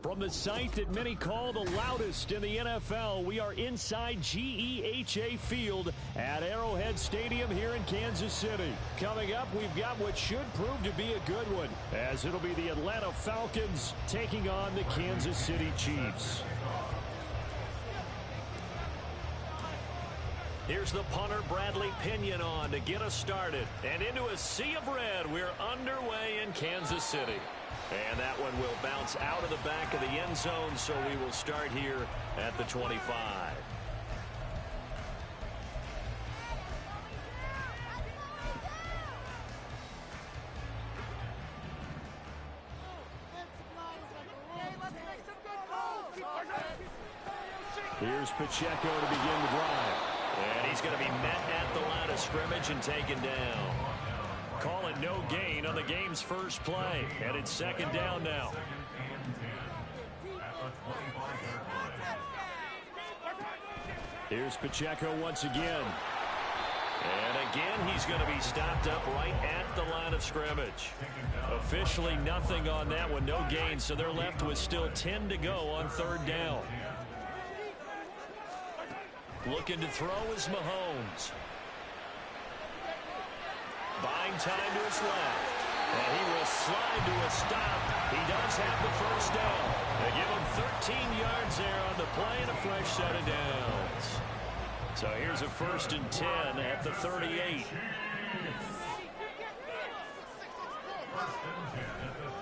From the site that many call the loudest in the NFL, we are inside GEHA Field at Arrowhead Stadium here in Kansas City. Coming up, we've got what should prove to be a good one, as it'll be the Atlanta Falcons taking on the Kansas City Chiefs. Here's the punter, Bradley Pinion, on to get us started. And into a sea of red, we're underway in Kansas City. And that one will bounce out of the back of the end zone, so we will start here at the 25. Here's Pacheco to begin the drive. And he's going to be met at the line of scrimmage and taken down. Call it no gain on the game's first play. And it's second down now. Here's Pacheco once again. And again, he's going to be stopped up right at the line of scrimmage. Officially nothing on that one, no gain. So they're left with still 10 to go on third down. Looking to throw is Mahomes. Buying time to his left. And he will slide to a stop. He does have the first down. They give him 13 yards there on the play and a fresh set of downs. So here's a 1st and 10 at the 38.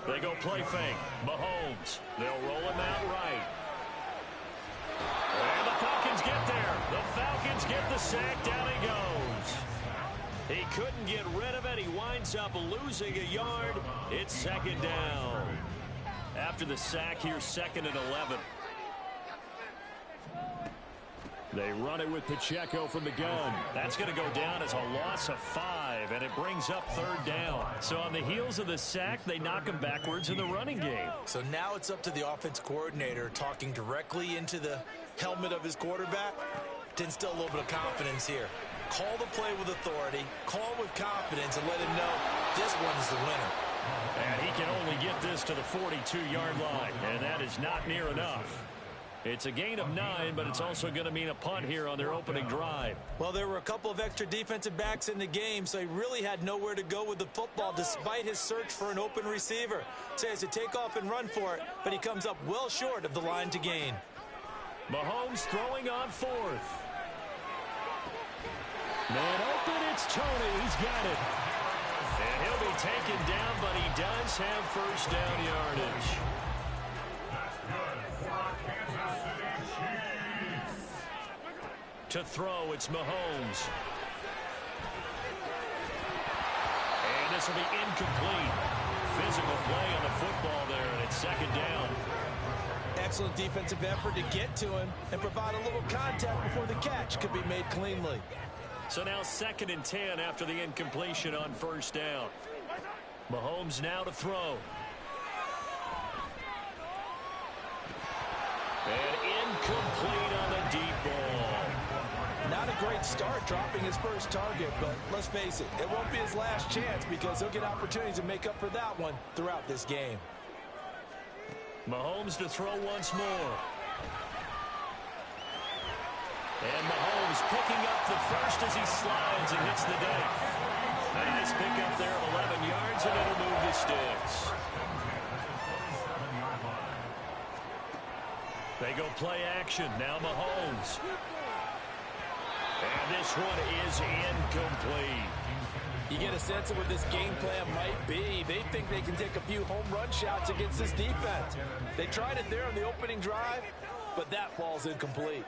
They go play fake. Mahomes. They'll roll him out right. And the Falcons get there. The Falcons get the sack. Down he goes. He couldn't get rid of it. He winds up losing a yard. It's second down. After the sack, here's 2nd and 11. They run it with Pacheco from the gun. That's going to go down as a loss of 5, and it brings up third down. So on the heels of the sack, they knock him backwards in the running game. So now it's up to the offense coordinator talking directly into the helmet of his quarterback to instill a little bit of confidence here. Call the play with authority, call with confidence, and let him know this one's the winner. And he can only get this to the 42-yard line, and that is not near enough. It's a gain of 9, but it's also going to mean a punt here on their opening drive. Well, there were a couple of extra defensive backs in the game, so he really had nowhere to go with the football despite his search for an open receiver. So he has to take off and run for it, but he comes up well short of the line to gain. Mahomes throwing on 4th. Man open, it's Tony. He's got it. And he'll be taken down, but he does have first down yardage. To throw, it's Mahomes. And this will be incomplete. Physical play on the football there, and it's second down. Excellent defensive effort to get to him and provide a little contact before the catch could be made cleanly. So now 2nd and 10 after the incompletion on first down. Mahomes now to throw. And incomplete on the deep ball. Not a great start dropping his first target, but let's face it, it won't be his last chance because he'll get opportunities to make up for that one throughout this game. Mahomes to throw once more. And Mahomes picking up the first as he slides and hits the deck. A nice pickup there of 11 yards, and it'll move the sticks. They go play action. Now Mahomes. And this one is incomplete. You get a sense of what this game plan might be. They think they can take a few home run shots against this defense. They tried it there on the opening drive, but that falls incomplete.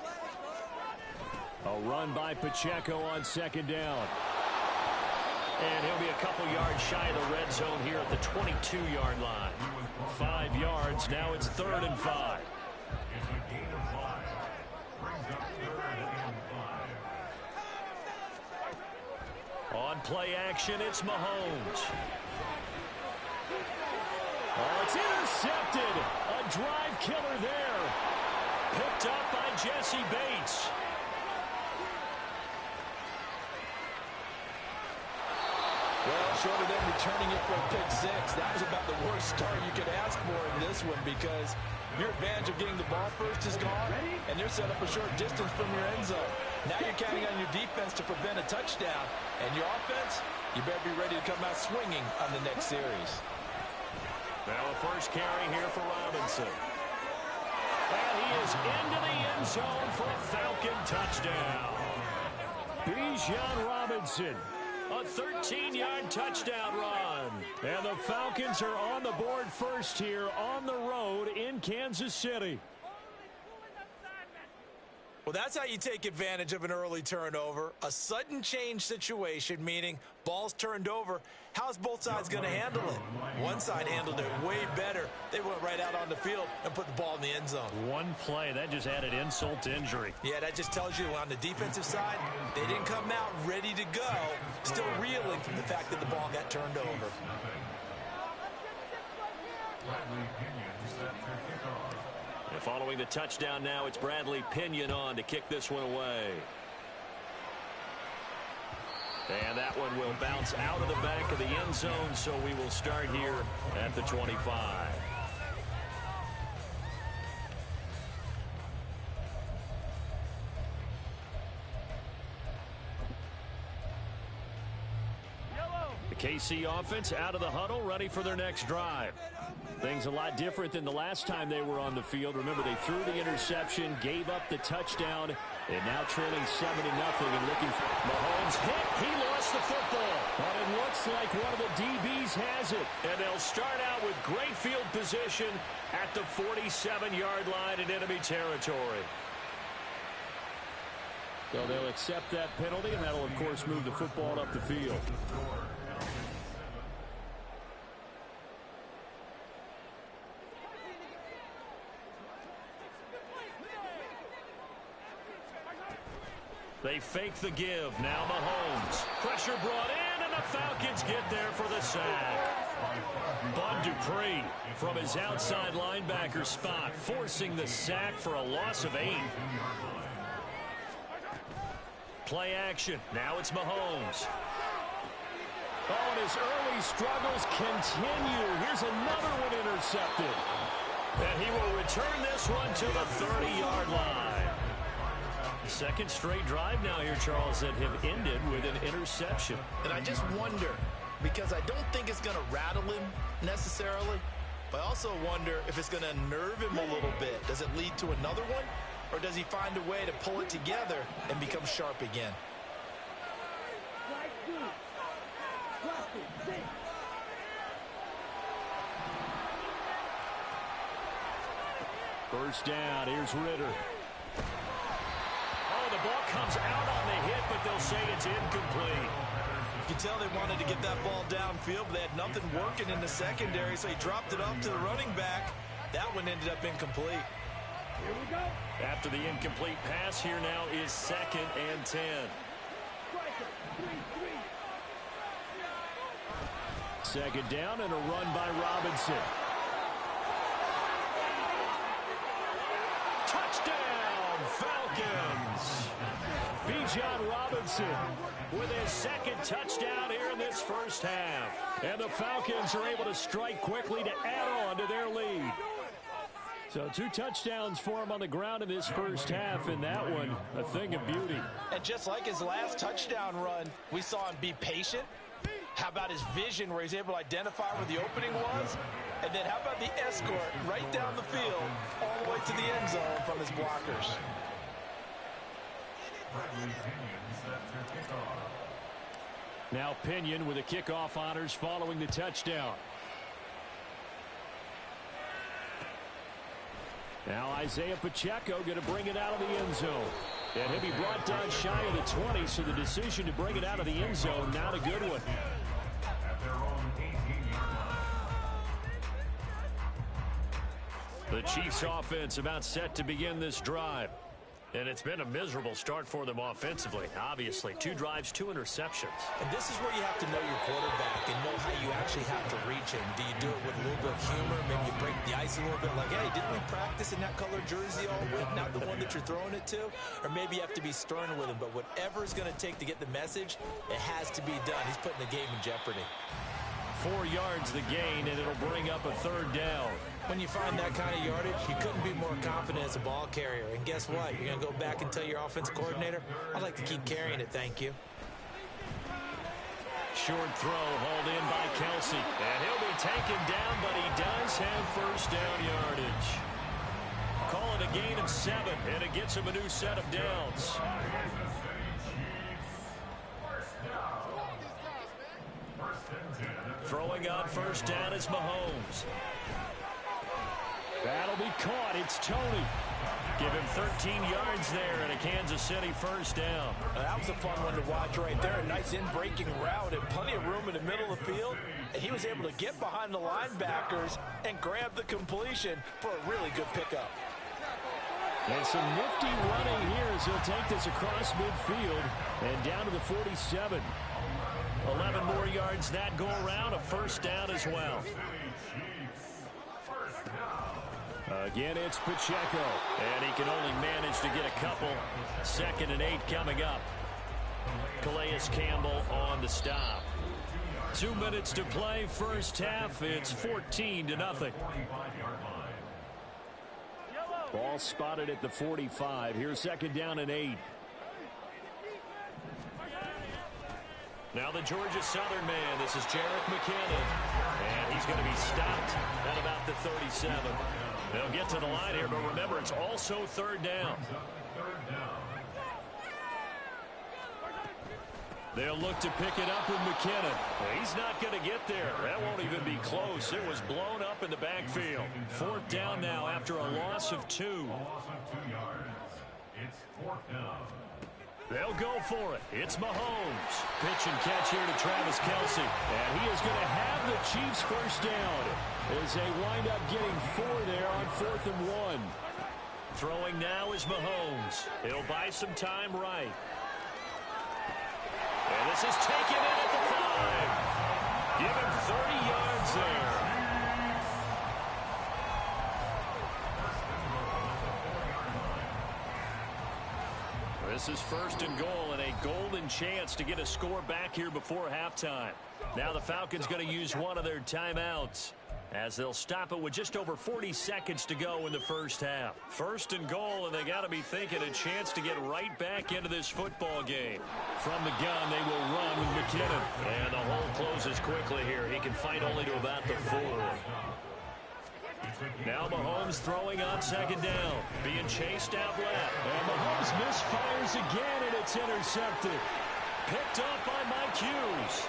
A run by Pacheco on second down. And he'll be a couple yards shy of the red zone here at the 22-yard line. 5 yards. Now it's 3rd and 5. On play action, it's Mahomes. Oh, it's intercepted. A drive killer there. Picked up by Jesse Bates. Well, short of them returning it for a pick 6, that was about the worst start you could ask for in this one because Your advantage of getting the ball first is gone, and you're set up a short distance from your end zone. Now you're counting on your defense to prevent a touchdown. And your offense, you better be ready to come out swinging on the next series. Now a first carry here for Robinson. And he is into the end zone for a Falcon touchdown. Bijan Robinson, a 13-yard touchdown run. And the Falcons are on the board first here on the road in Kansas City. Well, that's how you take advantage of an early turnover. A sudden change situation, meaning ball's turned over. How's both sides going to handle it? One side handled it way better. They went right out on the field and put the ball in the end zone. One play, that just added insult to injury. Yeah, that just tells you on the defensive side, they didn't come out ready to go, still reeling from the fact that the ball got turned over. And following the touchdown now, it's Bradley Pinion on to kick this one away. And that one will bounce out of the back of the end zone, so we will start here at the 25. The KC offense out of the huddle, ready for their next drive. Things a lot different than the last time they were on the field. Remember, they threw the interception, gave up the touchdown, and now trailing 7-0 and looking for Mahomes. Hit. He lost the football. But it looks like one of the DBs has it. And they'll start out with great field position at the 47-yard line in enemy territory. So they'll accept that penalty, and that'll, of course, move the football up the field. They fake the give. Now Mahomes. Pressure brought in, and the Falcons get there for the sack. Bud Dupree from his outside linebacker spot, forcing the sack for a loss of 8. Play action. Now it's Mahomes. Oh, and his early struggles continue. Here's another one intercepted. And he will return this one to the 30-yard line. Second straight drive now here, Charles, that have ended with an interception. And I just wonder, because I don't think it's going to rattle him necessarily, but I also wonder if it's going to unnerve him a little bit. Does it lead to another one? Or does he find a way to pull it together and become sharp again? First down, here's Ritter. Oh, the ball comes out on the hit, but they'll say it's incomplete. You can tell they wanted to get that ball downfield, but they had nothing working in the secondary, so he dropped it off to the running back. That one ended up incomplete. Here we go. After the incomplete pass, here now is 2nd and 10. Second down and a run by Robinson. Touchdown, Falcons! Bijan Robinson with his second touchdown here in this first half. And the Falcons are able to strike quickly to add on to their lead. So 2 touchdowns for him on the ground in this first half, and that one a thing of beauty. And just like his last touchdown run, we saw him be patient. How about his vision where he's able to identify where the opening was? And then how about the escort right down the field all the way to the end zone from his blockers? Now Pinion with the kickoff honors following the touchdown. Now Isaiah Pacheco going to bring it out of the end zone. And he'll be brought down shy of the 20, so the decision to bring it out of the end zone, not a good one. The Chiefs offense about set to begin this drive. And it's been a miserable start for them offensively. Obviously, 2 drives, 2 interceptions. And this is where you have to know your quarterback and know how you actually have to reach him. Do you do it with a little bit of humor? Maybe you break the ice a little bit like, hey, didn't we practice in that color jersey all week, not the one that you're throwing it to? Or maybe you have to be stern with him. But whatever it's going to take to get the message, it has to be done. He's putting the game in jeopardy. 4 yards the gain, and it'll bring up a 3rd down. When you find that kind of yardage, you couldn't be more confident as a ball carrier. And guess what? You're going to go back and tell your offensive coordinator, I'd like to keep carrying it, thank you. Short throw hauled in by Kelsey. And he'll be taken down, but he does have first down yardage. Call it a gain of 7, and it gets him a new set of downs. Throwing on first down is Mahomes. That'll be caught. It's Tony. Give him 13 yards there and a Kansas City first down. That was a fun one to watch right there. A nice in-breaking route and plenty of room in the middle of the field. And he was able to get behind the linebackers and grab the completion for a really good pickup. And some nifty running here as he'll take this across midfield and down to the 47. 11 more yards that go around, a first down as well. Again, it's Pacheco, and he can only manage to get a couple. 2nd and 8 coming up. Calais Campbell on the stop. 2 minutes to play, first half. It's 14-0. Ball spotted at the 45. Here's 2nd down and 8. Now the Georgia Southern man. This is Jerick McKinnon. And he's going to be stopped at about the 37. They'll get to the line here, but remember, it's also 3rd down. They'll look to pick it up with McKinnon. He's not going to get there. That won't even be close. It was blown up in the backfield. 4th down now after a loss of 2. It's 4th down. They'll go for it. It's Mahomes. Pitch and catch here to Travis Kelce. And he is going to have the Chiefs first down as they wind up getting 4 there on 4th and 1. Throwing now is Mahomes. He'll buy some time right. And this is taken in at the 5. Give him 30 yards there. This is 1st and goal and a golden chance to get a score back here before halftime. Now the Falcons going to use one of their timeouts as they'll stop it with just over 40 seconds to go in the first half. 1st and goal, and they got to be thinking a chance to get right back into this football game. From the gun, they will run with McKinnon. And the hole closes quickly here. He can fight only to about the 4. Now Mahomes throwing on 2nd down. Being chased out left. And Mahomes misfires again, and it's intercepted. Picked up by Mike Hughes.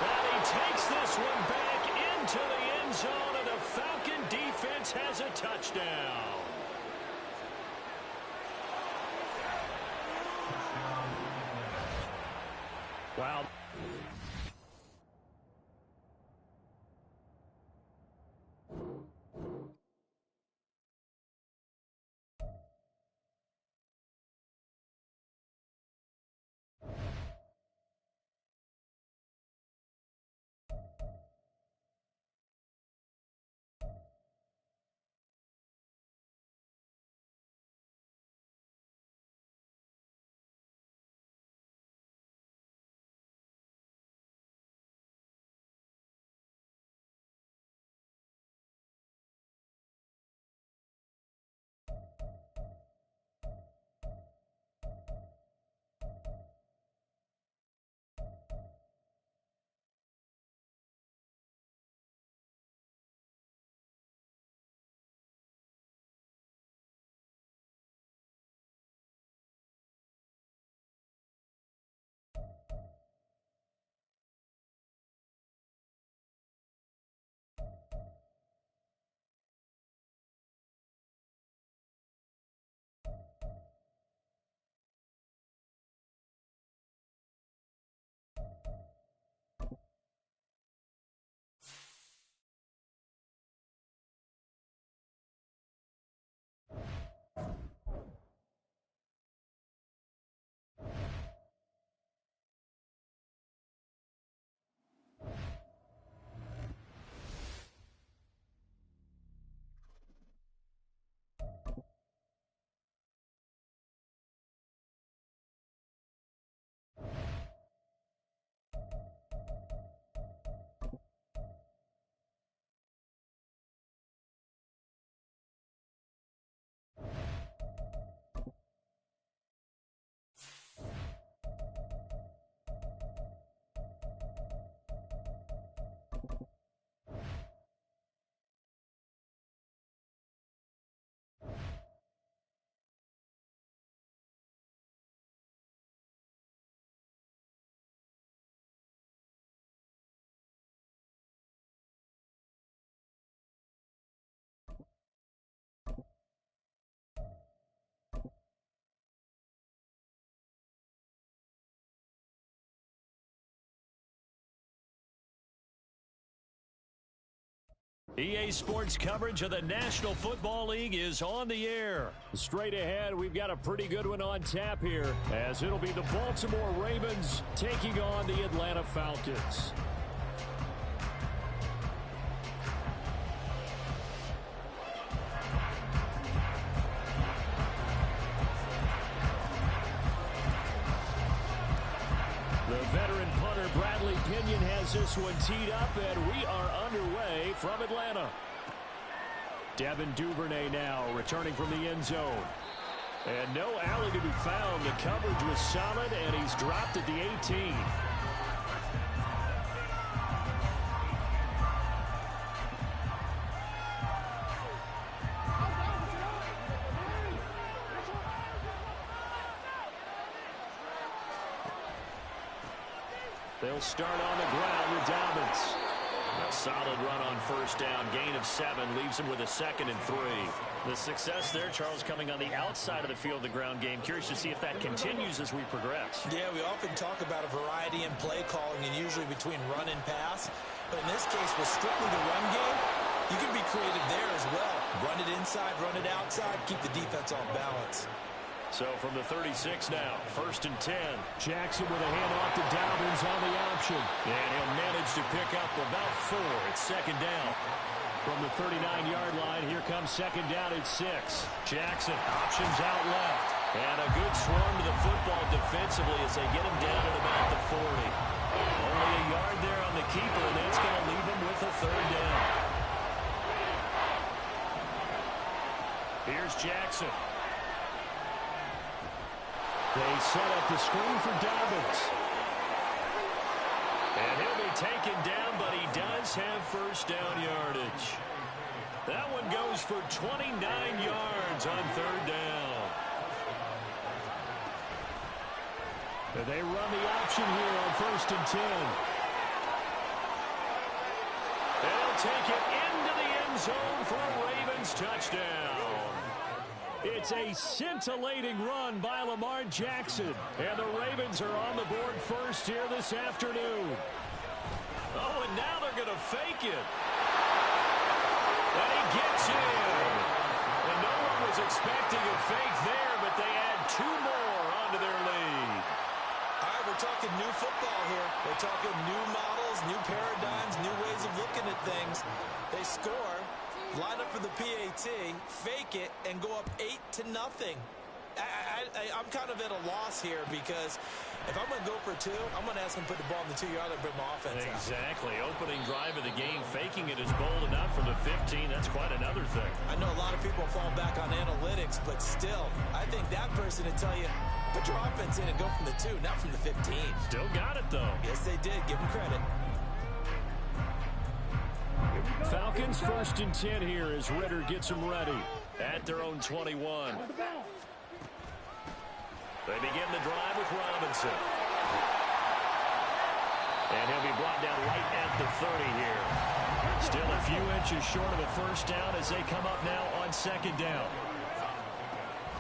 And he takes this one back into the end zone, and the Falcon defense has a touchdown. Wow. EA Sports coverage of the National Football League is on the air. Straight ahead, we've got a pretty good one on tap here, as it'll be the Baltimore Ravens taking on the Atlanta Falcons. The veteran punter Bradley Pinion has this one teed up, and we are underway from Atlanta. Devin Duvernay now returning from the end zone. And no alley to be found. The coverage was solid, and he's dropped at the 18. They'll start on the ground with Dobbins. A solid run on first down. Gain of 7 leaves him with a 2nd and 3. The success there, Charles, coming on the outside of the field, the ground game. Curious to see if that continues as we progress. Yeah, we often talk about a variety in play calling and usually between run and pass. But in this case, with strictly the run game, you can be creative there as well. Run it inside, run it outside, keep the defense off balance. So from the 36 now, 1st and 10. Jackson with a handoff to Dobbins on the option. And he'll manage to pick up about 4. It's 2nd down. From the 39-yard line, here comes 2nd down at 6. Jackson options out left. And a good swarm to the football defensively as they get him down at about the 40. Only a yard there on the keeper, and that's going to leave him with a 3rd down. Here's Jackson. They set up the screen for Dobbins. And he'll be taken down, but he does have first down yardage. That one goes for 29 yards on 3rd down. And they run the option here on 1st and 10. And he'll take it into the end zone for a Ravens touchdown. It's a scintillating run by Lamar Jackson. And the Ravens are on the board first here this afternoon. Oh, and now they're going to fake it. And he gets in. And no one was expecting a fake there, but they add 2 more onto their lead. All right, we're talking new football here. We're talking new models, new paradigms, new ways of looking at things. They score. Line up for the PAT, fake it, and go up 8-0. I'm kind of at a loss here because if I'm going to go for 2, I'm going to ask him to put the ball in the 2-yard line and bring my offense out. Exactly. Opening drive of the game, faking it is bold enough from the 15. That's quite another thing. I know a lot of people fall back on analytics, but still, I think that person would tell you, put your offense in and go from the 2, not from the 15. Still got it, though. Yes, they did. Give them credit. Falcons 1st and 10 here as Ritter gets them ready at their own 21. They begin the drive with Robinson. And he'll be brought down right at the 30 here. Still a few inches short of a first down as they come up now on 2nd down.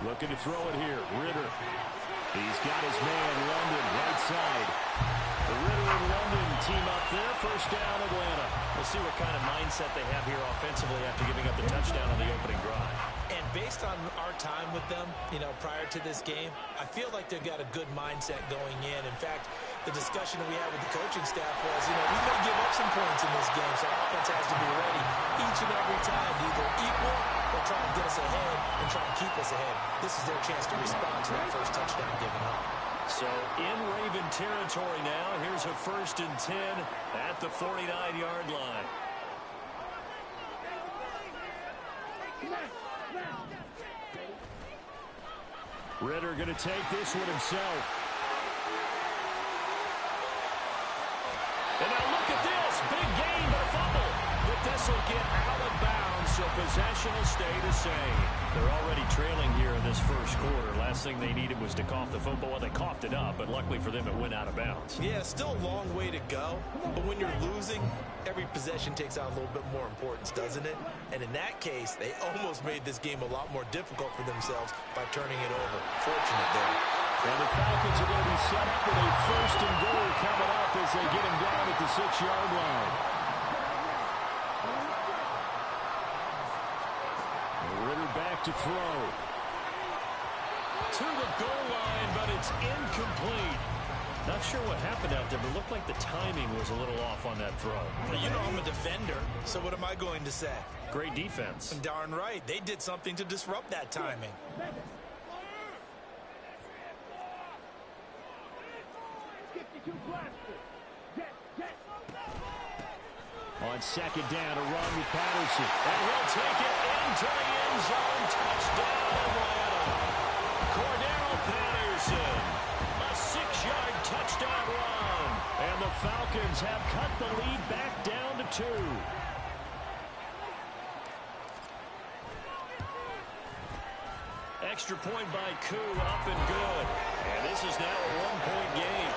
Looking to throw it here. Ritter. He's got his man, London, right side. The Ritter and London team up there. First down, Atlanta. We'll see what kind of mindset they have here offensively after giving up the touchdown on the opening drive. And based on our time with them, prior to this game, I feel like they've got a good mindset going in. In fact, the discussion that we had with the coaching staff was, we may give up some points in this game, so our offense has to be ready each and every time to either equal or try to get us ahead and try to keep us ahead. This is their chance to respond to that first touchdown given up. So in Raven territory now, here's a 1st and 10 at the 49-yard line. Ritter going to take this one himself. And now look at this. Big gain, but a fumble. But this will get out of bounds, so possession will stay the same. They're already trailing here in this first quarter. Last thing they needed was to cough the football. Well, they coughed it up, but luckily for them, it went out of bounds. Yeah, still a long way to go. But when you're losing, every possession takes on a little bit more importance, doesn't it? And in that case, they almost made this game a lot more difficult for themselves by turning it over. Fortunate there. And the Falcons are going to be set up with a 1st and goal coming up as they get him down at the 6-yard line. to throw. To the goal line, but it's incomplete. Not sure what happened out there, but it looked like the timing was a little off on that throw. Well, you know I'm a defender, so what am I going to say? Great defense. Darn right. They did something to disrupt that timing. On second down, a run with Patterson. And he'll take it into the end zone. Touchdown, Atlanta. Cordero Patterson. A 6-yard touchdown run. And the Falcons have cut the lead back down to 2. Extra point by Koo, up and good. And this is now a 1-point game.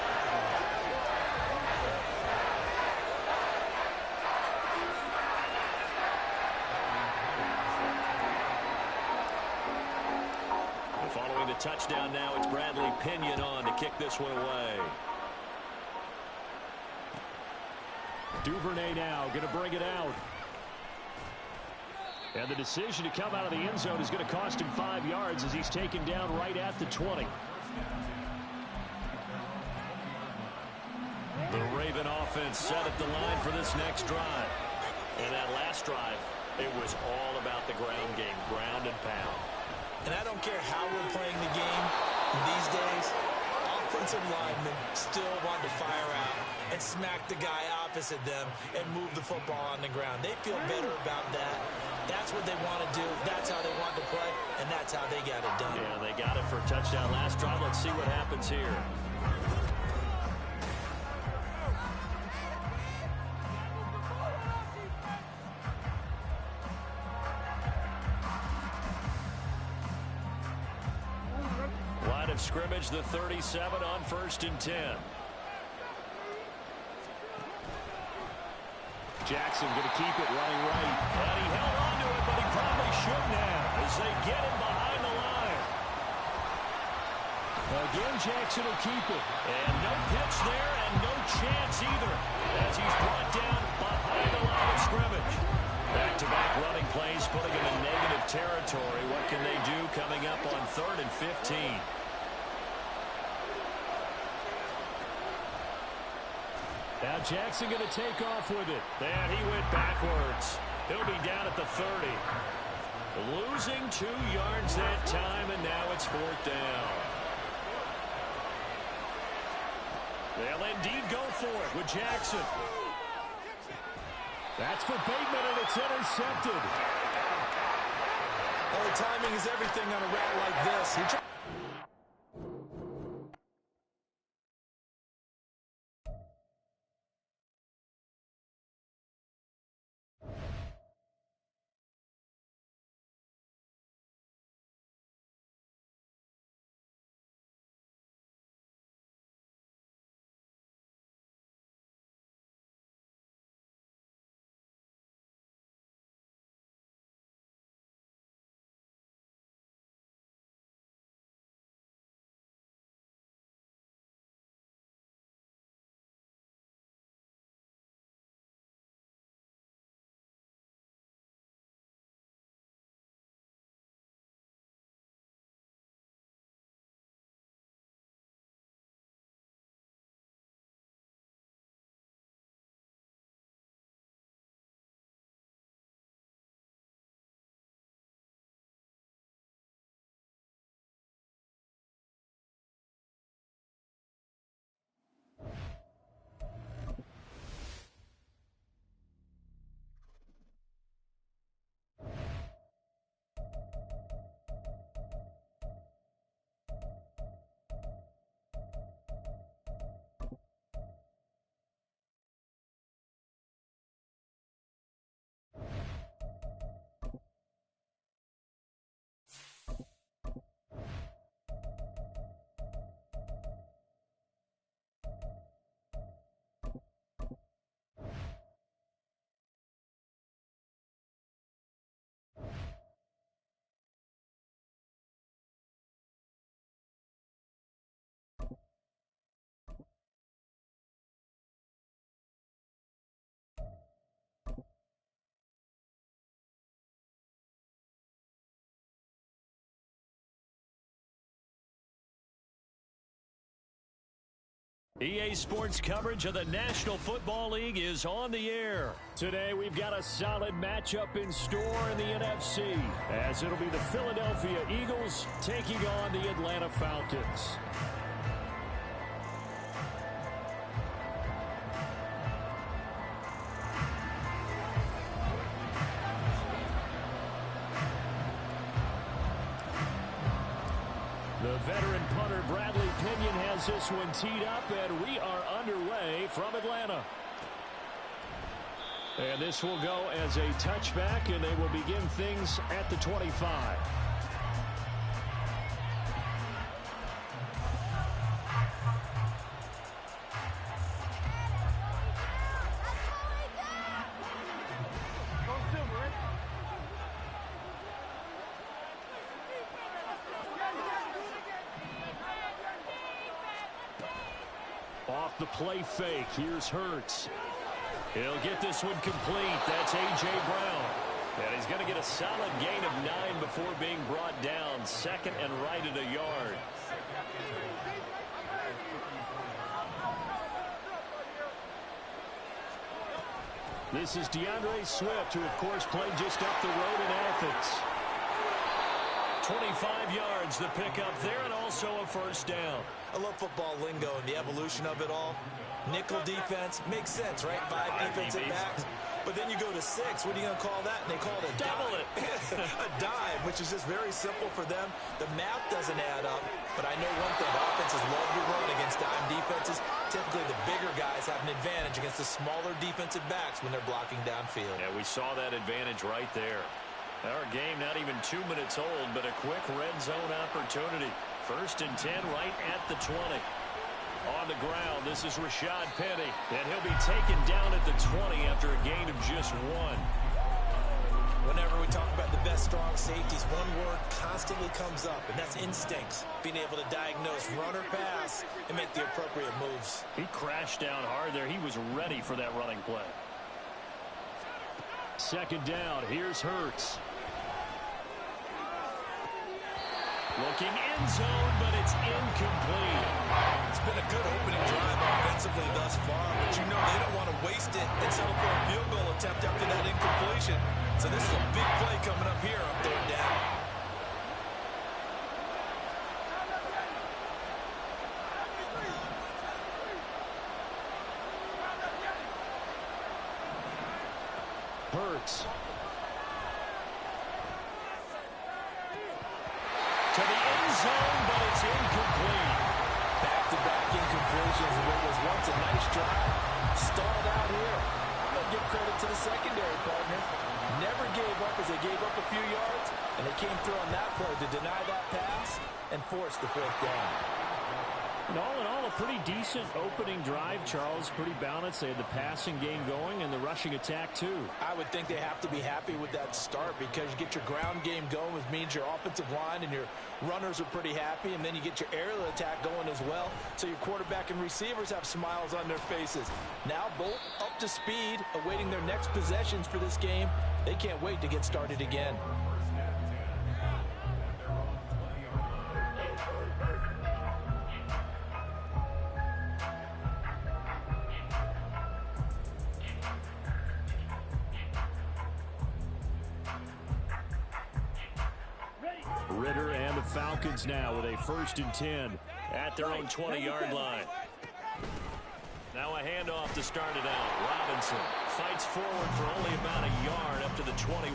Following the touchdown now, it's Bradley Pinion on to kick this one away. Duvernay now going to bring it out. And the decision to come out of the end zone is going to cost him 5 yards as he's taken down right at the 20. The Raven offense set at the line for this next drive. And that last drive, it was all about the ground game, ground and pound. And I don't care how we're playing the game these days, offensive linemen still want to fire out and smack the guy opposite them and move the football on the ground. They feel better about that. That's what they want to do. That's how they want to play, and that's how they got it done. Yeah, they got it for a touchdown last drive. Let's see what happens here. Line of scrimmage, the 37 on 1st and 10. Jackson going to keep it running right. And he held on to it, but he probably shouldn't have as they get him behind the line. Again, Jackson will keep it. And no pitch there and no chance either as he's brought down behind the line of scrimmage. Back-to-back running plays putting him in negative territory. What can they do coming up on 3rd and 15? Now Jackson going to take off with it. And he went backwards. He'll be down at the 30. Losing 2 yards that time, and now it's 4th down. They'll indeed go for it with Jackson. That's for Bateman, and it's intercepted. Well, the timing is everything on a route like this. EA Sports coverage of the National Football League is on the air. Today we've got a solid matchup in store in the NFC, as it'll be the Philadelphia Eagles taking on the Atlanta Falcons. The veteran punter Bradley Pinion has this one teed up, and we are underway from Atlanta. And this will go as a touchback, and they will begin things at the 25. Off the play fake, here's Hurts. He'll get this one complete. That's A.J. Brown. And he's going to get a solid gain of 9 before being brought down. Second and right at a yard. This is DeAndre Swift, who, of course, played just up the road in Athens. 25 yards, the pickup there, and also a first down. I love football lingo and the evolution of it all. Nickel defense makes sense, right? 5 defensive backs. But then you go to 6. What are you going to call that? And they call it a double dive. A dive, which is just very simple for them. The math doesn't add up. But I know one thing. Offenses love to run against dime defenses. Typically, the bigger guys have an advantage against the smaller defensive backs when they're blocking downfield. Yeah, we saw that advantage right there. Our game not even 2 minutes old, but a quick red zone opportunity. First and 10 right at the 20. On the ground, this is Rashad Penny, and he'll be taken down at the 20 after a gain of just 1. Whenever we talk about the best strong safeties, one word constantly comes up, and that's instincts. Being able to diagnose run or pass and make the appropriate moves. He crashed down hard there. He was ready for that running play. Second down, here's Hurts. Looking end zone, but it's incomplete. It's been a good opening drive offensively thus far, but you know they don't want to waste it and settle for a field goal attempt after that incompletion. So this is a big play coming up here on third down. Hurts. To the end zone, but it's incomplete. Back-to-back incompletions of what was once a nice drive. Stalled out here. I'm going to give credit to the secondary partner. Never gave up as they gave up a few yards, and they came through on that play to deny that pass and force the fourth down. And all in all, a pretty decent opening drive, Charles. Pretty balanced. They had the passing game going and the rushing attack, too. I would think they have to be happy with that start because you get your ground game going, which means your offensive line and your runners are pretty happy, and then you get your aerial attack going as well, so your quarterback and receivers have smiles on their faces. Now both up to speed, awaiting their next possessions for this game. They can't wait to get started again. Ritter and the Falcons now with a first and 10 at their own 20-yard line. Now a handoff to start it out. Robinson fights forward for only about a yard up to the 21.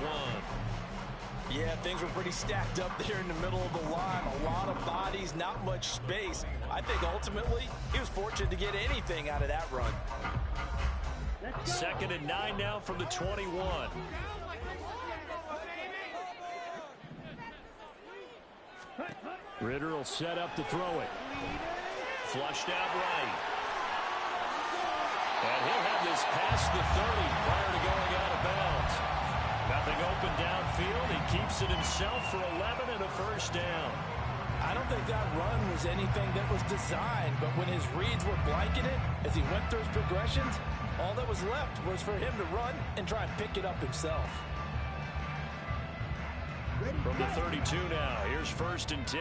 Yeah, things were pretty stacked up there in the middle of the line. A lot of bodies, not much space. I think ultimately he was fortunate to get anything out of that run. Second and 9 now from the 21. Ritter will set up to throw it. Flushed out right. And he'll have this past the 30 prior to going out of bounds. Nothing open downfield. He keeps it himself for 11 and a first down. I don't think that run was anything that was designed, but when his reads were blanketed as he went through his progressions, all that was left was for him to run and try and pick it up himself. From the 32 now, here's first and 10.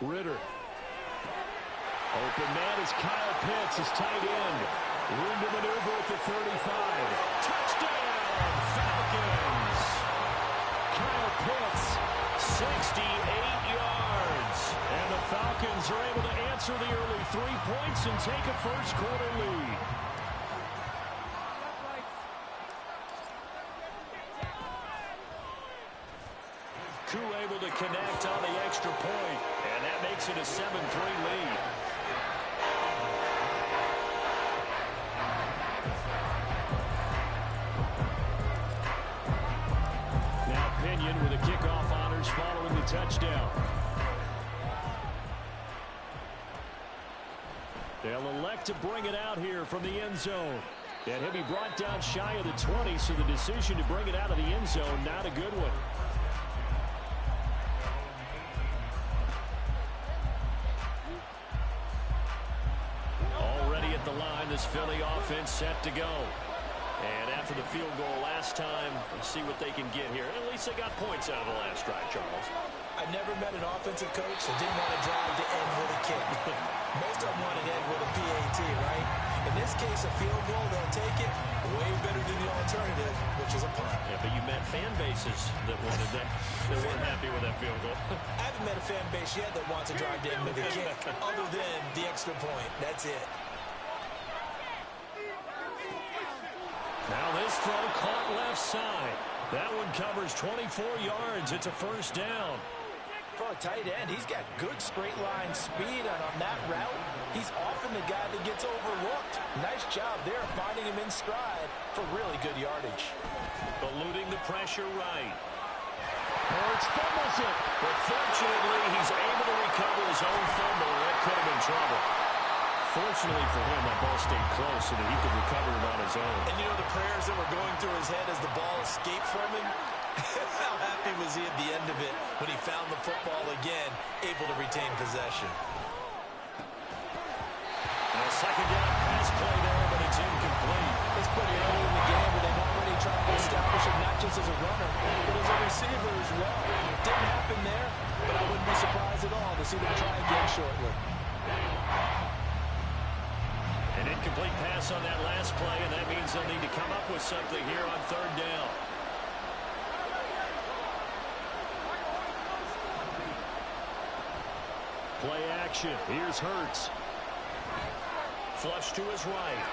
Ritter. Open man is Kyle Pitts, his tight end. Room to maneuver at the 35. Touchdown, Falcons! Kyle Pitts, 68 yards. And the Falcons are able to answer the early 3 points and take a first quarter lead. Koo able to connect on the extra point, and that makes it a 7-3 lead. Now Pinion with a kickoff honors following the touchdown. They'll elect to bring it out here from the end zone. And he'll be brought down shy of the 20, so the decision to bring it out of the end zone, not a good one. Already at the line, this Philly offense set to go. And after the field goal last time, let's see what they can get here. At least they got points out of the last drive, Charles. I never met an offensive coach that didn't want to drive to end with a kick. Most of them want to end with a PAT, right? In this case, a field goal, they'll take it way better than the alternative, which is a punt. Yeah, but you met fan bases that wanted that, that weren't happy with that field goal. I haven't met a fan base yet that wants to drive to end with a kick, other than the extra point. That's it. Now this throw caught left side. That one covers 24 yards. It's a first down. For a tight end, he's got good straight line speed, and on that route, he's often the guy that gets overlooked. Nice job there finding him in stride for really good yardage. Eluding the pressure right. Hurts fumbles it. But fortunately, he's able to recover his own fumble. That could have been trouble. Fortunately for him, that ball stayed close so that he could recover it on his own. And you know the prayers that were going through his head as the ball escaped from him? How happy was he at the end of it when he found the football again, able to retain possession? And a second down pass play there, but it's incomplete. It's pretty early in the game, but they've already tried to establish him not just as a runner, but as a receiver as well. Didn't happen there, but I wouldn't be surprised at all to see them try again shortly. An incomplete pass on that last play, and that means they'll need to come up with something here on third down. Play action. Here's Hurts. Flush to his right.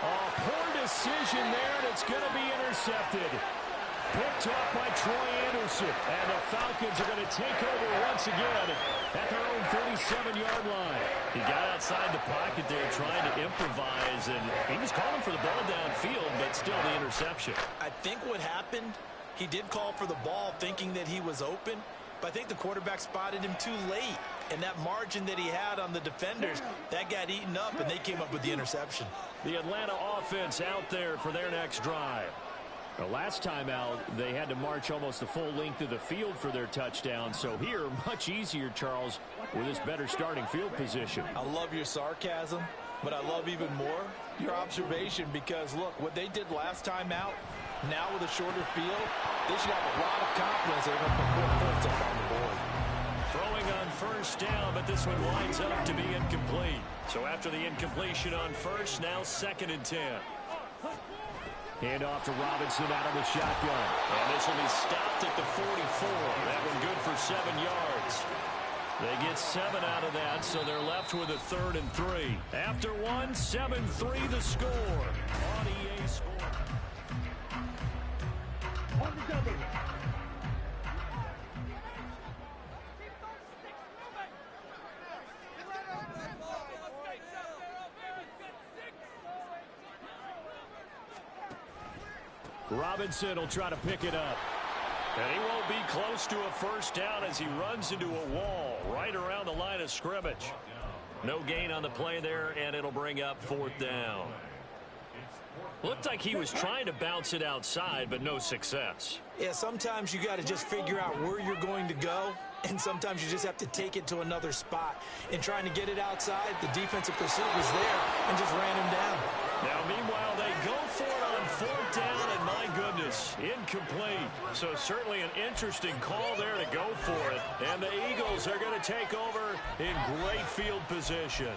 Oh, poor decision there, and it's going to be intercepted. Picked up by Troy Anderson. And the Falcons are going to take over once again at their own 37-yard line. He got outside the pocket there trying to improvise, and he was calling for the ball downfield, but still the interception. I think what happened, he did call for the ball thinking that he was open, but I think the quarterback spotted him too late. And that margin that he had on the defenders, that got eaten up, and they came up with the interception. The Atlanta offense out there for their next drive. The last time out, they had to march almost the full length of the field for their touchdown. So here, much easier, Charles, with this better starting field position. I love your sarcasm, but I love even more your observation because, look, what they did last time out, now with a shorter field, they should have a lot of confidence they're going to put more points up on the board. Throwing on first down, but this one winds up to be incomplete. So after the incompletion on first, now 2nd and 10. Hand off to Robinson out of the shotgun. And this will be stopped at the 44. That one good for 7 yards. They get 7 out of that, so they're left with a 3rd and 3. After one, 7-3 the score on EA Sports. Robinson will try to pick it up. And he won't be close to a first down as he runs into a wall right around the line of scrimmage. No gain on the play there, and it'll bring up 4th down. Looked like he was trying to bounce it outside, but no success. Yeah, sometimes you got to just figure out where you're going to go, and sometimes you just have to take it to another spot. In trying to get it outside, the defensive pursuit was there and just ran him down. Now, incomplete. So certainly an interesting call there to go for it. And the Eagles are going to take over in great field position.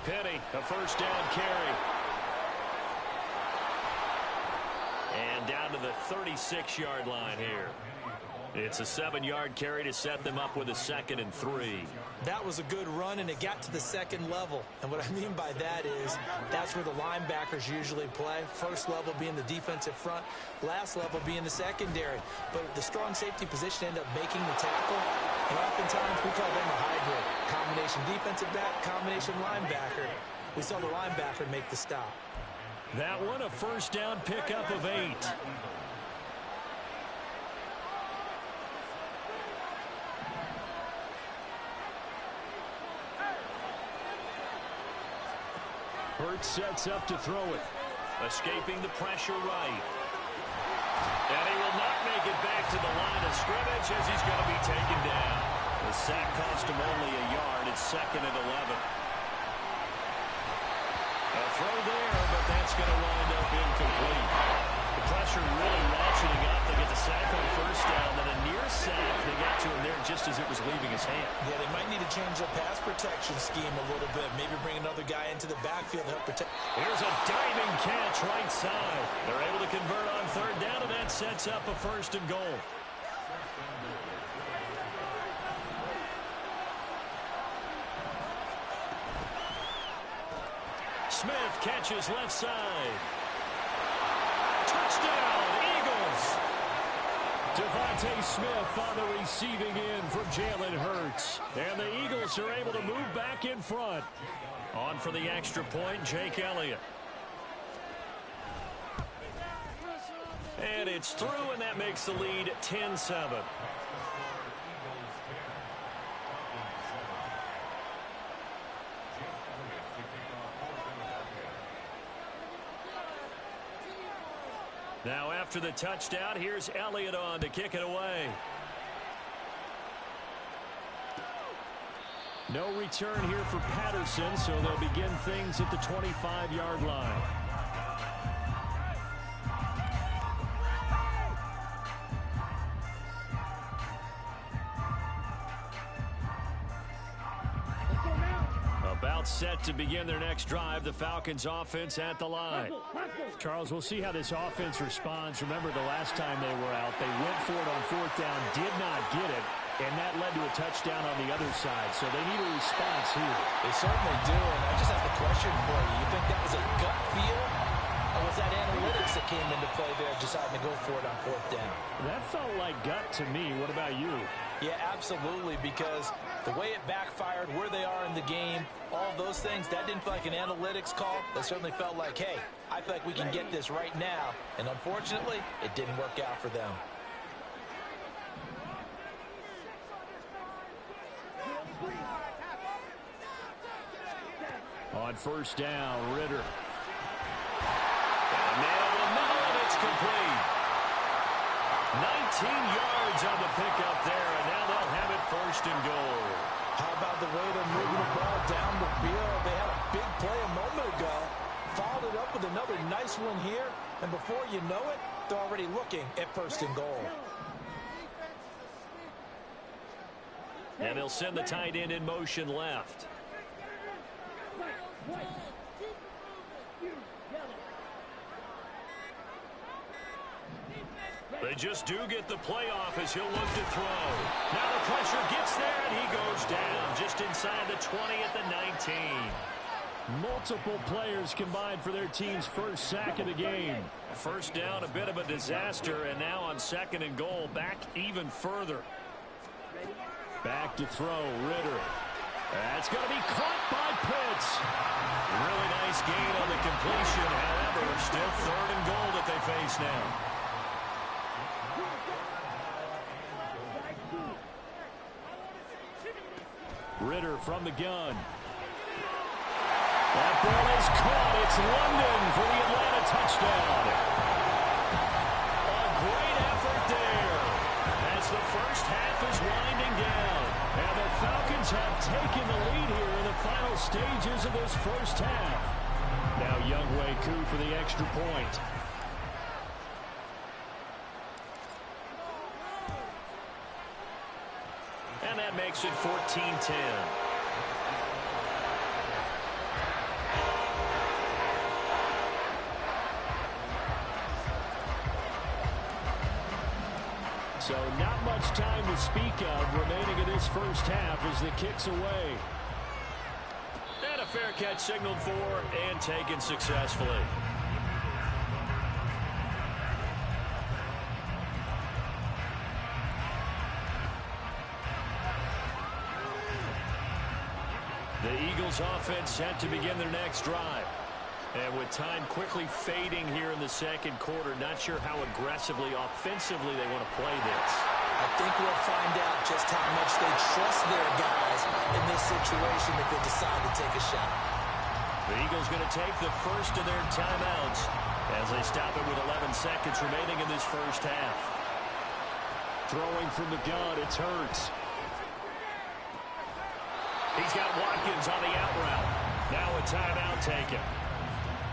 Penny, a first down carry. And down to the 36-yard line here. It's a 7-yard carry to set them up with a 2nd and 3. That was a good run, and it got to the second level. And what I mean by that is that's where the linebackers usually play. First level being the defensive front, last level being the secondary. But the strong safety position ended up making the tackle, and oftentimes we call them a hybrid. Combination defensive back, combination linebacker. We saw the linebacker make the stop. That one a first down pickup of 8. Hurts sets up to throw it. Escaping the pressure right. And he will not make it back to the line of scrimmage as he's going to be taken down. The sack cost him only a yard. It's 2nd and 11. A throw there, but that's going to wind up incomplete. The pressure really ratcheting up. They get the sack on first down, then a near sack. They got to him there just as it was leaving his hand. Yeah, they might need to change their pass protection scheme a little bit. Maybe bring another guy into the backfield to help protect. Here's a diving catch right side. They're able to convert on third down, and that sets up a 1st and goal. Smith catches left side. Touchdown, Eagles! Devontae Smith on the receiving end from Jalen Hurts. And the Eagles are able to move back in front. On for the extra point, Jake Elliott. And it's through, and that makes the lead 10-7. Now after the touchdown, here's Elliott on to kick it away. No return here for Patterson, so they'll begin things at the 25-yard line. About set to begin their next drive, the Falcons offense at the line. Charles, we'll see how this offense responds. Remember the last time they were out, they went for it on 4th down, did not get it, and that led to a touchdown on the other side. So they need a response here. They certainly do, and I just have a question for you. You think that was a gut feel, or was that analytics that came into play there deciding to go for it on 4th down? That felt like gut to me. What about you? Yeah, absolutely, because the way it backfired, where they are in the game, all those things, that didn't feel like an analytics call. That certainly felt like, hey, I feel like we can get this right now. And unfortunately, it didn't work out for them. On first down, Ritter. Man over the middle, and it's complete. 19 yards on the pickup there, and now they'll have it 1st and goal. How about the way they're moving the ball down the field? They had a big play a moment ago, followed it up with another nice one here, and before you know it, they're already looking at 1st and goal. And they'll send the tight end in motion left. They just do get the playoff as he'll look to throw. Now the pressure gets there, and he goes down just inside the 20 at the 19. Multiple players combined for their team's first sack of the game. First down, a bit of a disaster, and now on 2nd and goal, back even further. Back to throw, Ritter. That's going to be caught by Pitts. Really nice gain on the completion. However, still 3rd and goal that they face now. Ritter from the gun. That ball is caught. It's London for the Atlanta touchdown. A great effort there as the first half is winding down. have taken the lead here in the final stages of this first half. Now Younghoe Koo for the extra point. And that makes it 14-10. So not much time to speak of remaining in this first half as the kick's away. And a fair catch signaled for and taken successfully. The Eagles offense set to begin their next drive. And with time quickly fading here in the second quarter, not sure how aggressively, offensively they want to play this. I think we'll find out just how much they trust their guys in this situation if they decide to take a shot. The Eagles going to take the first of their timeouts as they stop it with 11 seconds remaining in this first half. Throwing from the gun, it's Hurts. He's got Watkins on the out route. Now a timeout taken.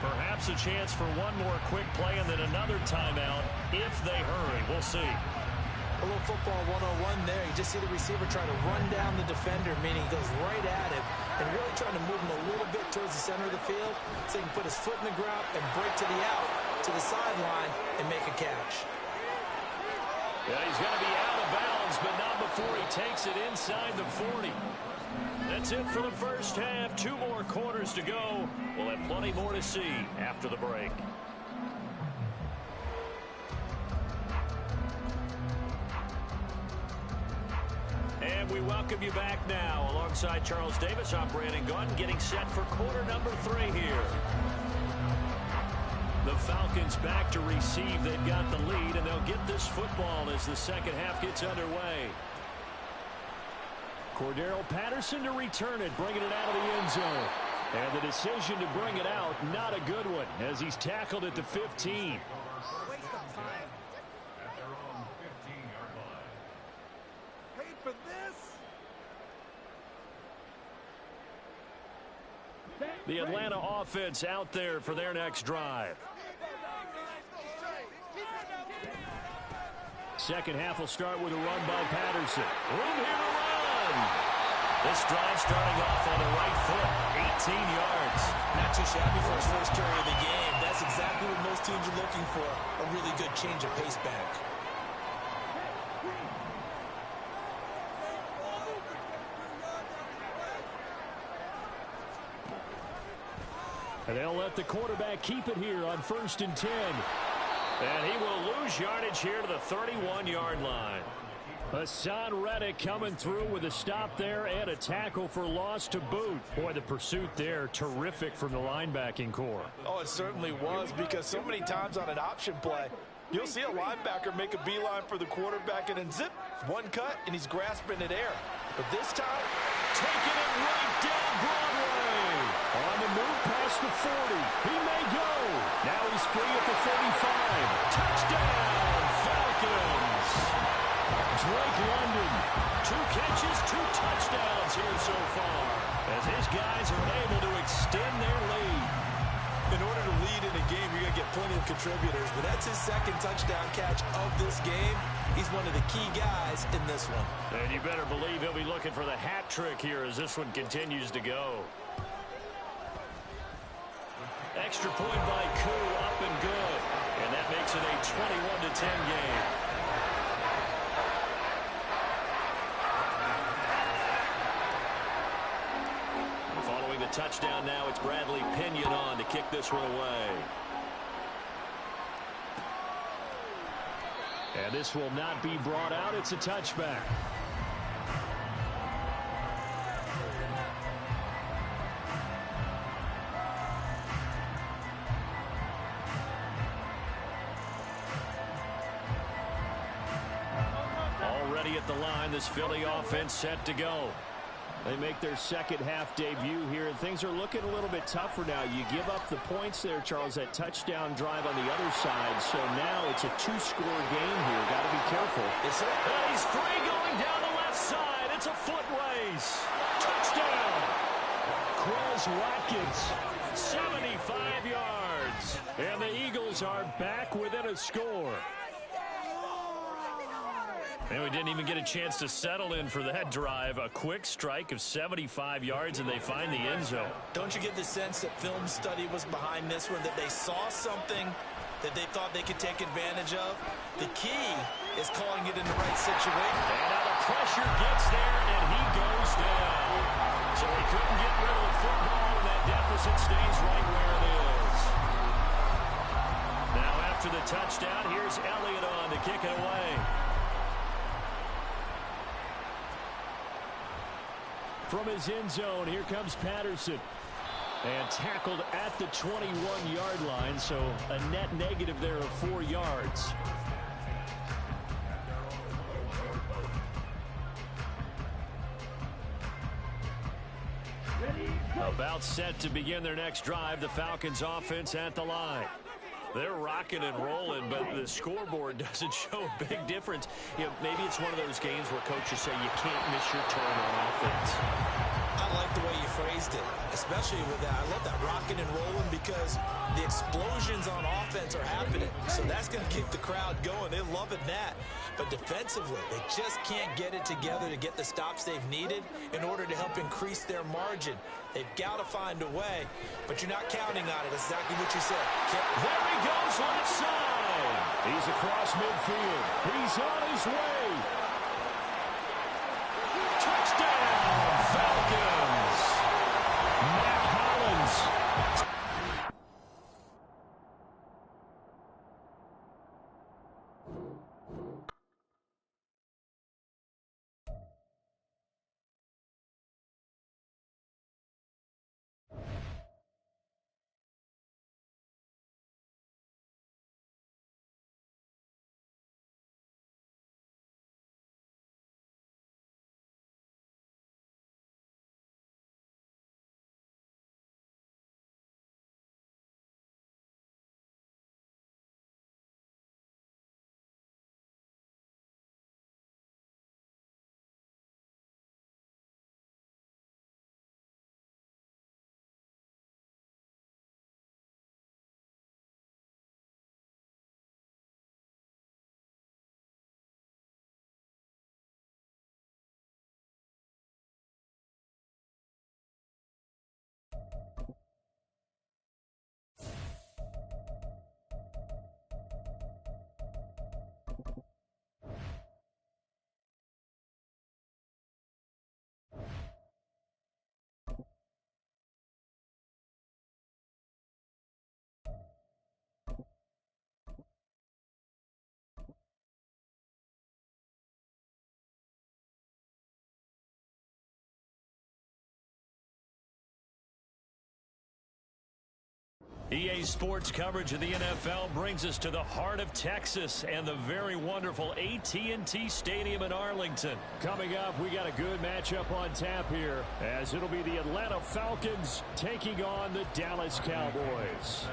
Perhaps a chance for one more quick play and then another timeout if they hurry. We'll see. A little football 101 there. You just see the receiver try to run down the defender, meaning he goes right at him and really trying to move him a little bit towards the center of the field so he can put his foot in the ground and break to the out, to the sideline, and make a catch. Yeah, he's going to be out of bounds, but not before he takes it inside the 40. That's it for the first half. 2 more quarters to go. We'll have plenty more to see after the break. And we welcome you back now. Alongside Charles Davis, I'm Brandon Gaudin, getting set for quarter number 3 here. The Falcons back to receive. They've got the lead, and they'll get this football as the second half gets underway. Cordero Patterson to return it, bringing it out of the end zone. And the decision to bring it out, not a good one, as he's tackled at the 15. Waste of time. At their own 15-yard line. Paid for this? The Atlanta offense out there for their next drive. Second half will start with a run by Patterson. Room here to run. This drive starting off on the right foot, 18 yards. Not too shabby for his first carry of the game. That's exactly what most teams are looking for, a really good change of pace back. And they'll let the quarterback keep it here on 1st and 10. And he will lose yardage here to the 31-yard line. Hassan Reddick coming through with a stop there and a tackle for loss to boot. Boy, the pursuit there, terrific from the linebacking core. Oh, it certainly was, because so many times on an option play, you'll see a linebacker make a beeline for the quarterback and then zip, one cut, and he's grasping at air. But this time, taking it right down Broadway. On the move past the 40. He may go. Now he's free at the 35. Touchdown, Falcons. Drake London, 2 catches, 2 touchdowns here so far, as his guys are able to extend their lead. In order to lead in a game, you're going to get plenty of contributors, but that's his second touchdown catch of this game. He's one of the key guys in this one. And you better believe he'll be looking for the hat trick here as this one continues to go. Extra point by Koo, up and good. And that makes it a 21-10 game. Following the touchdown now, it's Bradley Pinion on to kick this one away. And this will not be brought out. It's a touchback. Already at the line, this Philly offense set to go. They make their second half debut here, and things are looking a little bit tougher now. You give up the points there, Charles, that touchdown drive on the other side. So now it's a 2-score game here. Got to be careful. Yes, sir. He's free going down the left side. It's a foot race. Touchdown. Chris Watkins, 75 yards. And the Eagles are back within a score. And we didn't even get a chance to settle in for that drive. A quick strike of 75 yards, and they find the end zone. Don't you get the sense that film study was behind this one, that they saw something that they thought they could take advantage of? The key is calling it in the right situation. And now the pressure gets there, and he goes down. So he couldn't get rid of the football, and that deficit stays right where it is. Now after the touchdown, here's Elliott on to kick it away. From his end zone, here comes Patterson. And tackled at the 21-yard line, so a net negative there of 4 yards. About set to begin their next drive, the Falcons offense at the line. They're rocking and rolling, but the scoreboard doesn't show a big difference. You know, maybe it's one of those games where coaches say you can't miss your turn on offense. I like the way you phrased it, especially with that. I love that rocking and rolling because the explosions on offense are happening. So that's going to keep the crowd going. They're loving that. But defensively, they just can't get it together to get the stops they've needed in order to help increase their margin. They've got to find a way, but you're not counting on it. That's exactly what you said. There he goes left side. He's across midfield. He's on his way. Touchdown, Falcons. Matt Hollins. EA Sports coverage of the NFL brings us to the heart of Texas and the very wonderful AT&T Stadium in Arlington. Coming up, we got a good matchup on tap here, as it'll be the Atlanta Falcons taking on the Dallas Cowboys.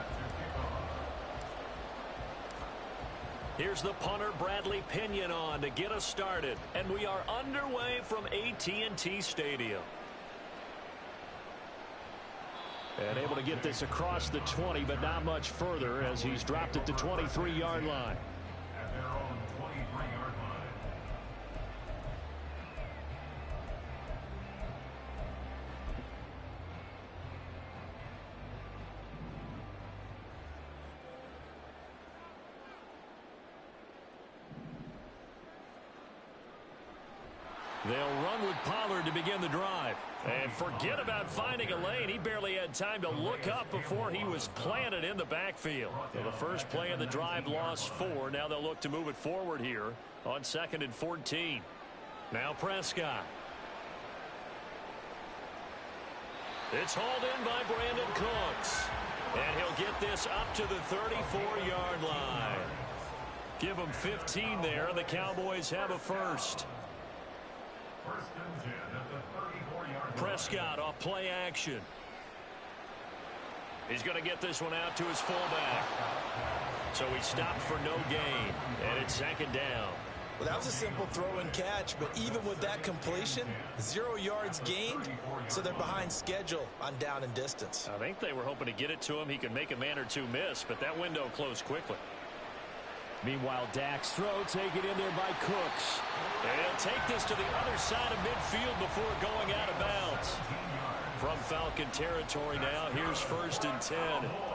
Here's the punter, Bradley Pinion, on to get us started. And we are underway from AT&T Stadium. And able to get this across the 20, but not much further as he's dropped at the 23-yard line. At their own 23-yard line. They'll run with Pollard to begin the drive. And forget about finding a lane. He barely had time to look up before he was planted in the backfield. So the first play of the drive lost 4. Now they'll look to move it forward here on 2nd and 14. Now Prescott. It's hauled in by Brandon Cooks. And he'll get this up to the 34-yard line. Give him 15 there. The Cowboys have a first. First and 10 at the 34-yard line. Prescott off play action. He's going to get this one out to his fullback. So he stopped for no gain. And it's 2nd down. Well, that was a simple throw and catch, but even with that completion, 0 yards gained, so they're behind schedule on down and distance. I think they were hoping to get it to him. He could make a man or two miss, but that window closed quickly. Meanwhile, Dak's throw taken in there by Cooks. And he'll take this to the other side of midfield before going out of bounds. From Falcon territory now, here's 1st and 10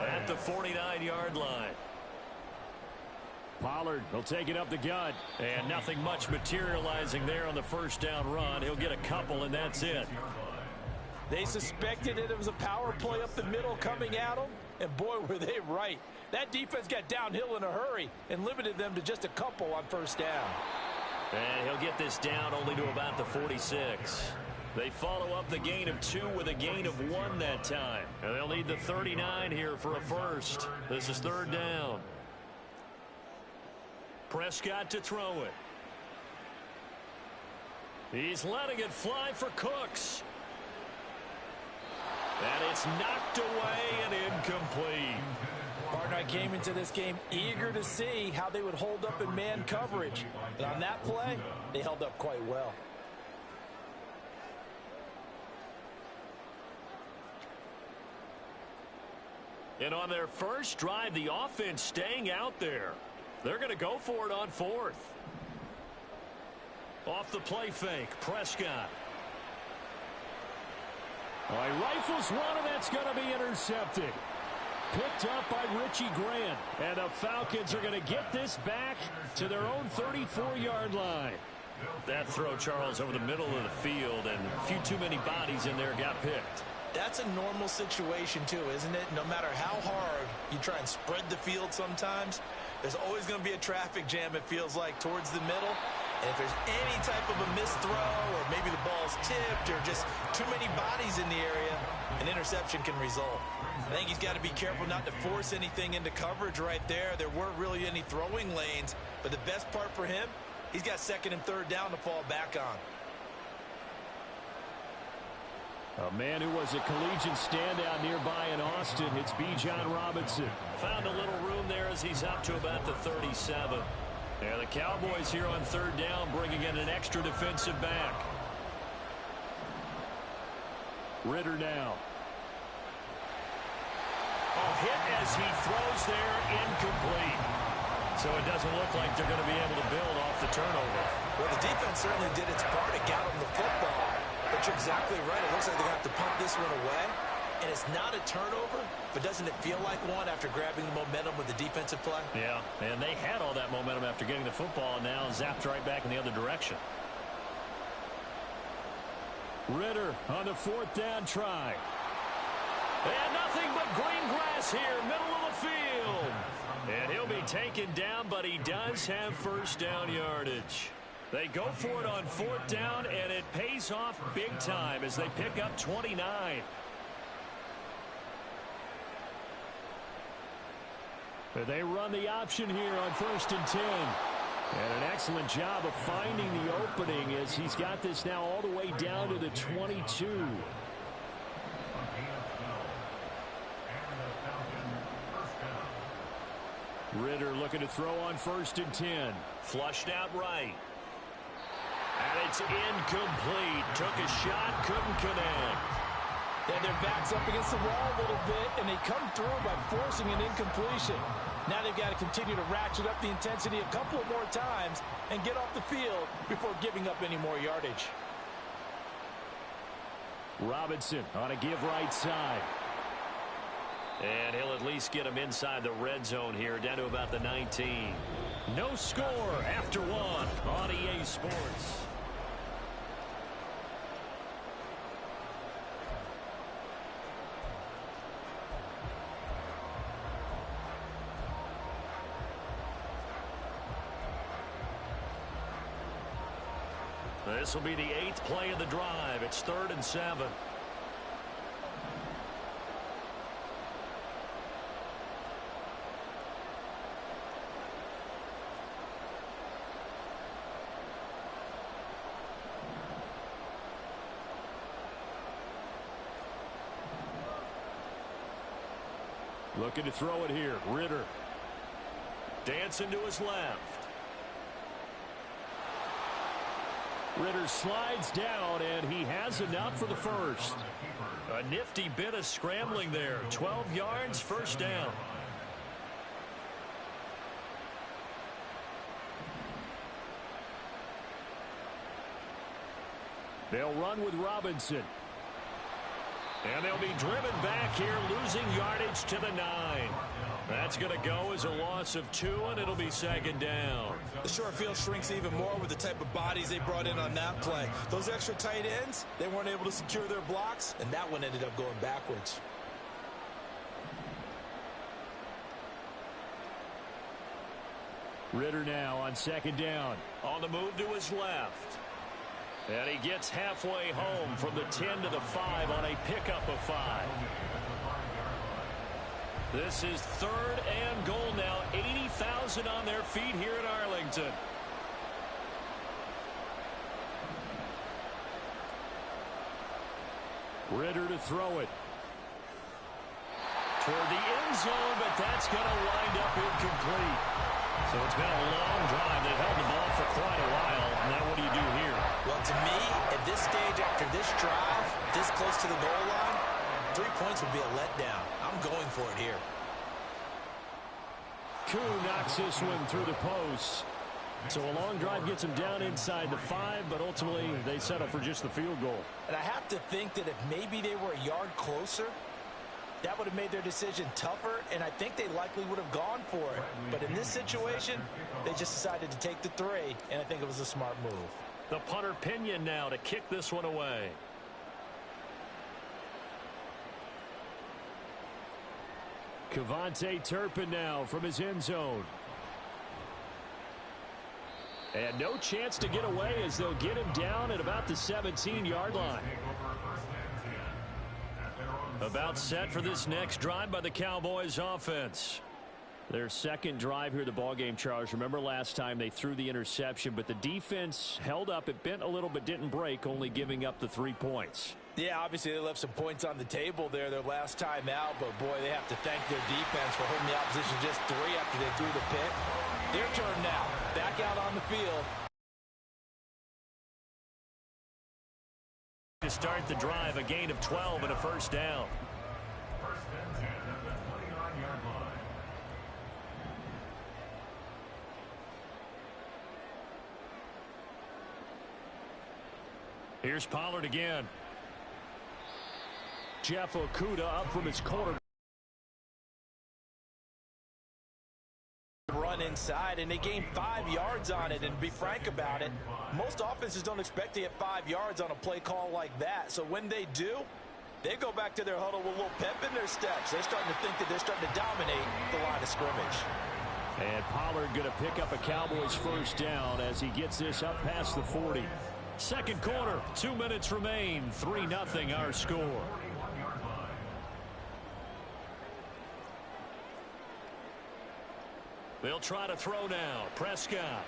at the 49-yard line. Pollard will take it up the gut, and nothing much materializing there on the first down run. He'll get a couple, and that's it. They suspected it was a power play up the middle coming at them, and boy, were they right. That defense got downhill in a hurry and limited them to just a couple on first down. And he'll get this down only to about the 46. They follow up the gain of 2 with a gain of 1 that time. And they'll need the 39 here for a first. This is 3rd down. Prescott to throw it. He's letting it fly for Cooks. And it's knocked away and incomplete. Partner, I came into this game eager to see how they would hold up in man coverage. But on that play, they held up quite well. And on their first drive, the offense staying out there. They're going to go for it on 4th. Off the play fake, Prescott. He rifles one, and that's going to be intercepted. Picked up by Richie Grant. And the Falcons are going to get this back to their own 34-yard line. That throw, Charles, over the middle of the field, and a few too many bodies in there got picked. That's a normal situation, too, isn't it? No matter how hard you try and spread the field sometimes, there's always going to be a traffic jam, it feels like, towards the middle. And if there's any type of a missed throw, or maybe the ball's tipped, or just too many bodies in the area, an interception can result. I think he's got to be careful not to force anything into coverage right there. There weren't really any throwing lanes, but the best part for him, he's got 2nd and 3rd down to fall back on. A man who was a collegiate standout nearby in Austin, it's Bijan Robinson. Found a little room there as he's up to about the 37. And the Cowboys here on 3rd down, bringing in an extra defensive back. Ritter now. Hit as he throws there, incomplete. So it doesn't look like they're going to be able to build off the turnover. Well, the defense certainly did its part. It got them the football. But you're exactly right. It looks like they're going to have to punt this one away. And it's not a turnover, but doesn't it feel like one after grabbing the momentum with the defensive play? Yeah, and they had all that momentum after getting the football, and now zapped right back in the other direction. Ritter on the 4th down try. And nothing but green grass here, middle of the field. And he'll be taken down, but he does have 1st down yardage. They go for it on 4th down, and it pays off big time as they pick up 29. They run the option here on 1st and 10. And an excellent job of finding the opening as he's got this now all the way down to the 22. Ritter looking to throw on 1st and 10. Flushed out right. And it's incomplete. Took a shot, couldn't connect. Then their back's up against the wall a little bit, and they come through by forcing an incompletion. Now they've got to continue to ratchet up the intensity a couple of more times and get off the field before giving up any more yardage. Robinson on a give right side. And he'll at least get him inside the red zone here, down to about the 19. No score after 1 on EA Sports. This will be the 8th play of the drive. It's 3rd and 7. Looking to throw it here. Ritter. Dancing to his left. Ritter slides down, and he has enough for the first. A nifty bit of scrambling there. 12 yards, first down. They'll run with Robinson. And they'll be driven back here, losing yardage to the 9. That's going to go as a loss of 2, and it'll be second down. The short field shrinks even more with the type of bodies they brought in on that play. Those extra tight ends, they weren't able to secure their blocks, and that one ended up going backwards. Ritter now on second down. On the move to his left. And he gets halfway home from the 10 to the 5 on a pickup of 5. This is 3rd and goal now. 80,000 on their feet here in Arlington. Ritter to throw it. Toward the end zone, but that's going to wind up incomplete. So it's been a long drive. They've held the ball for quite a while. Now what do you do here? Well, to me, at this stage after this drive, this close to the goal line, 3 points would be a letdown. I'm going for it here. Koo knocks this one through the post. So a long drive gets them down inside the 5, but ultimately they settle for just the field goal. And I have to think that if maybe they were a yard closer, that would have made their decision tougher, and I think they likely would have gone for it. But in this situation, they just decided to take the 3, and I think it was a smart move. The punter Pinion now to kick this one away. Kevontae Turpin now from his end zone. And no chance to get away as they'll get him down at about the 17-yard line. About set for this next drive by the Cowboys offense. Their second drive here of the ballgame, Charles. Remember last time they threw the interception, but the defense held up. It bent a little but didn't break, only giving up the 3 points. Yeah, obviously they left some points on the table there their last time out, but boy, they have to thank their defense for holding the opposition just 3 after they threw the pick. Their turn now, back out on the field. To start the drive, a gain of 12 and a first down. First and 10 at the 29-yard line. Here's Pollard again. Jeff Okudah up from his corner. Run inside, and they gained 5 yards on it, and to be frank about it, most offenses don't expect to get 5 yards on a play call like that. So when they do, they go back to their huddle with a little pep in their steps. They're starting to think that they're starting to dominate the line of scrimmage. And Pollard going to pick up a Cowboys first down as he gets this up past the 40. Second quarter, 2 minutes remain. 3-0 our score. They'll try to throw now. Prescott.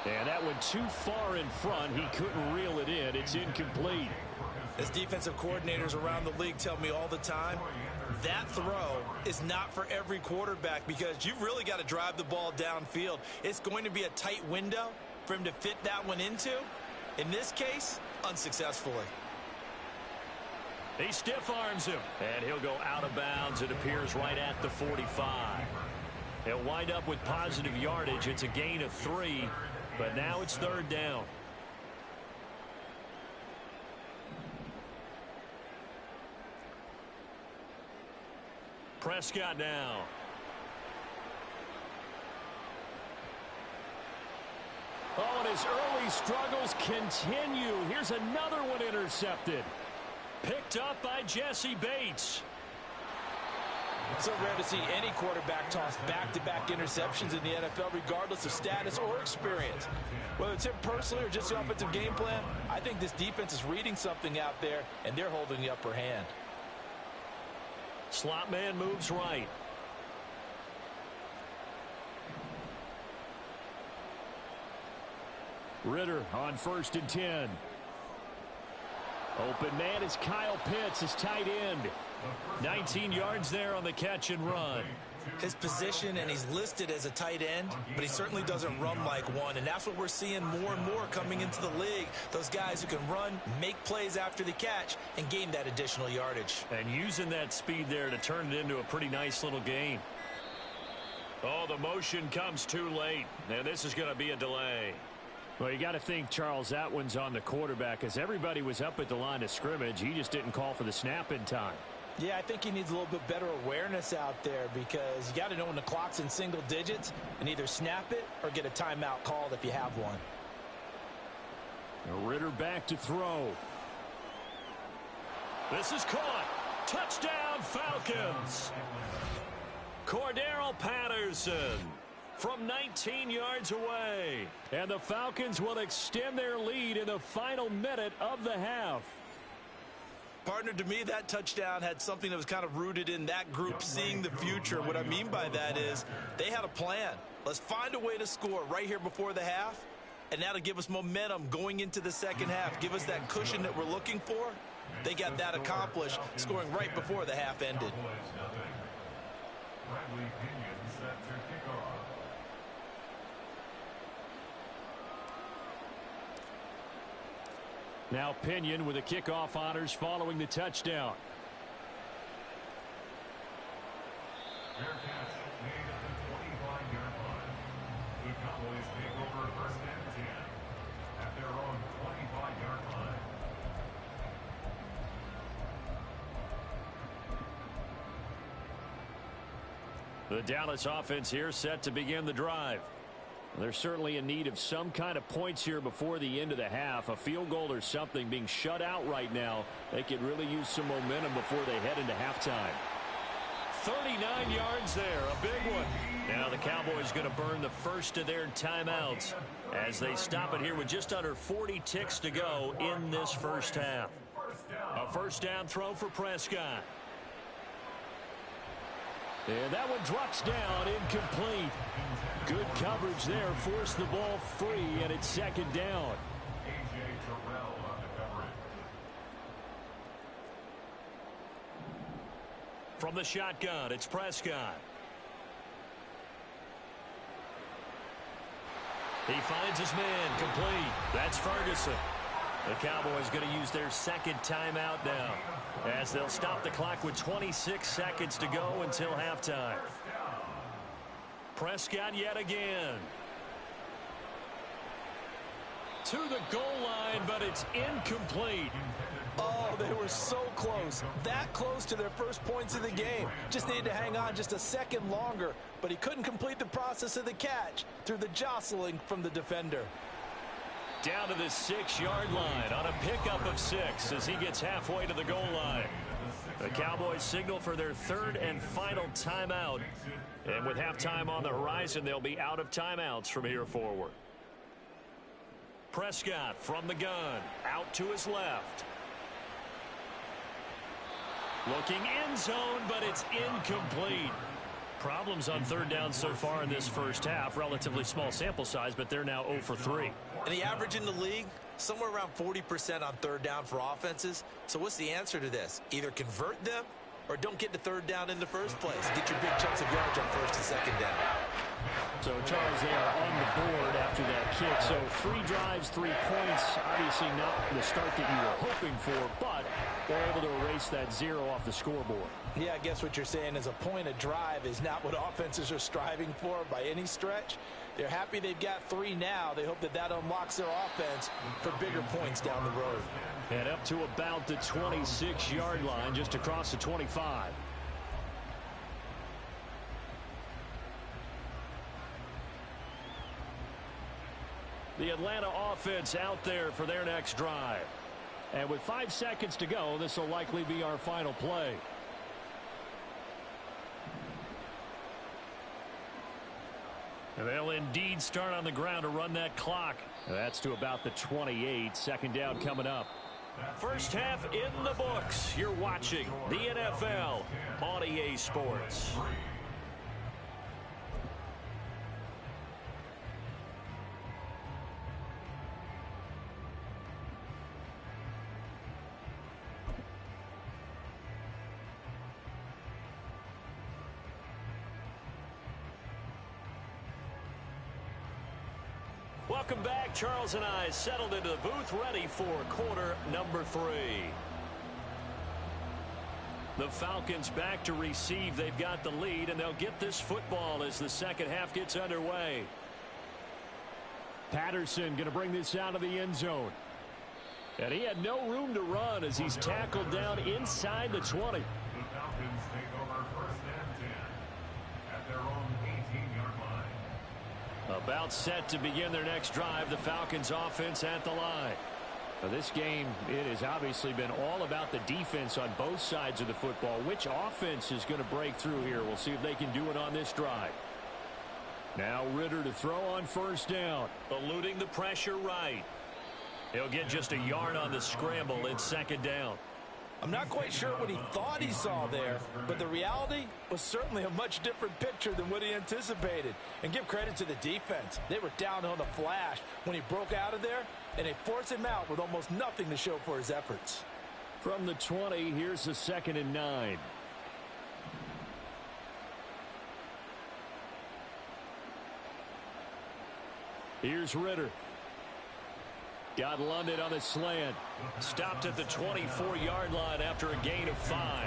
And that went too far in front. He couldn't reel it in. It's incomplete. As defensive coordinators around the league tell me all the time, that throw is not for every quarterback because you've really got to drive the ball downfield. It's going to be a tight window for him to fit that one into. In this case, unsuccessfully. He stiff arms him, and he'll go out of bounds. It appears right at the 45. He'll wind up with positive yardage. It's a gain of 3, but now it's third down. Prescott now. Oh, and his early struggles continue. Here's another one intercepted. Picked up by Jesse Bates. It's so rare to see any quarterback toss back-to-back interceptions in the NFL, regardless of status or experience. Whether it's him personally or just the offensive game plan, I think this defense is reading something out there, and they're holding the upper hand. Slot man moves right. Ritter on 1st and 10. Open man is Kyle Pitts, his tight end. 19 yards there on the catch and run. his position, and he's listed as a tight end, but he certainly doesn't run like one, and that's what we're seeing more and more coming into the league. Those guys who can run, make plays after the catch, and gain that additional yardage. And using that speed there to turn it into a pretty nice little gain. Oh, the motion comes too late, and this is going to be a delay. Well, you got to think, Charles, that one's on the quarterback, as everybody was up at the line of scrimmage. He just didn't call for the snap in time. Yeah, I think he needs a little bit better awareness out there, because you got to know when the clock's in single digits and either snap it or get a timeout called if you have one. Ritter back to throw. This is caught. Touchdown, Falcons. Cordero Patterson from 19 yards away. And the Falcons will extend their lead in the final minute of the half. Partner, to me, that touchdown had something that was kind of rooted in that group seeing the future. What I mean by that is they had a plan. Let's find a way to score right here before the half, and that'll give us momentum going into the second half. Give us that cushion that we're looking for. They got that accomplished, scoring right before the half ended. Now Pinion with the kickoff honors following the touchdown. Fair catch made at the 25-yard line. The Cowboys take over first and 10 at their own 25-yard line. The Dallas offense here set to begin the drive. They're certainly in need of some kind of points here before the end of the half. A field goal or something. Being shut out right now, they could really use some momentum before they head into halftime. 39 yards there, a big one. Now the Cowboys going to burn the first of their timeouts as they stop it here with just under 40 ticks to go in this first half. A first down throw for Prescott. And that one drops down, incomplete. Good coverage there, forced the ball free, and it's second down. From the shotgun, it's Prescott. He finds his man, complete. That's Ferguson. The Cowboys going to use their second timeout now, as they'll stop the clock with 26 seconds to go until halftime. Prescott yet again. To the goal line, but it's incomplete. Oh, they were so close. That close to their first points of the game. Just needed to hang on just a second longer, but he couldn't complete the process of the catch through the jostling from the defender. Down to the 6-yard line on a pickup of 6 as he gets halfway to the goal line. The Cowboys signal for their third and final timeout. And with halftime on the horizon, they'll be out of timeouts from here forward. Prescott from the gun, out to his left. Looking end zone, but it's incomplete. Problems on third down so far in this first half. Relatively small sample size, but they're now 0 for 3. And the average in the league, somewhere around 40% on third down for offenses. So what's the answer to this? Either convert them or don't get the third down in the first place. Get your big chunks of yardage on first and second down. So, Charles, they are on the board after that kick. So 3 drives, 3 points. Obviously not the start that you were hoping for, but they're able to erase that 0 off the scoreboard. Yeah, I guess what you're saying is a point of drive is not what offenses are striving for by any stretch. They're happy they've got 3 now. They hope that that unlocks their offense for bigger points down the road. And up to about the 26-yard line, just across the 25. The Atlanta offense out there for their next drive. And with 5 seconds to go, this will likely be our final play. And they'll indeed start on the ground to run that clock. That's to about the 28. Second down coming up. First half in the books. You're watching the NFL on EA Sports. Welcome back. Charles and I settled into the booth, ready for quarter number 3. The Falcons back to receive. They've got the lead, and they'll get this football as the second half gets underway. Patterson going to bring this out of the end zone. And he had no room to run as he's tackled down inside the 20. The Falcons take over first and 10 at their own 18-yard line. About set to begin their next drive. The Falcons offense at the line. Now this game, it has obviously been all about the defense on both sides of the football. Which offense is going to break through here? We'll see if they can do it on this drive. Now Ritter to throw on first down. Eluding the pressure right. He'll get just a yard on the scramble. It's second down. I'm not quite sure what he thought he saw there, but the reality was certainly a much different picture than what he anticipated. And give credit to the defense. They were down on the flash when he broke out of there, and they forced him out with almost nothing to show for his efforts. From the 20, here's the 2nd and 9. Here's Ritter. Got London on the slant. Stopped at the 24-yard line after a gain of 5.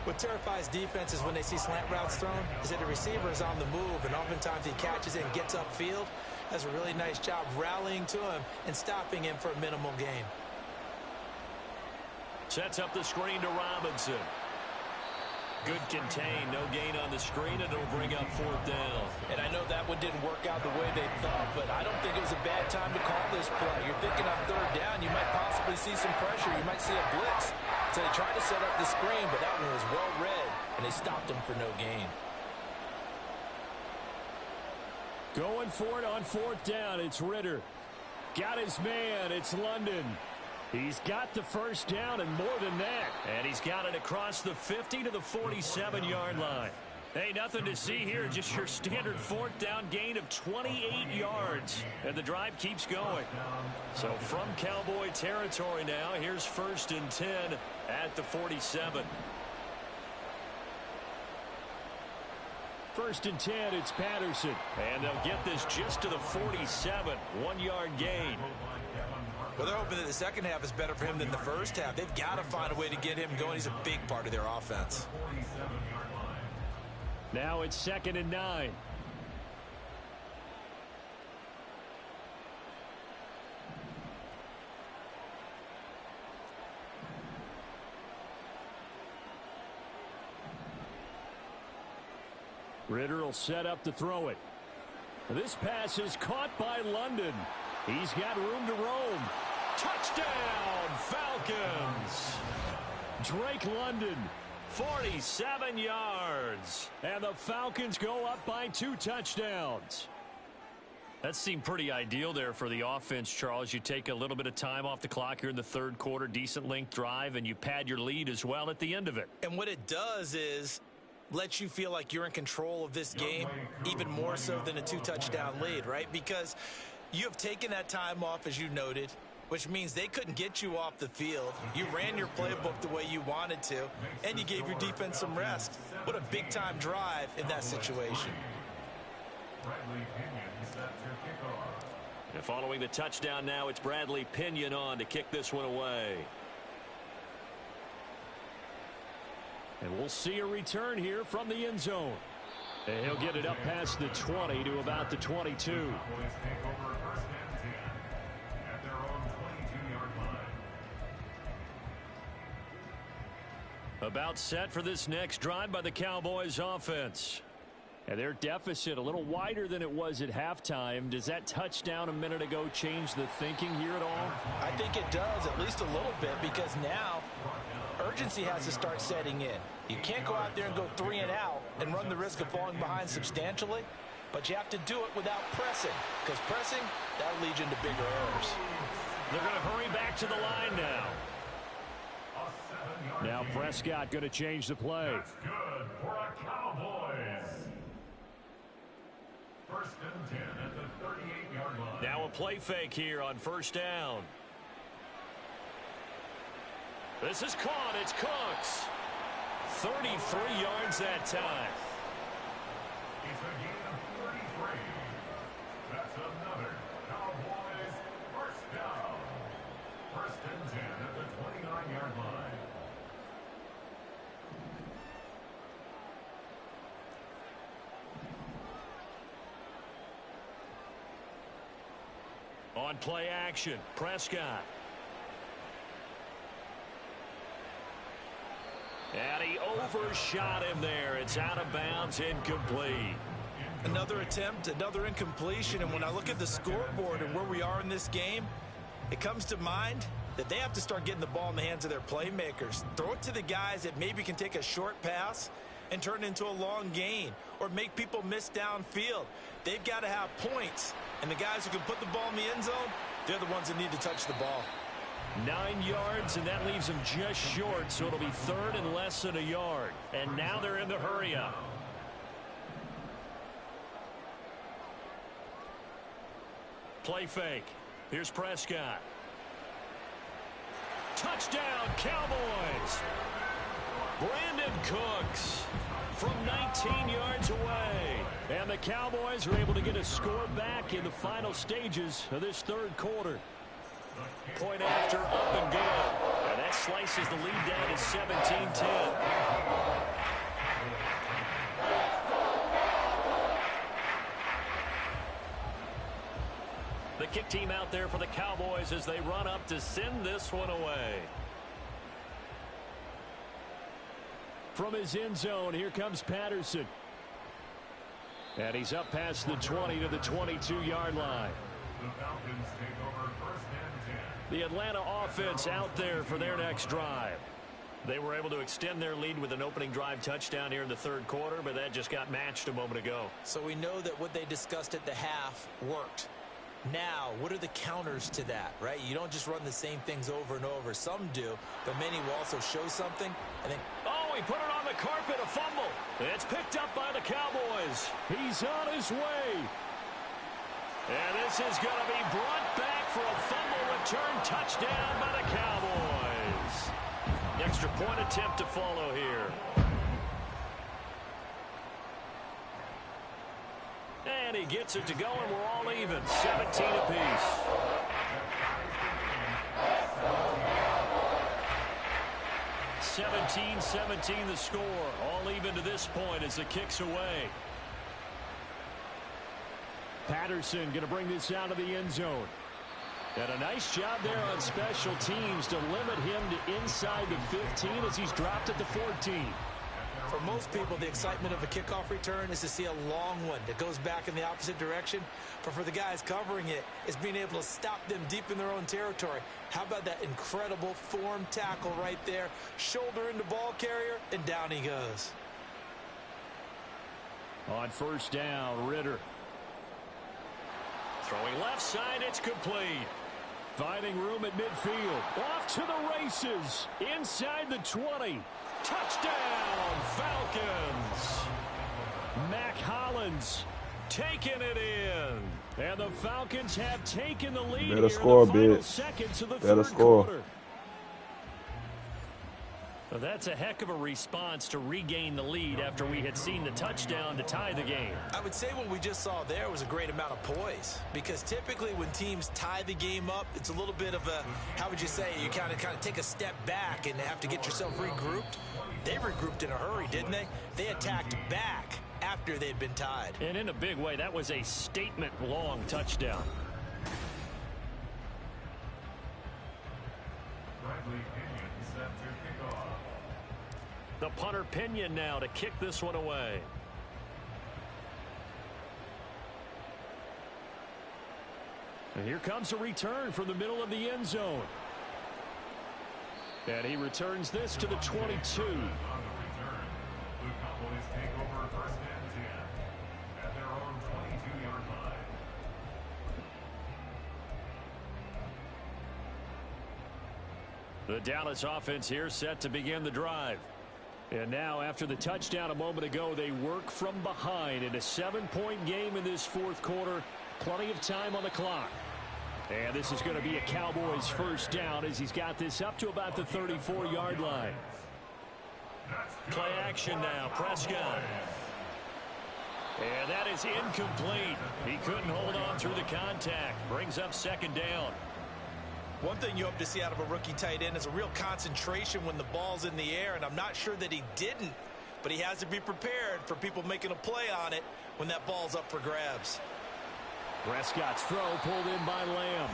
What terrifies defenses when they see slant routes thrown is that the receiver is on the move, and oftentimes he catches it and gets upfield. Does a really nice job rallying to him and stopping him for a minimal gain. Sets up the screen to Robinson. Good contain, no gain on the screen, and it'll bring up 4th down. And I know that one didn't work out the way they thought, but I don't think it was a bad time to call this play. You're thinking on 3rd down, you might possibly see some pressure. You might see a blitz. So they tried to set up the screen, but that one was well read, and they stopped him for no gain. Going for it on 4th down. It's Ritter. Got his man. It's London. He's got the first down and more than that. And he's got it across the 50 to the 47-yard line. Hey, nothing to see here. Just your standard 4th down gain of 28 yards. And the drive keeps going. So from Cowboy territory now, here's 1st and 10 at the 47. 1st and 10, it's Patterson. And they'll get this just to the 47. 1-yard gain. Well, they're hoping that the second half is better for him than the first half. They've got to find a way to get him going. He's a big part of their offense. Now it's 2nd and 9. Ritter will set up to throw it. This pass is caught by London. He's got room to roam. Touchdown, Falcons! Drake London, 47 yards. And the Falcons go up by 2 touchdowns. That seemed pretty ideal there for the offense, Charles. You take a little bit of time off the clock here in the 3rd quarter, decent length drive, and you pad your lead as well at the end of it. And what it does is lets you feel like you're in control of this game, even more so than a 2-touchdown lead, right? Because you have taken that time off, as you noted, which means they couldn't get you off the field. You ran your playbook the way you wanted to, and you gave your defense some rest. What a big-time drive in that situation. And following the touchdown now, it's Bradley Pinion on to kick this one away. And we'll see a return here from the end zone. And he'll get it up past the 20 to about the 22. About set for this next drive by the Cowboys offense. And their deficit a little wider than it was at halftime. Does that touchdown a minute ago change the thinking here at all? I think it does, at least a little bit, because now urgency has to start setting in. You can't go out there and go 3 and out and run the risk of falling behind substantially, but you have to do it without pressing, because pressing, that'll lead you into bigger errors. They're going to hurry back to the line now. Now Prescott going to change the play. That's good for a Cowboys. 1st and 10 at the 38-yard line. Now a play fake here on 1st down. This is caught. It's Cooks. 33 yards that time. It's a gain of 33. That's another on play action. Prescott. And he overshot him there. It's out of bounds, incomplete. Another attempt, another incompletion, and when I look at the scoreboard and where we are in this game, it comes to mind that they have to start getting the ball in the hands of their playmakers. Throw it to the guys that maybe can take a short pass and turn it into a long gain or make people miss downfield. They've got to have points, and the guys who can put the ball in the end zone, they're the ones that need to touch the ball. 9 yards, and that leaves them just short, so it'll be third and less than a yard. And now they're in the hurry-up. Play fake. Here's Prescott. Touchdown, Cowboys. Brandon Cooks from 19 yards away. And the Cowboys are able to get a score back in the final stages of this third quarter. Point after, up and good. And that slices the lead down to 17-10. The kick team out there for the Cowboys as they run up to send this one away. From his end zone, here comes Patterson. And he's up past the 20 to the 22-yard line. The Falcons take over first and 10. The Atlanta offense out there for their next drive. They were able to extend their lead with an opening drive touchdown here in the third quarter, but that just got matched a moment ago. So we know that what they discussed at the half worked. Now, what are the counters to that, right? You don't just run the same things over and over. Some do, but many will also show something. And then, oh, he put it on the carpet, a fumble. It's picked up by the Cowboys. He's on his way. And this is going to be brought back for a fumble return touchdown by the Cowboys. Extra point attempt to follow here. And he gets it to go, and we're all even. 17 apiece. 17-17 the score. All even to this point as the kick's away. Patterson going to bring this out of the end zone. And a nice job there on special teams to limit him to inside the 15 as he's dropped at the 14. For most people, the excitement of a kickoff return is to see a long one that goes back in the opposite direction. But for the guys covering it, it's being able to stop them deep in their own territory. How about that incredible form tackle right there? Shoulder into ball carrier, and down he goes. On first down, Ritter. Throwing left side, it's complete. Finding room at midfield. Off to the races. Inside the 20. Touchdown, Falcons. Mac Hollins taking it in. And the Falcons have taken the lead Better here score, in the final bitch. seconds of the Better third score. quarter. Well, that's a heck of a response to regain the lead after we had seen the touchdown to tie the game. I would say what we just saw there was a great amount of poise, because typically when teams tie the game up, it's a little bit of a, how would you say, you kind of take a step back and have to get yourself regrouped. They regrouped in a hurry, didn't they? They attacked back after they'd been tied. And in a big way, that was a statement-long touchdown. Bradley Pinion set to kick off. The punter Pinion now to kick this one away. And here comes a return from the middle of the end zone. And he returns this to the 22. On the return, the Cowboys take over first and 10 at their own 22-yard line. The Dallas offense here set to begin the drive. And now after the touchdown a moment ago, they work from behind in a 7-point game in this fourth quarter. Plenty of time on the clock. And this is going to be a Cowboys first down as he's got this up to about the 34-yard line. Play action now, Prescott. And that is incomplete. He couldn't hold on through the contact. Brings up second down. One thing you hope to see out of a rookie tight end is a real concentration when the ball's in the air, and I'm not sure that he didn't, but he has to be prepared for people making a play on it when that ball's up for grabs. Prescott's throw pulled in by Lamb.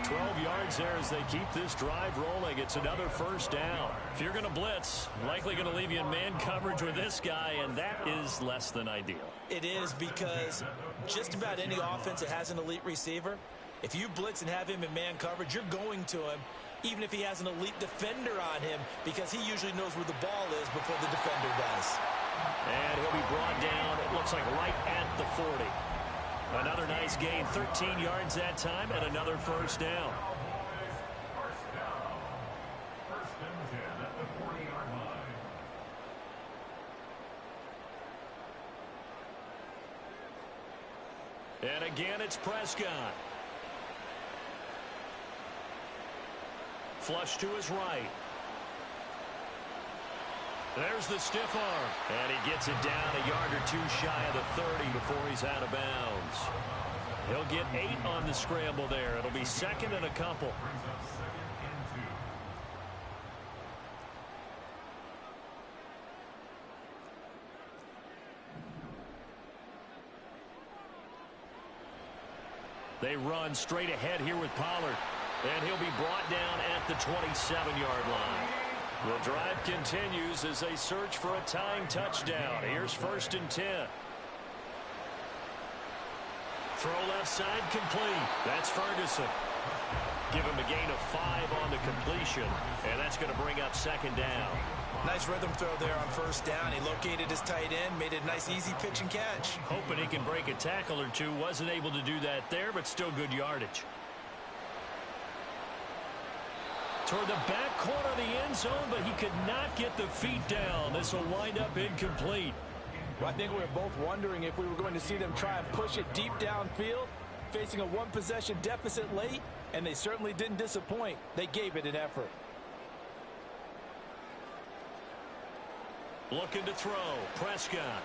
12 yards there as they keep this drive rolling. It's another first down. If you're going to blitz, likely going to leave you in man coverage with this guy, and that is less than ideal. It is, because just about any offense that has an elite receiver, if you blitz and have him in man coverage, you're going to him, even if he has an elite defender on him, because he usually knows where the ball is before the defender does. And he'll be brought down, it looks like right at the 40. Another nice gain, 13 yards that time, and another first down. First and 10 at the 40-yard line. And again, it's Prescott. Flush to his right. There's the stiff arm. And he gets it down a yard or two shy of the 30 before he's out of bounds. He'll get 8 on the scramble there. It'll be second and a couple. Brings up second and 2. They run straight ahead here with Pollard. And he'll be brought down at the 27-yard line. The drive continues as they search for a tying touchdown. Here's first and 10. Throw left side complete. That's Ferguson. Give him a gain of 5 on the completion. And that's going to bring up second down. Nice rhythm throw there on first down. He located his tight end, made it a nice easy pitch and catch. Hoping he can break a tackle or two. Wasn't able to do that there, but still good yardage. Toward the back corner of the end zone, but he could not get the feet down. This will wind up incomplete. Well, I think we were both wondering if we were going to see them try and push it deep downfield, facing a one-possession deficit late, and they certainly didn't disappoint. They gave it an effort. Looking to throw. Prescott.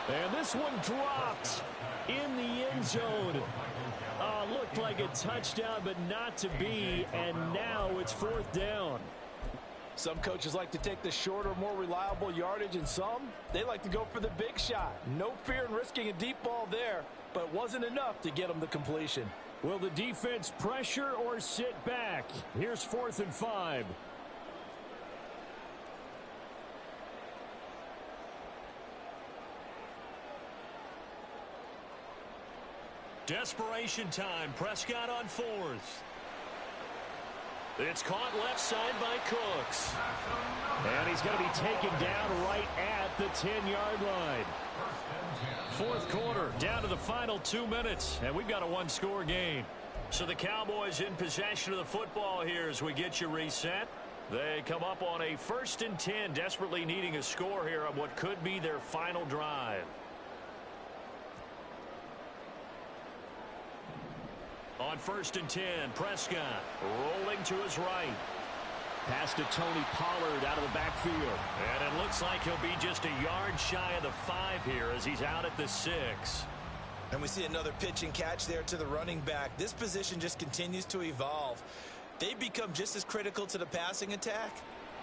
And this one dropped in the end zone. Looked like a touchdown, but not to be, and now it's fourth down. Some coaches like to take the shorter, more reliable yardage, and some, they like to go for the big shot. No fear in risking a deep ball there, but it wasn't enough to get them the completion. Will the defense pressure or sit back? Here's 4th and 5. Desperation time. Prescott on 4th. It's caught left side by Cooks. And he's going to be taken down right at the 10-yard line. 4th quarter, down to the final 2 minutes, and we've got a one-score game. So the Cowboys in possession of the football here as we get you reset. They come up on a 1st and 10, desperately needing a score here on what could be their final drive. On 1st and 10, Prescott rolling to his right. Pass to Tony Pollard out of the backfield. And it looks like he'll be just a yard shy of the 5 here as he's out at the 6. And we see another pitch and catch there to the running back. This position just continues to evolve. They become just as critical to the passing attack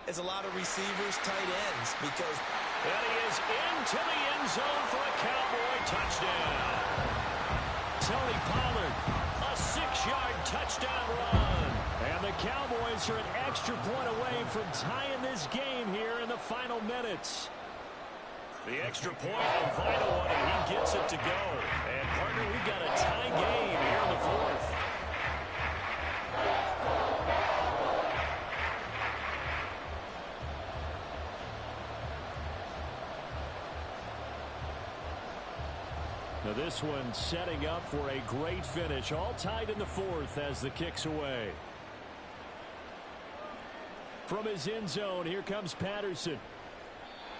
as a lot of receivers, tight ends, because... And he is into the end zone for a Cowboy touchdown. Tony Pollard. A 6-yard touchdown run. And the Cowboys are an extra point away from tying this game here in the final minutes. The extra point, a vital one, and he gets it to go. And, partner, we've got a tie game here in the 4th. Now this one setting up for a great finish. All tied in the 4th as the kick's away. From his end zone, here comes Patterson.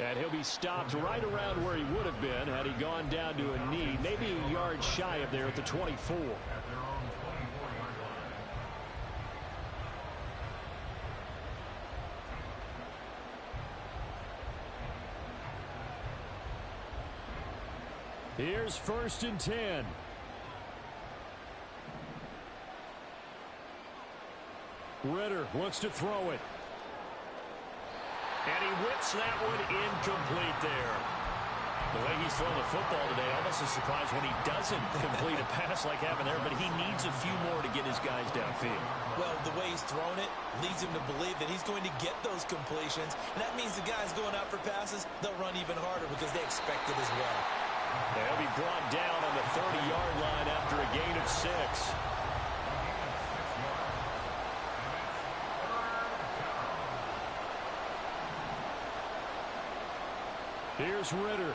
And he'll be stopped right around where he would have been had he gone down to a knee. Maybe a yard shy of there at the 24. At their own 24-yard line. Here's 1st and 10. Ritter looks to throw it. And he whips that one incomplete there. The way he's throwing the football today, almost a surprise when he doesn't complete a pass like having there, but he needs a few more to get his guys downfield. Well, the way he's thrown it leads him to believe that he's going to get those completions, and that means the guys going out for passes, they'll run even harder because they expect it as well. They'll be brought down on the 30-yard line after a gain of 6. Here's Ritter.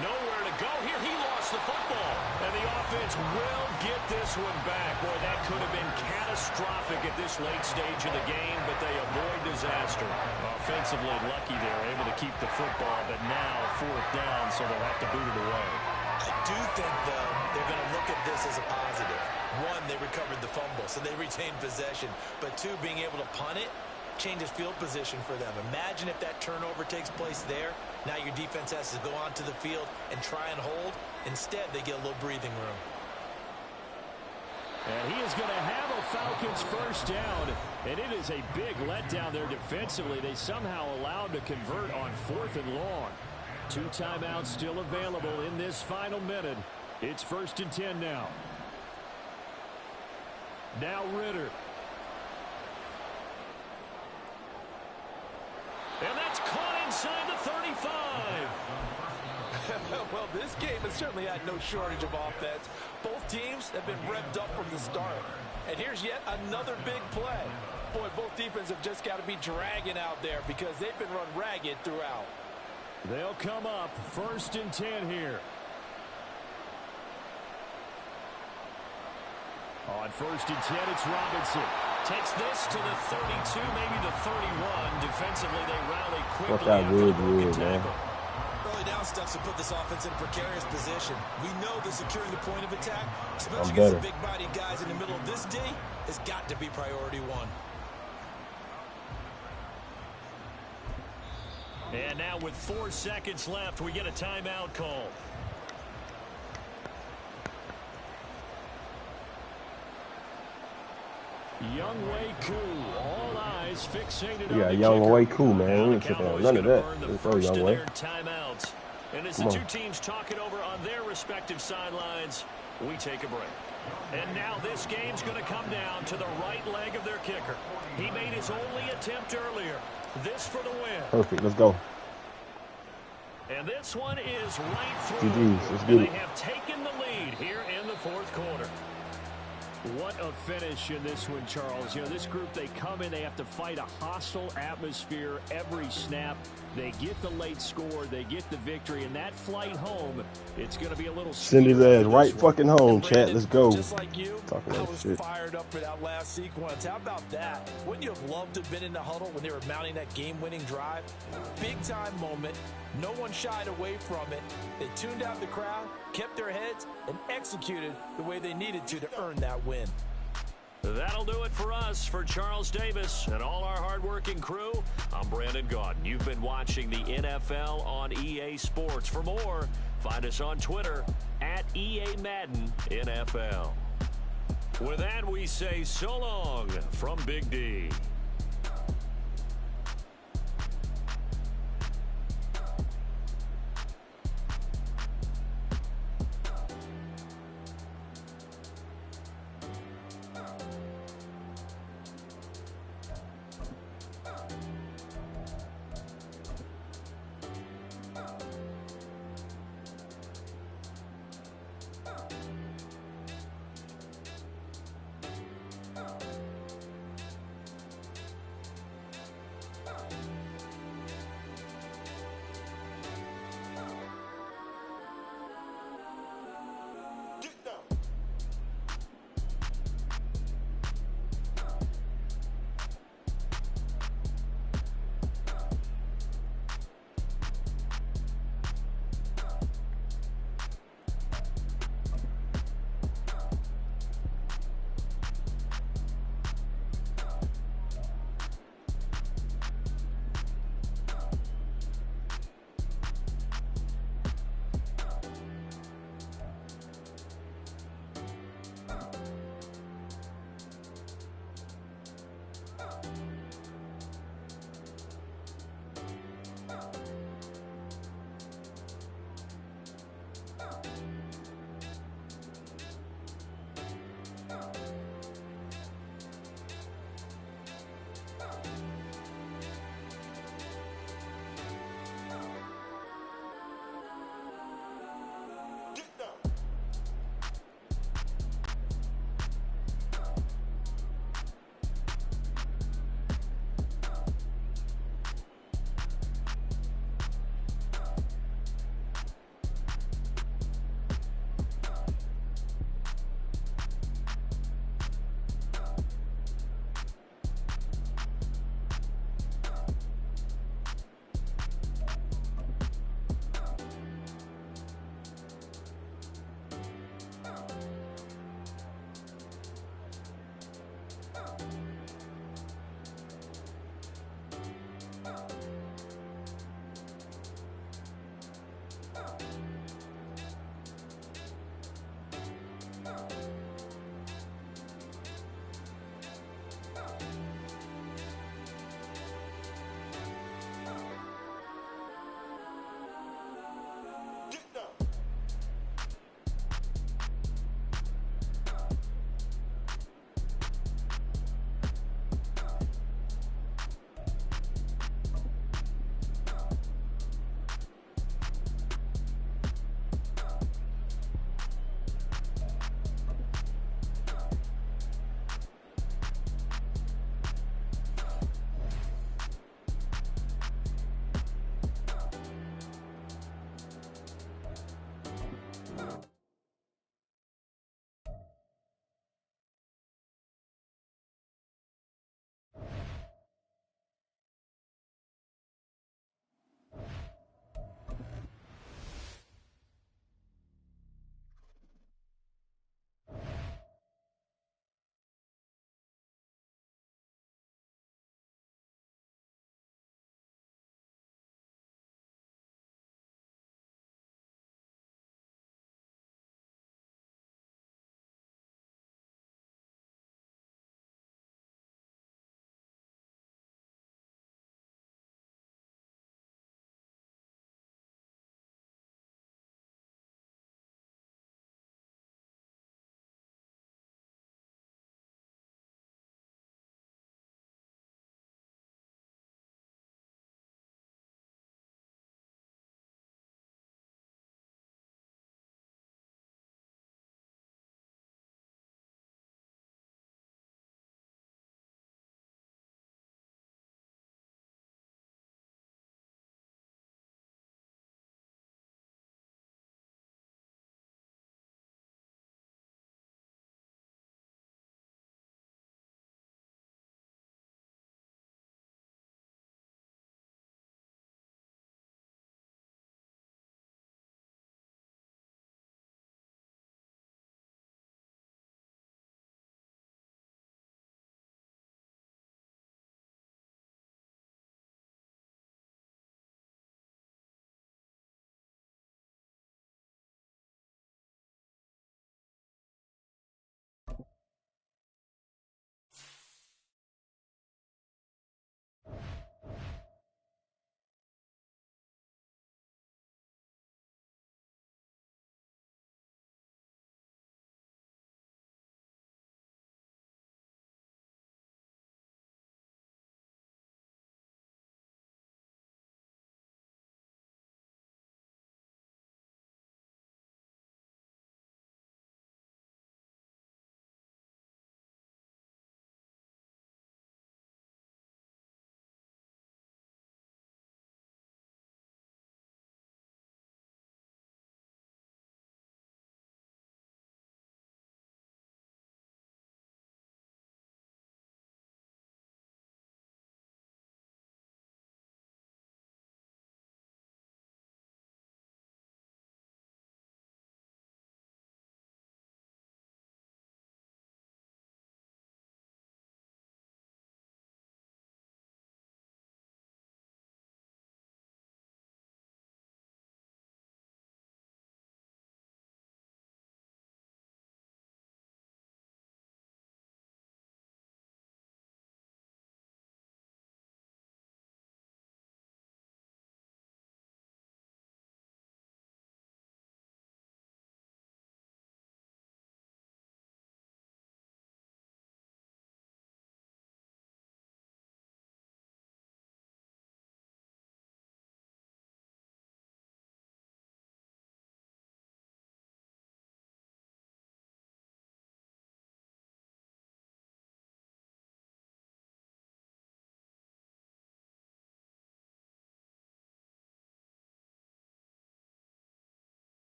Nowhere to go here. He lost the football. And the offense will get this one back. Boy, that could have been catastrophic at this late stage of the game, but they avoid disaster. Offensively lucky they're able to keep the football, but now 4th down, so they'll have to boot it away. I do think, though, they're going to look at this as a positive. 1, they recovered the fumble, so they retained possession. But 2, being able to punt it changes field position for them. Imagine if that turnover takes place there. Now your defense has to go onto the field and try and hold. Instead, they get a little breathing room. And he is going to have a Falcons first down. And it is a big letdown there defensively. They somehow allowed to convert on 4th and long. 2 timeouts still available in this final minute. It's 1st and 10 now. Now Ritter. And that's caught inside the 35. Well, this game has certainly had no shortage of offense. Both teams have been revved up from the start. And here's yet another big play. Boy, both defenses have just got to be dragging out there because they've been run ragged throughout. They'll come up 1st and 10 here. On 1st and 10, it's Robinson. Takes this to the 32, maybe the 31. Defensively, they rally quickly. What that would do, man. Early down stuff to put this offense in a precarious position. We know that securing the point of attack, especially against the big-bodied guys in the middle of this D, has got to be priority 1. And now with 4 seconds left, we get a timeout call. Young Wei Koo, all eyes fixated on the Young kicker. Wei Koo, man. We Now ain't the taking Cowboys none of gonna that. burn the Let's go, first Young of Wei. their timeouts. And as the 2 teams talk it over on their respective sidelines, we take a break. And now this game's going to come down to the right leg of their kicker. He made his only attempt earlier. This for the win. Perfect. Let's go. And this one is right through. GG's. Let's get it. They have taken the lead here in the 4th quarter. What a finish in this one, Charles. You know, this group, they come in, they have to fight a hostile atmosphere every snap. They get the late score, they get the victory, and that flight home, it's going to be a little... Send his ass right fucking home, chat. Let's go. Just like you, Talking I that was shit. fired up for that last sequence. How about that? Wouldn't you have loved to have been in the huddle when they were mounting that game-winning drive? Big-time moment. No one shied away from it. They tuned out the crowd, kept their heads, and executed the way they needed to earn that win. That'll do it for us. For Charles Davis and all our hardworking crew, I'm Brandon Gaudin. You've been watching the NFL on EA Sports. For more, find us on Twitter at EA Madden NFL. With that, we say so long from Big D.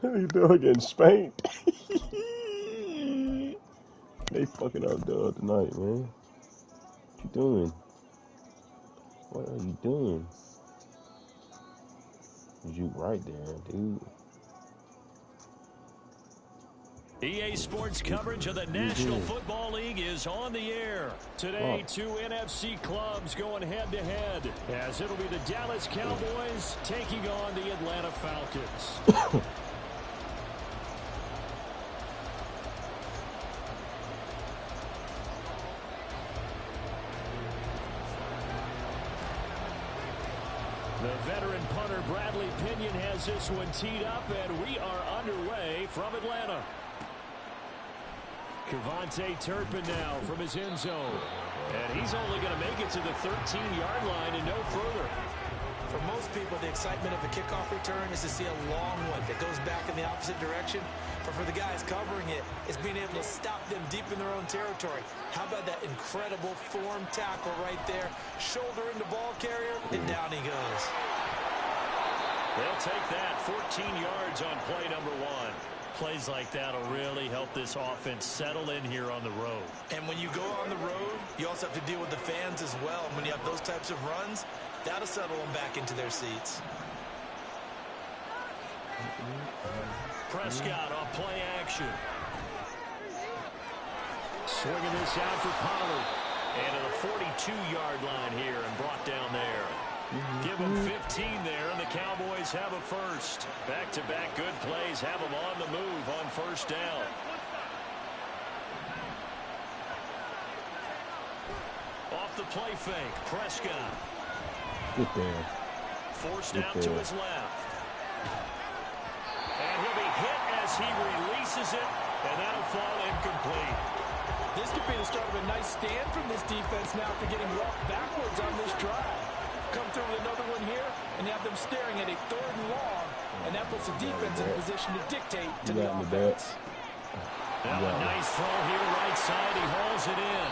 You dog getting spanked. They fucking up dog tonight, man. What you doing? What are you doing? You right there, dude. EA Sports coverage of the National Football League is on the air. Today, two NFC clubs going head-to-head, as it'll be the Dallas Cowboys taking on the Atlanta Falcons. The veteran punter Bradley Pinion has this one teed up, and we are underway from Atlanta. Kevontae Turpin now from his end zone. And he's only going to make it to the 13-yard line and no further. For most people, the excitement of a kickoff return is to see a long one that goes back in the opposite direction. But for the guys covering it, it's being able to stop them deep in their own territory. How about that incredible form tackle right there? Shoulder into ball carrier, and down he goes. They'll take that 14 yards on play number one. Plays like that will really help this offense settle in here on the road. And when you go on the road, you also have to deal with the fans as well. When you have those types of runs, that'll settle them back into their seats. Prescott on play action. Swinging this out for Pollard. And to the 42-yard line here and brought down there. Give them 15 there, and the Cowboys have a first. Back-to-back good plays have them on the move on first down. Off the play fake, Prescott. Get there. Forced out to his left. And he'll be hit as he releases it, and that'll fall incomplete. This could be the start of a nice stand from this defense now after getting walked backwards on this drive. Come through with another one here, and have them staring at a 3rd and long, and that puts the defense in a position to dictate to the offense. Now a nice throw here right side. He hauls it in.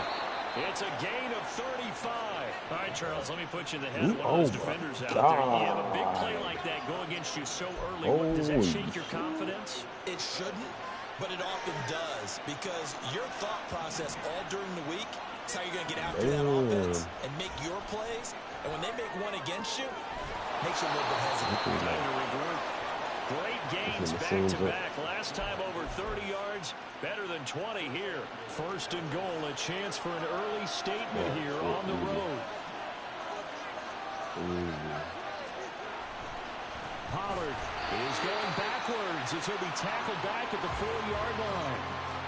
It's a gain of 35. All right, Charles, let me put you in the head of one of those defenders out there. You have a big play like that go against you so early. Does that shake your confidence? It shouldn't, but it often does, because your thought process all during the week is how you're going to get after that offense and make your plays. And when they make one against you, it makes you a little bit hesitant. Time to regroup. Great gains back-to-back. Last time over 30 yards, better than 20 here. 1st and goal, a chance for an early statement here on the road. Pollard is going backwards as he'll be tackled back at the 4-yard line.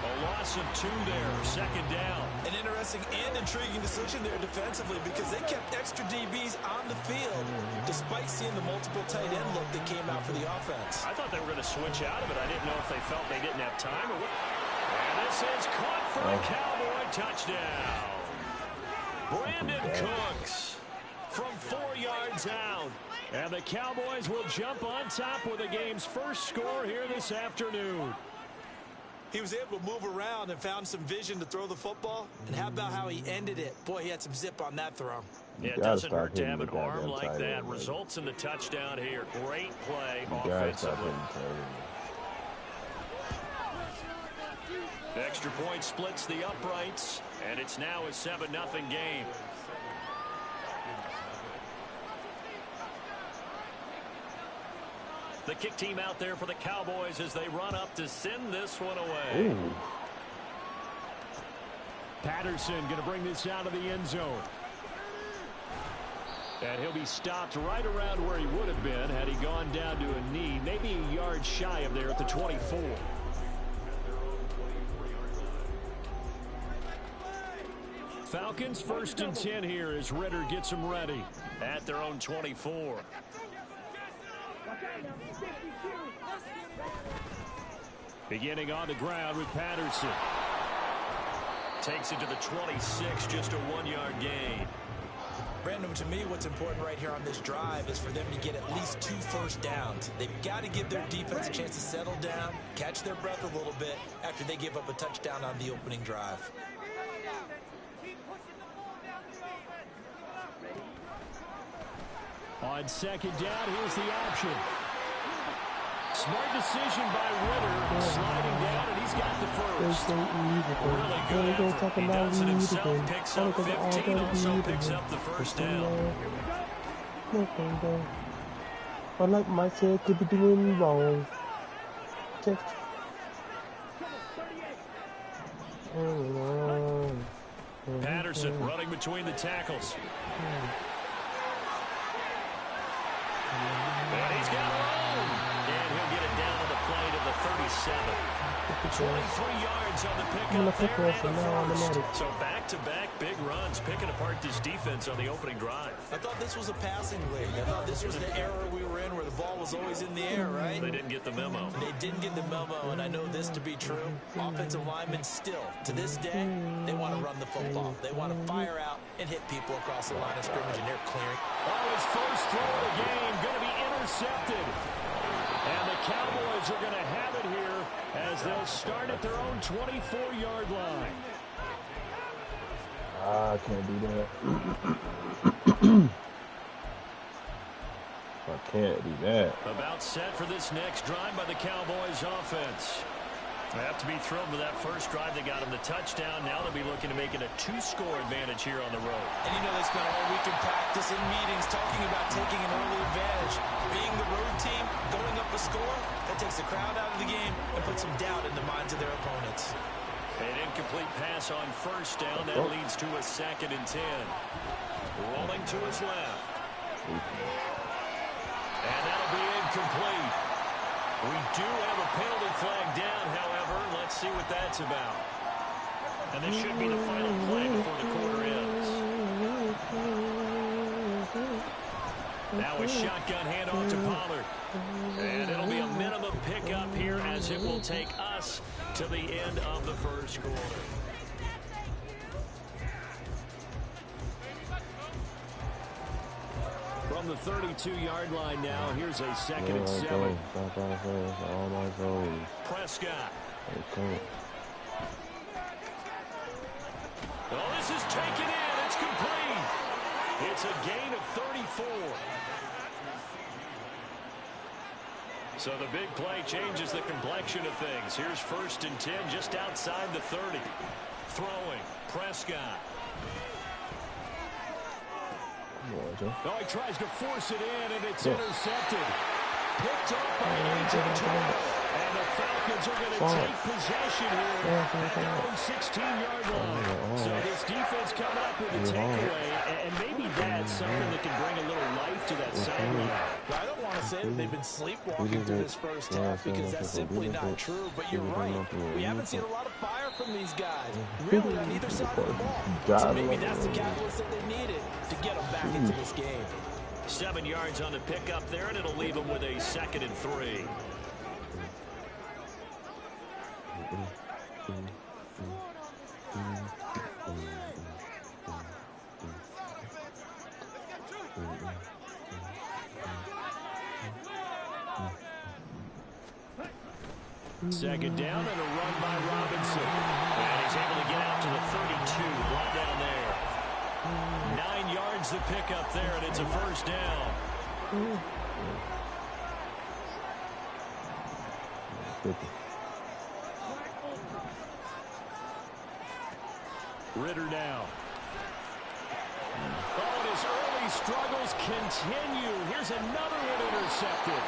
A loss of 2 there, 2nd down. An interesting and intriguing decision there defensively, because they kept extra DBs on the field despite seeing the multiple tight end look that came out for the offense. I thought they were going to switch out of it. I didn't know if they felt they didn't have time or what. And this is caught for a Cowboy touchdown. Brandon Cooks from 4 yards out. And the Cowboys will jump on top with the game's first score here this afternoon. He was able to move around and found some vision to throw the football. And how about how he ended it? Boy, he had some zip on that throw. Yeah, it doesn't hurt to have an arm like that. Results in the touchdown here. Great play offensively. Extra point splits the uprights, and it's now a 7-0 game. The kick team out there for the Cowboys as they run up to send this one away. Ooh. Patterson going to bring this out of the end zone. And he'll be stopped right around where he would have been had he gone down to a knee, maybe a yard shy of there at the 24. Falcons 1st and 10 here as Ritter gets them ready at their own 24. Beginning on the ground with Patterson. Takes it to the 26, just a 1-yard gain. Brandon, to me, what's important right here on this drive is for them to get at least 2 first downs. They've got to give their defense a chance to settle down, catch their breath a little bit after they give up a touchdown on the opening drive. On 2nd down, here's the option. Smart decision by Ritter, sliding down, and he's got the first. Really good effort. He does it himself, picks up 15, also picks up the first down. I like myself to be doing wrong. Patterson running between the tackles. And he's got room. And he'll get it down to the plate of the 37. 23 yards on the pickup there and the first. So back-to-back big runs, picking apart this defense on the opening drive. I thought this was a passing league. I thought this was the era we were in where the ball was always in the air, right? They didn't get the memo. They didn't get the memo, and I know this to be true. Offensive linemen still, to this day, they want to run the football. They want to fire out and hit people across the line of scrimmage, and they're clearing. Oh, his first throw of the game going to be intercepted. And the Cowboys are going to have it here as they'll start at their own 24-yard line. I can't do that. I can't do that. About set for this next drive by the Cowboys offense. They have to be thrilled with that first drive. They got them the touchdown. Now they'll be looking to make it a 2-score advantage here on the road. And you know they spent all week in practice and meetings talking about taking an early advantage. Being the road team, going up a score, that takes the crowd out of the game and puts some doubt in the minds of their opponents. An incomplete pass on first down. That leads to a 2nd and 10. Rolling to his left. And that'll be incomplete. We do have a penalty flag down, however. Let's see what that's about. And this should be the final play before the quarter ends. Now a shotgun handoff to Pollard. And it'll be a minimum pickup here as it will take us to the end of the first quarter. From the 32-yard line now, here's a 2nd and 7. Prescott. Oh, this is taken in. It's complete. It's a gain of 34. So the big play changes the complexion of things. Here's 1st and 10 just outside the 30. Throwing. Prescott. Oh, he tries to force it in, and it's intercepted. Picked up by A.J. Terrell. And the Falcons are going to take possession here at their own 16-yard line. So this defense coming up with a takeaway, and maybe that's something that can bring a little life to that sideline. Well, I don't want to say that they've been sleepwalking through this first half because that's simply not true, but you're right. We haven't seen a lot of fire from these guys, really on either side of the ball. So maybe that's the catalyst that they needed to get them back into this game. 7 yards on the pickup there, and it'll leave them with a 2nd and 3. Second down and a run by Robinson. And he's able to get out to the 32. Brought down there. 9 yards to pick up there, and it's a first down. Ritter now. Oh, and his early struggles continue. Here's another one intercepted.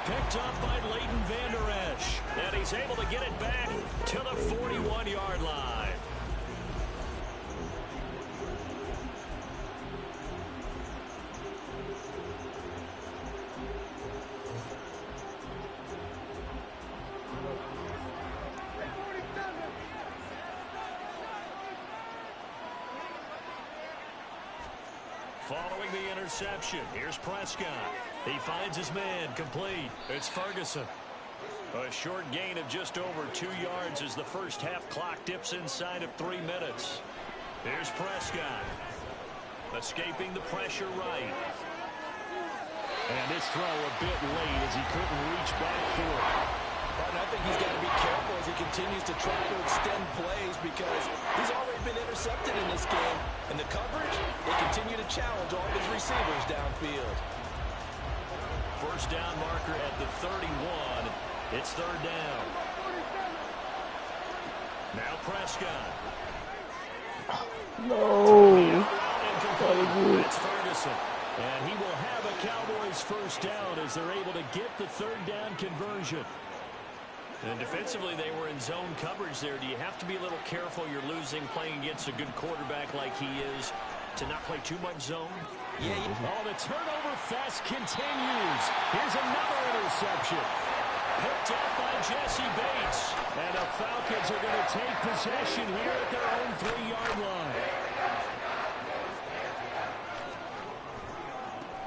Picked up by Leighton Vander Esch. And he's able to get it back to the 41-yard line. Following the interception, here's Prescott. He finds his man, complete. It's Ferguson. A short gain of just over 2 yards as the first half clock dips inside of 3 minutes. Here's Prescott. Escaping the pressure right. And this throw a bit late as he couldn't reach back for it. And I think he's got to be careful as he continues to try to extend plays because he's already been intercepted in this game. And the coverage, they continue to challenge all of his receivers downfield. First down marker at the 31. It's third down. Now Prescott. No. It's Ferguson. And he will have a Cowboys first down as they're able to get the third down conversion. And defensively, they were in zone coverage there. Do you have to be a little careful? You're losing playing against a good quarterback like he is to not play too much zone? Yeah. Oh, the turnover fest continues. Here's another interception. Picked up by Jesse Bates. And the Falcons are going to take possession here at their own 3-yard line.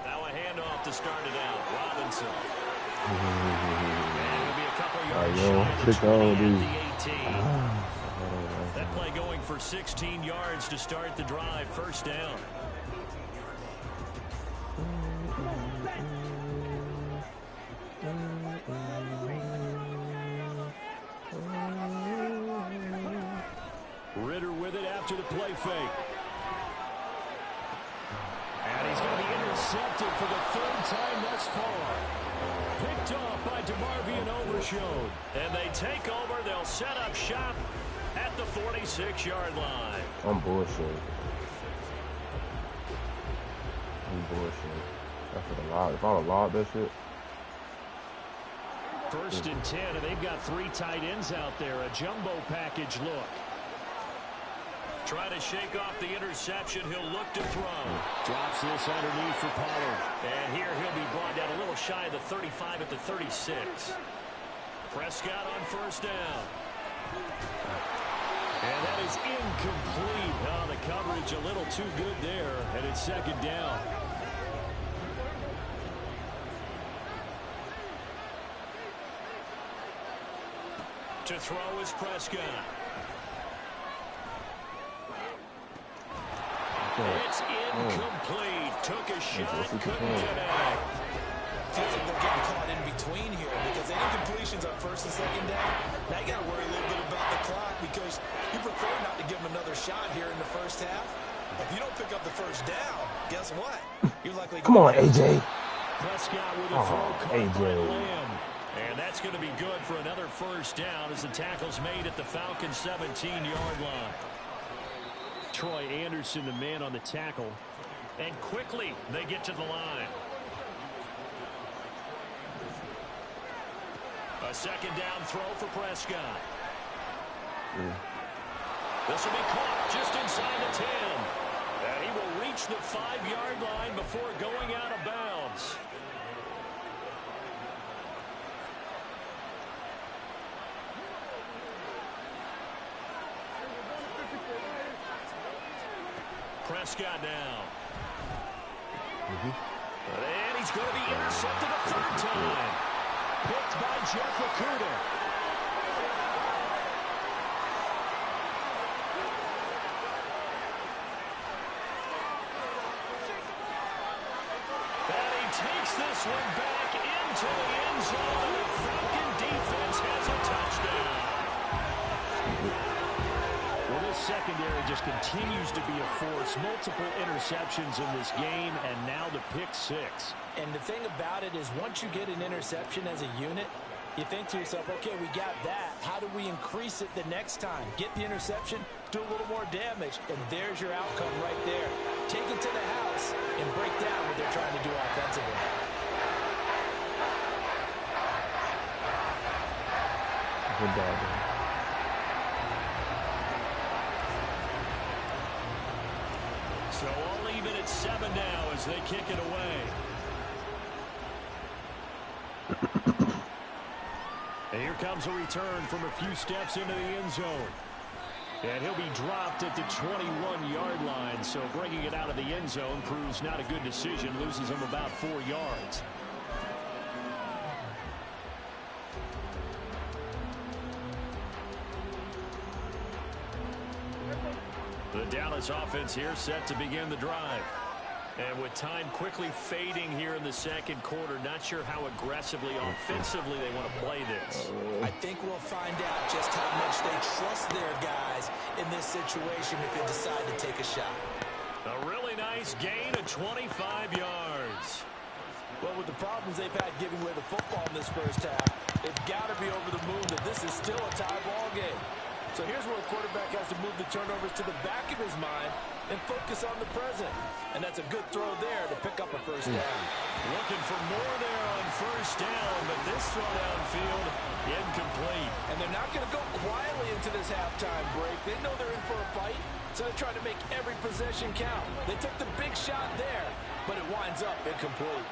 Now a handoff to start it out. Robinson. And it'll be a couple yards shy of the 18. That play going for 16 yards to start the drive. First down. Ritter with it after the play fake. And he's going to be intercepted for the third time thus far. Picked off by DeMarvion Overshown. And they take over. They'll set up shop at the 46-yard line. I'm bullshit. That's what a lot. If I would have logged that shit. First and 10, and they've got 3 tight ends out there. A jumbo package look. Trying to shake off the interception. He'll look to throw. Drops this underneath for Pollard. And here he'll be brought down a little shy of the 35 at the 36. Prescott on first down. And that is incomplete. Oh, the coverage a little too good there. And it's second down. To throw is Prescott. It's incomplete. Took a shot, couldn't connect. Feels like they're getting caught in between here because the incompletions on first and second down. Now you got to worry a little bit about the clock because you prefer not to give them another shot here in the first half. If you don't pick up the first down, guess what? You're likely. Come on, AJ. Prescott with a throw caught AJ. by Lamb. And that's going to be good for another first down as the tackle's made at the Falcons' 17-yard line. Troy Anderson, the man on the tackle. And quickly, they get to the line. A second down throw for Prescott. This will be caught just inside the 10. And he will reach the 5-yard line before going out of bounds. Prescott now. And he's going to be intercepted a third time. Picked by Jeff Okudah. And he takes this one back into the end zone, and the Falcon defense has a touchdown. Well, this secondary just continues to be a force. Multiple interceptions in this game, and now the pick six. And the thing about it is once you get an interception as a unit, you think to yourself, okay, we got that. How do we increase it the next time? Get the interception, do a little more damage, and there's your outcome right there. Take it to the house and break down what they're trying to do offensively. Good ball, man. So all even at 7 now as they kick it away. And here comes a return from a few steps into the end zone. And he'll be dropped at the 21-yard line. So bringing it out of the end zone proves not a good decision. Loses him about 4 yards. The Dallas offense here set to begin the drive. And with time quickly fading here in the second quarter, not sure how aggressively, offensively they want to play this. I think we'll find out just how much they trust their guys in this situation if they decide to take a shot. A really nice gain of 25 yards. Well, with the problems they've had giving away the football in this first half, they've got to be over the moon that this is still a tie ball game. So here's where a quarterback has to move the turnovers to the back of his mind and focus on the present. And that's a good throw there to pick up a first down. Looking for more there on first down, but this throw downfield incomplete. And they're not going to go quietly into this halftime break. They know they're in for a fight, so they're trying to make every possession count. They took the big shot there, but it winds up incomplete.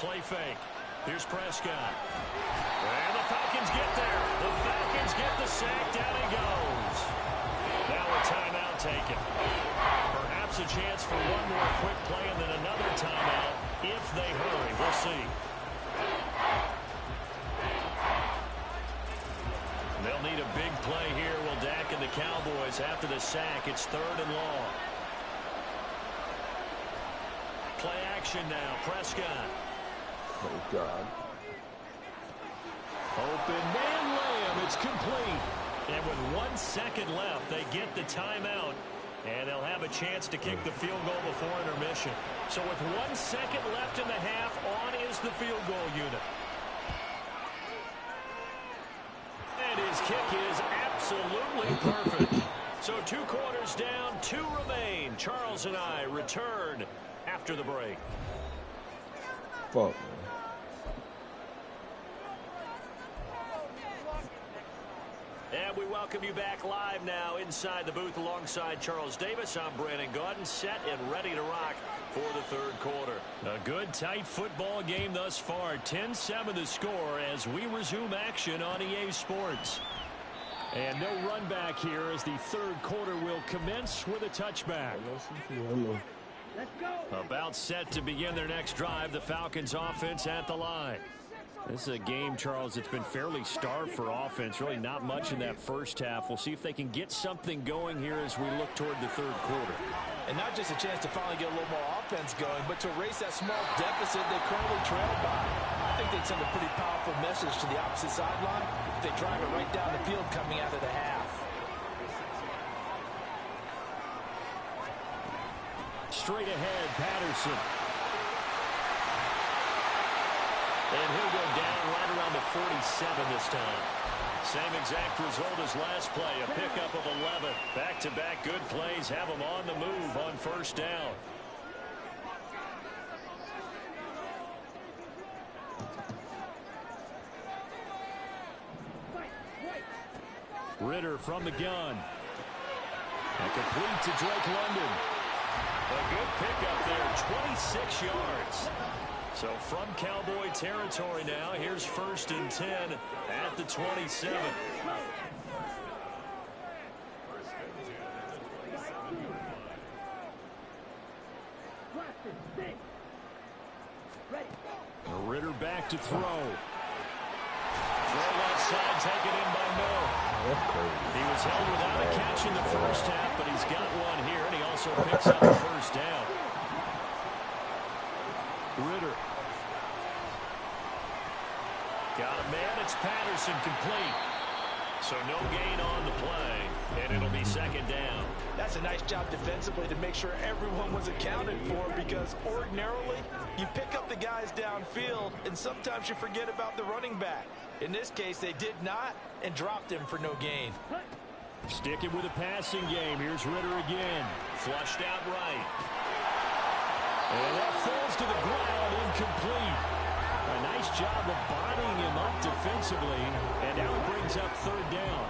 Play fake. Here's Prescott. And the Falcons get there. The Falcons get the sack. Down he goes. Now a timeout taken. Perhaps a chance for one more quick play and then another timeout if they hurry. We'll see. They'll need a big play here. Will Dak and the Cowboys after the sack. It's 3rd and long. Play action now. Prescott. Oh, God. Open man Lamb. It's complete. And with 1 second left, they get the timeout. And they'll have a chance to kick the field goal before intermission. So with 1 second left in the half, on is the field goal unit. And his kick is absolutely perfect. So 2 quarters down, 2 remain. Charles and I return after the break. Fuck, man. And we welcome you back live now inside the booth alongside Charles Davis. I'm Brandon Gaudin, set and ready to rock for the 3rd quarter. A good, tight football game thus far. 10-7 the score as we resume action on EA Sports. And no run back here as the 3rd quarter will commence with a touchback. About set to begin their next drive. The Falcons offense at the line. This is a game, Charles, it's been fairly starved for offense. Really not much in that first half. We'll see if they can get something going here as we look toward the 3rd quarter. And not just a chance to finally get a little more offense going, but to erase that small deficit they currently trail by. I think they'd send a pretty powerful message to the opposite sideline if they drive it right down the field coming out of the half. Straight ahead, Patterson. And he'll go down right around the 47 this time. Same exact result as last play, a pickup of 11. Back-to-back good plays have them on the move on first down. Ritter from the gun. And complete to Drake London. A good pickup there, 26 yards. So from Cowboy territory now, here's 1st and 10 at the 27. Ritter back to throw. Throw left side, taken in by Mill. He was held without a catch in the first half, but he's got one here, and he also picks up the first down. Ritter. Got a man. It's Patterson complete. So no gain on the play, and it'll be second down. That's a nice job defensively to make sure everyone was accounted for, because ordinarily you pick up the guys downfield and sometimes you forget about the running back. In this case, they did not and dropped him for no gain. Sticking with the passing game. Here's Ritter again. Flushed out right. And that falls to the ground, incomplete. A nice job of bodying him up defensively, and now it brings up third down.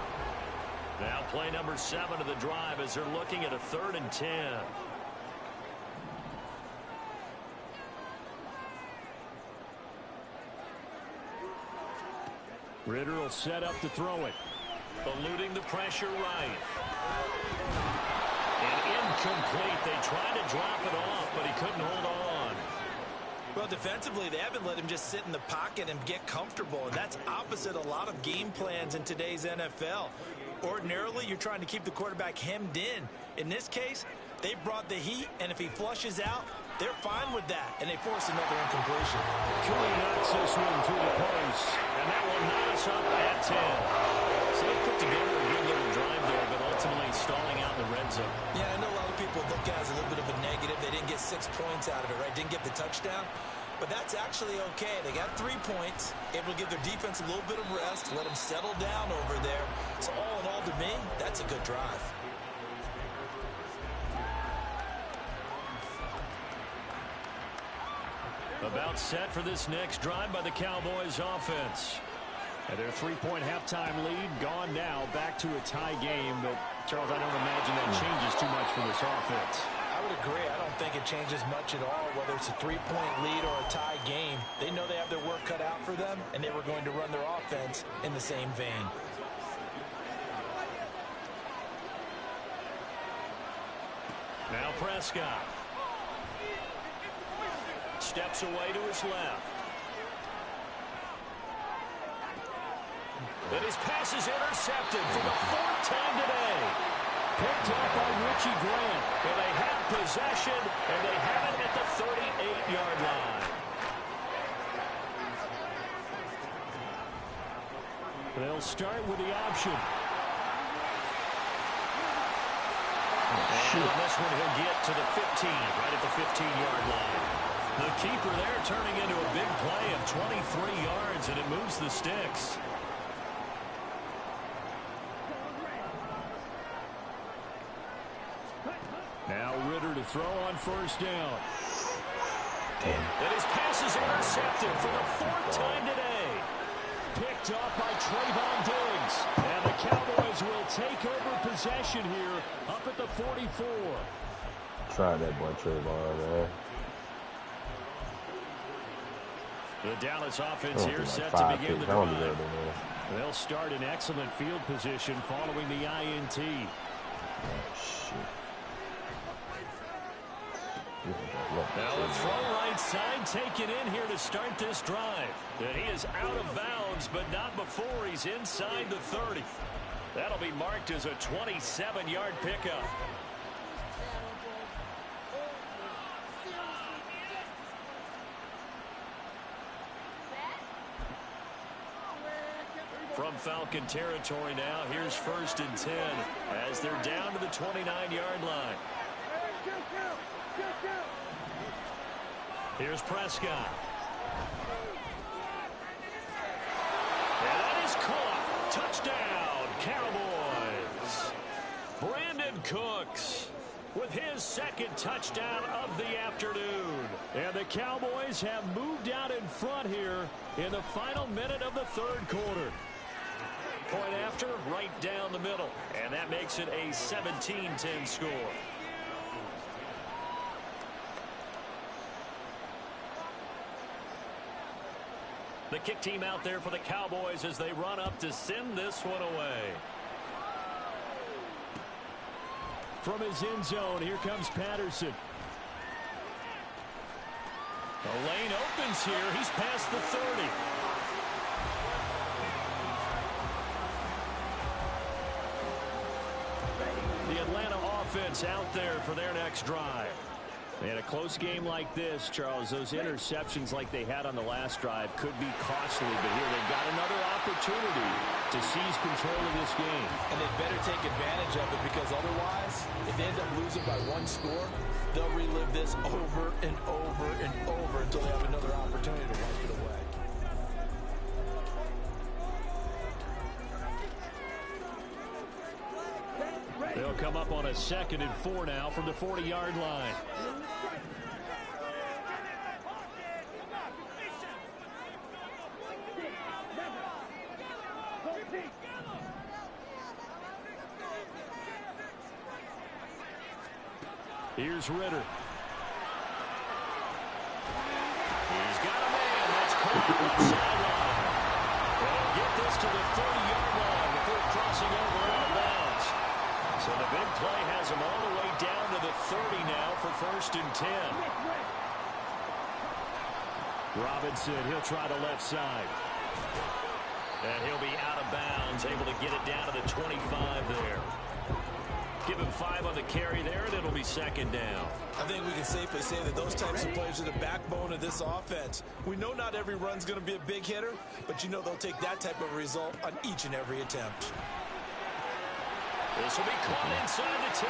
Now play number 7 of the drive as they're looking at a 3rd and 10. Ritter will set up to throw it. Eluding the pressure right. And incomplete. They tried to drop it off, but he couldn't hold on. Well, defensively, they haven't let him just sit in the pocket and get comfortable, and that's opposite a lot of game plans in today's NFL. Ordinarily, you're trying to keep the quarterback hemmed in. In this case, they brought the heat, and if he flushes out, they're fine with that, and they force another incompletion. Curry knocks this one through the post, and that will knot us up at 10. So they put together a good little drive there, but ultimately stalling out in the red zone. Yeah, I know a lot of people look at it as a little bit of a negative. They didn't get 6 points out of it, right? Didn't get the touchdown. But that's actually okay. They got 3 points, able to give their defense a little bit of rest, let them settle down over there. So all in all, to me, that's a good drive. About set for this next drive by the Cowboys offense. And their 3-point halftime lead gone now, back to a tie game. But, Charles, I don't imagine that changes too much for this offense. I would agree. I don't think it changes much at all, whether it's a 3-point lead or a tie game. They know they have their work cut out for them, and they were going to run their offense in the same vein. Now Prescott. Steps away to his left. And his pass is intercepted for the 4th time today. Picked up by Richie Grant. And they have possession, and they have it at the 38-yard line. They'll start with the option. And on this one, he'll get to the 15, right at the 15-yard line. The keeper there turning into a big play of 23 yards, and it moves the sticks. Now Ritter to throw on 1st down. And his pass is intercepted for the 4th time today. Picked up by Trayvon Diggs. And the Cowboys will take over possession here up at the 44. Try that boy Trayvon, man. The Dallas offense here set to begin the drive. They'll start in excellent field position following the INT. Oh, shit. Now the throw right side taken in here to start this drive. And he is out of bounds, but not before he's inside the 30. That'll be marked as a 27-yard pickup. From Falcon territory now, here's 1st and 10 as they're down to the 29-yard line. Here's Prescott. And that is caught. Touchdown, Cowboys. Brandon Cooks with his 2nd touchdown of the afternoon. And the Cowboys have moved out in front here in the final minute of the 3rd quarter. Point after, right down the middle. And that makes it a 17-10 score. The kick team out there for the Cowboys as they run up to send this one away. From his end zone, here comes Patterson. The lane opens here. He's past the 30. The Atlanta offense out there for their next drive. In a close game like this, Charles, those interceptions like they had on the last drive could be costly, but here they've got another opportunity to seize control of this game. And they better take advantage of it, because otherwise, if they end up losing by one score, they'll relive this over and over and over until they have another opportunity to wipe it away. They'll come up on a 2nd and 4 now from the 40-yard line. Here's Ritter. He's got a man. That's caught left sideline. They'll get this to the 30-yard line before crossing over out of bounds. So the big play has him all the way down to the 30 now for 1st and 10. Robinson, he'll try the left side. And he'll be out of bounds, able to get it down to the 25 there. Give him 5 on the carry there, and it'll be 2nd down. I think we can safely say that those types of players are the backbone of this offense. We know not every run's going to be a big hitter, but you know they'll take that type of result on each and every attempt. This will be caught inside the 10.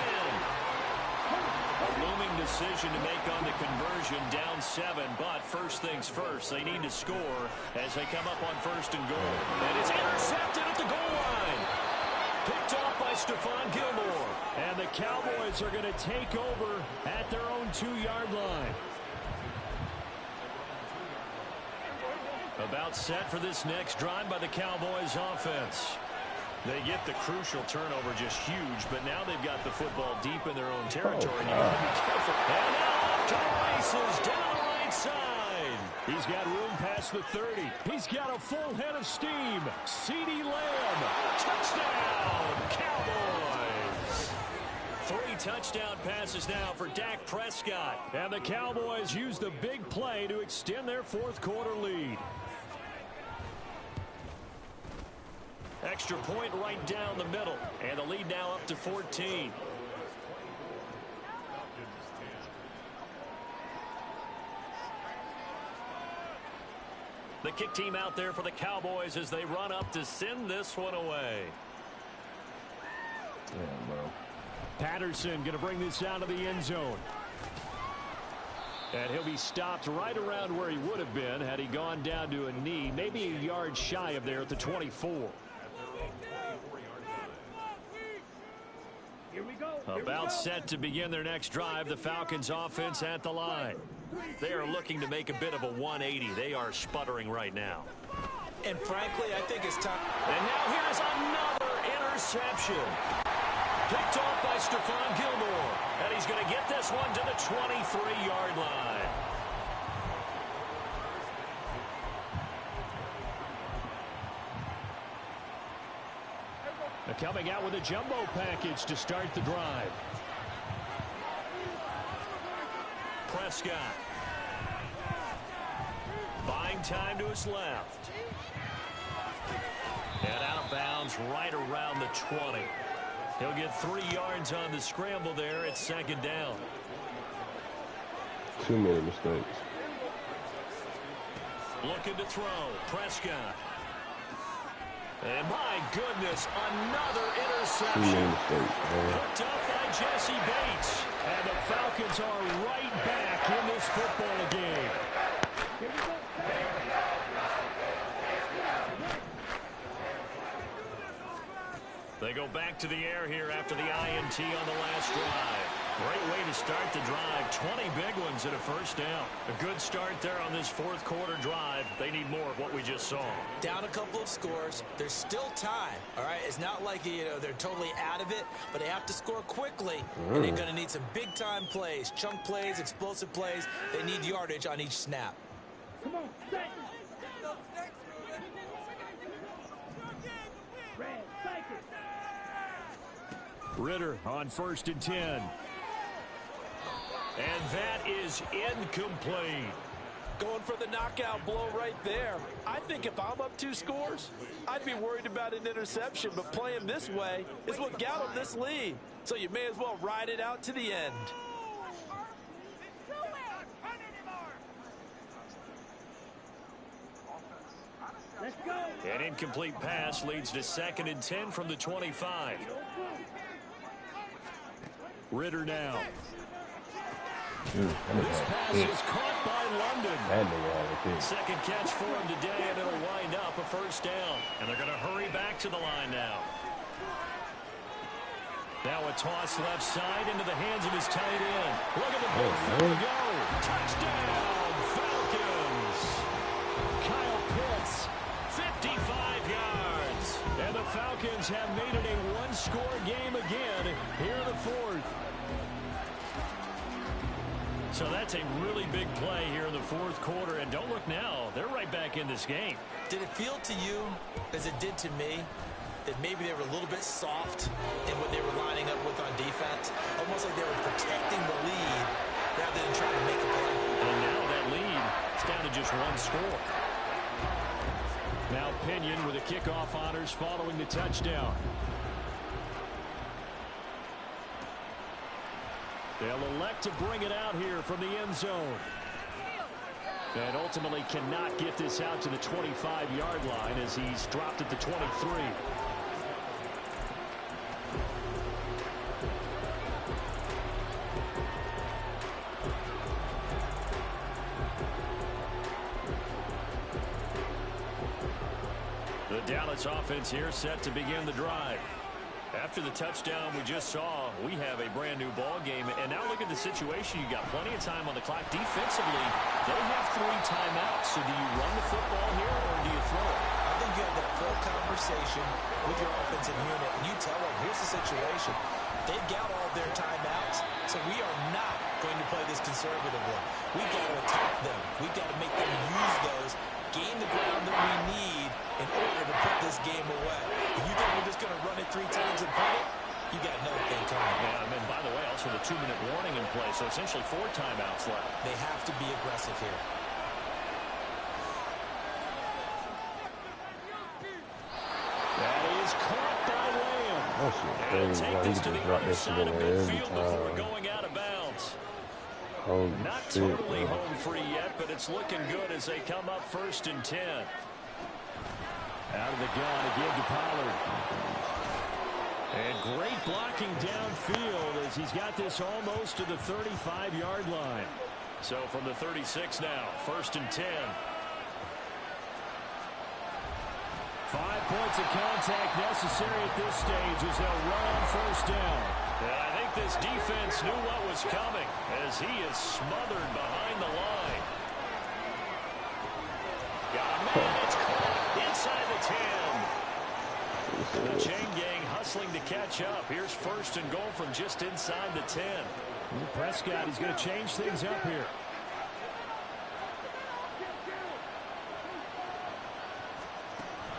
A looming decision to make on the conversion, down 7, but first things first, they need to score as they come up on 1st and goal. And it's intercepted at the goal line. Picked off by Stephon Gilmore. And the Cowboys are going to take over at their own 2-yard line. About set for this next drive by the Cowboys offense. They get the crucial turnover, just huge, but now they've got the football deep in their own territory. And you got to be careful. And now off to the races, down the right side. He's got room past the 30. He's got a full head of steam. CeeDee Lamb, touchdown, Cowboys. 3 touchdown passes now for Dak Prescott. And the Cowboys use the big play to extend their 4th quarter lead. Extra point right down the middle. And the lead now up to 14. The kick team out there for the Cowboys as they run up to send this one away. Yeah, bro. Patterson going to bring this out of the end zone. And he'll be stopped right around where he would have been had he gone down to a knee, maybe a yard shy of there at the 24. About set to begin their next drive, the Falcons offense at the line. They are looking to make a bit of a 180. They are sputtering right now. And frankly, I think it's time. And now here's another interception. Picked off by Stephon Gilmore. And he's going to get this one to the 23-yard line. Coming out with a jumbo package to start the drive. Prescott. Buying time to his left. And out of bounds right around the 20. He'll get 3 yards on the scramble there at 2nd down. Too many mistakes. Looking to throw. Prescott. And my goodness, another interception. Picked up by Jesse Bates. And the Falcons are right back in this football game. They go back to the air here after the INT on the last drive. Great way to start the drive. 20 big ones and a 1st down. A good start there on this 4th quarter drive. They need more of what we just saw. Down a couple of scores. There's still time. All right, it's not like they're totally out of it, but they have to score quickly, and they're going to need some big-time plays, chunk plays, explosive plays. They need yardage on each snap. Come on, set. Ritter on 1st and 10. And that is incomplete. Going for the knockout blow right there. I think if I'm up 2 scores, I'd be worried about an interception, but playing this way is what got them this lead. So you may as well ride it out to the end. An incomplete pass leads to 2nd and 10 from the 25. Ritter now. This pass is caught by London. Second catch for him today, and it'll wind up a first down. And they're going to hurry back to the line now. Now a toss left side into the hands of his tight end. Look at the big throw go. Touchdown, Falcons. Kyle Pitts, 55 yards. And the Falcons have made it a one-score game again here in the 4th. So that's a really big play here in the 4th quarter. And don't look now, they're right back in this game. Did it feel to you, as it did to me, that maybe they were a little bit soft in what they were lining up with on defense? Almost like they were protecting the lead rather than trying to make a play. And now that lead is down to just one score. Now Pinion with the kickoff honors following the touchdown. They'll elect to bring it out here from the end zone. And ultimately cannot get this out to the 25-yard line as he's dropped at the 23. The Dallas offense here set to begin the drive. After the touchdown we just saw, we have a brand new ball game. And now look at the situation. You got plenty of time on the clock. Defensively, they have 3 timeouts. So do you run the football here or do you throw it? I think you have that full conversation with your offensive unit, and you tell them, here's the situation. They've got all their timeouts, so we are not going to play this conservatively. We've got to attack them. We've got to make them use those, gain the ground that we need in order to put this game away. If you think we're just going to run it 3 times and punt it, you got another thing coming. Yeah, and by the way, also the 2-minute warning in play, so essentially 4 timeouts left. They have to be aggressive here. That is caught by Lamb. And take this to the other side of midfield before going out of bounds. Not totally home free yet, but it's looking good as they come up 1st and 10. Out of the gun again to Pollard. And great blocking downfield as he's got this almost to the 35-yard line. So from the 36 now, 1st and 10. 5 points of contact necessary at this stage as they'll run on 1st down. And I think this defense knew what was coming as he is smothered behind the line. Got a man, it's caught inside the 10. The chain gang hustling to catch up. Here's 1st and goal from just inside the 10. Prescott, he's going to change things up here.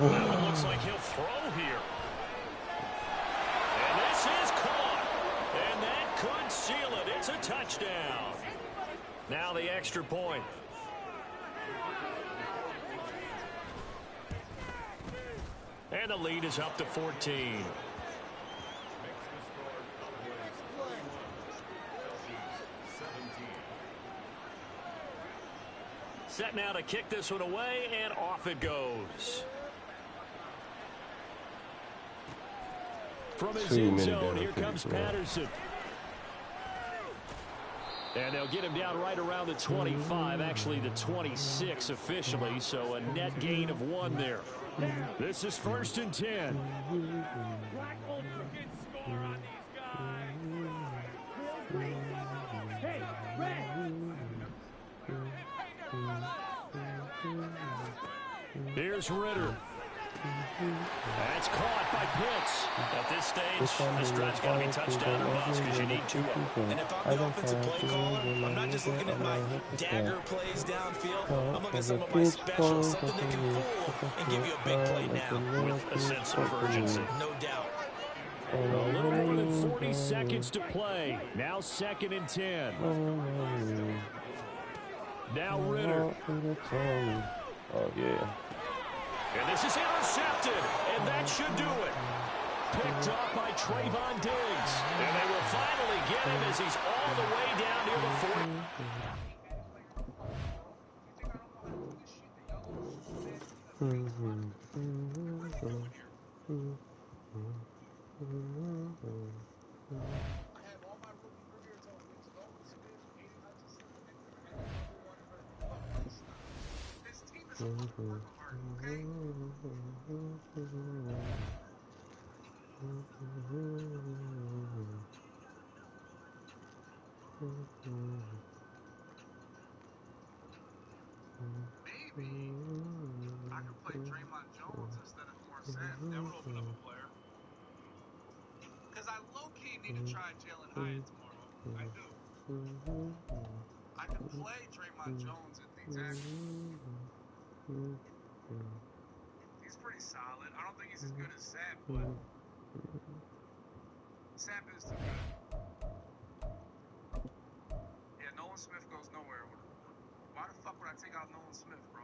Now it looks like he'll throw here. And this is caught. And that could seal it. It's a touchdown. Now the extra point. And the lead is up to 14. Set now to kick this one away, and off it goes. From his end zone, here comes Patterson. And they'll get him down right around the 25, actually the 26 officially, so a net gain of 1 there. This is 1st and 10. Here's Ritter. That's caught by Pitts. At this stage, this drive's got to be touchdown or bust because you need 2 of them. And if I'm the offensive play caller, I'm not just looking at my dagger plays downfield. I'm looking at some of my specials, something that can fool and give you a big play now. With a sense of urgency. No doubt. A little more than 40 seconds to play. Now 2nd and 10. Now Ritter. Oh, yeah. And this is intercepted, and that should do it. Picked up by Trayvon Diggs. And they will finally get him as he's all the way down near the 40. Maybe I could play Draymond Jones instead of Morris Sanders. That would open up a player. Because I low-key need to try Jalen Hyatt tomorrow. I do. I can play Draymond Jones at the tackle. He's pretty solid. I don't think he's as good as Sapp, but Sapp is too good. Yeah, Nolan Smith goes nowhere. Why the fuck would I take out Nolan Smith, bro?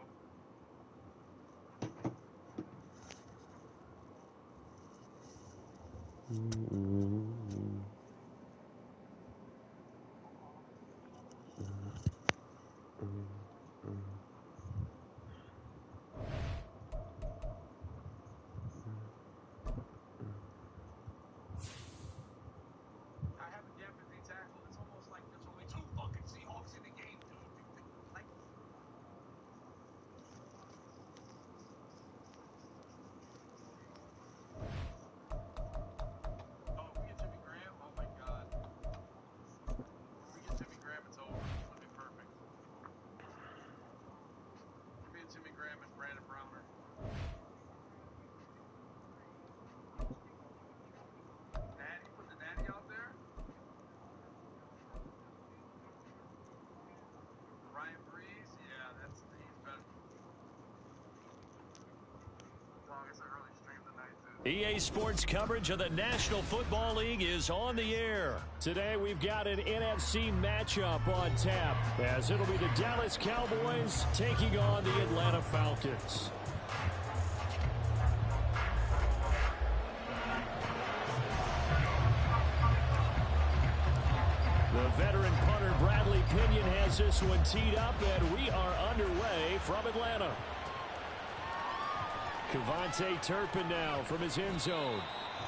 I have a depth at the tackle. It's almost like there's only 2 fucking Seahawks in the game, dude. Like, oh, if we get Jimmy Graham, oh my god. If we get Jimmy Graham, it's over. It's gonna be perfect. Me and Jimmy Graham and Brandon Browner. Natty, put the Natty out there. Ryan Breeze, yeah, he's better. Dog, it's an early stream tonight, dude. EA Sports coverage of the National Football League is on the air. Today we've got an NFC matchup on tap, as it'll be the Dallas Cowboys taking on the Atlanta Falcons. The veteran punter Bradley Pinion has this one teed up, and we are underway from Atlanta. Cavante Turpin now from his end zone.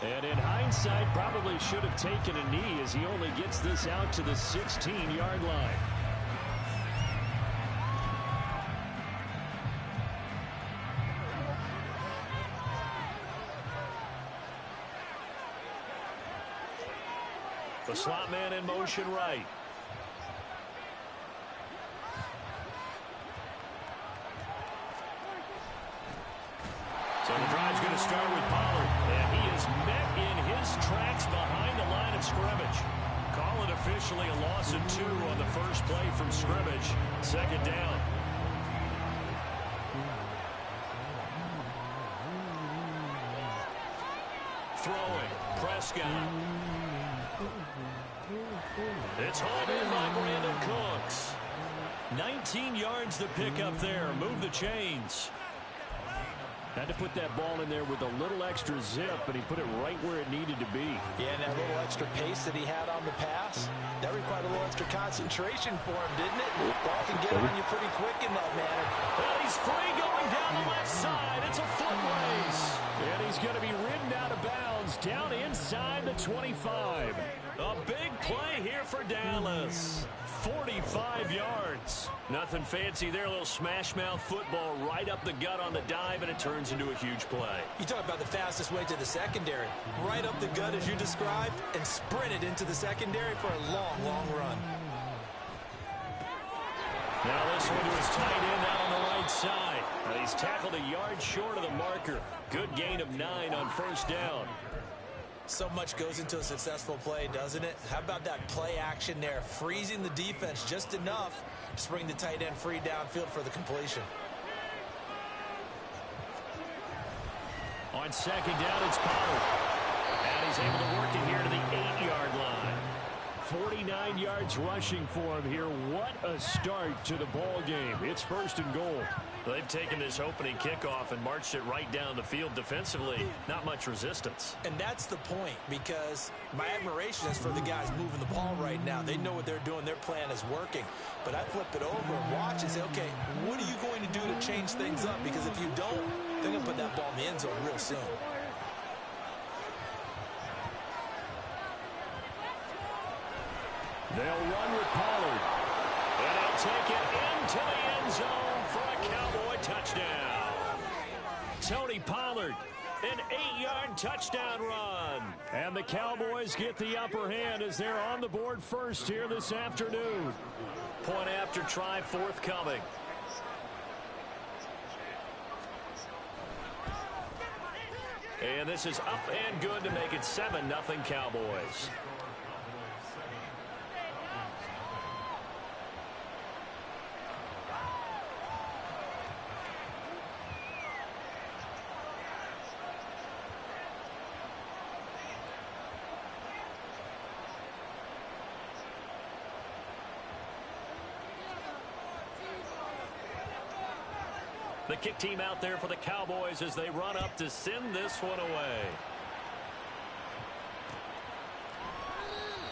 And in hindsight, probably should have taken a knee as he only gets this out to the 16-yard line. The slot man in motion right. So the drive's going to start with Pollard. And he is met in his tracks behind the line of scrimmage. Call it officially a loss of 2 on the first play from scrimmage. Second down. Throwing. Prescott. It's hauled in by Brandon Cooks. 19 yards to pick up there. Move the chains. Had to put that ball in there with a little extra zip, and he put it right where it needed to be. Yeah, and that little extra pace that he had on the pass, that required a little extra concentration for him, didn't it? Ball can get on you pretty quick in that manner. And he's free going down the left side. It's a foot race. And he's going to be ridden out of bounds down inside the 25. A big play here for Dallas. 45 yards. Nothing fancy there. A little smash mouth football right up the gut on the dive, and it turns into a huge play. You talk about the fastest way to the secondary. Right up the gut as you described, and sprinted into the secondary for a long, long run. Now this one to his tight end out on the right side. And he's tackled a yard short of the marker. Good gain of 9 on first down. So much goes into a successful play, doesn't it? How about that play action there? Freezing the defense just enough to bring the tight end free downfield for the completion. On second down, it's Pollard. And he's able to work it here to the 8-yard line. 49 yards rushing for him here. What a start to the ball game. It's first and goal. They've taken this opening kickoff and marched it right down the field defensively. Not much resistance. And that's the point, because my admiration is for the guys moving the ball right now. They know what they're doing. Their plan is working. But I flip it over and watch and say, okay, what are you going to do to to change things up, because if you don't, they're going to put that ball in the end zone real soon. They'll run with Pollard. And they'll take it into the end zone for a Cowboy touchdown. Tony Pollard, an 8-yard touchdown run. And the Cowboys get the upper hand as they're on the board first here this afternoon. Point after try forthcoming. And this is up and good to make it 7-0 Cowboys. The kick team out there for the Cowboys as they run up to send this one away.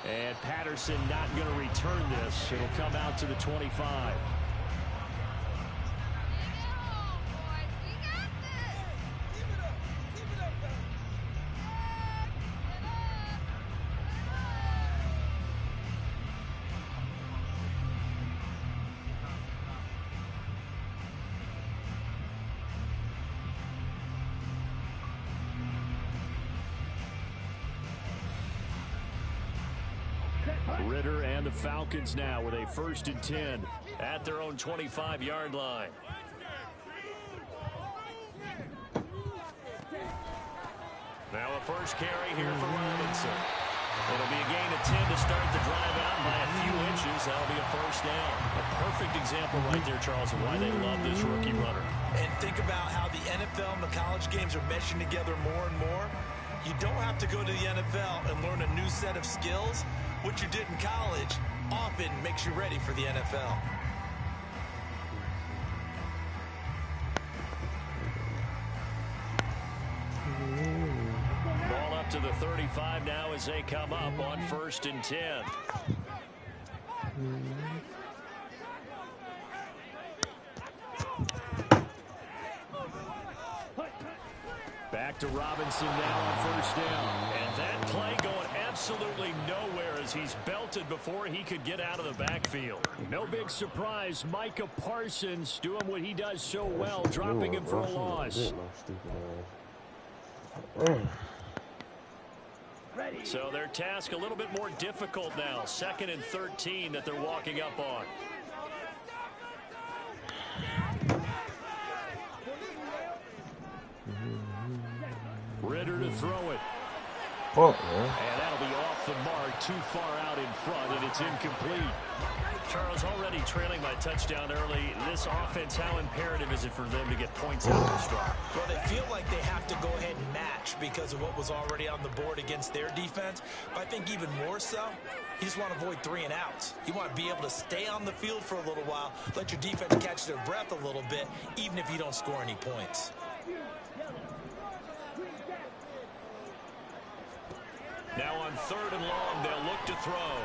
And Patterson not going to return this. It'll come out to the 25. Ritter and the Falcons now with a 1st and 10 at their own 25-yard line. Now a first carry here for Robinson. It'll be a gain of 10 to start the drive out by a few inches. That'll be a first down. A perfect example right there, Charles, of why they love this rookie runner. And think about how the NFL and the college games are meshing together more and more. You don't have to go to the NFL and learn a new set of skills. What you did in college often makes you ready for the NFL. Ball up to the 35 now as they come up on 1st and 10. Back to Robinson now on 1st down. And that play going absolutely nowhere as he's belted before he could get out of the backfield. No big surprise. Micah Parsons doing what he does so well, dropping him for a loss. So their task a little bit more difficult now. 2nd and 13 that they're walking up on. Ritter to throw it. And that'll be off the mark, too far out in front, and it's incomplete. Charles, already trailing by touchdown early. This offense, how imperative is it for them to get points out of this drive? Well, they feel like they have to go ahead and match because of what was already on the board against their defense. But I think even more so, you just want to avoid 3 and outs. You want to be able to stay on the field for a little while, let your defense catch their breath a little bit, even if you don't score any points. Now on 3rd and long, they'll look to throw.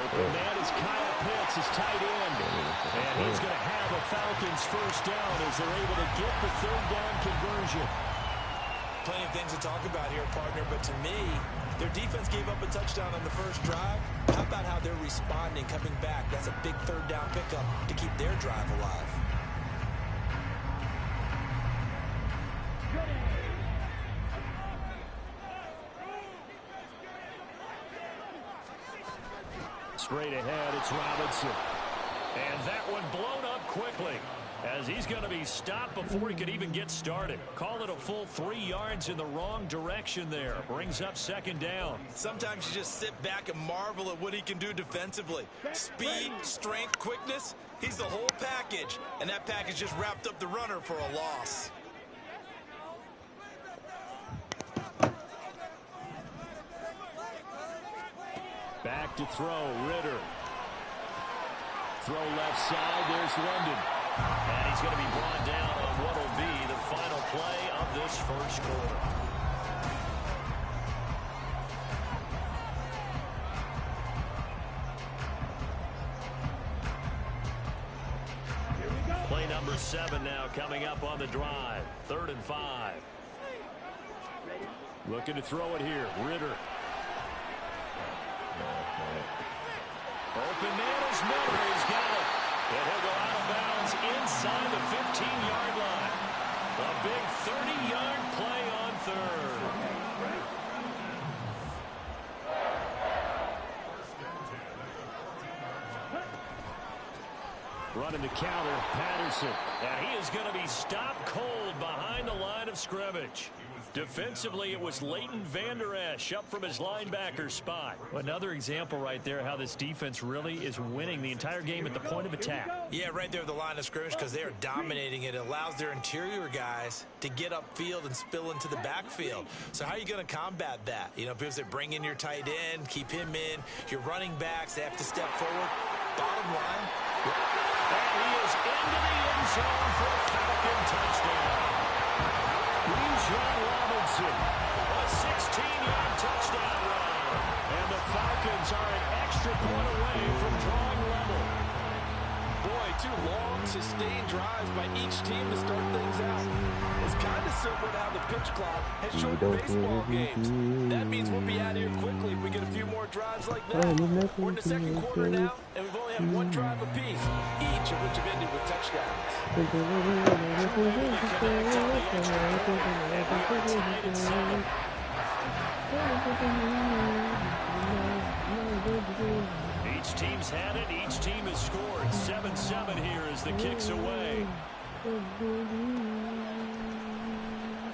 Open man is Kyle Pitts, his tight end. And he's going to have a Falcons 1st down as they're able to get the 3rd down conversion. Plenty of things to talk about here, partner, but to me, their defense gave up a touchdown on the first drive. How about how they're responding, coming back? That's a big 3rd down pickup to keep their drive alive. Straight ahead, it's Robinson. And that one blown up quickly as he's going to be stopped before he could even get started. Call it a full 3 yards in the wrong direction there. Brings up 2nd down. Sometimes you just sit back and marvel at what he can do defensively. Speed, strength, quickness, he's the whole package. And that package just wrapped up the runner for a loss. Back to throw, Ritter. Throw left side, there's London. And he's going to be brought down on what will be the final play of this 1st quarter. Here we go. play number 7 now coming up on the drive. 3rd and 5. Looking to throw it here. Ritter. Open man is Miller. He's got it. And he'll go out of bounds inside the 15-yard line. A big 30-yard play on 3rd. Running the counter, Patterson. And he is going to be stopped cold behind the line of scrimmage. Defensively, it was Leighton Vander Esch up from his linebacker spot. Another example right there how this defense really is winning the entire game at the point of attack. Yeah, right there at the line of scrimmage because they are dominating it. It allows their interior guys to get upfield and spill into the backfield. So how are you going to combat that? You know, because they bring in your tight end, keep him in. Your running backs, they have to step forward. Bottom line. And he is into the end zone for a Falcon touchdown. Robinson, a 16-yard touchdown run. And the Falcons are an extra point away from drawing level. Boy, 2 long, sustained drives by each team to start things out. It's kind of similar to how the pitch clock has shortened baseball games. That means we'll be out of here quickly if we get a few more drives like that. We're in the 2nd quarter now, and we've only had 1 drive apiece, each of which have ended with touchdowns. Each team's had it. Each team has scored. 7-7 here as the kick's away.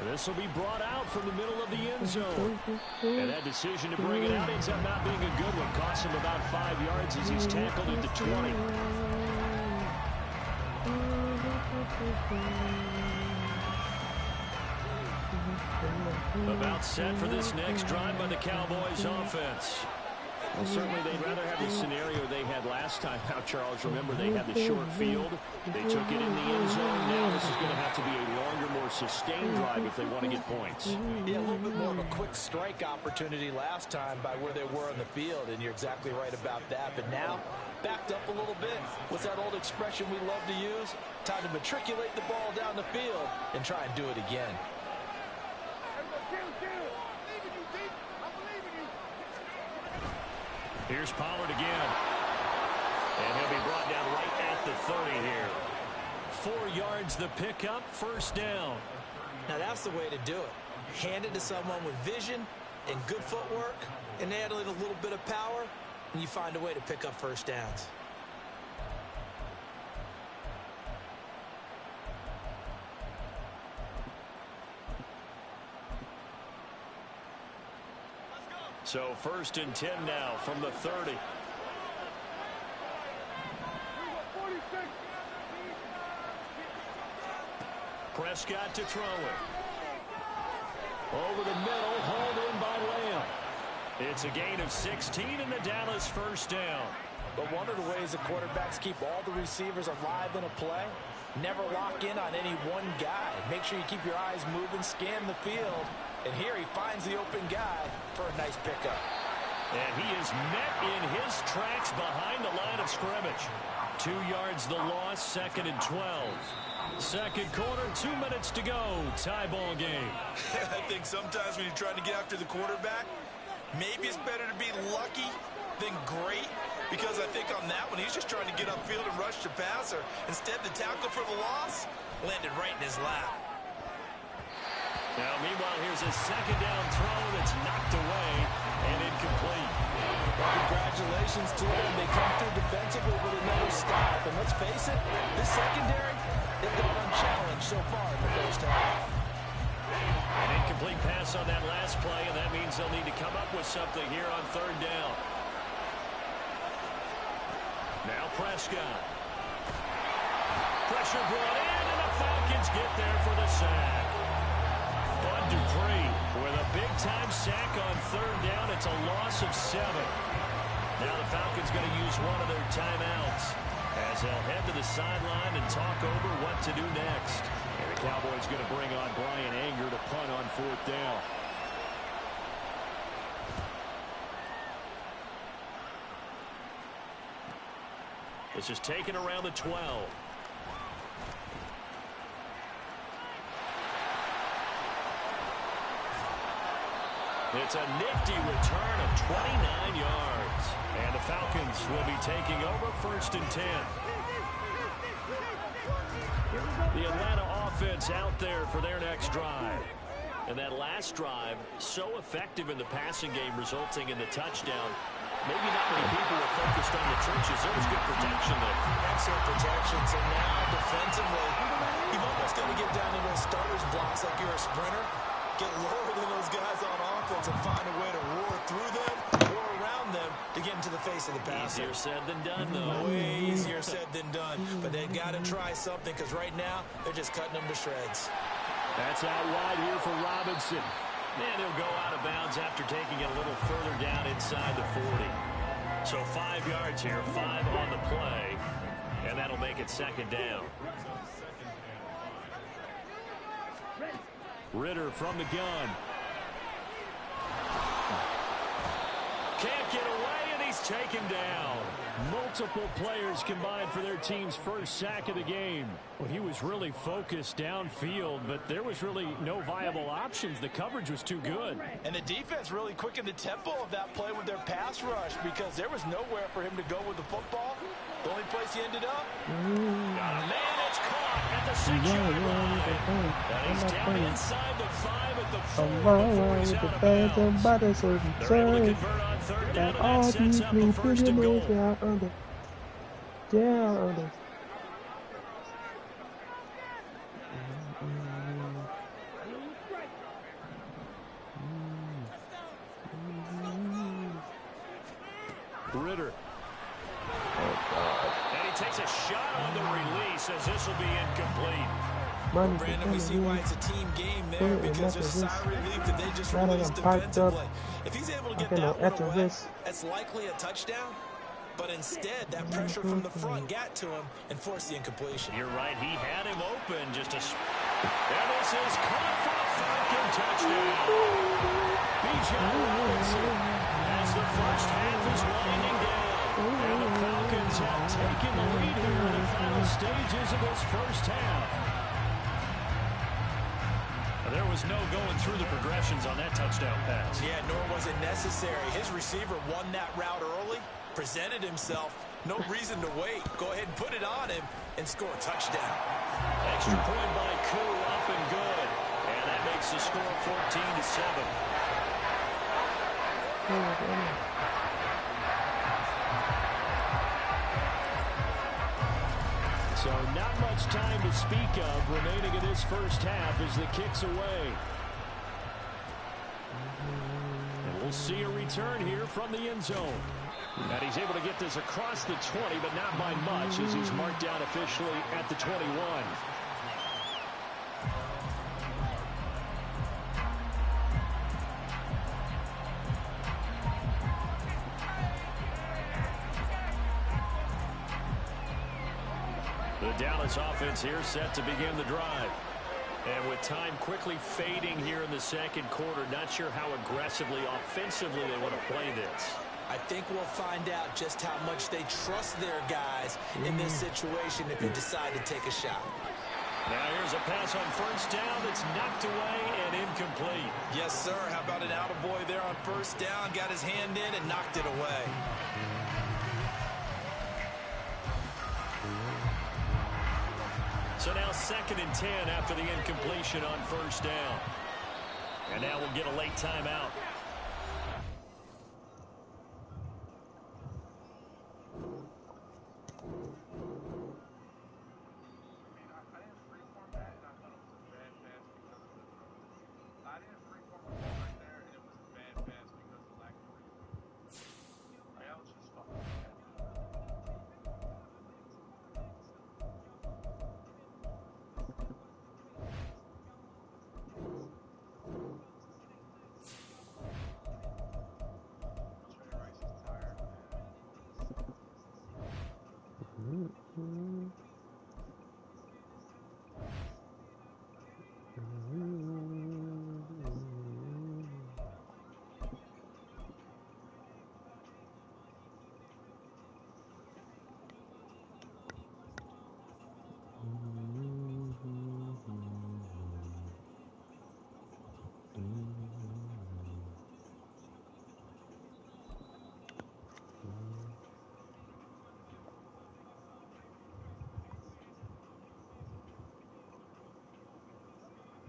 This will be brought out from the middle of the end zone. And that decision to bring it out ends up not being a good one. Costs him about 5 yards as he's tackled at the 20. About set for this next drive by the Cowboys offense. Well, certainly they'd rather have the scenario they had last time out, Charles. Remember, they had the short field. They took it in the end zone. Now this is going to have to be a longer, more sustained drive if they want to get points. Yeah, a little bit more of a quick strike opportunity last time by where they were on the field, and you're exactly right about that. But now, backed up a little bit. What's that old expression we love to use? Time to matriculate the ball down the field and try and do it again. Here's Pollard again. And he'll be brought down right at the 30 here. 4 yards the pickup, 1st down. Now that's the way to do it. Hand it to someone with vision and good footwork, and add in a little bit of power, and you find a way to pick up 1st downs. So 1st and 10 now from the 30. Prescott to throw it. Over the middle, hauled in by Lamb. It's a gain of 16 and the Dallas 1st down. But one of the ways the quarterbacks keep all the receivers alive in a play, never lock in on any one guy. Make sure you keep your eyes moving, scan the field. And here he finds the open guy for a nice pickup. And he is met in his tracks behind the line of scrimmage. 2 yards the loss, 2nd and 12. 2nd quarter, 2 minutes to go. Tie ball game. I think sometimes when you're trying to get after the quarterback, maybe it's better to be lucky than great. Because I think on that one, he's just trying to get upfield and rush the passer. Instead, the tackle for the loss landed right in his lap. Now, meanwhile, here's a 2nd down throw that's knocked away and incomplete. Well, congratulations to them. They come through defensively with another stop. And let's face it, this secondary, they've gone unchallenged so far in the 1st half. An incomplete pass on that last play, and that means they'll need to come up with something here on 3rd down. Now Prescott. Pressure brought in, and the Falcons get there for the sack. Bud Dupree with a big-time sack on 3rd down. It's a loss of 7. Now the Falcons going to use one of their timeouts as they'll head to the sideline and talk over what to do next. And the Cowboys going to bring on Brian Anger to punt on 4th down. This is taken around the 12. It's a nifty return of 29 yards. And the Falcons will be taking over 1st and 10. The Atlanta offense out there for their next drive. And that last drive, so effective in the passing game, resulting in the touchdown. Maybe not many people were focused on the trenches. There was good protection there. Excellent protection. So now, defensively, you've almost got to get down to those starters blocks like you're a sprinter. Get lower than those guys on offense and find a way to roar through them, roar around them to get into the face of the passer. Easier said than done, though. Way easier said than done. But they've got to try something because right now, they're just cutting them to shreds. That's out wide here for Robinson. And he'll go out of bounds after taking it a little further down inside the 40. So 5 yards here, 5 on the play. And that'll make it 2nd down. Ritter from the gun. Can't get away, and he's taken down. Multiple players combined for their team's first sack of the game. Well, he was really focused downfield, but there was really no viable options. The coverage was too good. And the defense really quickened the tempo of that play with their pass rush because there was nowhere for him to go with the football. The only place he ended up. Got a man that's caught at the 6-yard line. And he's down inside the 5 at the 4 before he's out of bounds. They're able to convert on 3rd down, and that sets up a 1st and goal. Ritter. And he takes a shot on the release as this will be incomplete. Brandon, we see why it's a team game there because there's a sigh of relief that they just released defensively. If he's able to get that one away, that's likely a touchdown. But instead, that pressure from the front got to him and forced the incompletion. You're right. He had him open. And this is caught for a Falcon touchdown. Bijan Robinson as the first half is winding down. And the Falcons have taken the lead here in the final stages of this first half. There was no going through the progressions on that touchdown pass. Yeah, nor was it necessary. His receiver won that route early, presented himself. No reason to wait. Go ahead and put it on him and score a touchdown. Extra point by Koo, up and good. And that makes the score 14-7. So not much time to speak of remaining in this first half as the kick's away. And we'll see a return here from the end zone. And he's able to get this across the 20, but not by much as he's marked down officially at the 21. The Dallas offense here set to begin the drive. And with time quickly fading here in the second quarter, not sure how aggressively, offensively they want to play this. I think we'll find out just how much they trust their guys in this situation if they decide to take a shot. Now here's a pass on first down that's knocked away and incomplete. Yes, sir. How about an attaboy there on first down? Got his hand in and knocked it away. So now 2nd and 10 after the incompletion on first down. And now we'll get a late timeout.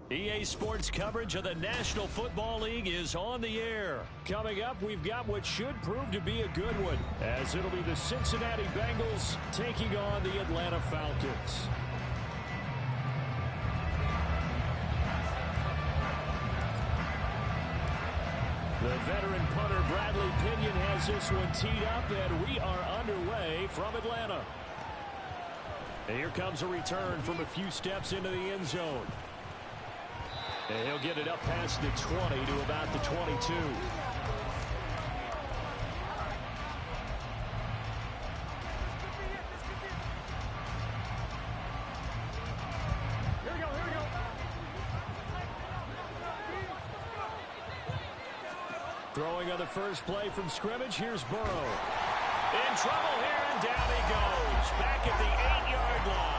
EA Sports coverage of the National Football League is on the air. Coming up, we've got what should prove to be a good one, as it'll be the Cincinnati Bengals taking on the Atlanta Falcons. The veteran punter Bradley Pinion has this one teed up, and we are underway from Atlanta. And here comes a return from a few steps into the end zone. And he'll get it up past the 20 to about the 22. Throwing on the first play from scrimmage, here's Burrow. In trouble here, and down he goes. Back at the 8-yard line.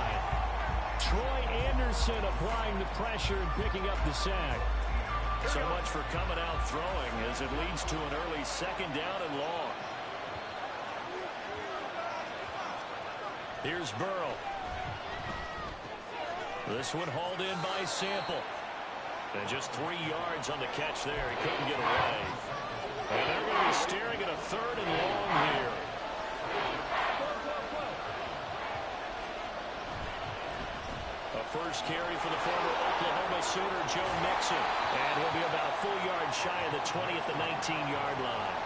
Troy Anderson applying the pressure and picking up the sack. So much for coming out throwing as it leads to an early second down and long. Here's Burrow. This one hauled in by Sample. And just 3 yards on the catch there. He couldn't get away. And they're going to be staring at a third and long here. A first carry for the former Oklahoma Sooner, Joe Mixon. And he'll be about a full yard shy of the 20 at the 19-yard line.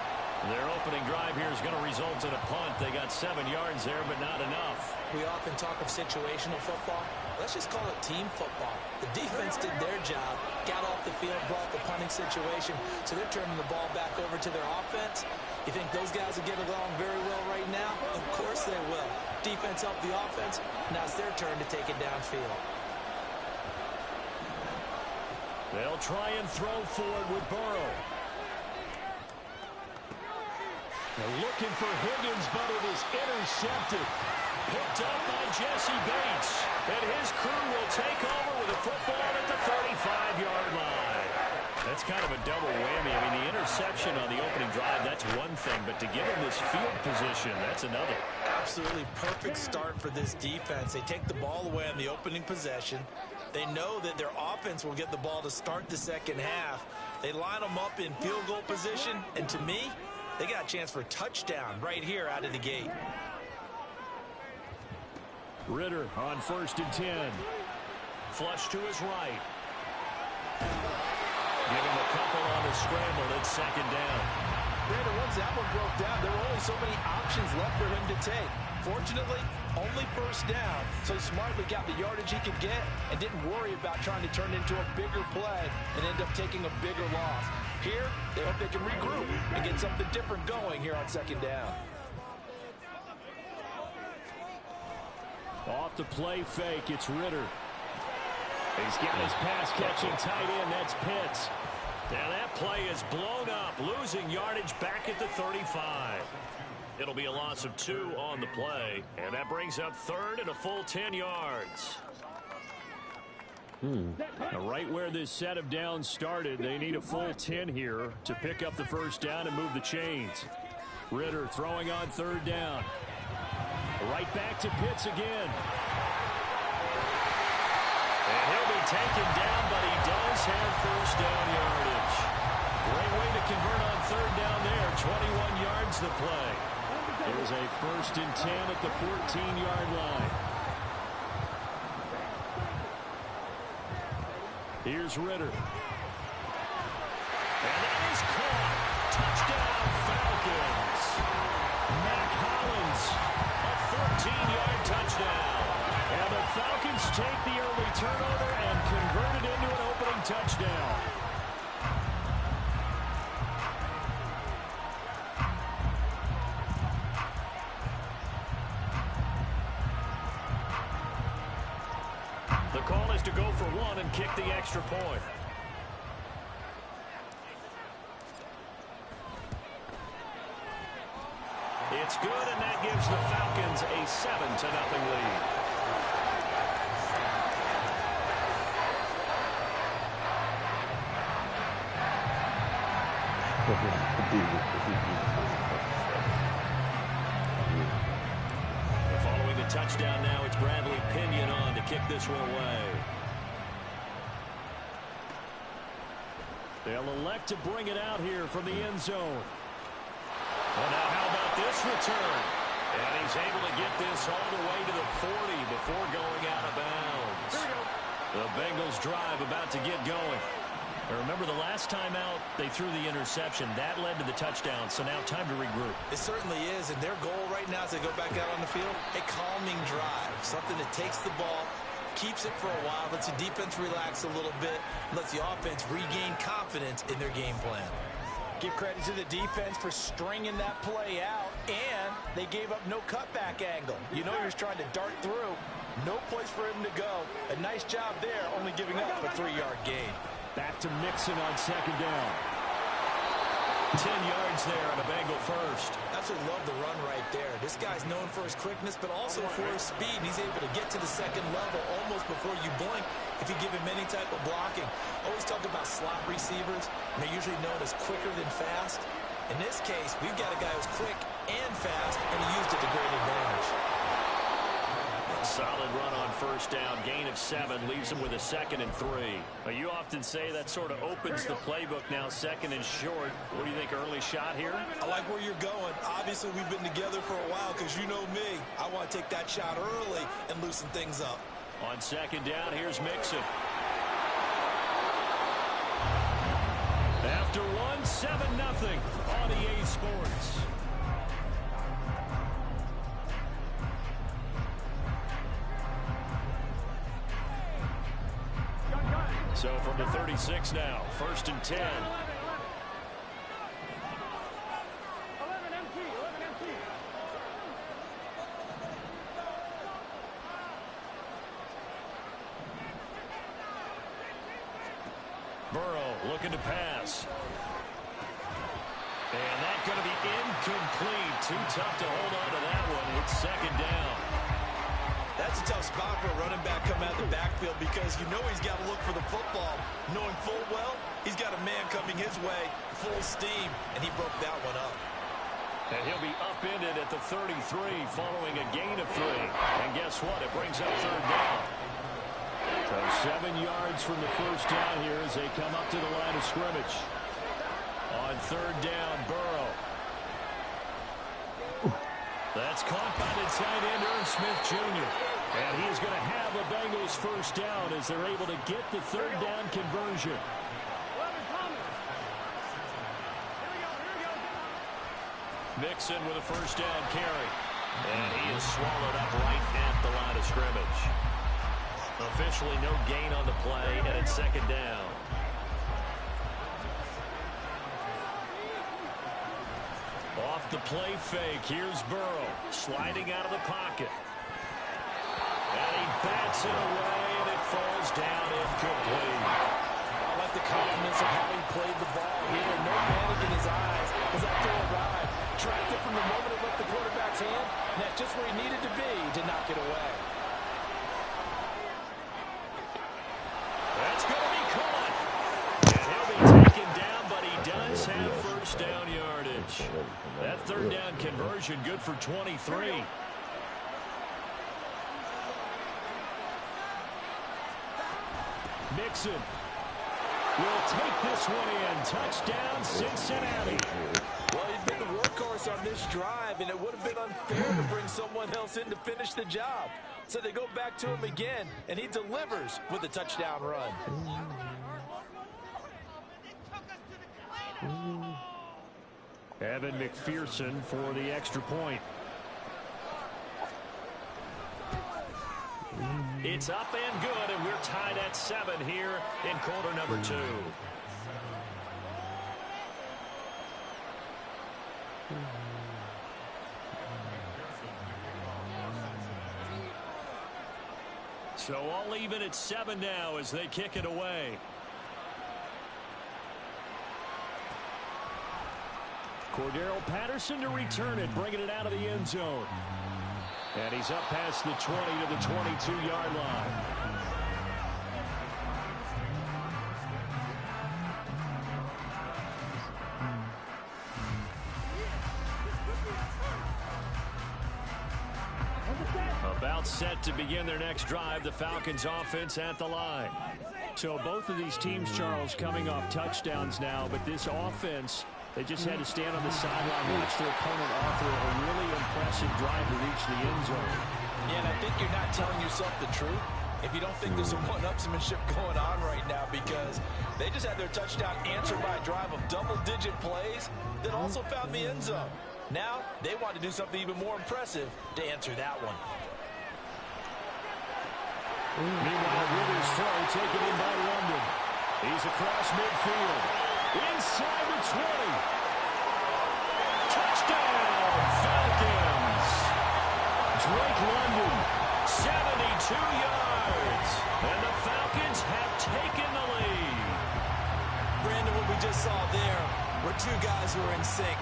Their opening drive here is going to result in a punt. They got 7 yards there, but not enough. We often talk of situational football. Let's just call it team football. The defense did their job, got off the field, brought the punting situation, so they're turning the ball back over to their offense. You think those guys will get along very well right now? Of course they will. Defense helped the offense. Now it's their turn to take it downfield. They'll try and throw forward with Burrow. They're looking for Higgins, but it is intercepted. Picked up by Jesse Bates. And his crew will take over with a football at the 35-yard line. That's kind of a double whammy. I mean, the interception on the opening drive, that's one thing. But to give him this field position, that's another. Absolutely perfect start for this defense. They take the ball away on the opening possession. They know that their offense will get the ball to start the second half. They line them up in field goal position. And to me, they got a chance for a touchdown right here out of the gate. Ritter on 1st and 10. Flush to his right. Give him a couple on the scramble. It's second down. Brandon, once that one broke down, there were only so many options left for him to take. Fortunately, only first down, so he smartly got the yardage he could get and didn't worry about trying to turn into a bigger play and end up taking a bigger loss. Here, they hope they can regroup and get something different going here on second down. Off the play fake, it's Ritter. He's got his pass-catching tight end, that's Pitts. Now that play is blown up, losing yardage back at the 35. It'll be a loss of 2 on the play, and that brings up third and a full 10 yards. Now right where this set of downs started, they need a full 10 here to pick up the first down and move the chains. Ritter throwing on 3rd down. Right back to Pitts again. And he'll be taken down, but he does have first down yardage. Great way to convert on 3rd down there. 21 yards the play. It was a 1st and 10 at the 14-yard line. Here's Ritter. And that is caught. Touchdown, Falcons. Mac Hollins, a 14-yard touchdown. And the Falcons take the early turnover and convert it into an opening touchdown. The call is to go for 1 and kick the extra point. It's good, and that gives the Falcons a 7-0 lead. Following the touchdown now, it's Bradley Pinion on to kick this one away. They'll elect to bring it out here from the end zone. Well, now how about this return? And he's able to get this all the way to the 40 before going out of bounds. The Bengals drive about to get going. And remember, the last time out, they threw the interception. That led to the touchdown, so now time to regroup. It certainly is, and their goal right now as they go back out on the field, a calming drive, something that takes the ball, keeps it for a while, lets the defense relax a little bit, lets the offense regain confidence in their game plan. Give credit to the defense for stringing that play out, and they gave up no cutback angle. You know he was trying to dart through. No place for him to go. A nice job there, only giving up a 3-yard gain. Back to Mixon on second down. 10 yards there on a Bengal first. Absolutely love the run right there. This guy's known for his quickness, but also for his speed. And he's able to get to the second level almost before you blink if you give him any type of blocking. Always talk about slot receivers. And they're usually known as quicker than fast. In this case, we've got a guy who's quick and fast, and he used it to great advantage. Solid run on first down. Gain of 7 leaves him with a 2nd and 3. Well, you often say that sort of opens the playbook now, 2nd and short. What do you think, early shot here? I like where you're going. Obviously, we've been together for a while because you know me. I want to take that shot early and loosen things up. On second down, here's Mixon. After one, 7-0 on EA Sports. So from the 36 now, 1st and 10. Burrow looking to pass. And that's going to be incomplete. Too tough to hold on to that one with 2nd down. That's a tough spot for a running back coming out of the backfield because you know he's got to look for the football. Knowing full well, he's got a man coming his way, full steam, and he broke that one up. And he'll be upended at the 33 following a gain of 3. And guess what? It brings up 3rd down. So 7 yards from the first down here as they come up to the line of scrimmage. On 3rd down, Burrow. That's caught by the tight end, Irv Smith Jr. And he is going to have a Bengals first down as they're able to get the 3rd down conversion. Mixon with a first down carry. And he is swallowed up right at the line of scrimmage. Officially no gain on the play, and it's 2nd down. Off the play fake, here's Burrow, sliding out of the pocket. And he bats it away, and it falls down incomplete. I like the confidence of how he played the ball here. No panic in his eyes as that throw arrived. Tracked it from the moment it left the quarterback's hand, and that's just where he needed to be to knock it away. That's going to be caught. And he'll be taken down, but he does have first down yardage. That 3rd down conversion good for 23. Mixon will take this one in. Touchdown, Cincinnati. Well, he'd been the workhorse on this drive, and it would have been unfair to bring someone else in to finish the job. So they go back to him again, and he delivers with a touchdown run. Evan McPherson for the extra point. It's up and good, and we're tied at 7 here in quarter number 2. So all even at 7 now as they kick it away. Cordero Patterson to return it, bringing it out of the end zone. And he's up past the 20 to the 22-yard line. About About set to begin their next drive, the Falcons offense at the line. So both of these teams, Charles, coming off touchdowns now, but this offense, they just had to stand on the sideline, watch their opponent offer a really impressive drive to reach the end zone. Yeah, and I think you're not telling yourself the truth if you don't think there's some one-upsmanship going on right now, because they just had their touchdown answered by a drive of double-digit plays that also found the end zone. Now, they want to do something even more impressive to answer that one. Meanwhile, Withers' throw taken in by London. He's across midfield. Inside the 20. Touchdown, Falcons. Drake London, 72 yards. And the Falcons have taken the lead. Brandon, what we just saw there were two guys who were in sync.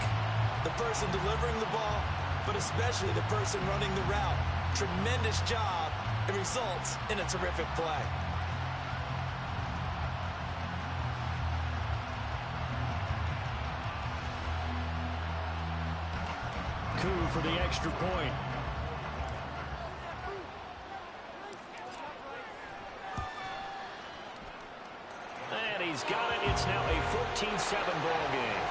The person delivering the ball, but especially the person running the route. Tremendous job. It results in a terrific play. Coup for the extra point. And he's got it. It's now a 14-7 ball game.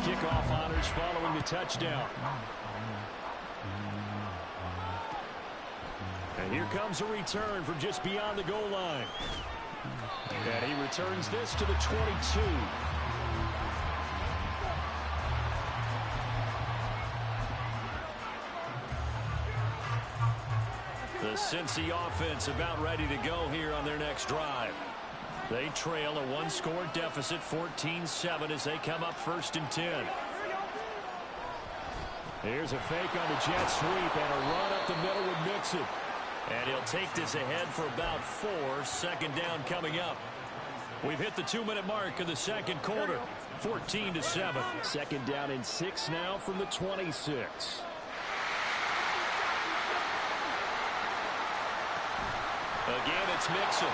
Kickoff honors following the touchdown. And here comes a return from just beyond the goal line. And he returns this to the 22. The Cincy offense about ready to go here on their next drive. They trail a one-score deficit, 14-7, as they come up 1st and 10. Here's a fake on the jet sweep, and a run up the middle with Mixon. And he'll take this ahead for about 4. 2nd down coming up. We've hit the 2-minute mark of the second quarter, 14-7. 2nd down and 6 now from the 26. Again, it's Mixon.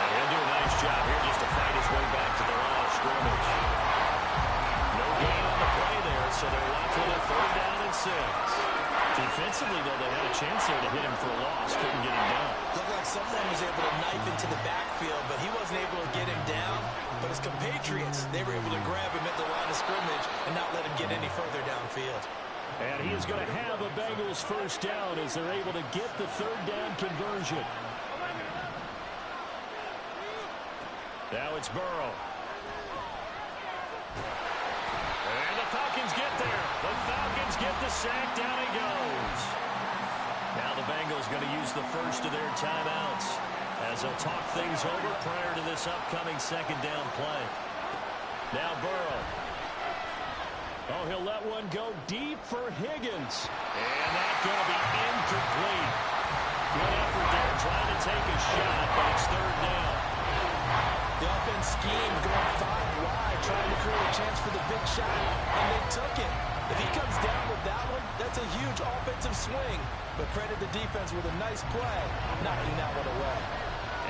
He'll do a nice job here just to fight his way back to the line of scrimmage. No gain on the play there, so they're left with a 3rd down and 6. Defensively, though, they had a chance there to hit him for a loss. Couldn't get him down. Looked like someone was able to knife into the backfield, but he wasn't able to get him down. But his compatriots, they were able to grab him at the line of scrimmage and not let him get any further downfield. And he is going to have a Bengals 1st down as they're able to get the 3rd down conversion. Now it's Burrow. And the Falcons get there. The Falcons get the sack. Down he goes. Now the Bengals going to use the first of their timeouts as they'll talk things over prior to this upcoming 2nd down play. Now Burrow. Oh, he'll let one go deep for Higgins. And that's going to be incomplete. Good effort there trying to take a shot, but it's 3rd down. The offense schemed going 5 wide, trying to create a chance for the big shot, and they took it. If he comes down with that one, that's a huge offensive swing. But credit the defense with a nice play, knocking that one away.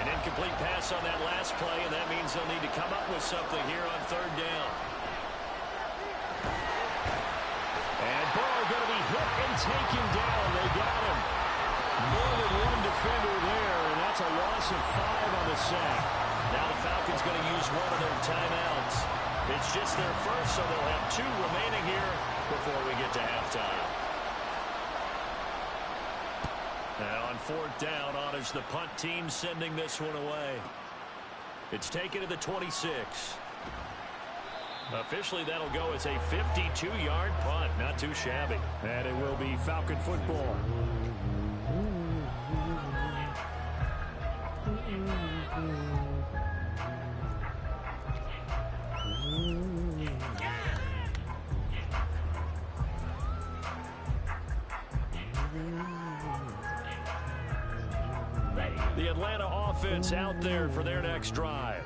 An incomplete pass on that last play, and that means they'll need to come up with something here on 3rd down. And Burrow going to be hit and taken down. They got him. More than one defender there, and that's a loss of 5 on the sack. Now the Falcons going to use one of their timeouts. It's just their first, so they'll have 2 remaining here before we get to halftime. Now on 4th down, honors the punt team sending this one away. It's taken to the 26. Officially, that'll go as a 52-yard punt. Not too shabby. And it will be Falcon football. The Atlanta offense out there for their next drive.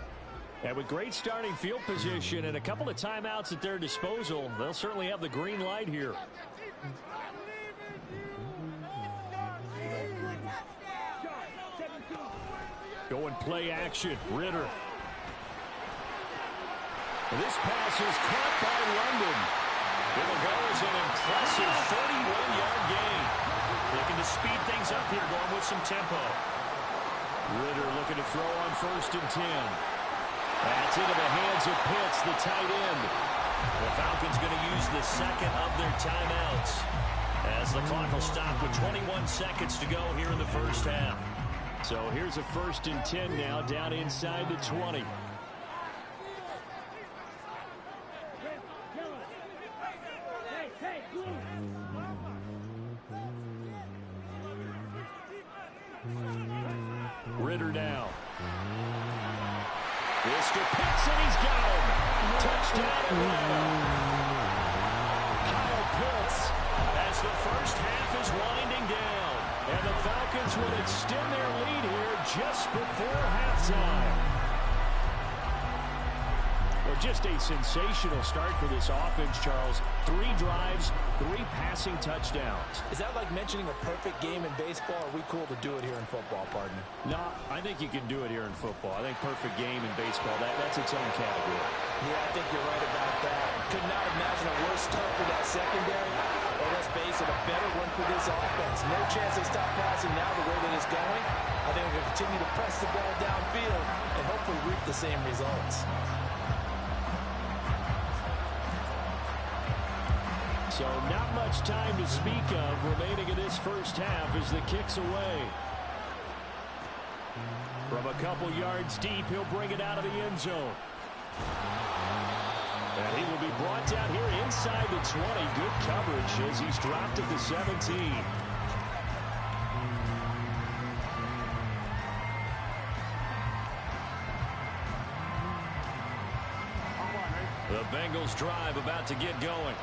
And with great starting field position and a couple of timeouts at their disposal, they'll certainly have the green light here. Going play action. Ritter. This pass is caught by London. It will go as an impressive 31-yard gain. Looking to speed things up here, going with some tempo. Ritter looking to throw on 1st and 10. That's into the hands of Pitts, the tight end. The Falcons going to use the second of their timeouts as the clock will stop with 21 seconds to go here in the first half. So here's a 1st and 10 now, down inside the 20. Ritter now. This to Pitts, and he's got him. Touchdown Atlanta. Kyle Pitts as the first half is winding down. And the Falcons would extend their lead here just before halftime. Well, just a sensational start for this offense, Charles. 3 drives, 3 passing touchdowns. Is that like mentioning a perfect game in baseball? Or are we cool to do it here in football, pardon? No, I think you can do it here in football. I think perfect game in baseball, that's its own category. Yeah, I think you're right about that. Could not imagine a worse start for that secondary. Or let's face it, a better one for this offense. No chance they stop passing now the way that it's going. I think we're going to continue to press the ball downfield and hopefully reap the same results. So not much time to speak of remaining in this first half as the kick's away. From a couple yards deep, he'll bring it out of the end zone. And he will be brought down here inside the 20. Good coverage as he's dropped at the 17. The Bengals drive about to get going.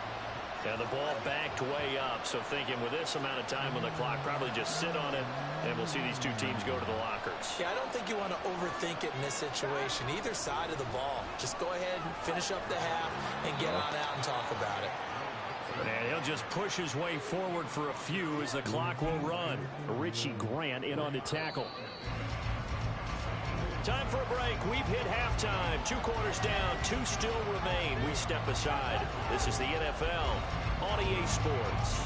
And the ball backed way up, so thinking with this amount of time on the clock, probably just sit on it, and we'll see these two teams go to the lockers. Yeah, I don't think you want to overthink it in this situation. Either side of the ball. Just go ahead and finish up the half and get on out and talk about it. And he'll just push his way forward for a few as the clock will run. Richie Grant in on the tackle. Time for a break. We've hit halftime. 2 quarters down. 2 still remain. We step aside. This is the NFL on EA Sports.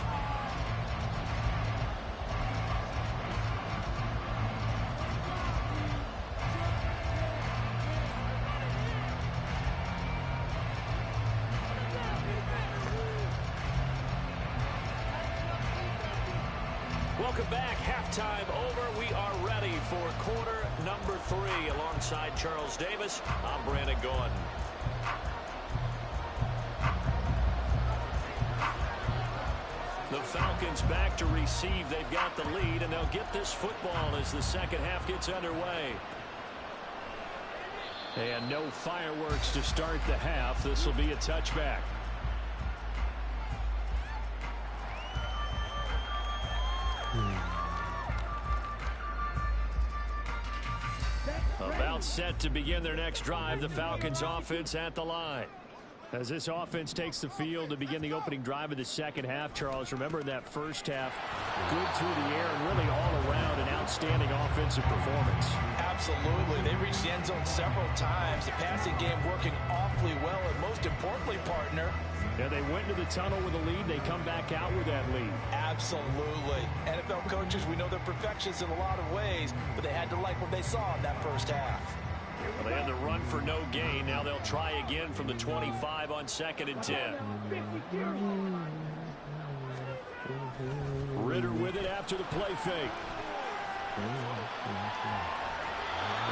Welcome back. Halftime over. We are ready for quarter number 3 alongside Charles Davis. I'm Brandon Gaudin. The Falcons back to receive. They've got the lead, and they'll get this football as the second half gets underway. And no fireworks to start the half. This will be a touchback. About set to begin their next drive. The Falcons offense at the line. As this offense takes the field to begin the opening drive of the second half, Charles, remember that first half, good through the air and really all around an outstanding offensive performance. Absolutely. They reached the end zone several times. The passing game working awfully well, and most importantly, partner, yeah, they went to the tunnel with a lead. They come back out with that lead. Absolutely. NFL coaches, we know they're perfectionists in a lot of ways, but they had to like what they saw in that first half. Well, they had the run for no gain. Now they'll try again from the 25 on 2nd and 10. Ritter with it after the play fake.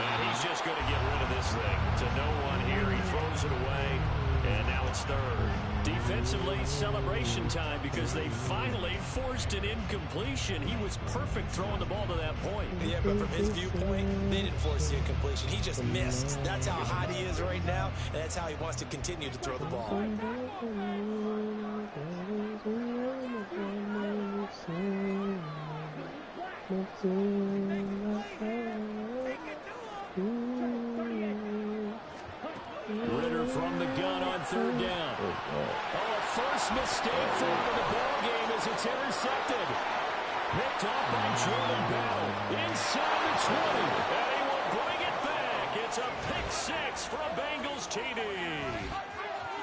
And he's just going to get rid of this thing. To no one here. He throws it away. And now it's 3rd. Defensively, celebration time because they finally forced an incompletion. He was perfect throwing the ball to that point. Yeah, but from his viewpoint, they didn't force the incompletion. He just missed. That's how hot he is right now, and that's how he wants to continue to throw the ball. from the gun on third down. Oh, a first mistake for him in the ball game as it's intercepted. Picked off by Jordan Battle inside the 20. And he will bring it back. It's a pick six for a Bengals TD.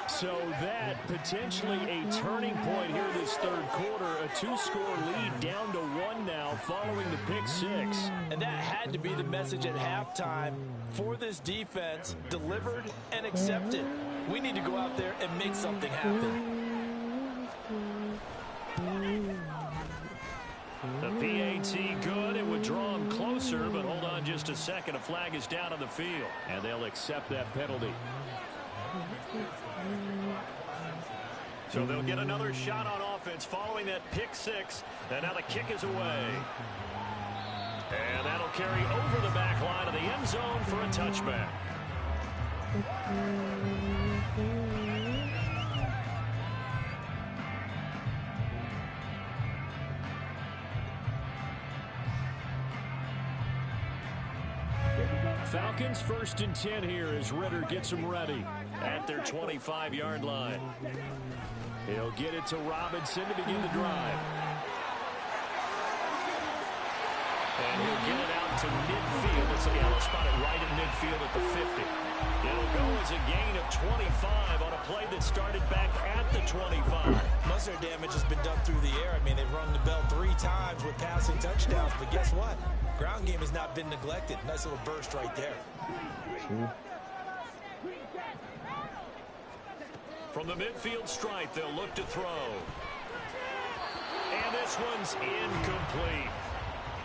So that potentially a turning point here this third quarter. A 2-score lead down to 1 now following the pick six. And that had to be the message at halftime for this defense. Delivered and accepted. We need to go out there and make something happen. The PAT good. It would draw him closer, but hold on just a second. A flag is down on the field, and they'll accept that penalty. So they'll get another shot on offense following that pick six. And now the kick is away. And that'll carry over the back line of the end zone for a touchback. Falcons 1st and 10 here as Ritter gets them ready at their 25-yard line. He'll get it to Robinson to begin the drive. And he'll get it out to midfield. Let's spot it right in midfield at the 50. It'll go as a gain of 25 on a play that started back at the 25. Most of their damage has been done through the air. I mean, they've rung the bell 3 times with passing touchdowns, but guess what? Ground game has not been neglected. Nice little burst right there. From the midfield stripe, they'll look to throw. And this one's incomplete.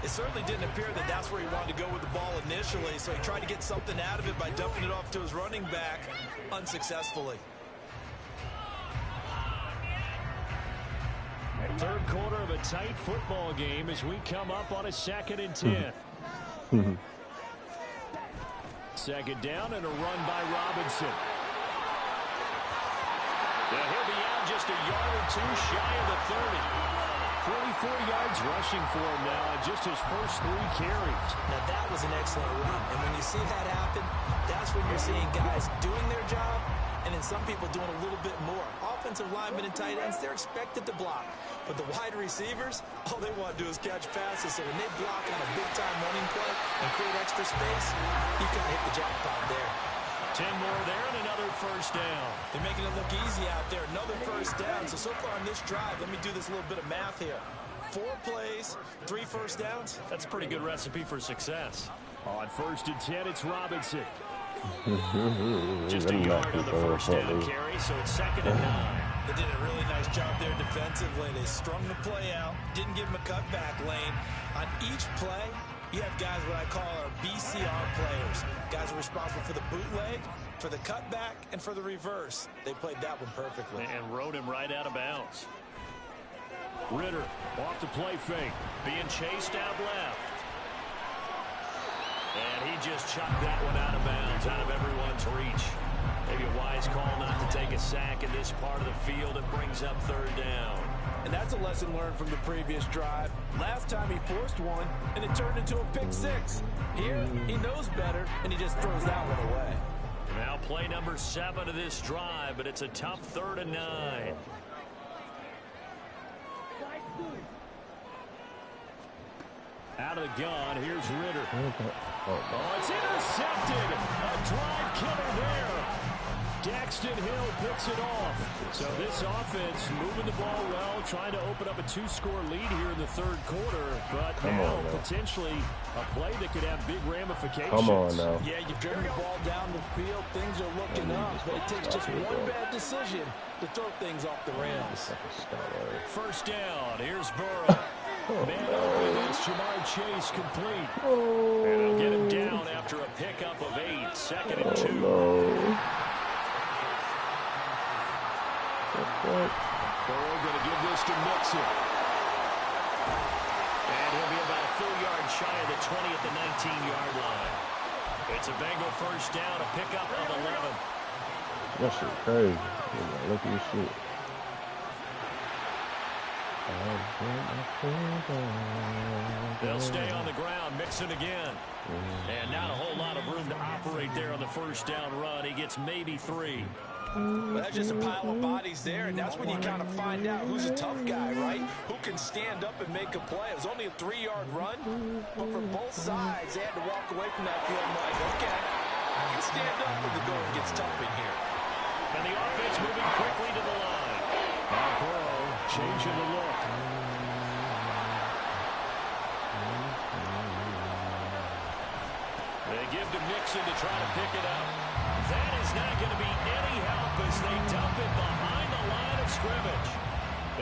It certainly didn't appear that that's where he wanted to go with the ball initially, so he tried to get something out of it by dumping it off to his running back unsuccessfully. Third quarter of a tight football game as we come up on a 2nd and 10. Second down and a run by Robinson. Now he'll be out just a yard or 2 shy of the 30. 44 yards rushing for him now on just his first 3 carries. Now that was an excellent run, and when you see that happen, that's when you're seeing guys doing their job and then some people doing a little bit more. Offensive linemen and tight ends, they're expected to block. But the wide receivers, all they want to do is catch passes. So when they block on a big-time running play and create extra space, you can hit the jackpot there. 10 more there and another first down. They're making it look easy out there. Another first down. So far on this drive, let me do this little bit of math here. 4 plays, 3 first downs. That's a pretty good recipe for success. On 1st and 10, it's Robinson. Just a yard on the first down carry, so it's 2nd and 9. They did a really nice job there defensively. They strung the play out, didn't give him a cutback lane. On each play, you have guys what I call our BCR players. Guys are responsible for the bootleg, for the cutback, and for the reverse. They played that one perfectly. And rode him right out of bounds. Ritter off the play fake, being chased out left. And he just chucked that one out of bounds, out of everyone's reach. Maybe a wise call not to take a sack in this part of the field. It brings up 3rd down. And that's a lesson learned from the previous drive. Last time he forced one, and it turned into a pick six. Here, he knows better, and he just throws that one away. Now play number 7 of this drive, but it's a tough 3rd and 9. Out of the gun, here's Ritter. Oh, it's intercepted. A drive killer there. Daxton Hill picks it off. So this offense moving the ball well, trying to open up a 2-score lead here in the 3rd quarter. But now potentially a play that could have big ramifications. Come on now. Yeah, you've driven the ball down the field. Things are looking up. But it takes just one bad decision to throw things off the rails. First down. Here's Burrow. Man open, it's Jamar Chase complete. And they'll get him down after a pickup of 8. 2nd and 2. Burrow going to give this to Mixon. And he'll be about a full yard shy of the 20 at the 19-yard line. It's a Bengal first down, a pickup of 11. That shit crazy. Look at this shit. They'll stay on the ground, mixing again. And not a whole lot of room to operate there on the first down run. He gets maybe 3. Well, that's just a pile of bodies there, and that's when you kind of find out who's a tough guy, right? Who can stand up and make a play. It was only a 3-yard run, but for both sides, they had to walk away from that feeling like, okay, I can stand up when the going gets tough in here. And the offense moving quickly to the line. Now Burrow changing the look. They give to Mixon to try to pick it up. That is not going to be any help as they dump it behind the line of scrimmage.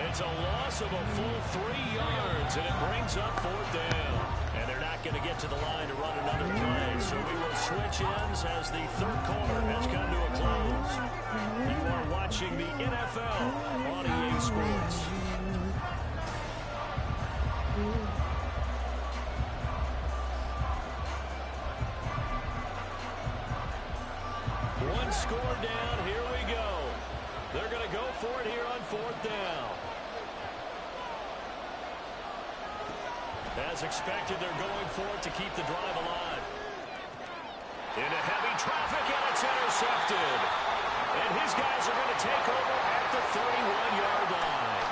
It's a loss of a full 3 yards, and it brings up 4th down. And they're not going to get to the line to run another play, so we will switch ends as the third quarter has come to a close. You are watching the NFL on EA Sports. One score down, here we go. They're going to go for it here on 4th down. As expected, they're going for it to keep the drive alive. Into heavy traffic, and it's intercepted. And his guys are going to take over at the 31-yard line.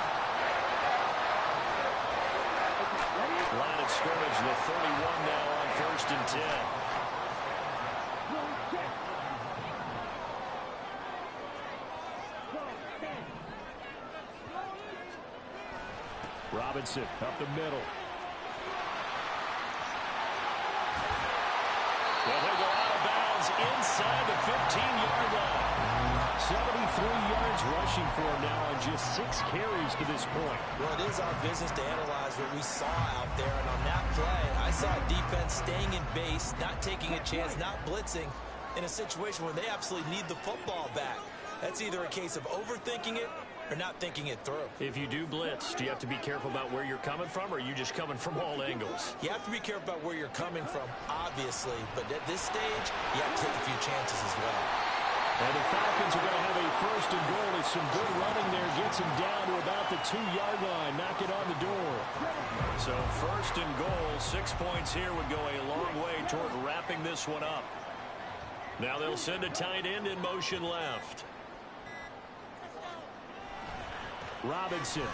Line of scrimmage, the 31 now on 1st and 10. Robinson up the middle. Well, he'll go out of bounds inside the 15-yard line. 73 yards rushing for him now on just 6 carries to this point. Well, it is our business to analyze what we saw out there. And on that play, I saw defense staying in base, not taking a chance, not blitzing in a situation where they absolutely need the football back. That's either a case of overthinking it or not thinking it through. If you do blitz, do you have to be careful about where you're coming from, or are you just coming from all angles? You have to be careful about where you're coming from, obviously. But at this stage, you have to take a few chances as well. And the Falcons are going to have a 1st and goal. As some good running there gets him down to about the 2-yard line. Knock it on the door. So 1st and goal, 6 points here would go a long way toward wrapping this one up. Now they'll send a tight end in motion left. Robinson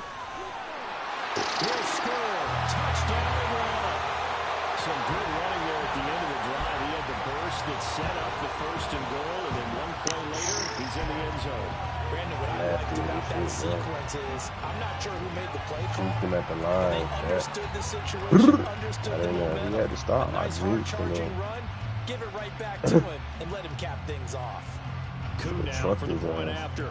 will score. Touchdown and run. Some good running there at the end of the drive. He had the burst that set up the 1st and goal, and then one play later, he's in the end zone. Brandon, what I liked about that sequence is I'm not sure who made the play call. Him at the line. They understood the situation, understood the momentum. He had to stop. A nice hard-charging run. Give it right back to him and let him cap things off. Coup now for the point after.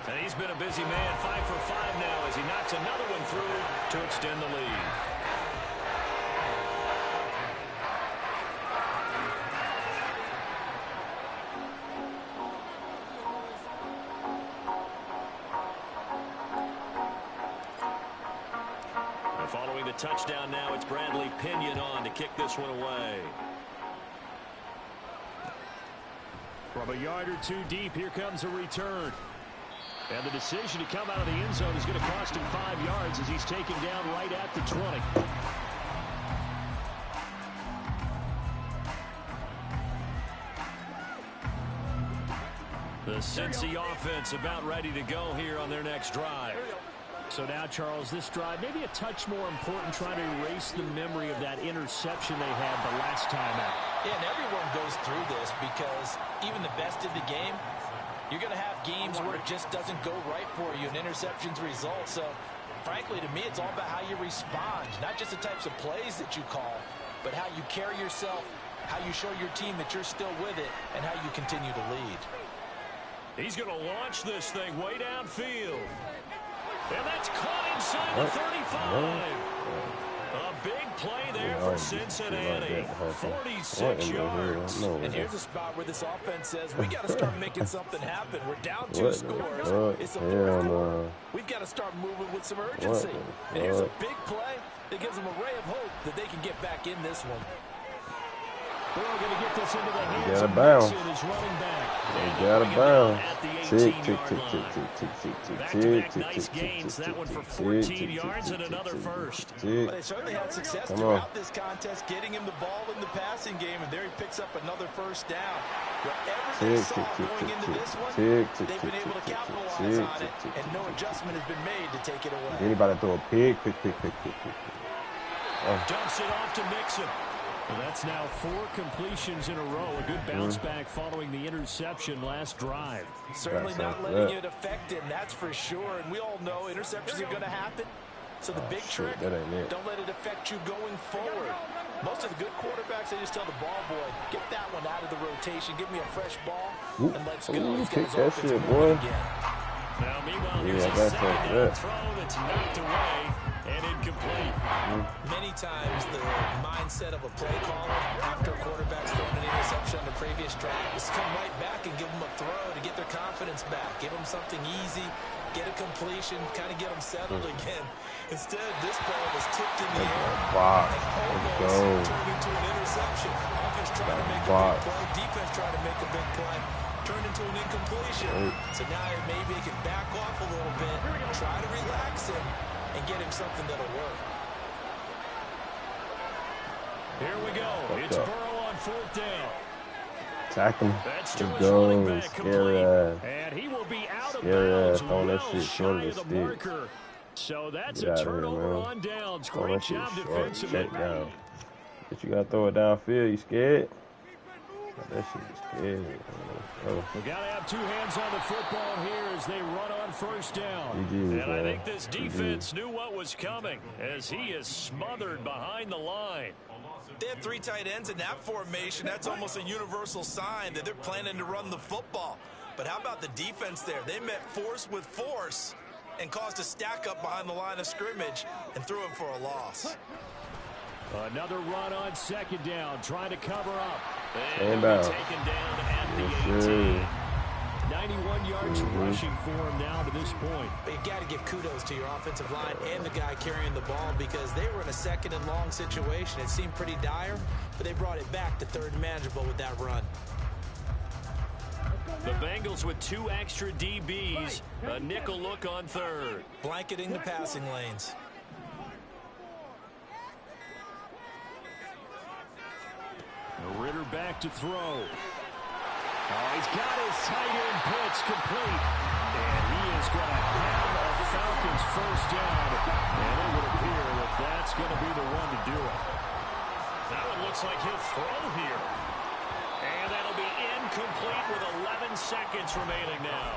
And he's been a busy man, 5 for 5 now as he knocks another one through to extend the lead. And following the touchdown now, it's Bradley Pinion on to kick this one away. From a yard or 2 deep, here comes a return. And the decision to come out of the end zone is going to cost him 5 yards as he's taken down right at the 20. The Cincy offense about ready to go here on their next drive. So now, Charles, this drive maybe a touch more important, trying to erase the memory of that interception they had the last time out. Yeah, and everyone goes through this because even the best in the game, you're going to have games where it just doesn't go right for you, and interceptions result. So, frankly, to me, it's all about how you respond, not just the types of plays that you call, but how you carry yourself, how you show your team that you're still with it, and how you continue to lead. He's going to launch this thing way downfield. And that's caught inside the 35. A big play there for Cincinnati. 46 yards. And here's a spot where this offense says, we got to start making something happen. We're down 2 scores. It's the 4th quarter. We've got to start moving with some urgency. And here's a big play that gives them a ray of hope that they can get back in this one. Burrow going to get this into the hands Got a of bounce. Mixon, his running back. They got a bounce. Tick, tick, tick, tick, tick, tick, tick, tick, Back-to-back tick, nice tick, gains. tick, That one for tick, 14 tick, yards tick, and another tick, first. tick. Well, they certainly had success Come throughout on. this contest, getting him the ball in the passing game, and there he picks up another first down. Whatever they Tick, saw tick, tick, going into tick, this one, tick, tick, they've been tick, able to tick, capitalize tick, on tick, it, tick, and tick, no tick, adjustment has been made to take it away. Anybody throw a pig? Pick. Oh. Dumps it off to Mixon. Well, that's now 4 completions in a row. A good bounce back following the interception last drive. Certainly not letting it affect him, that's for sure. And we all know interceptions are going to happen. So the big trick, that ain't it. don't let it affect you going forward. Most of the good quarterbacks, they just tell the ball boy, get that one out of the rotation, give me a fresh ball, and let's go. Ooh, He's kick got that his shit, offensive boy. line again. Now, meanwhile, Yeah, here's a that's second like down that. throw that's knocked away and incomplete. Many times the mindset of a play caller after a quarterback's thrown an interception on the previous drive is come right back and give them a throw to get their confidence back. Give them something easy, get a completion, kind of get them settled again. Instead, this ball was tipped in the air Box. and Let's go. almost turned into an interception. Offense trying to make a Box. big play, defense trying to make a big play. Turned into an incompletion. So now maybe he can back off a little bit, try to relax him, and get him something that'll work. Here we go. It's Burrow on 4th down. Tack him. That's Let's to his running go. back, Scary complete. ass. And he will be out of Scary bounds, ass throwing that well shit short shy of of the the stick. marker. So that's Get a out of here, turnover man. on downs. Throwing Great that shit job short. defensively. Check down. But you gotta throw it downfield. You scared? That shit is scary. Oh. We got to have 2 hands on the football here as they run on 1st down. GG's, And I man. think this defense knew what was coming as he is smothered behind the line. They have 3 tight ends in that formation. That's almost a universal sign that they're planning to run the football. But how about the defense there? They met force with force and caused a stack up behind the line of scrimmage and threw him for a loss. Another run on 2nd down, trying to cover up. And And taken down at the 18. 91 yards rushing for him now to this point. But you got to give kudos to your offensive line and the guy carrying the ball because they were in a 2nd and long situation. It seemed pretty dire, but they brought it back to 3rd and manageable with that run. The Bengals with 2 extra DBs. A nickel look on 3rd. Blanketing the passing lanes. Ritter back to throw. Oh, he's got his tight end blitz complete. And he is going to have a Falcons 1st down. And it would appear that that's going to be the one to do it. That one looks like he'll throw here. And that'll be incomplete with 11 seconds remaining now.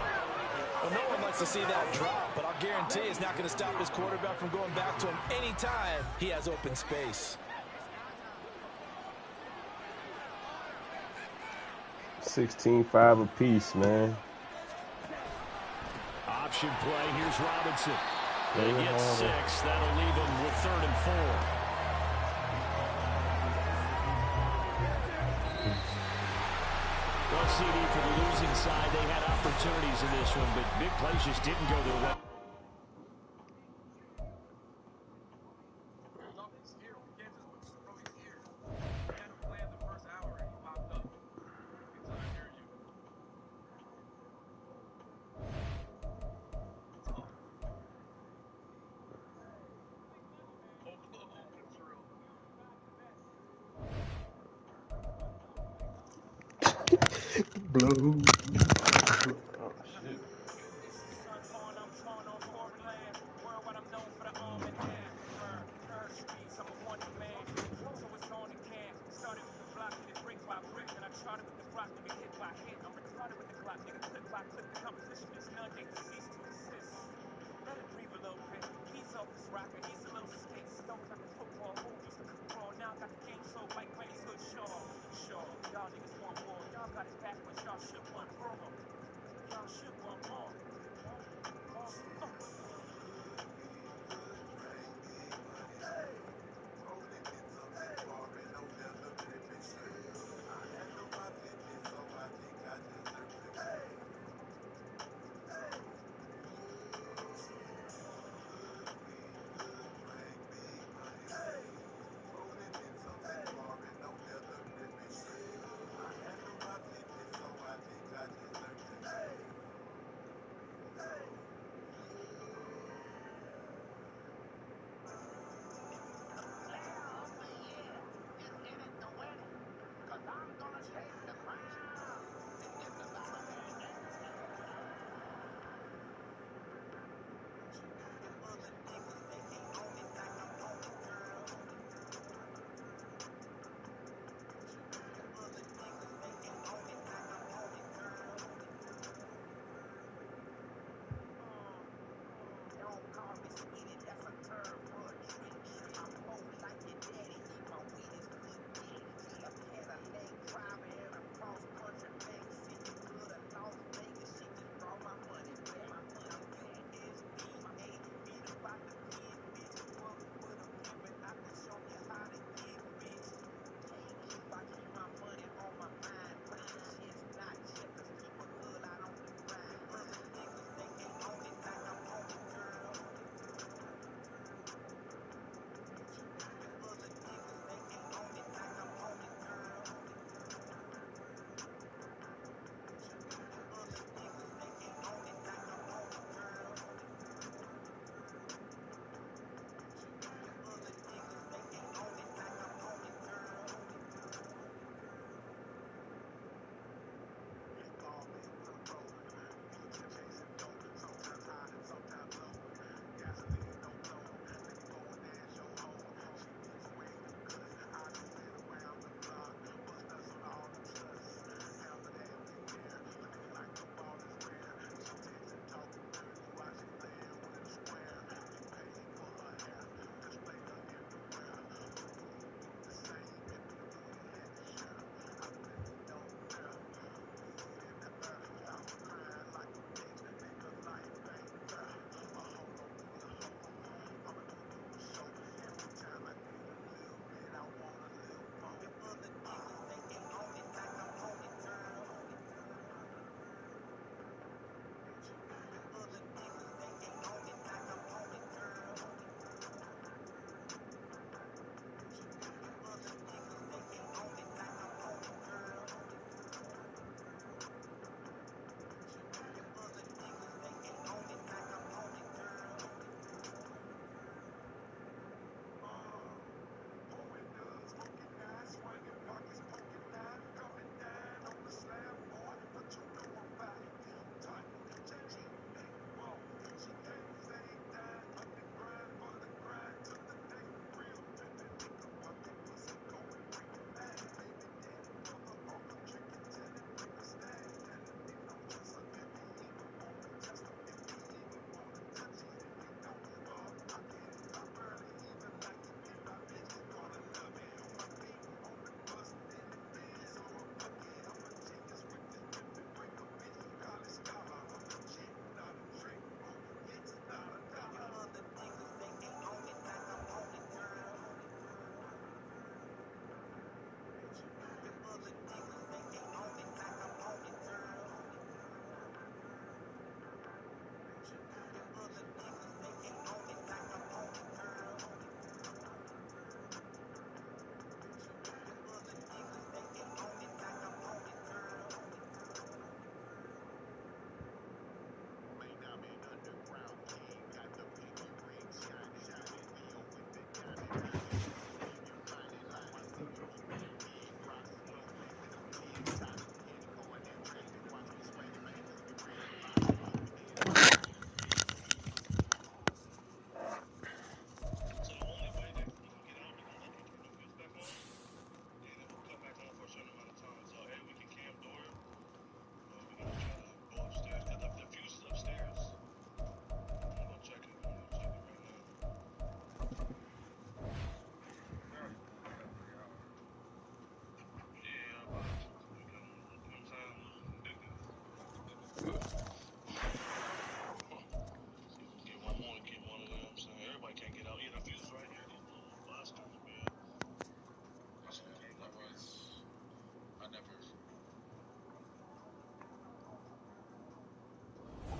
Well, no one likes to see that drop, but I'll guarantee it's not going to stop his quarterback from going back to him anytime he has open space. 16-5 apiece, man. Option play. Here's Robinson. They get 6. That'll leave him with 3rd and 4. Well, CD, for the losing side, they had opportunities in this one, but big plays just didn't go their way. Blue.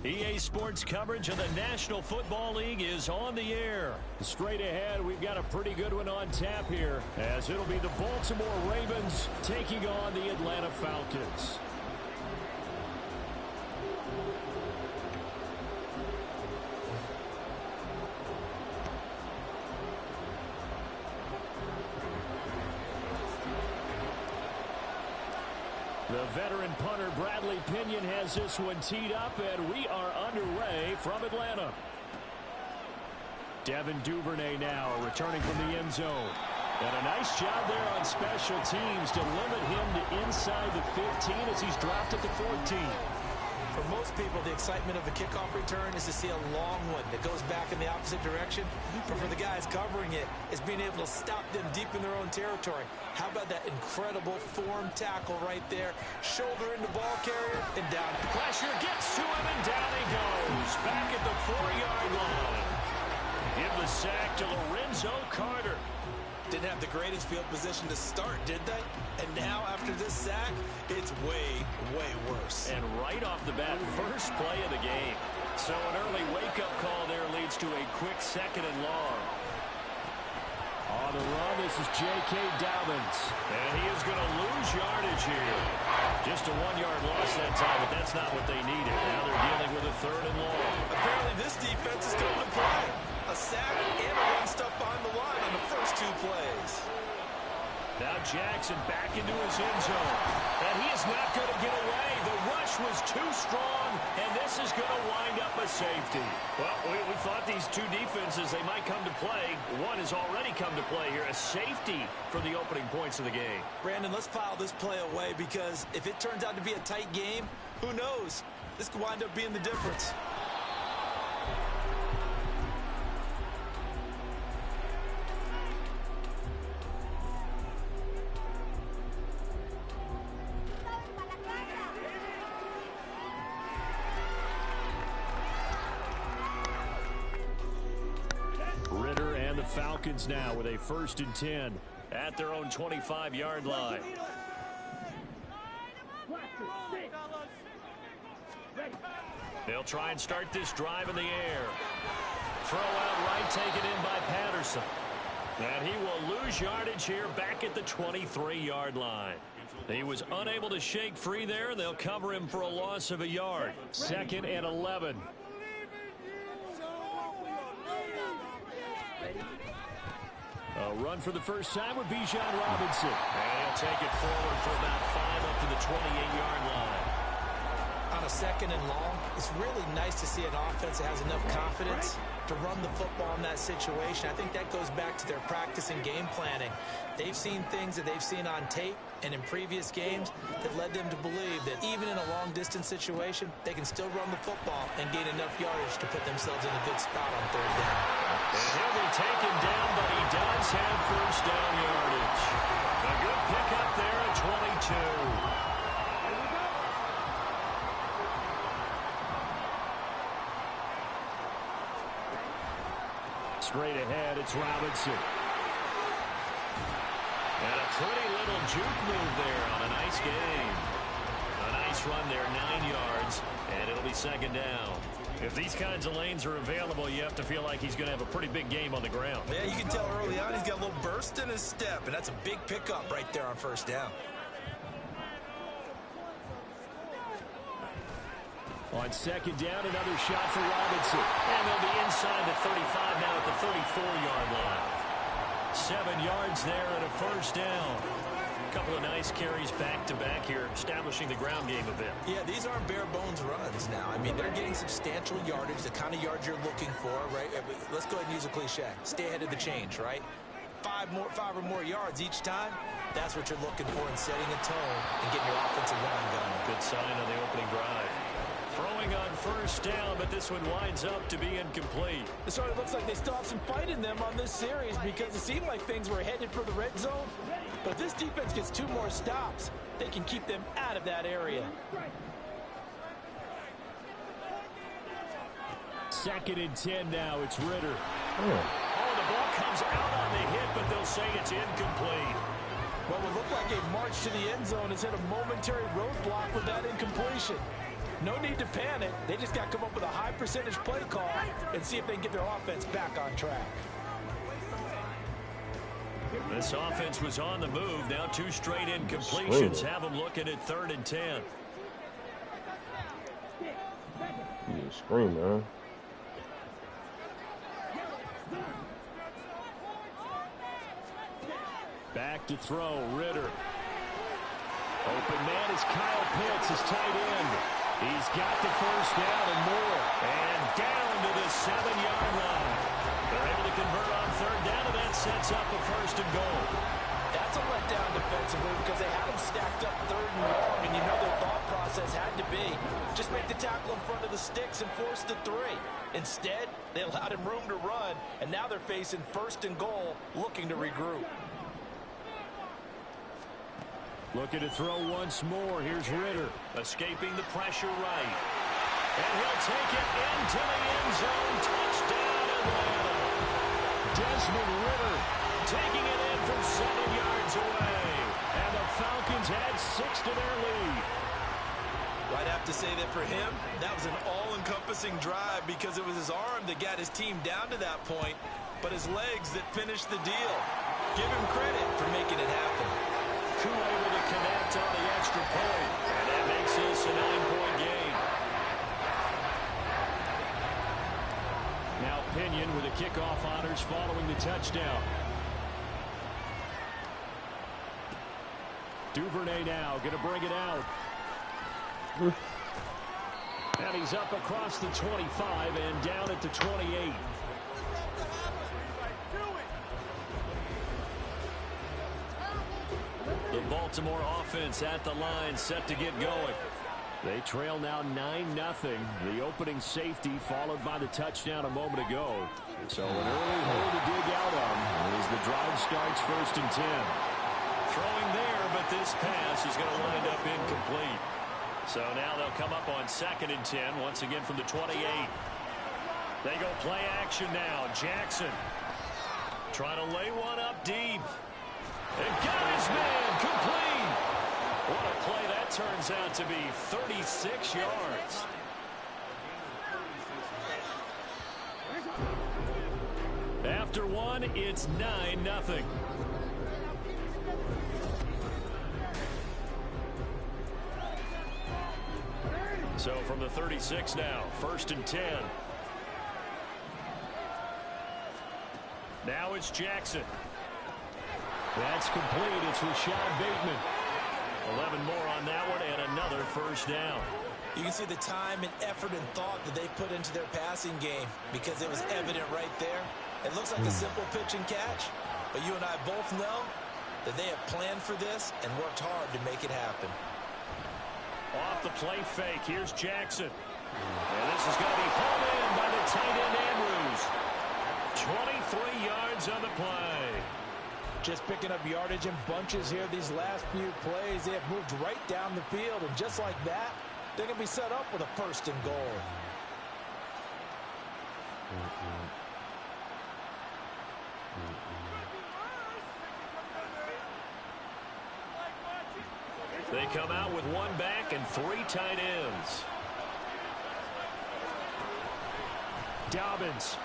EA Sports coverage of the National Football League is on the air. Straight ahead, we've got a pretty good one on tap here, as it'll be the Baltimore Ravens taking on the Atlanta Falcons. The veteran punter Bradley Pinion has this one teed up, and we are underway from Atlanta. Devin Duvernay now returning from the end zone. And a nice job there on special teams to limit him to inside the 15 as he's dropped at the 14. For most people, the excitement of a kickoff return is to see a long one that goes back in the opposite direction. But for the guys covering it, it's being able to stop them deep in their own territory. How about that incredible form tackle right there? Shoulder into ball carrier and down. Pressure gets to him and down he goes. Back at the 4-yard line. Give the sack to Lorenzo Carter. Didn't have the greatest field position to start, did they? And now, after this sack, it's way, way worse. And right off the bat, first play of the game. So an early wake-up call there leads to a quick 2nd and long. On the run, this is J.K. Dobbins. And he is going to lose yardage here. Just a 1-yard loss that time, but that's not what they needed. Now they're dealing with a 3rd and long. Apparently this defense is coming to play. A sack and a run stuff behind the line on the first 2 plays. Now Jackson back into his end zone. And he is not going to get away. The rush was too strong, and this is going to wind up a safety. Well, we thought these two defenses, they might come to play. One has already come to play here. A safety for the opening points of the game. Brandon, let's file this play away because if it turns out to be a tight game, who knows? This could wind up being the difference. Falcons now with a 1st and 10 at their own 25-yard line. They'll try and start this drive in the air. Throw out right, taken in by Patterson. And he will lose yardage here back at the 23-yard line. He was unable to shake free there. They'll cover him for a loss of a yard. 2nd and 11. A run for the first time with Bijan Robinson. And he'll take it forward for about 5 up to the 28-yard line. On a 2nd and long, it's really nice to see an offense that has enough confidence to run the football in that situation. I think that goes back to their practice and game planning. They've seen things that they've seen on tape and in previous games that led them to believe that even in a long-distance situation, they can still run the football and gain enough yardage to put themselves in a good spot on 3rd down. And he'll be taken down, but he does have 1st down yardage. A good pickup there at 22. Straight ahead, it's Robinson. And a pretty little juke move there on a nice game. A nice run there, 9 yards, and it'll be 2nd down. If these kinds of lanes are available, you have to feel like he's going to have a pretty big game on the ground. Yeah, you can tell early on he's got a little burst in his step, and that's a big pickup right there on 1st down. On 2nd down, another shot for Robinson. And they'll be inside the 35 now at the 34-yard line. 7 yards there and a 1st down. A couple of nice carries back-to-back here, establishing the ground game a bit. Yeah, these aren't bare-bones runs now. I mean, they're getting substantial yardage, the kind of yards you're looking for, right? Let's go ahead and use a cliche. Stay ahead of the change, right? 5 or more yards each time. That's what you're looking for in setting a tone and getting your offensive line going. Good sign on the opening drive. Throwing on 1st down, but this one winds up to be incomplete. It sort of looks like they still have some fight in them on this series because it seemed like things were headed for the red zone. But if this defense gets 2 more stops, they can keep them out of that area. 2nd and 10 now. It's Ritter. Oh, the ball comes out on the hit, but they'll say it's incomplete. What would look like a march to the end zone has hit a momentary roadblock with that incompletion. No need to panic. They just got to come up with a high percentage play call and see if they can get their offense back on track. This offense was on the move. Now 2 straight incompletions have them looking at 3rd and 10. You scream, man. Back to throw, Ritter. Open man is Kyle Pitts, his tight end. He's got the first down and more. And down to the 7-yard line. They're able to convert on 3rd down, and that sets up a 1st and goal. That's a letdown defensively because they had them stacked up 3rd and long, and you know their thought process had to be just make the tackle in front of the sticks and force the 3. Instead, they allowed him room to run, and now they're facing 1st and goal, looking to regroup. Looking to throw once more. Here's Ritter, escaping the pressure right. And he'll take it into the end zone. Touchdown, Atlanta. Desmond Ritter taking it in from 7 yards away. And the Falcons add 6 to their lead. I'd have to say that for him, that was an all-encompassing drive because it was his arm that got his team down to that point, but his legs that finished the deal. Give him credit for making it happen. Able to connect on the extra point, and that makes this a 9-point game. Now Pinion with the kickoff honors following the touchdown. Duvernay now going to bring it out. And he's up across the 25 and down at the 28. The Baltimore offense at the line, set to get going. They trail now 9-0. The opening safety followed by the touchdown a moment ago. So an early hole to dig out on as the drive starts 1st and 10. Throwing there, but this pass is going to wind up incomplete. So now they'll come up on 2nd and 10, once again from the 28. They go play action now. Jackson trying to lay one up deep. And got his man complete. What a play that turns out to be. 36 yards. After one, it's 9-0. So from the 36 now, 1st and 10. Now it's Jackson. That's complete. It's Rashad Bateman. 11 more on that one and another 1st down. You can see the time and effort and thought that they put into their passing game because it was evident right there. It looks like a simple pitch and catch, but you and I both know that they have planned for this and worked hard to make it happen. Off the play fake, here's Jackson. And this is going to be pulled in by the tight end Andrews. 23 yards on the play. Just picking up yardage in bunches here these last few plays. They have moved right down the field, and just like that, they're going to be set up with a 1st and goal. They come out with 1 back and 3 tight ends. Dobbins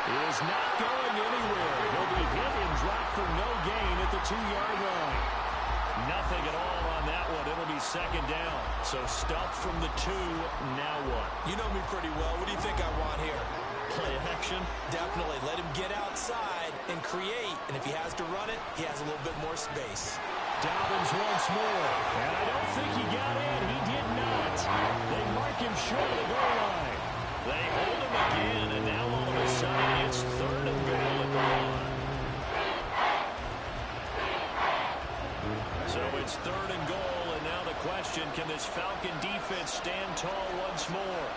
is not going anywhere. He'll be hit and dropped for no gain at the 2-yard line. Nothing at all on that one. It'll be 2nd down. So stuffed from the 2. Now what? You know me pretty well. What do you think I want here? Play action? Definitely. Let him get outside and create. And if he has to run it, he has a little bit more space. Dobbins once more. And I don't think he got in. He did not. They mark him short of the goal line. They hold him again, and now all of a sudden it's 3rd and goal at the line. So it's 3rd and goal, and now the question, can this Falcon defense stand tall once more?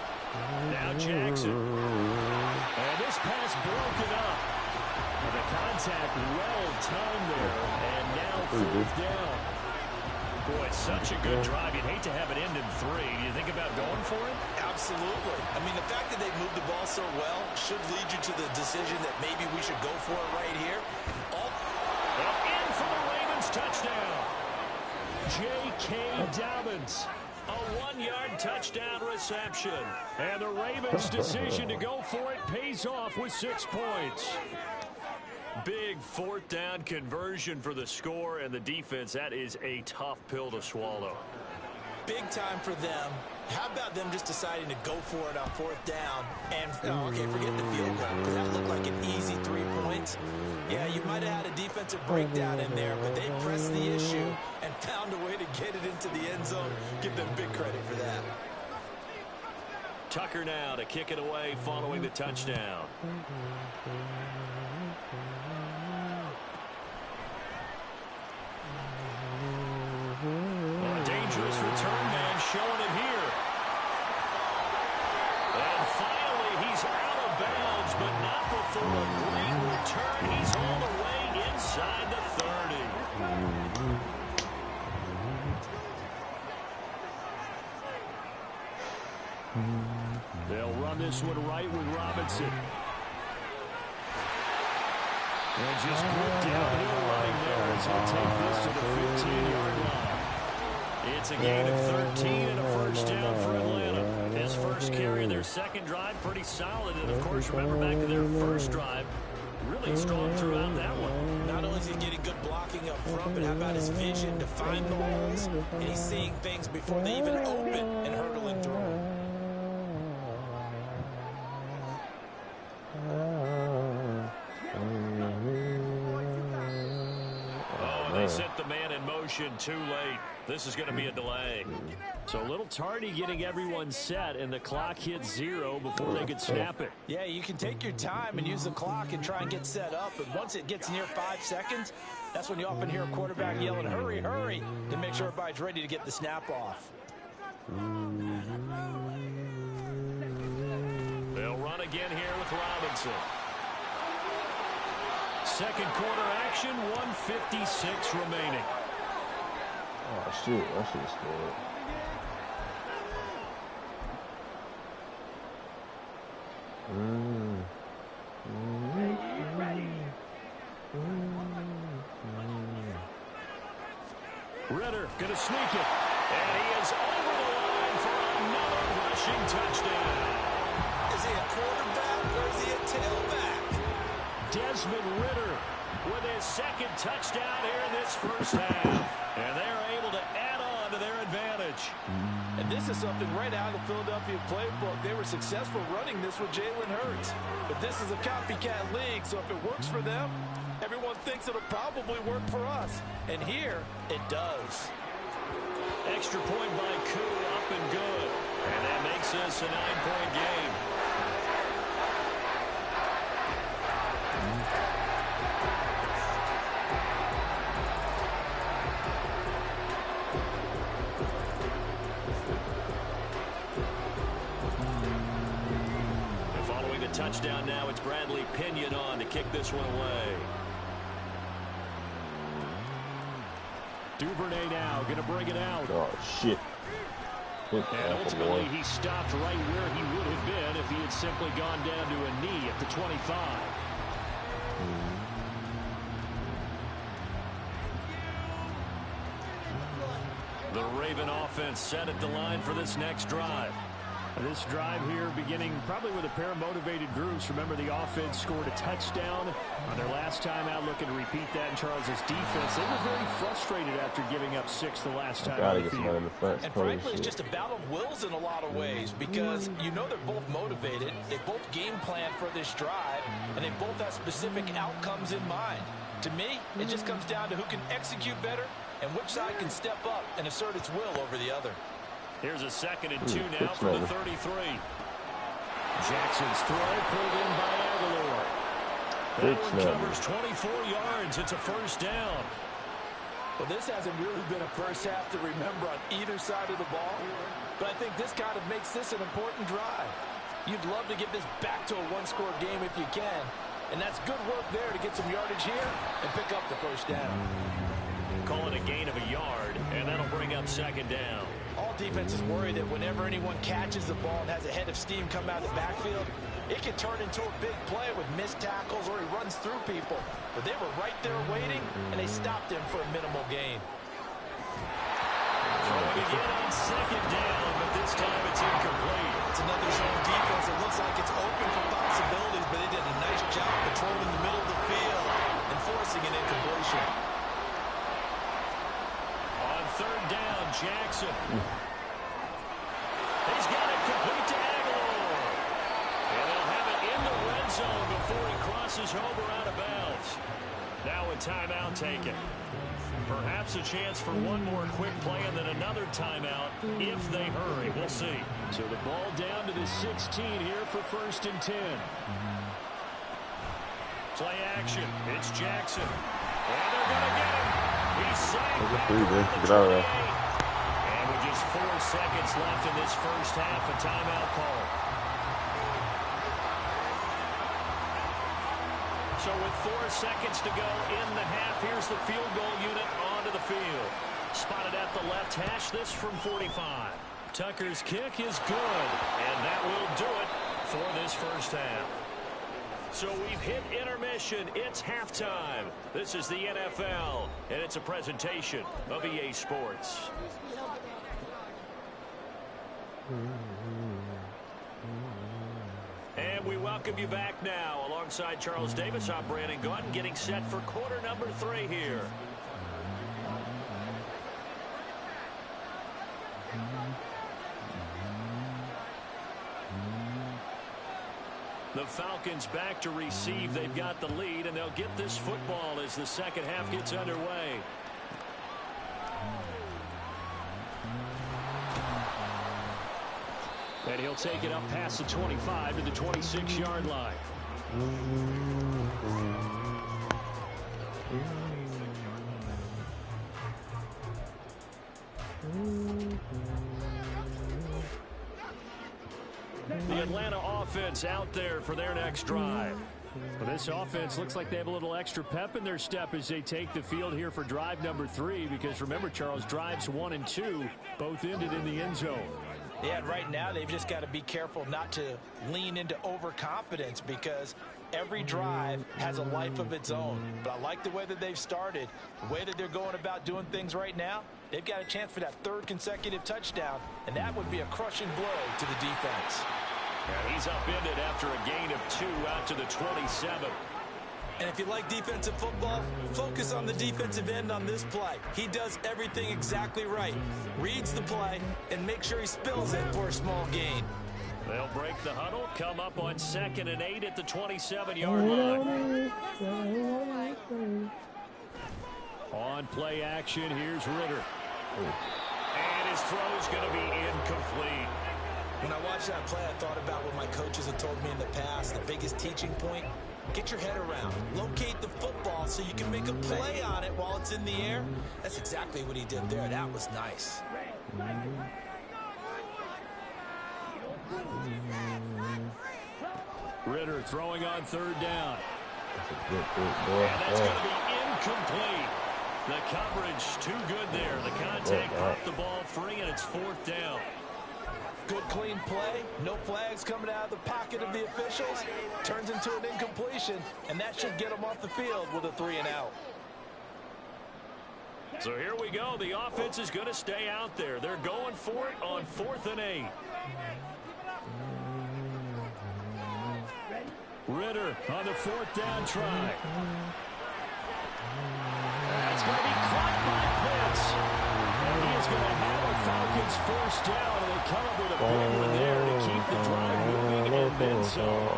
Now Jackson. And this pass broken up. And the contact well timed there, and now 4th down. Boy, it's such a good drive. You'd hate to have it end in 3. Do you think about going for it? Absolutely. I mean, the fact that they moved the ball so well should lead you to the decision that maybe we should go for it right here. In for the Ravens touchdown. J.K. Dobbins. A 1-yard touchdown reception. And the Ravens' decision to go for it pays off with 6 points. Big 4th down conversion for the score, and the defense, that is a tough pill to swallow. Big time for them. How about them just deciding to go for it on 4th down? And, okay, forget the field goal, because that looked like an easy 3 points. Yeah, you might have had a defensive breakdown in there, but they pressed the issue and found a way to get it into the end zone. Give them big credit for that. Tucker now to kick it away following the touchdown. A dangerous return man showing it here. And finally, he's out of bounds, but not before a great return. He's all the way inside the 30. They'll run this one right with Robinson. And just good downhill running there as he'll take this to the 15-yard line. It's a gain of 13 and a first down for Atlanta. His first carry in their second drive, pretty solid. And, of course, remember back to their first drive, really strong throughout that one. Not only is he getting good blocking up front, but how about his vision to find the holes? And he's seeing things before they even open and hurdling through them. They sent the man in motion too late. This is going to be a delay. So a little tardy getting everyone set, and the clock hits 0 before they could snap it. Yeah, you can take your time and use the clock and try and get set up, but once it gets near 5 seconds, that's when you often hear a quarterback yelling, hurry, hurry, to make sure everybody's ready to get the snap off. They'll run again here with Robinson. Second quarter action, 1:56 remaining. Oh, shit. I should have scored. Ritter going to sneak it. And he is over the line for another rushing touchdown. Is he a quarterback or is he a tailback? Desmond Ritter with his second touchdown here in this first half. And they're able to add on to their advantage. And this is something right out of the Philadelphia playbook. They were successful running this with Jalen Hurts. But this is a copycat league, so if it works for them, everyone thinks it'll probably work for us. And here, it does. Extra point by Koo, up and good. And that makes this a 9-point game. And following the touchdown now, it's Bradley Pinion on to kick this one away. Duvernay now going to bring it out. Oh, shit. And ultimately, he stopped right where he would have been if he had simply gone down to a knee at the 25. The Raven offense set at the line for this next drive. This drive here beginning probably with a pair of motivated groups. Remember, the offense scored a touchdown on their last time out, looking to repeat that in Charles's defense. They were very frustrated after giving up 6 the last time out. And frankly, it's just a battle of wills in a lot of ways because you know they're both motivated. They both game plan for this drive, and they both have specific outcomes in mind. To me, it just comes down to who can execute better and which side can step up and assert its will over the other. Here's a 2nd and 2 now for the 33. Jackson's throw pulled in by Aguilar. That one covers 24 yards. It's a first down. Well, this hasn't really been a first half to remember on either side of the ball, but I think this kind of makes this an important drive. You'd love to get this back to a one-score game if you can, and that's good work there to get some yardage here and pick up the first down. Calling a gain of a yard, and that'll bring up 2nd down. All defenses worry that whenever anyone catches the ball and has a head of steam come out of the backfield, it can turn into a big play with missed tackles or he runs through people. But they were right there waiting, and they stopped him for a minimal gain. Throwing again on 2nd down. looks like it's open for possibilities, but they did a nice job controlling the middle of the field and forcing an incompletion. On third down, Jackson. He's got it complete to Aguilar. And they'll have it in the red zone before he crosses over out of bounds. Now a timeout taken. Perhaps a chance for one more quick play and then another timeout if they hurry. We'll see. So the ball down to the 16 here for 1st and 10. Play action. It's Jackson. And they're going to get him. He's sacked back around the 28. And with just 4 seconds left in this first half, a timeout call. So with 4 seconds to go in the half, here's the field goal unit onto the field. Spotted at the left hash, this from 45. Tucker's kick is good, and that will do it for this first half. So we've hit intermission. It's halftime. This is the NFL, and it's a presentation of EA Sports. And we welcome you back now. Alongside Charles Davis, I'm Brandon Gaudin, getting set for quarter number 3 here. The Falcons back to receive. They've got the lead, and they'll get this football as the second half gets underway. And he'll take it up past the 25 to the 26-yard line. The Atlanta offense out there for their next drive. Well, this offense looks like they have a little extra pep in their step as they take the field here for drive number 3, because remember, Charles, drives 1 and 2 both ended in the end zone. Yeah, right now they've just got to be careful not to lean into overconfidence, because every drive has a life of its own. But I like the way that they've started, the way that they're going about doing things right now. They've got a chance for that 3rd consecutive touchdown, and that would be a crushing blow to the defense. And he's upended after a gain of 2 out to the 27. And if you like defensive football, focus on the defensive end on this play. He does everything exactly right. Reads the play and make sure he spills it for a small gain. They'll break the huddle, come up on 2nd and 8 at the 27-yard line. On play action, here's Ritter. And his throw's going to be incomplete. When I watched that play, I thought about what my coaches have told me in the past. The biggest teaching point: get your head around. Locate the football so you can make a play on it while it's in the air. That's exactly what he did there. That was nice. Ritter throwing on 3rd down. And that's going to be incomplete. The coverage too good there. The contact popped the ball free, and it's 4th down. Good clean play. No flags coming out of the pocket of the officials. Turns into an incompletion, and that should get them off the field with a 3 and out. So here we go. The offense is going to stay out there. They're going for it on 4th and 8. Ritter on the 4th down try. That's going to be caught by Pitts. And he is going to have a Falcons 1st down, and they come up with a big one there to keep the drive moving and then some.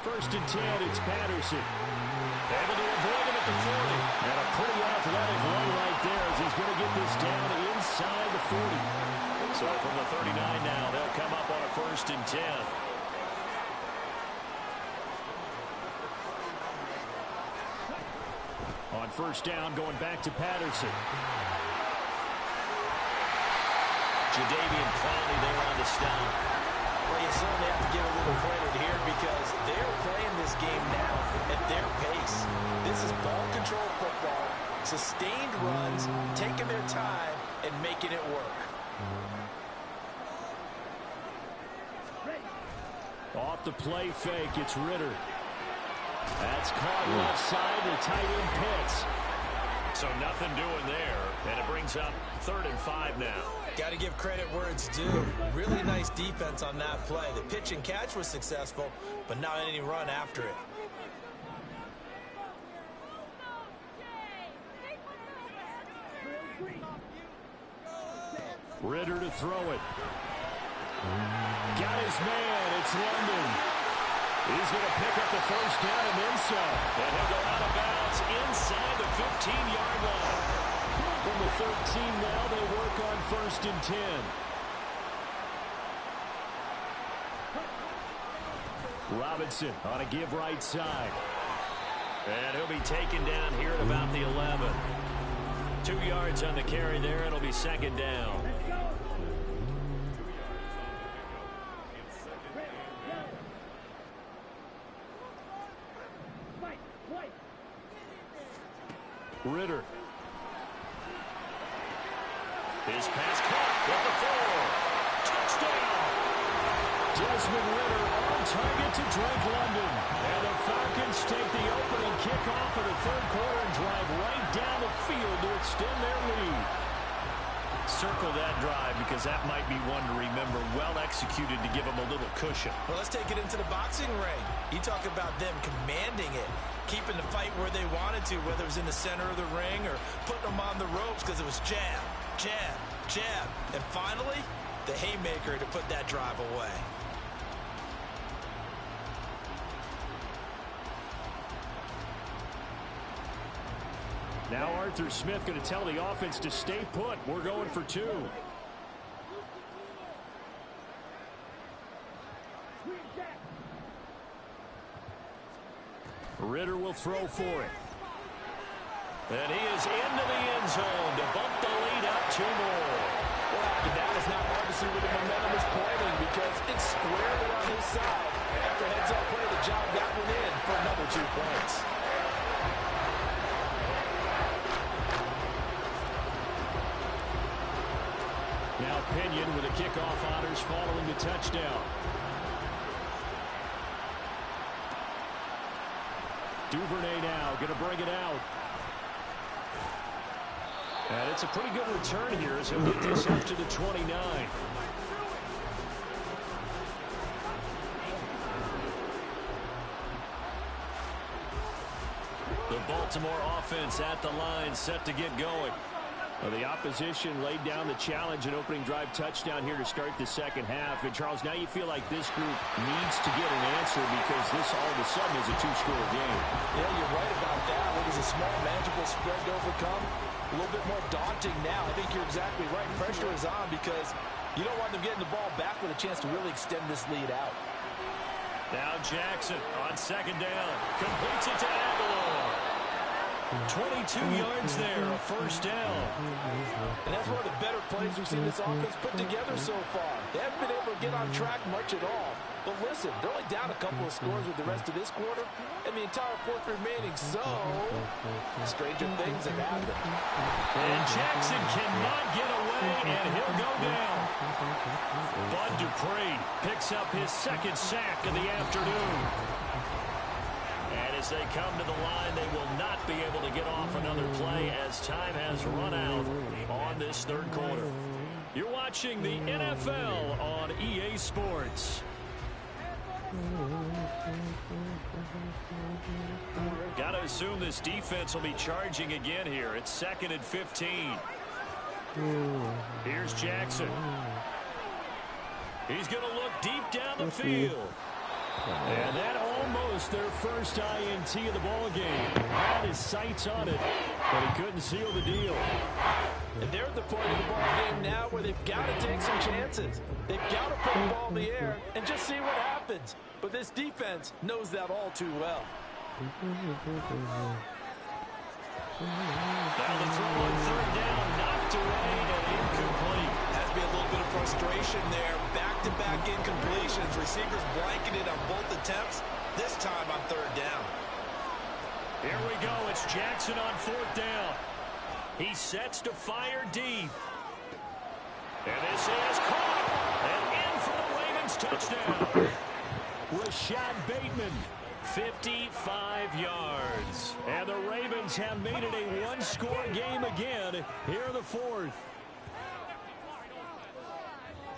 1st and 10, it's Patterson. Able to avoid him at the 40. And a pretty athletic run right there as he's going to get this down inside the 40. So from the 39 now, they'll come up on a 1st and 10. On 1st down, going back to Patterson. Jadeveon Clowney there on the stop. Well, you certainly have to give a little credit here because they're playing this game now at their pace. This is ball control football, sustained runs, taking their time and making it work. Off the play fake, it's Ritter. That's caught left side to tight end Pitts. So nothing doing there, and it brings up 3rd and 5 now. Got to give credit where it's due. Really nice defense on that play. The pitch and catch was successful, but not any run after it. Ritter to throw it. Got his man. It's London. He's going to pick up the first down and then some. And he'll go out of bounds inside the 15-yard line. From the 13 now, they work on 1st and 10. Robinson on a give right side. And he'll be taken down here at about the 11. 2 yards on the carry there. It'll be 2nd down. Ritter. His pass caught with the 4. Touchdown! Desmond Ritter on target to Drake London. And the Falcons take the opening kickoff of the 3rd quarter and drive right down the field to extend their lead. Circle that drive because that might be one to remember. Well executed to give them a little cushion. Well, let's take it into the boxing ring. You talk about them commanding it, keeping the fight where they wanted to, whether it was in the center of the ring or putting them on the ropes because it was jab, jab, jab. And finally, the haymaker to put that drive away. Now Arthur Smith going to tell the offense to stay put. We're going for 2. Ritter will throw for it. And he is into the end zone to bump the lead up 2 more. Well, after that, it's not hard to see where the momentum is pointing because it's squarely on his side. After heads-up play, the job got one in for another 2 points. Now Pinion with a kickoff honors following the touchdown. Duvernay now going to bring it out. And it's a pretty good return here as he'll get this up to the 29. The Baltimore offense at the line set to get going. Well, the opposition laid down the challenge and opening drive touchdown here to start the 2nd half. And, Charles, now you feel like this group needs to get an answer because this all of a sudden is a 2-score game. Yeah, you're right about that. It was a small, manageable spread to overcome. A little bit more daunting now. I think you're exactly right. Pressure is on because you don't want them getting the ball back with a chance to really extend this lead out. Now Jackson on 2nd down. Completes it to Aguilar. 22 yards there, a first down. And that's one of the better plays we've seen this offense put together so far. They haven't been able to get on track much at all. But listen, they're only down a couple of scores with the rest of this quarter and the entire 4th remaining, so stranger things have happened. And Jackson cannot get away, and he'll go down. Bud Dupree picks up his 2nd sack of the afternoon. And as they come to the line, they will not be able to get off another play as time has run out on this 3rd quarter. You're watching the NFL on EA Sports. Got to assume this defense will be charging again here. It's 2nd and 15. Here's Jackson. He's going to look deep down the field. And that almost their first INT of the ball game. Had his sights on it, but he couldn't seal the deal. And they're at the point of the ball game now where they've got to take some chances. They've got to put the ball in the air and just see what happens. But this defense knows that all too well. Now the throw on 3rd down, knocked away and incomplete. Has to be a little bit of frustration there. Back-to-back incompletions. Receivers blanketed on both attempts. This time on 3rd down. Here we go. It's Jackson on 4th down. He sets to fire deep. And this is caught. And in for the Ravens touchdown. Rashad Bateman 55 yards. And the Ravens have made it a one-score game again here in the fourth.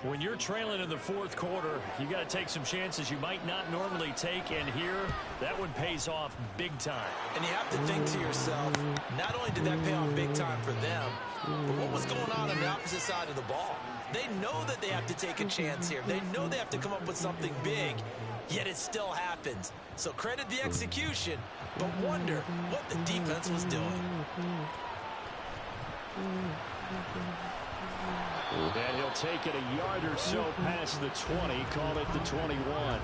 When you're trailing in the fourth quarter, you got to take some chances you might not normally take, and here, that one pays off big time. And you have to think to yourself, not only did that pay off big time for them, but what was going on the opposite side of the ball? They know that they have to take a chance here. They know they have to come up with something big, yet it still happens. So credit the execution, but wonder what the defense was doing. And he'll take it a yard or so past the 20, call it the 21.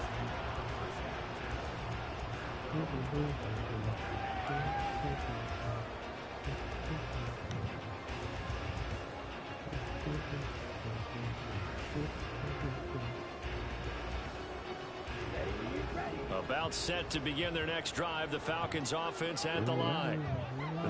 About set to begin their next drive, the Falcons offense at the line.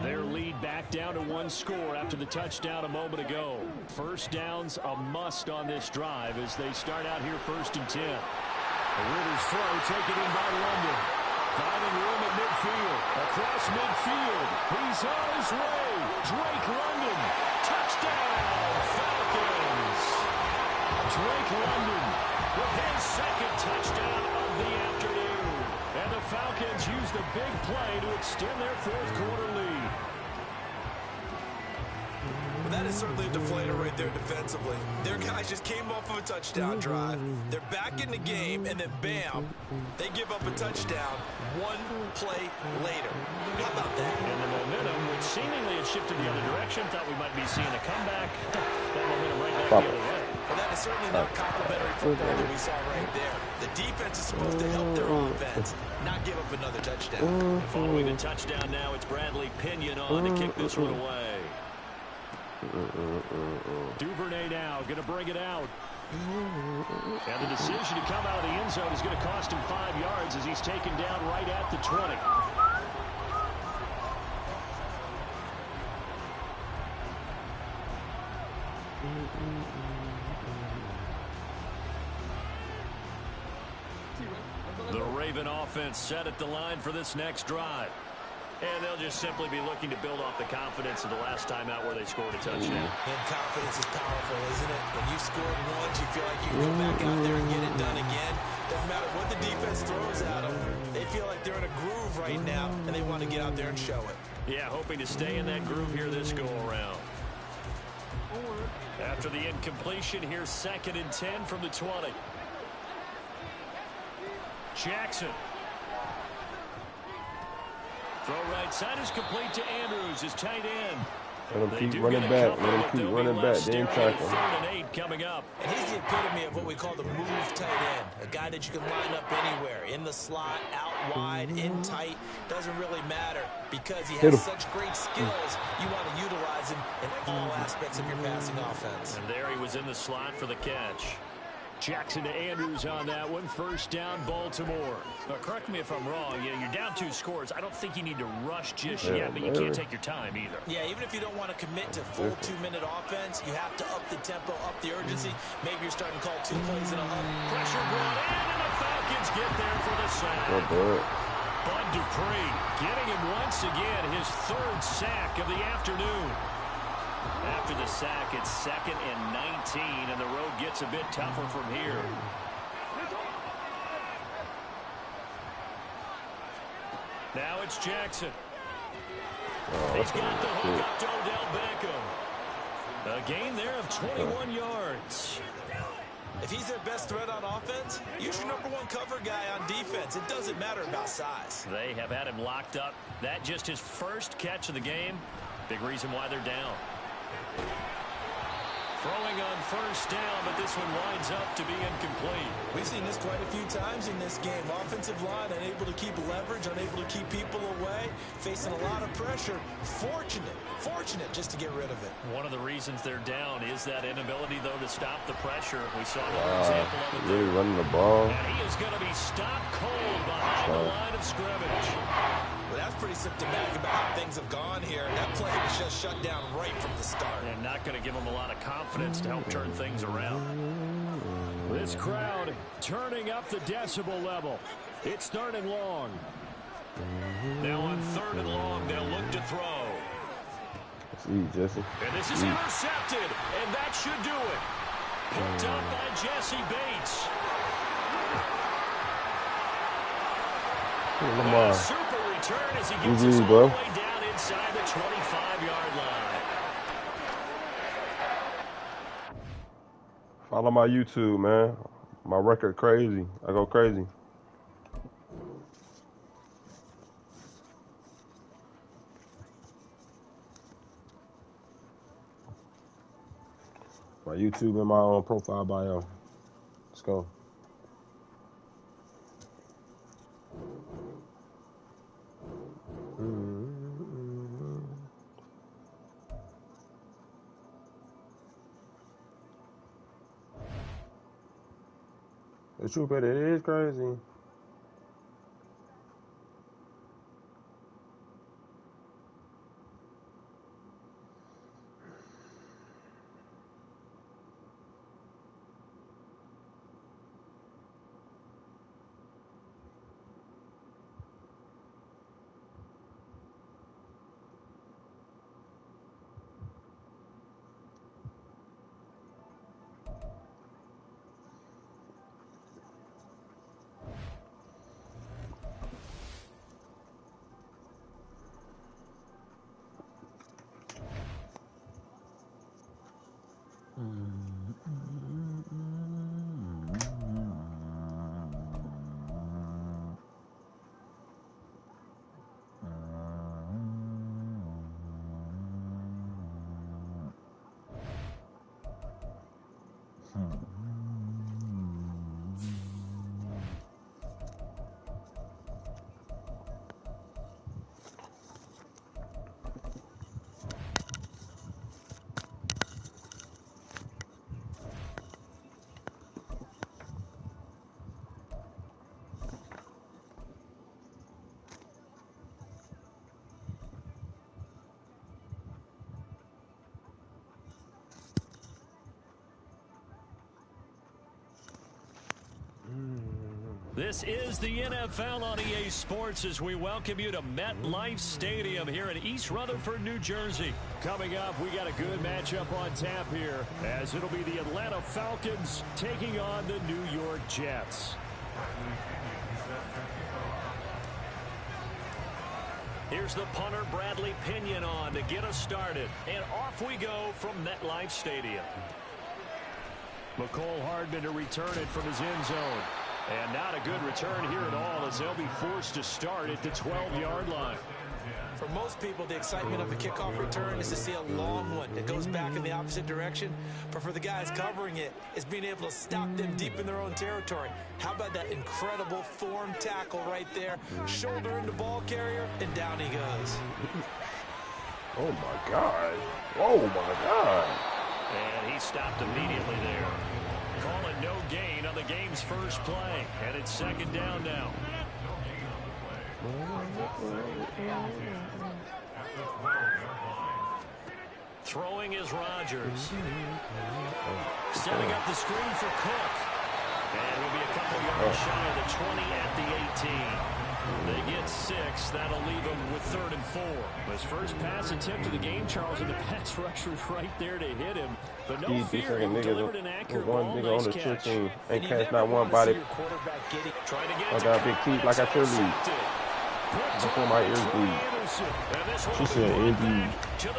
Their lead back down to one score after the touchdown a moment ago. First down's a must on this drive as they start out here 1st and 10. Ritter's throw taken in by London. Finding room at midfield. Across midfield. He's on his way. Drake London. Touchdown, Falcons. Drake London with his second touchdown of the afternoon. And the Falcons use the big play to extend their fourth quarter lead. Well, that is certainly a deflator right there defensively. Their guys just came off of a touchdown drive. They're back in the game, and then bam, they give up a touchdown one play later. How about that? And the momentum, which seemingly had shifted the other direction, thought we might be seeing a comeback. That momentum right back the other way. Well, that is certainly not complimentary football that we saw right there. The defense is supposed to help their offense, not give up another touchdown. Following the touchdown now, it's Bradley Pinion on to kick this one away. Duvernay now going to bring it out. And the decision to come out of the end zone is going to cost him 5 yards as he's taken down right at the 20. The Raven offense set at the line for this next drive. And they'll just simply be looking to build off the confidence of the last time out where they scored a touchdown. And confidence is powerful, isn't it? When you scored once, you feel like you can go back out there and get it done again. Doesn't matter what the defense throws at them. They feel like they're in a groove right now, and they want to get out there and show it. Yeah, hoping to stay in that groove here this go-around. After the incompletion, here's 2nd and 10 from the 20. Jackson. Throw right side is complete to Andrews, his tight end. Let him keep running back. Let him keep running back. They ain't tackling. 3rd and 8 coming up. And he's the epitome of what we call the move tight end. A guy that you can line up anywhere. In the slot, out wide, in tight. Doesn't really matter because he has such great skills. You want to utilize him in all aspects of your passing offense. And there he was in the slot for the catch. Jackson to Andrews on that one. 1st down, Baltimore. Now, correct me if I'm wrong. Yeah, you're down 2 scores. I don't think you need to rush just yet, but you can't take your time either. Yeah, even if you don't want to commit to full 2-minute offense, you have to up the tempo, up the urgency. Maybe you're starting to call 2 plays in a huddle. Pressure brought in, and the Falcons get there for the sack. Bud Dupree getting him once again, his 3rd sack of the afternoon. After the sack, it's 2nd and 19, and the road gets a bit tougher from here. Now it's Jackson. He's got the hook up to Odell Beckham. A gain there of 21 yards. If he's their best threat on offense, use your #1 cover guy on defense. It doesn't matter about size. They have had him locked up. That just his first catch of the game. Big reason why they're down. Throwing on 1st down, but this one winds up to be incomplete. We've seen this quite a few times in this game. Offensive line unable to keep leverage, unable to keep people away, facing a lot of pressure. Fortunate just to get rid of it. One of the reasons they're down is that inability, though, to stop the pressure. We saw another example of it. Really running the ball. And he is going to be stopped cold behind the line of scrimmage. Well, that's pretty symptomatic about how things have gone here. That play was just shut down right from the start. And not going to give them a lot of confidence to help turn things around. This crowd turning up the decibel level. It's 3rd and long. Now on 3rd and long, they'll look to throw. See, Jesse. And this is intercepted, and that should do it. Picked up by Jesse Bates. Lamar. Super return as he gets us all the way down inside the 25-yard line. Follow my YouTube, man. My record crazy. I go crazy. My YouTube in my own profile bio. Let's go. The truth, but it is crazy. This is the NFL on EA Sports as we welcome you to MetLife Stadium here in East Rutherford, New Jersey. Coming up, we got a good matchup on tap here as it'll be the Atlanta Falcons taking on the New York Jets. Here's the punter, Bradley Pinion, on to get us started. And off we go from MetLife Stadium. McCole Hardman to return it from his end zone. And not a good return here at all as they'll be forced to start at the 12-yard line. For most people, the excitement of a kickoff return is to see a long one that goes back in the opposite direction. But for the guys covering it, it's being able to stop them deep in their own territory. How about that incredible form tackle right there? Shoulder in the ball carrier, and down he goes. Oh, my God. Oh, my God. And he stopped immediately there. Calling no gain on the game's first play. And it's 2nd down now. Throwing is Rodgers. Setting up the screen for Cook. And it'll be a couple yards shy of the 20 at the 18. They get 6. That'll leave them with 3rd and 4. His first pass attempt of the game, Charles, and the pass rusher's right there to hit him. But no fear, he delivered an accurate ball. Nice catch. Ain't catch not one body. I got big teeth like I should leave. Before my ears bleed. She said, Indeed.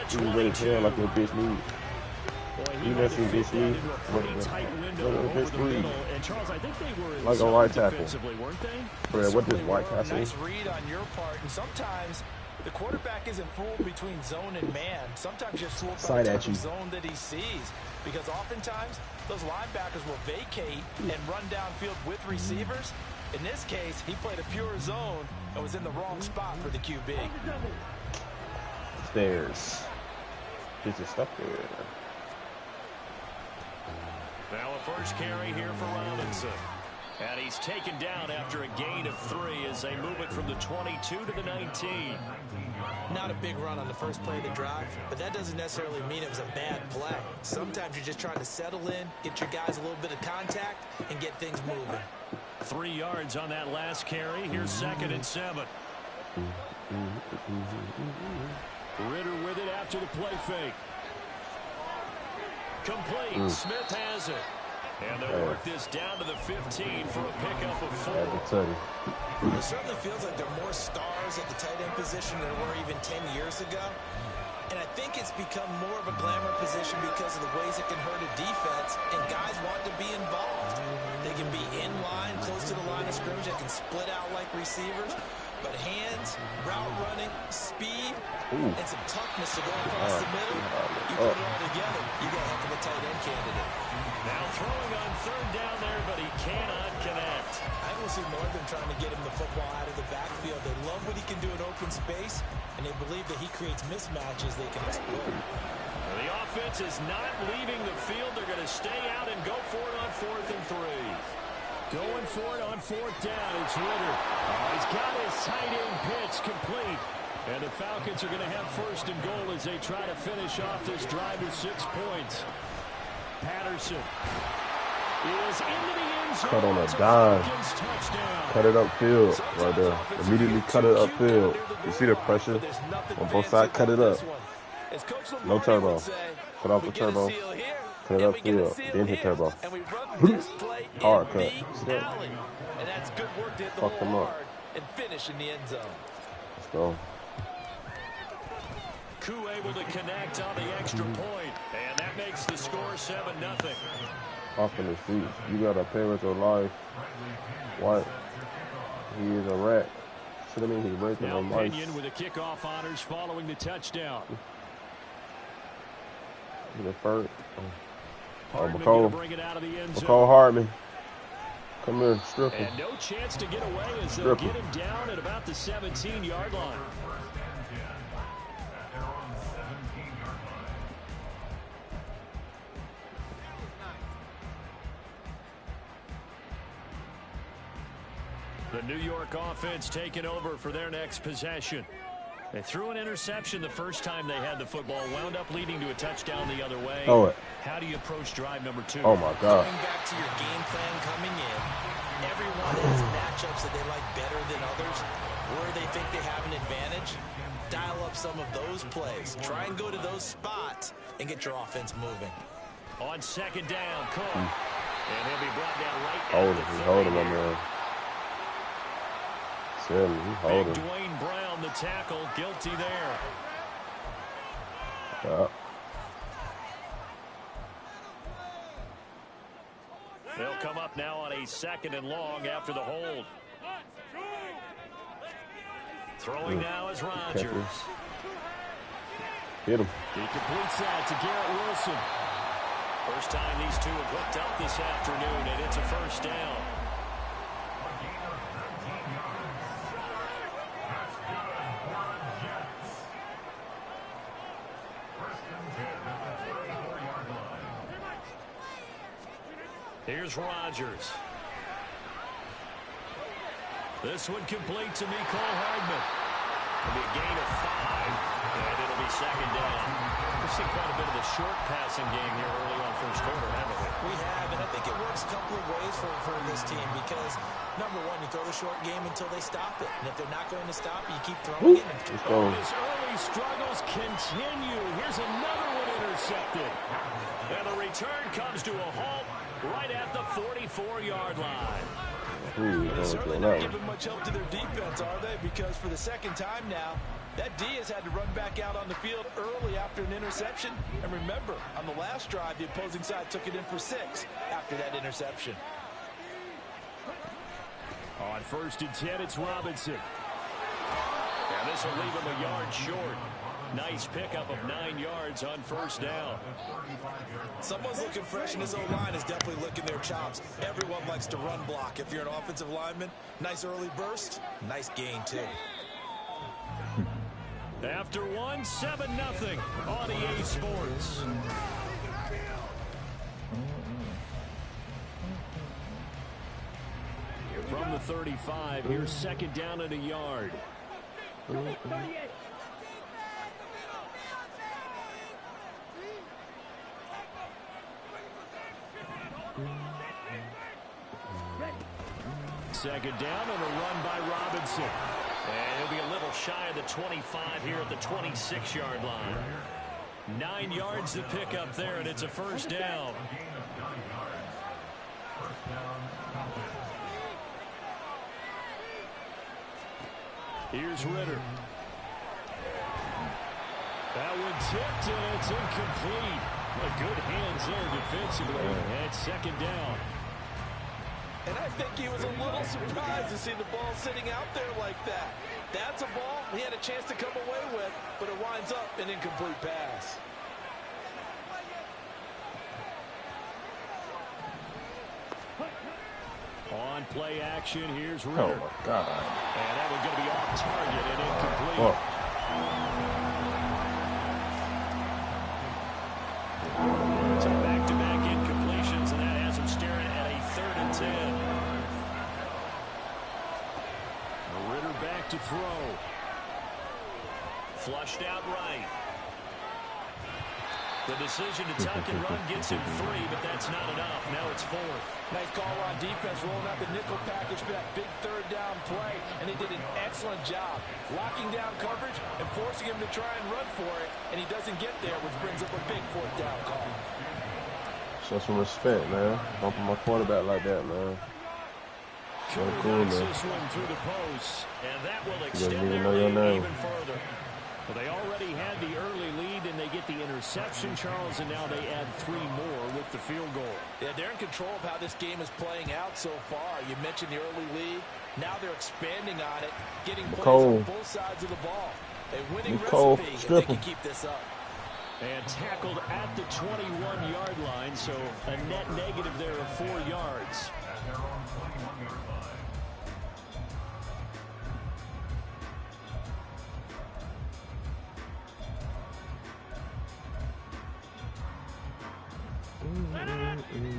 She was ready to tell like a bitch need. You never seen bitch need? What a bitch bleed. Like a right tackle. But what does white tackle? Nice read on your part, and sometimes the quarterback isn't fooled between zone and man. Sometimes you're fooled by the type of zone that he sees. Because oftentimes, those linebackers will vacate and run downfield with receivers. In this case, he played a pure zone and was in the wrong spot for the QB. Stairs. Just stuck there. Now a first carry here for Robinson. And he's taken down after a gain of 3 as they move it from the 22 to the 19. Not a big run on the first play of the drive, but that doesn't necessarily mean it was a bad play. Sometimes you're just trying to settle in, get your guys a little bit of contact, and get things moving. 3 yards on that last carry. Here's 2nd and 7. Ritter with it after the play fake. Complete. Smith has it. And they'll work this down to the 15 for a pickup of 4. It certainly feels like there are more stars at the tight end position than there were even 10 years ago. And I think it's become more of a glamour position because of the ways it can hurt a defense, and guys want to be involved. They can be in line, close to the line of scrimmage. They can split out like receivers. But hands, route running, speed, and some toughness to go across the middle, you put it all together, you got a heck of a tight end candidate. Now throwing on 3rd down there, but he cannot connect. I will see more of them trying to get him the football out of the backfield. They love what he can do in open space, and they believe that he creates mismatches they can exploit. The offense is not leaving the field. They're going to stay out and go for it on 4th and 3. Going for it on 4th down. It's Ritter. He's got his tight end pitch complete. And the Falcons are going to have 1st and goal as they try to finish off this drive with 6 points. Patterson is into the end zone. Cut on a dime. Cut it upfield right there. Immediately cut it upfield. You see the pressure on both sides? Cut it up. No turbo. Cut off the turbo. Cut it upfield. Then hit turbo. Hard cut. And that's good work to hit the Fuck them hole up. hard and finish in the end zone. Let's go. Koo able to connect on the extra point. And that makes the score 7-0. Off in the seats. You gotta pay with your life. What? He is a rat. Should have mean he's breaking Now on life. Pinion with the kickoff honors following the touchdown. The first. Hardman McCole. gonna bring it out of the end zone. McCole Hardman. Come here, strip him. And no chance to get away as they'll Strip get him. him down at about the 17-yard line. The New York offense taking over for their next possession. They threw an interception the first time they had the football, wound up leading to a touchdown the other way. Throw it. How do you approach drive number 2? Oh, my God. Going back to your game plan coming in, everyone has matchups that they like better than others. Where they think they have an advantage, dial up some of those plays. Try and go to those spots and get your offense moving. On 2nd down, Cook. And he'll be brought down right Hold at him. the He's 30. holding him, man. He's Big holding. Dwayne Brown, the tackle, guilty there. Yeah. They'll come up now on a 2nd and long after the hold. Throwing now is Rodgers. Hit him. He completes that to Garrett Wilson. First time these two have hooked up this afternoon, and it's a 1st down. Here's Rodgers. This one complete to Mecole Hardman. It'll be a gain of 5, and it'll be 2nd down. We've seen quite a bit of the short passing game here early on 1st quarter, haven't we? We have, and I think it works a couple of ways for this team because, number one, you throw the short game until they stop it. And if they're not going to stop it, you keep throwing it. Let's go. His early struggles continue. Here's another one intercepted. And the return comes to a halt right at the 44-yard line. They're certainly not giving much help to their defense, are they? Because for the 2nd time now, that D has had to run back out on the field early after an interception. And remember, on the last drive, the opposing side took it in for 6 after that interception. On 1st and 10, it's Robinson. And this will leave him a yard short. Nice pickup of 9 yards on 1st down. Someone's looking fresh, and his O-line is definitely licking their chops. Everyone likes to run block. If you're an offensive lineman, nice early burst, nice gain, too. After one, 7-0 on EA Sports. the 35. Here's second down and a yard. Second down and a run by Robinson. And he'll be a little shy of the 25 here at the 26-yard line. 9 yards to pick up there, and it's a first down. Here's Ritter. That one tipped, and it's incomplete. Good hands there defensively. And second down. And I think he was a little surprised to see the ball sitting out there like that. That's a ball he had a chance to come away with, but it winds up an incomplete pass. On play action, here's Ritter. Oh, my God. And that one's going to be off target and incomplete. Oh. So back-to-back incompletions, and that has him staring at a 3rd and 10. Ritter back to throw. Flushed out right. The decision to tuck and run gets him 3, but that's not enough. Now it's 4th. Nice call on defense, rolling out the nickel package for that big 3rd down play, and they did an excellent job locking down coverage and forcing him to try and run for it, and he doesn't get there, which brings up a big 4th down call. Show some respect, man. Bumping my quarterback like that, man. So cool, man. This one through the post, and that will extend even their know your lead name. even further. Well, they already had the early lead, and they get the interception, Charles, and now they add 3 more with the field goal. Yeah, they're in control of how this game is playing out so far. You mentioned the early lead. Now they're expanding on it, getting plays on both sides of the ball. A winning recipe if they can keep this up. And tackled at the 21-yard line, so a net negative there of 4 yards. At their own 21-yard line.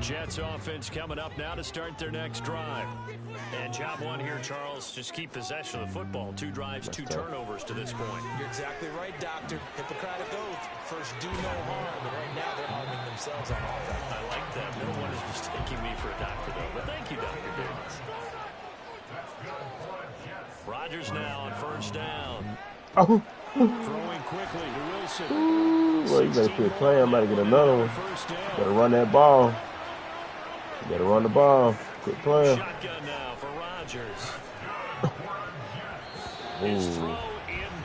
Jets offense coming up now to start their next drive. And job 1 here, Charles, just keep possession of the football. 2 drives, 2 turnovers to this point. You're exactly right, Doctor. Hippocratic oath. First, do no harm. But right now, they're harming themselves on offense. I like that. No one is mistaking me for a doctor, though. But thank you, Dr. Davis. Rodgers now on first down. Oh. Throwing quickly to Wilson. Well, you better quit playing. I'm about to get another one. Better run that ball. You better run the ball. Quit playing. Shotgun now for Rodgers. Ooh.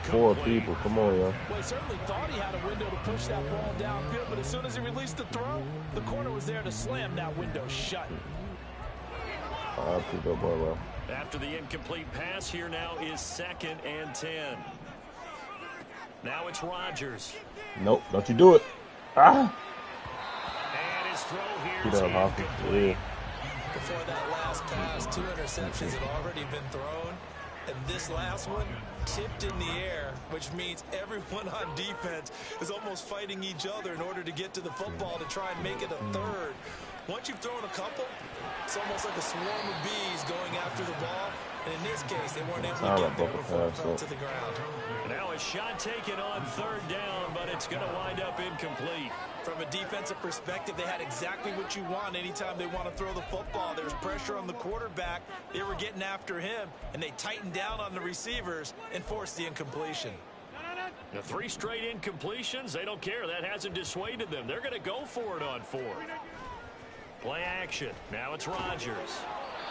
4 people. Come on, y'all. Well, he certainly thought he had a window to push that ball downfield, but as soon as he released the throw, the corner was there to slam that window shut. I'll keep that boy well. After the incomplete pass, here now is 2nd and 10. Now it's Rodgers. Nope, don't you do it. Ah! And his throw here Get is up, Hopkins. incomplete. Before that last pass, 2 interceptions had already been thrown. And this last one tipped in the air, which means everyone on defense is almost fighting each other in order to get to the football to try and make it a 3rd. Once you've thrown a couple, it's almost like a swarm of bees going after the ball. And in this case, they weren't able to get there before it fell to the ground. Now a shot taken on 3rd down, but it's going to wind up incomplete. From a defensive perspective, they had exactly what you want anytime they want to throw the football. There's pressure on the quarterback. They were getting after him, and they tightened down on the receivers and forced the incompletion. The 3 straight incompletions, they don't care. That hasn't dissuaded them. They're going to go for it on 4th. Play action. Now it's Rodgers.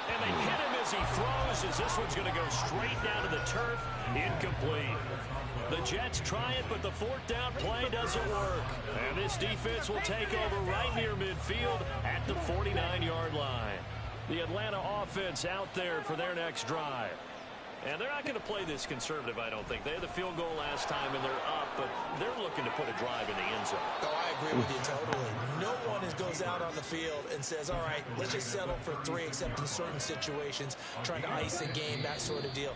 And they hit him as he throws, as this one's going to go straight down to the turf. Incomplete. The Jets try it, but the 4th down play doesn't work. And this defense will take over right near midfield at the 49-yard line. The Atlanta offense out there for their next drive. And they're not going to play this conservative, I don't think. They had the field goal last time, and they're up, but they're looking to put a drive in the end zone. Oh, I agree with you totally. No one goes out on the field and says, all right, let's just settle for 3, except in certain situations, trying to ice a game, that sort of deal.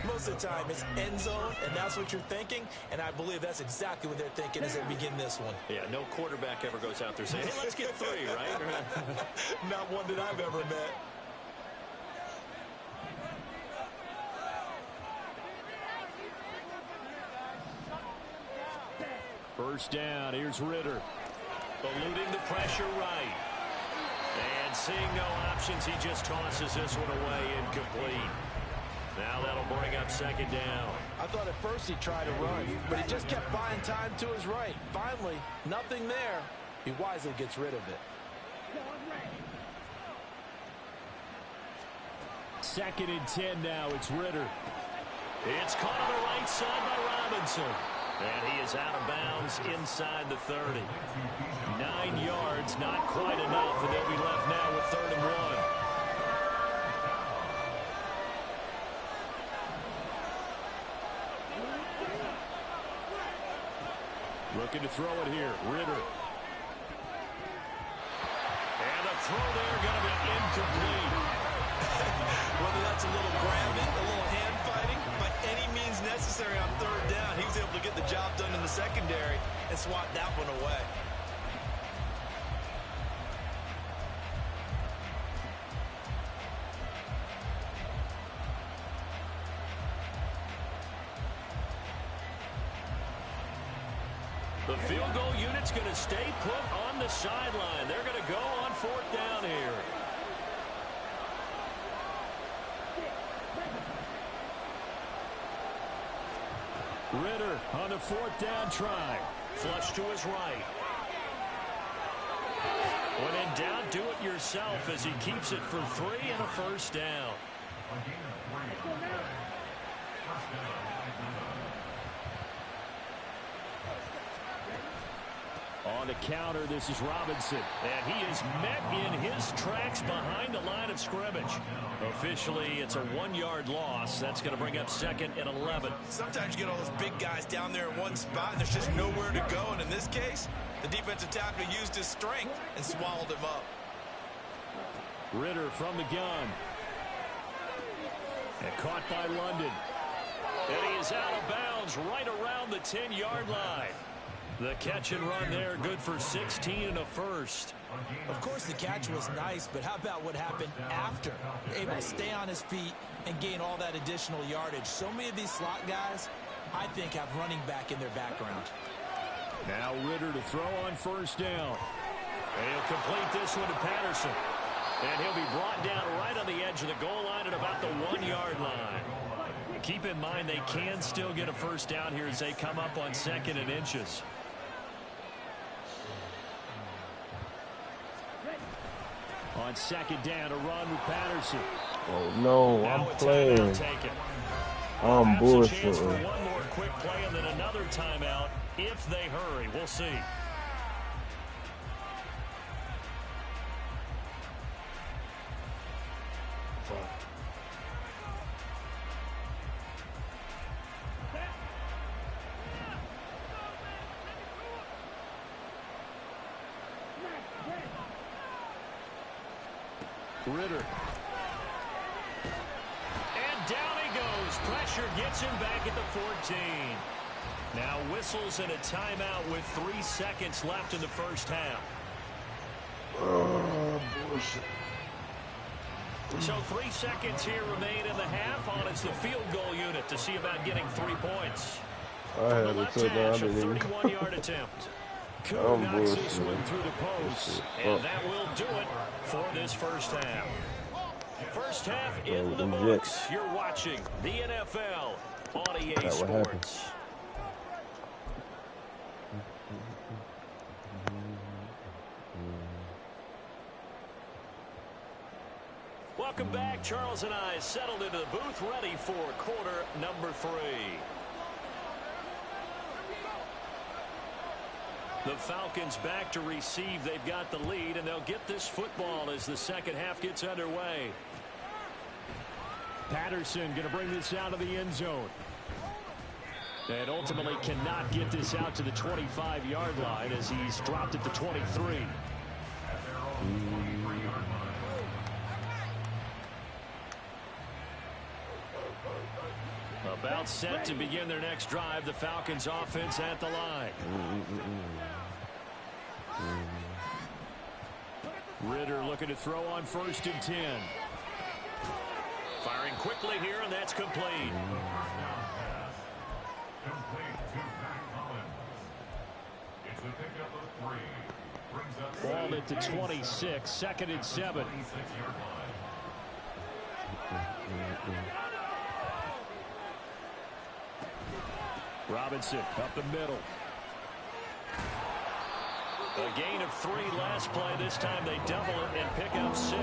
Most of the time, it's end zone, and that's what you're thinking, and I believe that's exactly what they're thinking as they begin this one. Yeah, no quarterback ever goes out there saying, hey, let's get 3, right? Not one that I've ever met. First down, here's Ritter. Eluding the pressure right. And seeing no options, he just tosses this one away, incomplete. Now that'll bring up second down. I thought at first he tried to run, but he just kept buying time to his right. Finally, nothing there. He wisely gets rid of it. Second and 10 now. It's Ritter. It's caught on the right side by Robinson. And he is out of bounds inside the 30. 9 yards, not quite enough, and they'll be left now with 3rd and 1. Looking to throw it here. Ritter. And the throw there going to be incomplete. Whether that's a little grabbing, a little hand fighting, by any means necessary on 3rd down, he was able to get the job done in the secondary and swat that one away. The field goal unit's going to stay put on the sideline. They're going to go on 4th down here. Ritter on the 4th down try. Flush to his right. When in doubt, do it yourself as he keeps it for 3 and a first down. On the counter, this is Robinson. And he is met in his tracks behind the line of scrimmage. Officially, it's a 1-yard loss. That's going to bring up 2nd and 11. Sometimes you get all those big guys down there in one spot, and there's just nowhere to go. And in this case, the defensive tackle used his strength and swallowed him up. Ritter from the gun. And caught by London. And he is out of bounds right around the 10-yard line. The catch and run there, good for 16 and a first. Of course, the catch was nice, but how about what happened after? Able to stay on his feet and gain all that additional yardage. So many of these slot guys, I think, have running back in their background. Now Ritter to throw on 1st down. And he'll complete this one to Patterson. And he'll be brought down right on the edge of the goal line at about the 1-yard line. Keep in mind they can still get a first down here as they come up on 2nd and inches. On 2nd down, a run with Patterson. Oh, no, I'm playing. I'm bullshitting. For one more quick play and then another timeout if they hurry. We'll see. Ritter. And down he goes. Pressure gets him back at the 14. Now whistles and a timeout with 3 seconds left in the first half. Oh, bullshit. So 3 seconds here remain in the half on it's the field goal unit to see about getting 3 points. I had to touch down. A 31-yard attempt. Cook knocks this one through the post, and that will do it for this first half. First half in the books. You're watching the NFL on EA Sports. Welcome back. Charles and I settled into the booth ready for quarter number 3. The Falcons back to receive. They've got the lead, and they'll get this football as the second half gets underway. Patterson going to bring this out of the end zone. And ultimately cannot get this out to the 25-yard line as he's dropped at the 23. About set to begin their next drive. The Falcons offense at the line. Ritter looking to throw on 1st and 10. Firing quickly here, and that's complete. at the 26, 2nd and 7. Robinson up the middle. A gain of 3 last play. This time they double it and pick up 6.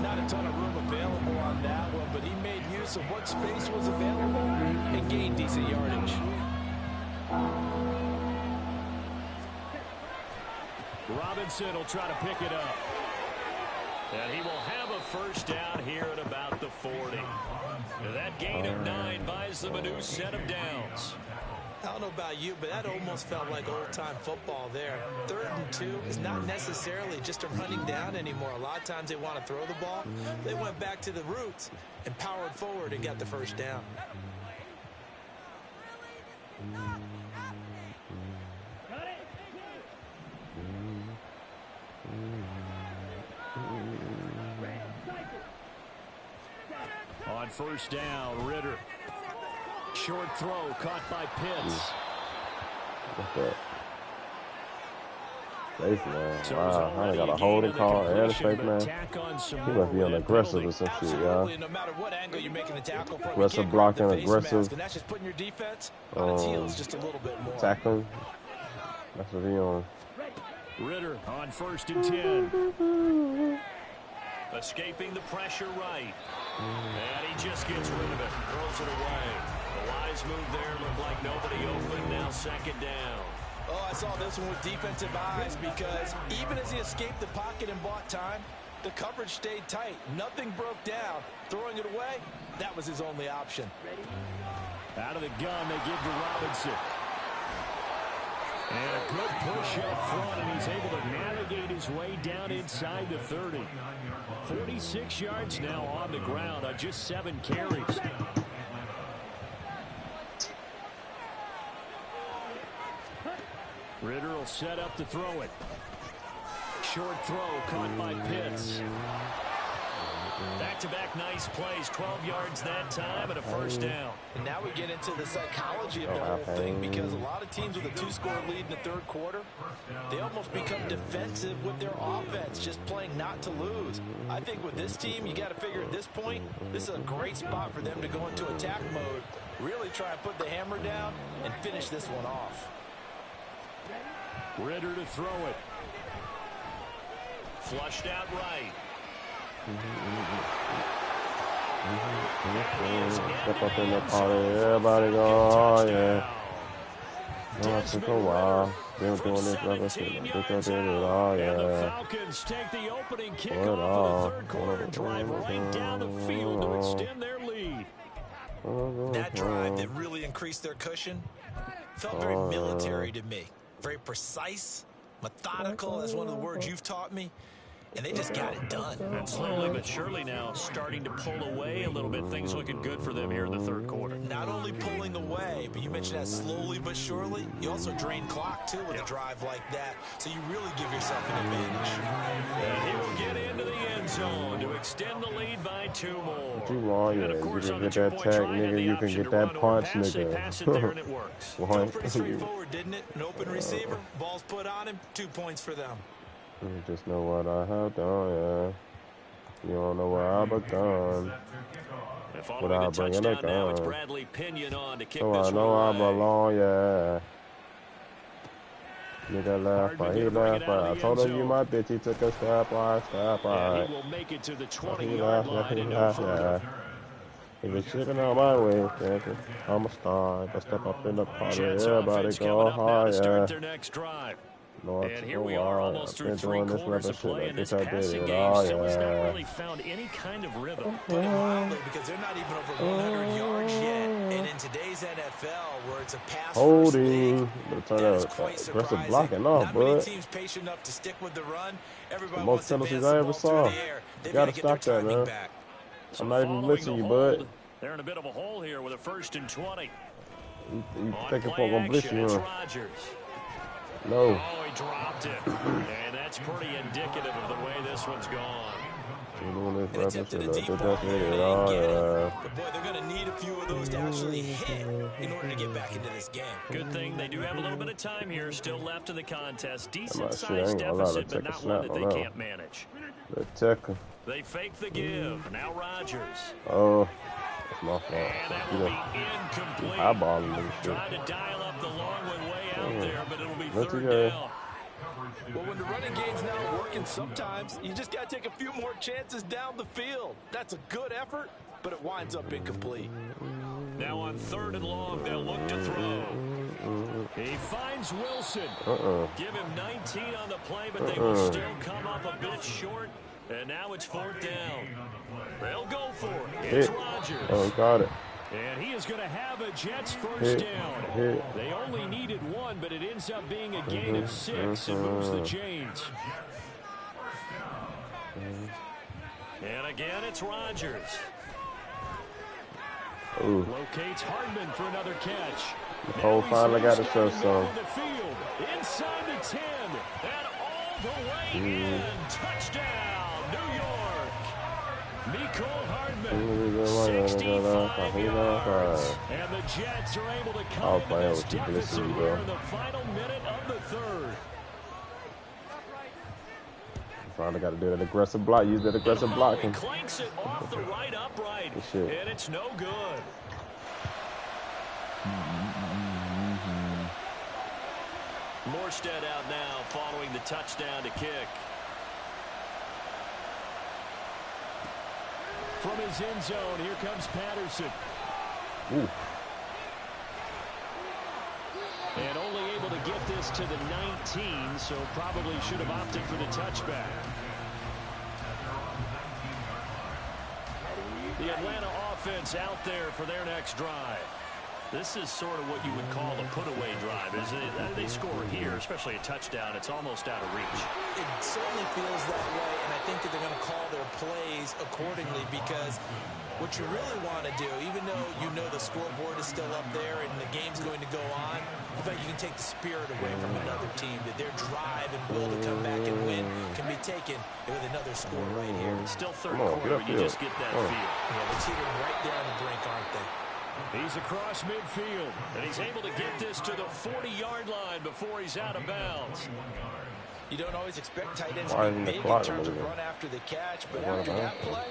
Not a ton of room available on that one, but he made use of what space was available and gained decent yardage. Robinson will try to pick it up. And he will have a first down here at about the 40. That gain of 9 buys them a new set of downs. I don't know about you, but that almost felt like old-time football there. 3rd and 2 is not necessarily just a running down anymore. A lot of times they want to throw the ball. They went back to the roots and powered forward and got the first down. On first down, Ritter. Short throw caught by Pitts. What's that? Safe, man. Wow, I ain't got a holding call and a fake, man. He must be on aggressive or some shit, y'all. No matter what angle you're making the tackle from, Aggressive blocking, aggressive. And that's just putting your defense on its heels just a little bit more. Tackling. That's what he on. Ritter on 1st and 10. Escaping the pressure right. And he just gets rid of it. Throws it away. The wise move there. Looked like nobody open. Now 2nd down. Oh, I saw this one with defensive eyes because even as he escaped the pocket and bought time, the coverage stayed tight. Nothing broke down. Throwing it away, that was his only option. Out of the gun, they give to Robinson. And a good push up front, and he's able to navigate his way down inside the 30. 46 yards now on the ground on just 7 carries. Ritter will set up to throw it. Short throw caught by Pitts. Back-to-back nice plays, 12 yards that time and a first down. And now we get into the psychology of the whole thing because a lot of teams with a 2-score lead in the 3rd quarter, they almost become defensive with their offense, just playing not to lose. I think with this team, you got to figure at this point, this is a great spot for them to go into attack mode, really try and put the hammer down and finish this one off. Ritter to throw it. Flushed out right. Step up in the party, everybody go, oh yeah. No, it took a while. They were doing this other shit. They did it, oh yeah. And the Falcons take the opening kickoff of the 3rd quarter drive right down the field to extend their lead. That drive that really increased their cushion felt very military to me. Very precise, methodical, that's one of the words you've taught me. And they just got it done. And slowly but surely now starting to pull away a little bit. Things looking good for them here in the 3rd quarter. Not only pulling away, but you mentioned that slowly but surely. You also drain clock, too, with a drive like that. So you really give yourself an advantage. And he will get into the end zone to extend the lead by 2 more. 2 more, yeah. You can get that tag, nigga. You can get that punch, nigga. Pass it there and it works. Pretty straightforward, didn't it? An open receiver, ball's put on him, 2 points for them. You just know what I have done, yeah. You don't know what I've done. Without bringing a gun. So I know I belong, yeah. Nigga left, but he left, but I told him you my bitch. He took a step right, step right. He will make it to the 20-yard He left, yeah. He was chipping on my way, thinking I'm a star. If I step up in the party, everybody go high, yeah. And here we are almost through 3 quarters of play in this passing game. Still has not really found any kind of rhythm. Because they're not even over 100 yards yet. And in today's NFL, where it's a pass holding, aggressive blocking off, not bud. many teams patient enough to stick with the run. Everybody the most penalties I ever saw. You gotta stop that, man. I'm not even blitzing you, bud. They're in a bit of a hole here with a 1st and 20. You think it's gonna blitz you, huh? No. Oh, he dropped it. And that's pretty indicative of the way this one's gone. An attempt to the deep ball here, and they didn't get it. But, boy, they're going to need a few of those to actually hit in order to get back into this game. Good thing they do have a little bit of time here still left in the contest. Decent-sized deficit, but not one that they can't manage. They fake the give. Now Rodgers. Oh, that's my fault. And that will be incomplete. Eyeballing this shit. Tried to dial up the long one way out there, but it'll be third down. Well, when the running game's not working, sometimes you just got to take a few more chances down the field. That's a good effort, but it winds up incomplete. Now on 3rd and long, they'll look to throw. He finds Wilson. Give him 19 on the play, but they will still come up a bit short. And now it's 4th down. They'll go for it. It's Rodgers. Oh, got it. And he is going to have a Jets first down. They only needed one, but it ends up being a gain of 6 and moves the chains. And again, it's Rodgers. Locates Hardman for another catch. Cole finally got to show some. Inside the 10 and all the way in. Touchdown, New York. Mecole Hardman, 65 yards. And the Jets are able to come into this deficit here in the final minute of the 3rd. Finally got to do that aggressive block. Use that aggressive blocking. Clanks it off the right upright, and it's no good. Morstead out now following the touchdown to kick. From his end zone, here comes Patterson. And only able to get this to the 19, so probably should have opted for the touchback. The Atlanta offense out there for their next drive. This is sort of what you would call a put-away drive, isn't it? They score here, especially a touchdown. It's almost out of reach. It certainly feels that way, and I think that they're going to call their plays accordingly because what you really want to do, even though you know the scoreboard is still up there and the game's going to go on, I think you can take the spirit away from another team, that their drive and will to come back and win can be taken with another score right here. It's still third quarter, but you just get that feel. Yeah, they're cheating right there on the brink, aren't they? He's across midfield, and he's able to get this to the 40-yard line before he's out of bounds. You don't always expect tight ends to be big in terms of run after the catch, but after that play,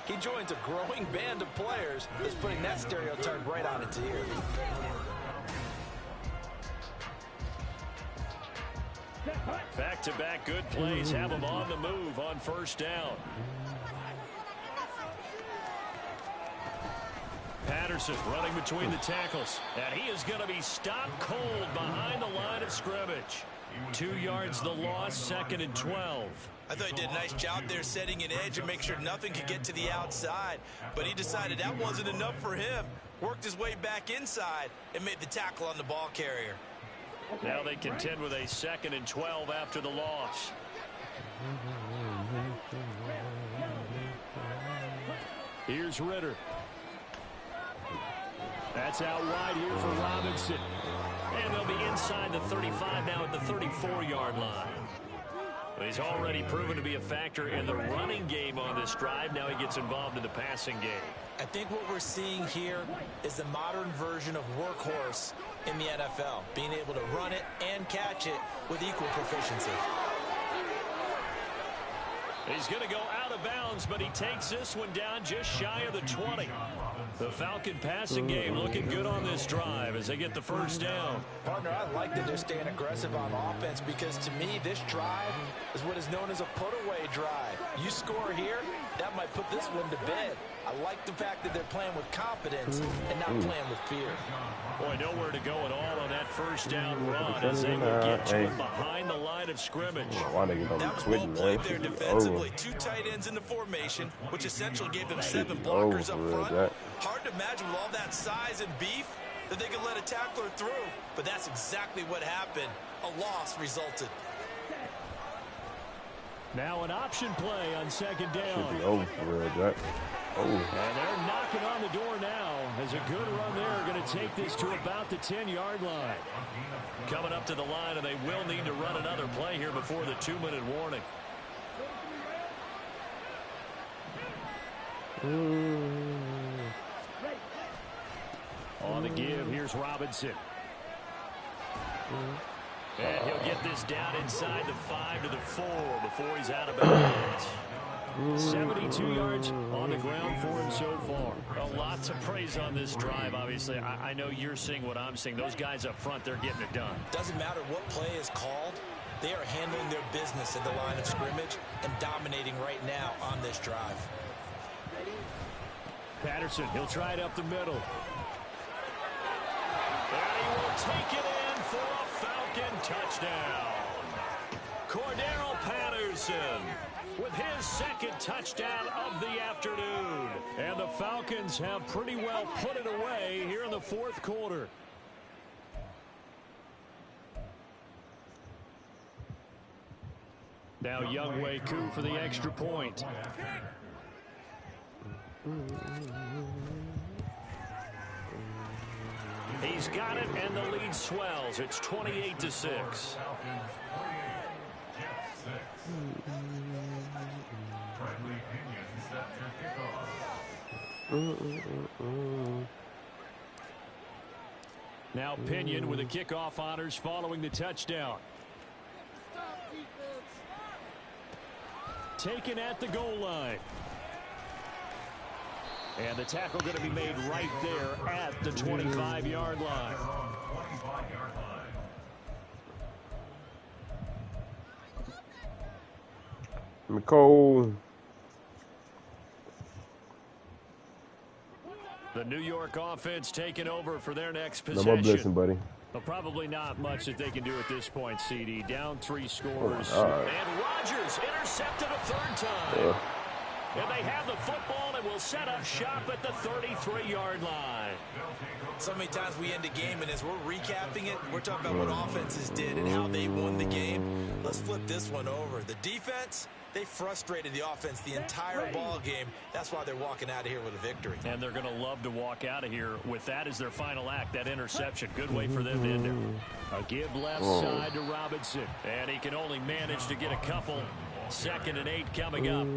he joins a growing band of players that's putting that stereotype right on its ear. Back-to-back good plays have him on the move on first down. Patterson running between the tackles, and he is going to be stopped cold behind the line of scrimmage. 2 yards the loss, 2nd and 12. I thought he did a nice job there setting an edge and make sure nothing could get to the outside, but he decided that wasn't enough for him. Worked his way back inside and made the tackle on the ball carrier. Now they contend with a 2nd and 12 after the loss. Here's Ritter. That's out wide here for Robinson. And they'll be inside the 35 now at the 34-yard line. He's already proven to be a factor in the running game on this drive. Now he gets involved in the passing game. I think what we're seeing here is the modern version of workhorse in the NFL, being able to run it and catch it with equal proficiency. He's going to go out of bounds, but he takes this one down just shy of the 20. The Falcon passing game looking good on this drive as they get the first down. Partner, I like that they're staying aggressive on offense because to me this drive is what is known as a put-away drive. You score here, that might put this one to bed. I like the fact that they're playing with confidence and not playing with fear. Boy, nowhere to go at all on that first down run as they will get to him behind the line of scrimmage. That was well played there defensively. 2 tight ends in the formation, which essentially gave them 7 blockers up front. Hard to imagine with all that size and beef that they could let a tackler through, but that's exactly what happened. A loss resulted. Now an option play on 2nd down. Should be over for real, Jack. And they're knocking on the door now as a good run there going to take this to about the 10-yard line. Coming up to the line, and they will need to run another play here before the 2-minute warning. On the give, here's Robinson. And he'll get this down inside the 5 to the 4 before he's out of bounds. 72 yards on the ground for him so far. A lot to praise on this drive, obviously. I know you're seeing what I'm seeing. Those guys up front, they're getting it done. Doesn't matter what play is called. They are handling their business at the line of scrimmage and dominating right now on this drive. Patterson, he'll try it up the middle. And he will take it in for a Falcon touchdown. Cordero Patterson with his second touchdown of the afternoon. And the Falcons have pretty well put it away here in the fourth quarter. Now Younghoe Koo for the extra point. He's got it, and the lead swells. It's 28-6. Now Pinion with the kickoff honors following the touchdown. Taken at the goal line. And the tackle going to be made right there at the 25-yard line. Nicole. The New York offense taking over for their next No possession. more blessing, buddy. But probably not much that they can do at this point, CD. Down 3 scores. Oh, and Rodgers intercepted a third time. And they have the football and will set up shop at the 33-yard line. So many times we end a game, and as we're recapping it, we're talking about what offenses did and how they won the game. Let's flip this one over. The defense, they frustrated the offense the entire ball game. That's why they're walking out of here with a victory. And they're going to love to walk out of here with that as their final act, that interception. Good way for them to end it. A give left side to Robinson. And he can only manage to get a couple. 2nd and 8 coming up.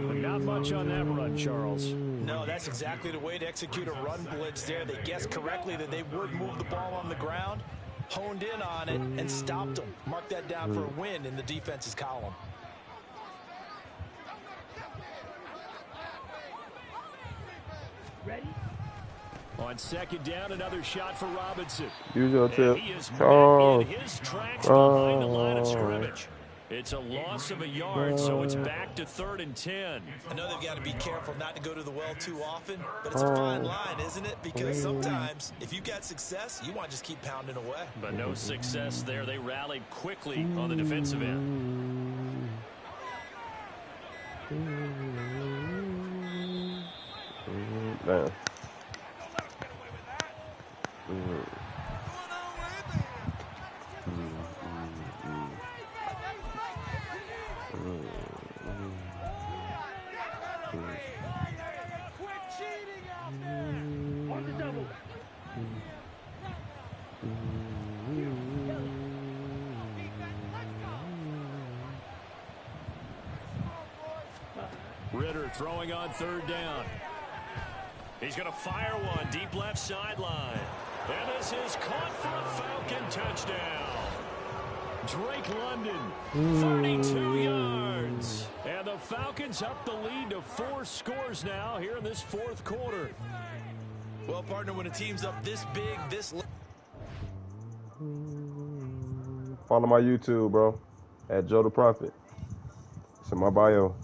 But not much on that run, Charles. No, that's exactly the way to execute a run blitz there. They guessed correctly that they would move the ball on the ground, honed in on it, and stopped them. Mark that down for a win in the defense's column. Ready? On 2nd down, another shot for Robinson. Use your tip. He is met in his tracks behind the line of scrimmage. It's a loss of a yard, so it's back to 3rd and 10. I know they've got to be careful not to go to the well too often, but it's a fine line, isn't it? Because sometimes, if you've got success, you want to just keep pounding away. But no success there. They rallied quickly on the defensive end. Man. Ritter throwing on 3rd down. He's going to fire one deep left sideline. And this is caught for a Falcon touchdown. Drake London, 32 yards. And the Falcons up the lead to 4 scores now here in this 4th quarter. Well, partner, when a team's up this big, this... Follow my YouTube, bro. At Joe the Prophet. It's in my bio.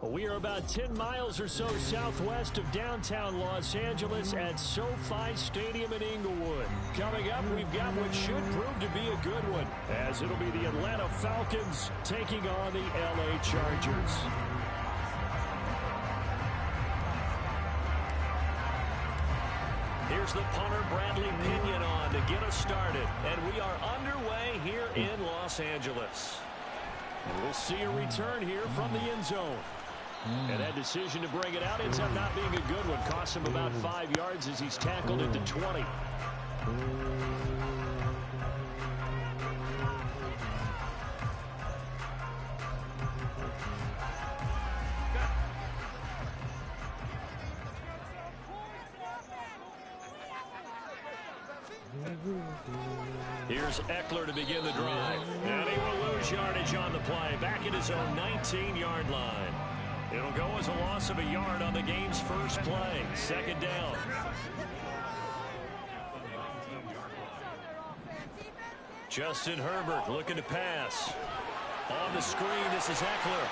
We are about 10 miles or so southwest of downtown Los Angeles at SoFi Stadium in Inglewood. Coming up, we've got what should prove to be a good one, as it'll be the Atlanta Falcons taking on the LA Chargers. Here's the punter, Bradley Pinion, on to get us started. And we are underway here in Los Angeles. And we'll see a return here from the end zone. And that decision to bring it out ends up not being a good one. Costs him about 5 yards as he's tackled at the 20. Here's Eckler to begin the drive. And he will lose yardage on the play. Back at his own 19-yard line. It'll go as a loss of a yard on the game's first play. Second down. Justin Herbert looking to pass. On the screen, this is Eckler.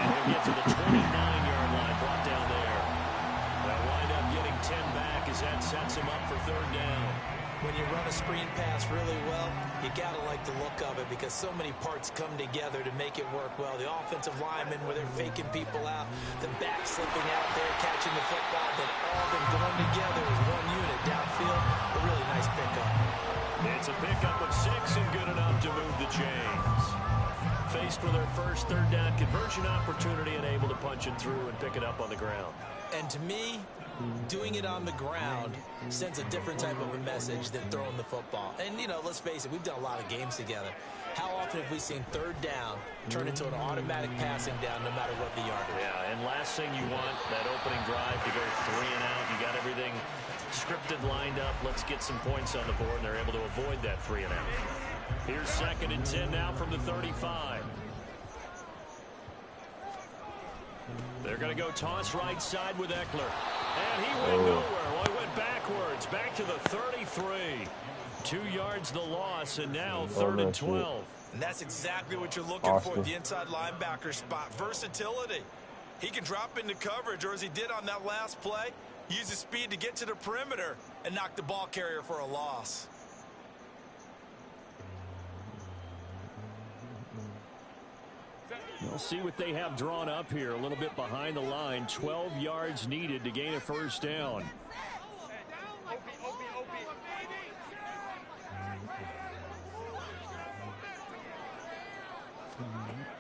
And he'll get to the 29-yard line, brought down there. They'll wind up getting 10 back as that sets him up for third down. When you run a screen pass really well, you got to like the look of it because so many parts come together to make it work well. The offensive linemen, where they're faking people out, the back slipping out there, catching the football, then all of them going together as one unit downfield. A really nice pickup. It's a pickup of 6 and good enough to move the chains. Faced with their first third down conversion opportunity and able to punch it through and pick it up on the ground. And to me, doing it on the ground sends a different type of a message than throwing the football. And, you know, let's face it, we've done a lot of games together. How often have we seen third down turn into an automatic passing down no matter what the yardage? Yeah, and last thing you want, that opening drive to go 3 and out. You got everything scripted, lined up. Let's get some points on the board, and they're able to avoid that 3 and out. Here's 2nd and 10 now from the 35. They're going to go toss right side with Eckler. And he went nowhere. Well, he went backwards. Back to the 33. 2 yards the loss, and now 3rd and 12. And that's exactly what you're looking for at the inside linebacker spot. Versatility. He can drop into coverage, or as he did on that last play, use his speed to get to the perimeter and knock the ball carrier for a loss. We'll see what they have drawn up here. A little bit behind the line. 12 yards needed to gain a first down.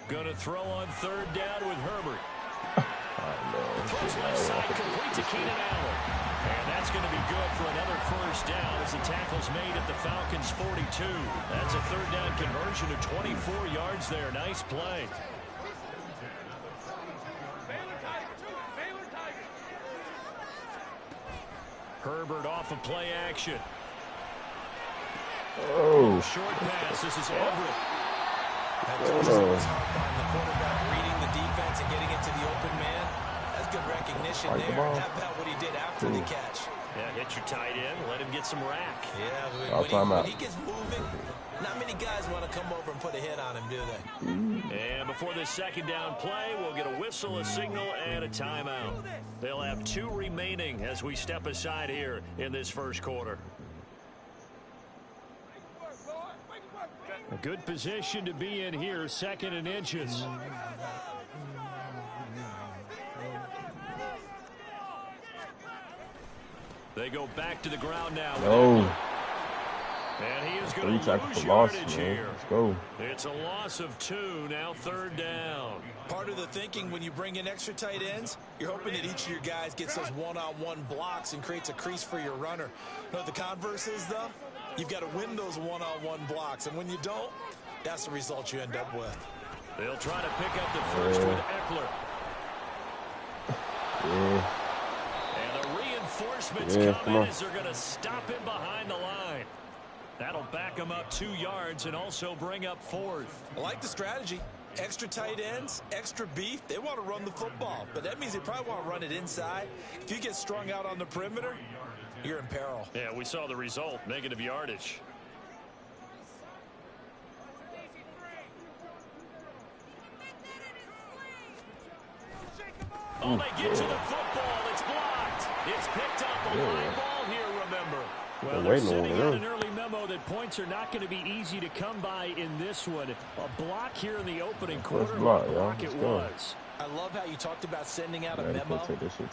Going to throw on 3rd down with Herbert. Throws left side, complete to Keenan Allen. And that's going to be good for another first down as the tackle's made at the Falcons' 42. That's a 3rd down conversion of 24 yards there. Nice play. Herbert off of play action. Short pass. This is Everett. That tells us it was hard the quarterback reading the defense and getting into the open man. That's good recognition there. And how about what he did after the catch? Yeah, hit your tight end. Let him get some rack. Yeah, when he gets moving, not many guys want to come over and put a hit on him, do they? And before this 2nd down play, we'll get a whistle, a signal, and a timeout. They'll have 2 remaining as we step aside here in this first quarter. A good position to be in here, 2nd and inches. They go back to the ground now. And he is 3 going to tackles lose for loss, yardage man. here. Let's go. It's a loss of 2, now 3rd down. Part of the thinking when you bring in extra tight ends, you're hoping that each of your guys gets those one-on-one blocks and creates a crease for your runner. You know what the converse is, though? You've got to win those one-on-one blocks, and when you don't, that's the result you end up with. They'll try to pick up the first with Eckler. Yeah. And the reinforcements come in as they're going to stop him behind the line. That'll back him up 2 yards and also bring up 4th. I like the strategy. Extra tight ends, extra beef. They want to run the football, but that means they probably want to run it inside. If you get strung out on the perimeter, you're in peril. Yeah, we saw the result, negative yardage. Oh, they get to the football. It's blocked. It's picked up. A line ball here, remember. Well, they're sending out an early memo that points are not going to be easy to come by in this one. A block here in the opening quarter. Block it was. I love how you talked about sending out a memo.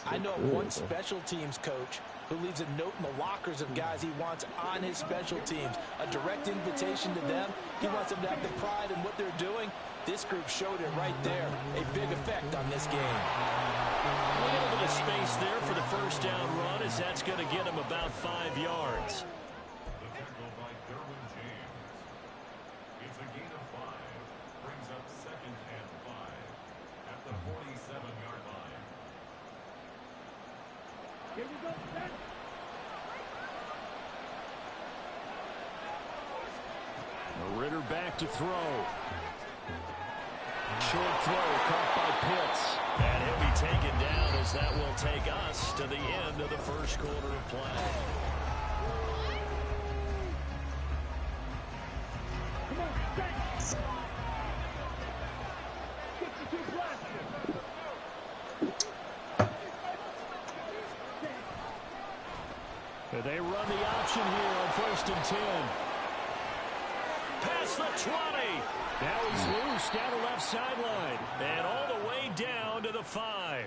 I know one special teams coach who leaves a note in the lockers of guys he wants on his special teams. A direct invitation to them. He wants them to have the pride in what they're doing. This group showed it right there. A big effect on this game. A little bit of space there for the first down run, as that's going to get him about 5 yards. The tackle by Derwin James. It's a gain of 5. Brings up 2nd and 5 at the 47-yard line. Here we go, set. Ritter back to throw. Short throw caught by Pitts. And he'll be taken down as that will take us to the end of the first quarter of play. Come on, stay. Get you 2 blocks. They run the option here on 1st and 10. Past the 20. Now he's loose down the left sideline. And all the way down to the 5.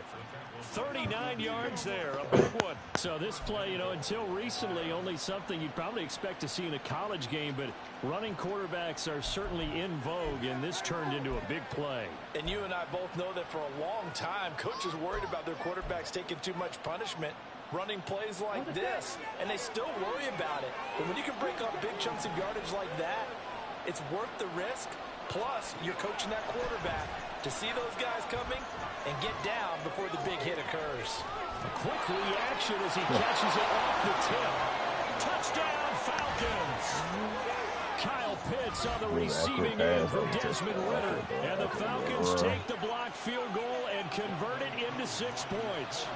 39 yards there, a big one. So this play, until recently, only something you'd probably expect to see in a college game, but running quarterbacks are certainly in vogue, and this turned into a big play. And you and I both know that for a long time, coaches worried about their quarterbacks taking too much punishment, running plays like this, and they still worry about it. But when you can break up big chunks of yardage like that, it's worth the risk. Plus, you're coaching that quarterback to see those guys coming and get down before the big hit occurs. A quick reaction as he catches it off the tip. Touchdown, Falcons! Kyle Pitts on the receiving end from Desmond Ritter. And the Falcons take the blocked field goal and convert it into 6 points.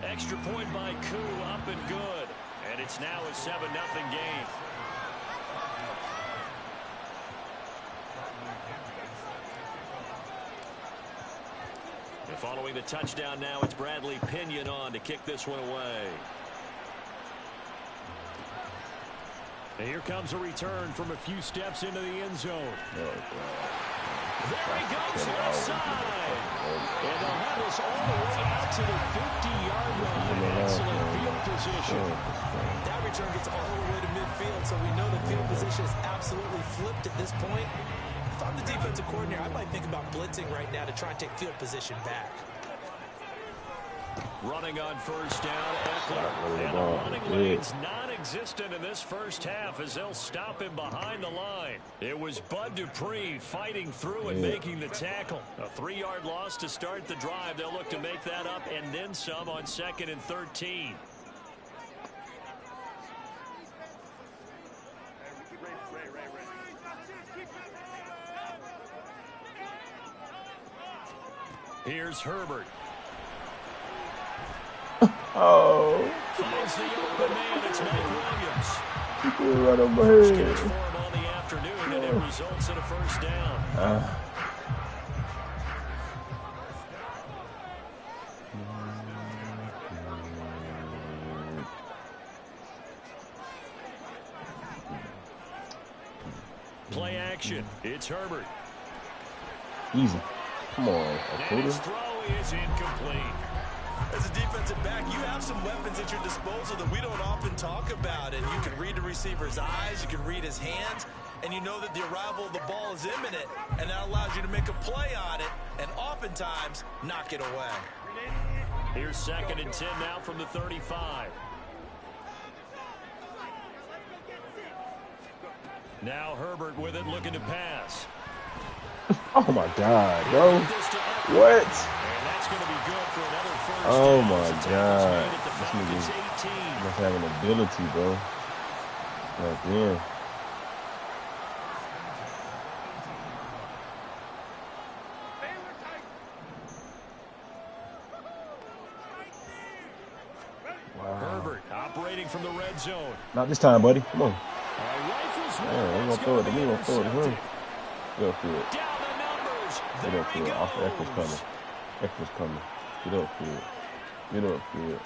Extra point by Koo, up and good. And it's now a 7-0 game. And following the touchdown now, it's Bradley Pinion on to kick this one away. And here comes a return from a few steps into the end zone. There he goes, left side. And they'll have this all the way out to the 50-yard line. Excellent field position. That return gets all the way to midfield, so we know the field position is absolutely flipped at this point. If I'm the defensive coordinator, I might think about blitzing right now to try and take field position back. Running on first down, Eckler. And the running lane's non-existent in this first half as they'll stop him behind the line. It was Bud Dupree fighting through and making the tackle. A 3-yard loss to start the drive. They'll look to make that up and then some on 2nd and 13. Here's Herbert. Oh. Finds the open man. It's Mike Williams. He threw right on my First head. catch for him on the afternoon, and it results in a first down. Play action. It's Herbert. Easy. Come on, And his throw is incomplete. As a defensive back, you have some weapons at your disposal that we don't often talk about. And you can read the receiver's eyes, you can read his hands, and you know that the arrival of the ball is imminent, and that allows you to make a play on it and oftentimes knock it away. Here's 2nd and 10 now from the 35. Now Herbert with it, looking to pass. Oh my God, bro! What? And that's going to be good for another first. Oh my God! This nigga must have an ability, bro. Like, damn. Herbert operating from the red zone. Not this time, buddy. Come on. Rifles Yeah, we're gonna throw it to me. We're gonna throw it to him. Get up field. Down the numbers. Get up field. Echo's coming. Echo's coming. Get up field. Get up field.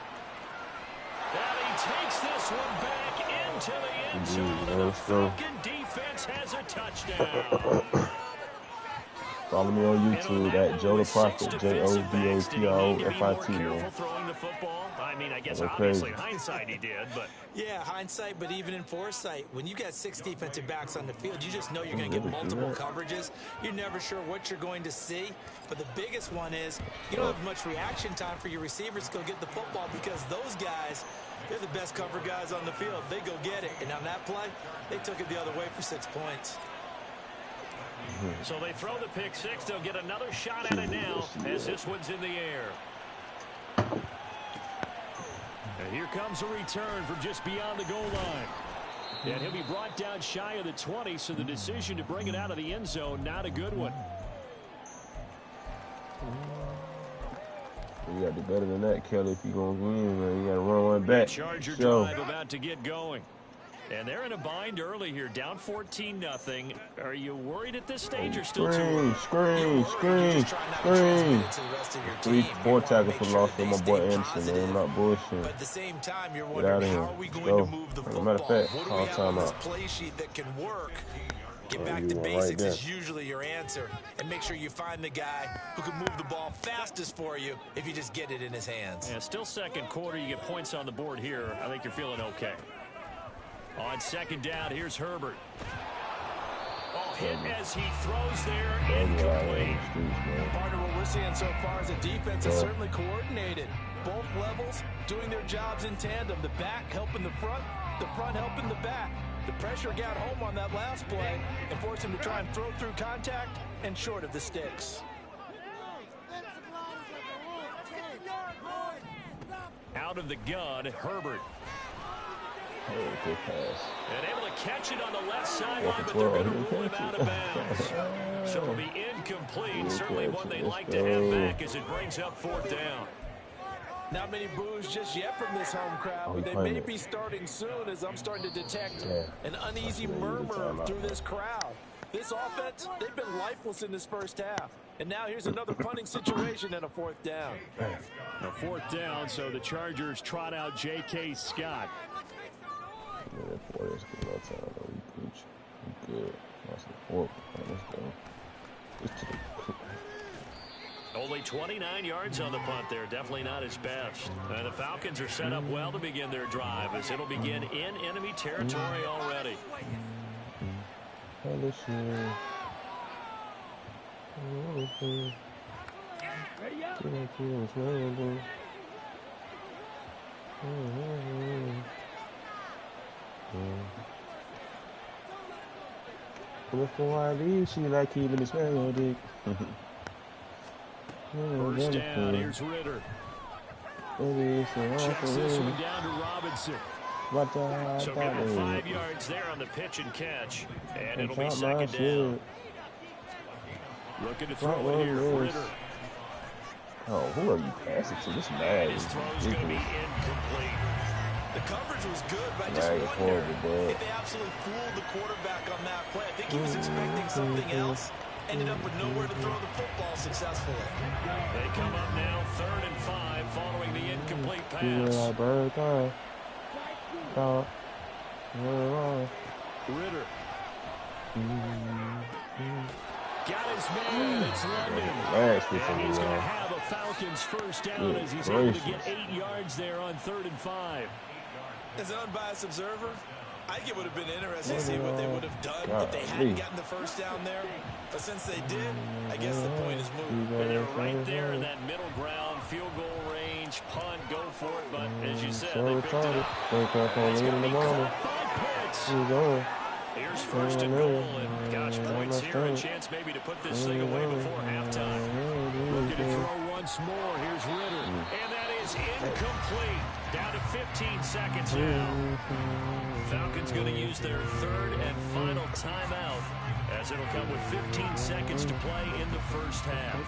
And he takes this one back into the end zone. The Falcon defense has a touchdown. Follow me on YouTube at Joe the Prophet, JODOPROFIT, man. Throwing the football. I mean, I guess That's obviously in crazy. hindsight he did, but Yeah, hindsight, but even in foresight, when you got 6 defensive backs on the field, you just know you're going to get multiple coverages. You're never sure what you're going to see. But the biggest one is you don't have much reaction time for your receivers to go get the football because those guys, they're the best cover guys on the field. They go get it. And on that play, they took it the other way for 6 points. So they throw the pick six. They'll get another shot at it now as this one's in the air. And here comes a return from just beyond the goal line. And he'll be brought down shy of the 20, so the decision to bring it out of the end zone, not a good one. You got to do better than that, Kelly, if you're going to win, man. You got to run one back. Charger drive about to get going. And they're in a bind early here, down 14-0. Are you worried at this stage or still too early? Screen. 3-4 tackles for loss for my boy Anderson, man. I'm not bullshitting. But at the same time, you're Get wondering out of here. how are we Let's going go. to move the As a football? matter of fact, What do call we have on this timeout. play sheet that can work? Get Yeah, back you to were right basics there. is usually your answer. And make sure you find the guy who can move the ball fastest for you if you just get it in his hands. Yeah, still second quarter. You get points on the board here. I think you're feeling okay. On 2nd down, here's Herbert. Oh, hit as he throws there, incomplete. Partner, what we're seeing so far is a defense that's certainly coordinated. Both levels doing their jobs in tandem. The back helping the front helping the back. The pressure got home on that last play and forced him to try and throw through contact and short of the sticks. Out of the gun, Herbert. Good pass. And able to catch it on the left sideline, but they're going to rule him out of bounds. So it'll be incomplete. Certainly one they'd like to have back as it brings up 4th down. Not many boos just yet from this home crowd, but they may be starting soon as I'm starting to detect an uneasy murmur through this crowd. This offense, they've been lifeless in this first half. And now here's another punting situation and a 4th down. A 4th down, so the Chargers trot out J.K. Scott. Good. That's the 4th. Let's go. Only 29 yards on the punt there. Definitely not his best. And the Falcons are set up well to begin their drive as it'll begin in enemy territory already. Before I leave, she like keeping this melody. First down, here's Ritter. Checks this one down to Robinson. So give him 5 yards there on the pitch and catch. And it'll be 2nd down. Looking to throw it here, Ritter. Oh, who are you passing to? This man His throw's going to be incomplete. The coverage was good, but I just wonder if they absolutely fooled the quarterback on that play. I think he was expecting something else. Ended up with nowhere to throw the football successfully. They come up now 3rd and 5 following the incomplete pass. Ritter. got his man. It's London. Last And he's going to have a Falcons first down as he's able to get 8 yards there on 3rd and 5. As an unbiased observer, I think it would have been interesting to see what they would have done if they hadn't gotten the first down there. But since they did, I guess the point is moved. And they're right there in that middle ground, field goal range, punt, go for it. But as you said, they picked it up. It's going to be caught by Pitts. Here's 1st and goal, and gosh, points here, a chance maybe to put this thing away before halftime. Looking to throw once more. Here's Ritter, and that is incomplete. Down to 15 seconds now. Falcons going to use their 3rd and final timeout, as it'll come with 15 seconds to play in the first half.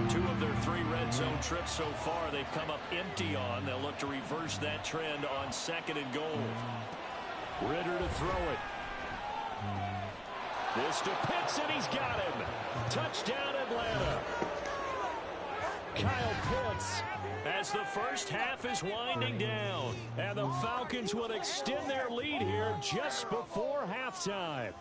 Two of their 3 red zone trips so far they've come up empty on. They'll look to reverse that trend on 2nd and goal. Ritter to throw it. This to Pitts, and he's got him. Touchdown, Atlanta. Kyle Pitts as the first half is winding down. And the Falcons will extend their lead here just before halftime.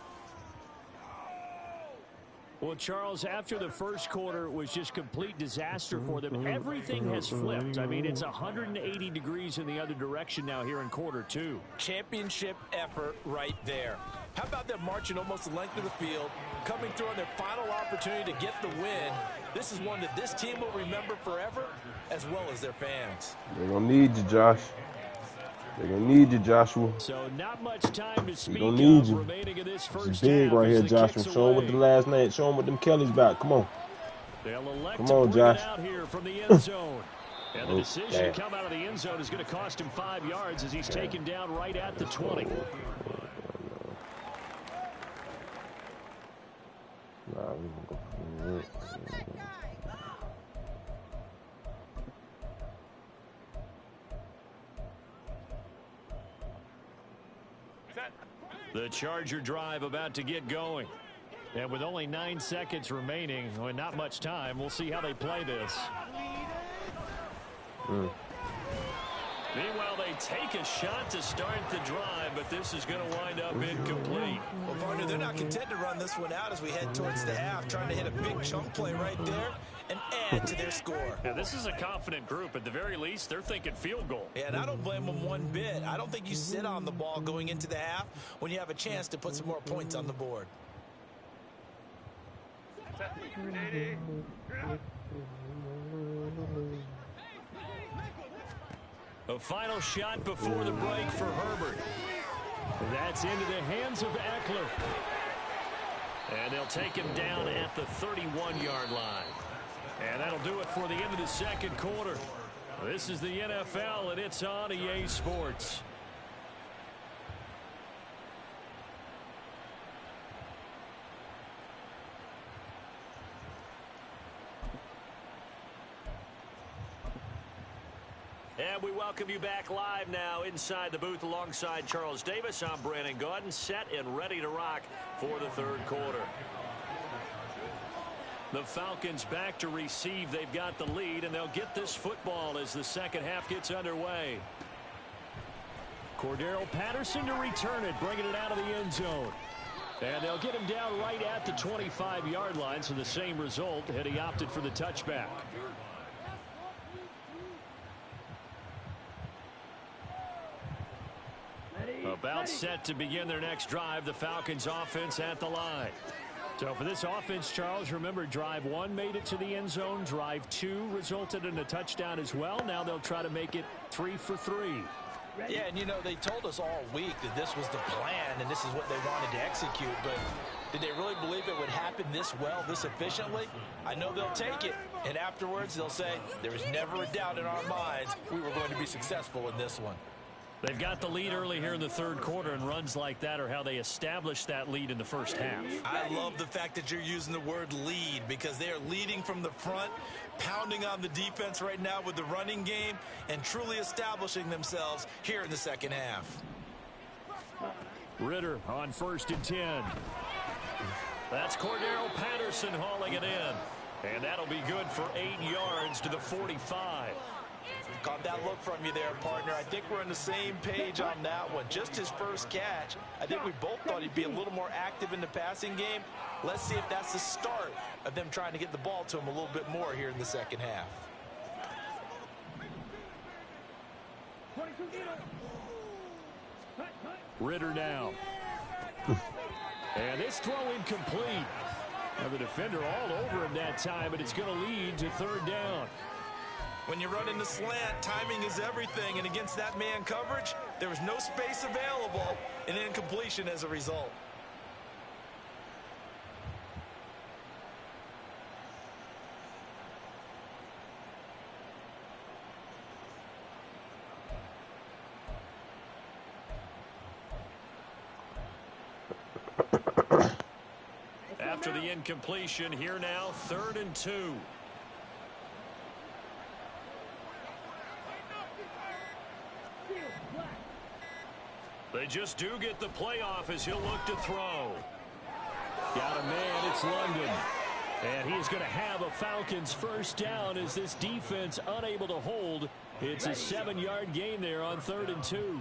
Well, Charles, after the first quarter was just complete disaster for them, everything has flipped. I mean, it's 180 degrees in the other direction now here in quarter 2. Championship effort right there. How about them marching almost the length of the field, coming through on their final opportunity to get the win? This is one that this team will remember forever, as well as their fans. They're going to need you, Josh. They're going to need you, Joshua. So not much time to speak of remaining in this first It's big half right here, as Joshua. Show them what the last name. Show them what them Kellys back. Come on. They'll elect Come to on, bring Josh. it out here from the end zone. And the decision to come out of the end zone is going to cost him 5 yards as he's taken down right at the 20. The Charger drive about to get going. And with only 9 seconds remaining, and not much time, we'll see how they play this. Meanwhile, they take a shot to start the drive, but this is going to wind up incomplete. Well, partner, they're not content to run this one out as we head towards the half, trying to hit a big chunk play right there and add to their score. Yeah, this is a confident group. At the very least, they're thinking field goal. Yeah, and I don't blame them one bit. I don't think you sit on the ball going into the half when you have a chance to put some more points on the board. A final shot before the break for Herbert. That's into the hands of Eckler. And they'll take him down at the 31-yard line. And that'll do it for the end of the second quarter. This is the NFL, and it's on EA Sports. And we welcome you back live now inside the booth alongside Charles Davis. I'm Brandon Gaudin, set and ready to rock for the third quarter. The Falcons back to receive. They've got the lead, and they'll get this football as the second half gets underway. Cordero Patterson to return it, bringing it out of the end zone. And they'll get him down right at the 25-yard line, so the same result, and he opted for the touchback. About set to begin their next drive, the Falcons offense at the line. So for this offense, Charles, remember drive 1 made it to the end zone. Drive 2 resulted in a touchdown as well. Now they'll try to make it 3 for 3. Yeah, and you know, they told us all week that this was the plan and this is what they wanted to execute, but did they really believe it would happen this well, this efficiently? I know they'll take it, and afterwards they'll say, there was never a doubt in our minds we were going to be successful in this one. They've got the lead early here in the third quarter, and runs like that are how they established that lead in the first half. I love the fact that you're using the word lead, because they are leading from the front, pounding on the defense right now with the running game, and truly establishing themselves here in the second half. Ritter on 1st and 10. That's Cordero Patterson hauling it in. And that'll be good for 8 yards to the 45. Caught that look from you there, partner. I think we're on the same page on that one. Just his first catch. I think we both thought he'd be a little more active in the passing game. Let's see if that's the start of them trying to get the ball to him a little bit more here in the second half. Ritter now. And this throw incomplete. Now the defender all over him that time, but it's going to lead to third down. When you run in the slant, timing is everything, and against that man coverage, there was no space available, and incompletion as a result. After the incompletion, here now, 3rd and 2. They just do get the playoff as he'll look to throw. Got a man, it's London. And he's going to have a Falcons first down as this defense unable to hold. It's a 7-yard gain there on 3rd and 2.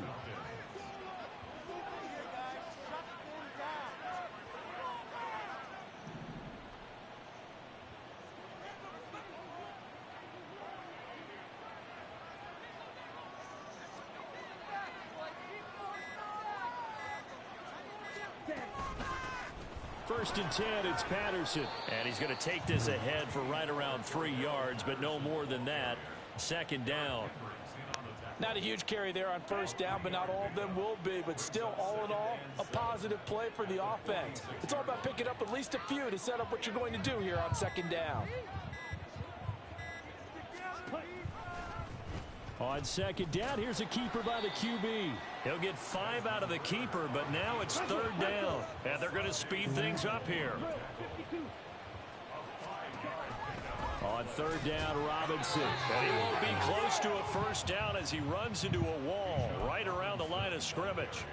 First and 10, it's Patterson. And he's going to take this ahead for right around 3 yards, but no more than that. 2nd down. Not a huge carry there on first down, but not all of them will be. But still, all in all, a positive play for the offense. It's all about picking up at least a few to set up what you're going to do here on 2nd down. On 2nd down, here's a keeper by the QB. He'll get 5 out of the keeper, but now it's 3rd down. And they're going to speed things up here. On 3rd down, Robinson. And he won't be close to a first down as he runs into a wall right around the line of scrimmage.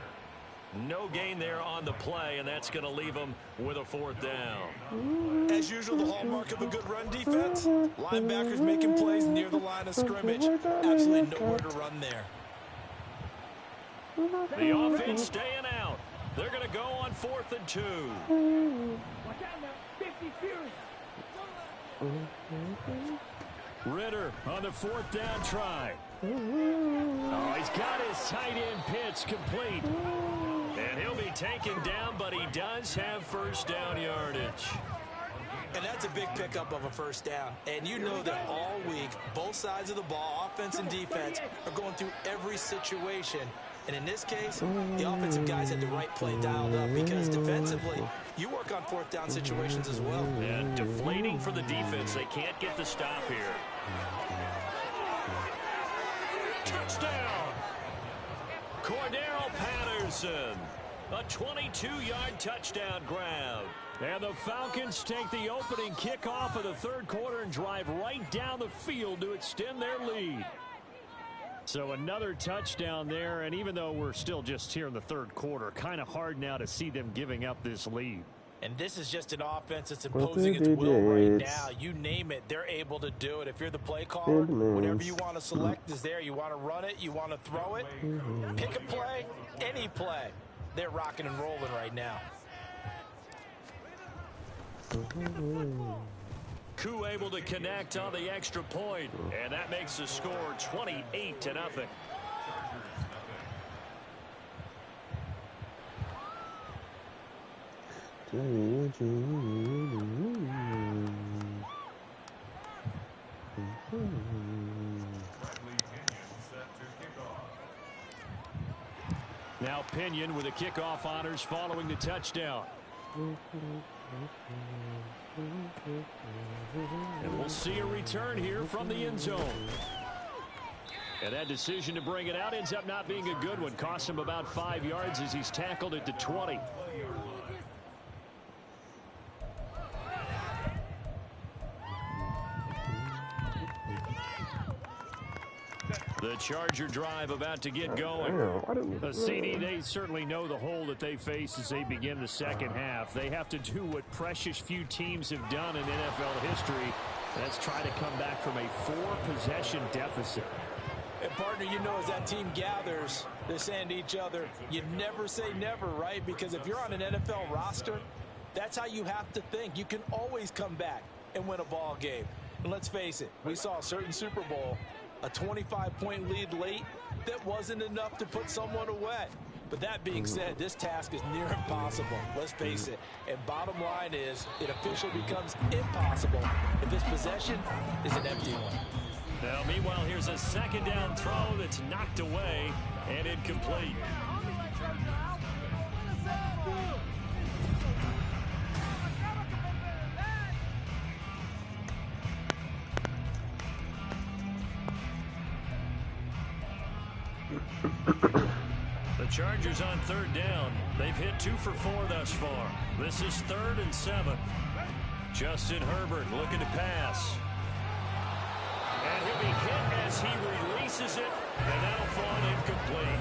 No gain there on the play, and that's going to leave him with a 4th down. As usual, the hallmark of a good run defense. Linebackers making plays near the line of scrimmage. Absolutely nowhere to run there. The offense staying out. They're going to go on 4th and 2. Watch out now. 50 Fury. Ritter on the 4th down try. Oh, he's got his tight end pitch complete. And he'll be taken down, but he does have first down yardage. And that's a big pickup of a first down. And you know that all week, both sides of the ball, offense and defense, are going through every situation. And in this case, the offensive guys had the right play dialed up because defensively, you work on 4th down situations as well. And deflating for the defense. They can't get the stop here. Touchdown! Cordero Patterson. A 22-yard touchdown grab. And the Falcons take the opening kickoff of the 3rd quarter and drive right down the field to extend their lead. So another touchdown there, and even though we're still just here in the 3rd quarter, kind of hard now to see them giving up this lead. And this is just an offense that's imposing its will right now. You name it, they're able to do it. If you're the play caller, whatever you want to select is there. You want to run it, you want to throw it. Pick a play, any play. They're rocking and rolling right now. Koo able to connect on the extra point, and that makes the score 28-0. Now Pinion with the kickoff honors following the touchdown. And we'll see a return here from the end zone. And that decision to bring it out ends up not being a good one. Costs him about 5 yards as he's tackled at the 20. The Charger drive about to get going. The CD, they certainly know the hole that they face as they begin the second half. They have to do what precious few teams have done in NFL history. That's try to come back from a 4-possession deficit. partner, you know, as that team gathers, they're saying to each other, you never say never, right? Because if you're on an NFL roster, that's how you have to think. You can always come back and win a ball game. And let's face it, we saw a certain Super Bowl, a 25-point lead late that wasn't enough to put someone away. But that being said, this task is near impossible. Let's face it. And bottom line is, it officially becomes impossible if this possession is an empty one. Now, meanwhile, here's a second down throw that's knocked away and incomplete. The Chargers on third down. They've hit 2 for 4 thus far. This is 3rd and 7. Justin Herbert looking to pass. And he'll be hit as he releases it, and that'll fall incomplete.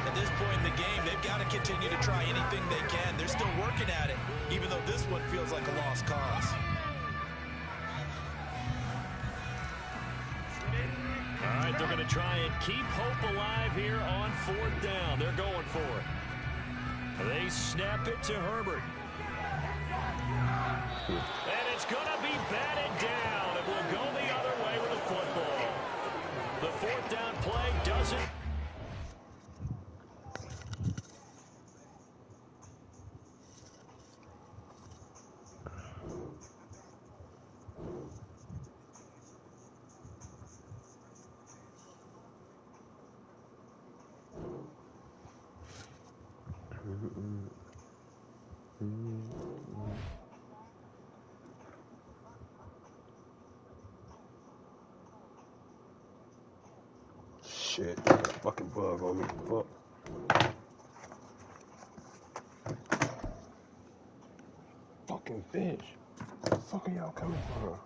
At this point in the game, they've got to continue to try anything they can. They're still working at it, even though this one feels like a lost cause. All right, they're going to try and keep hope alive here on 4th down. They're going for it. They snap it to Herbert. And it's going to be batted down. It will go the other way with the football. The 4th down play doesn't. Shit, fucking bug on me. Fuck. Fucking fish. Where the fuck are y'all coming from?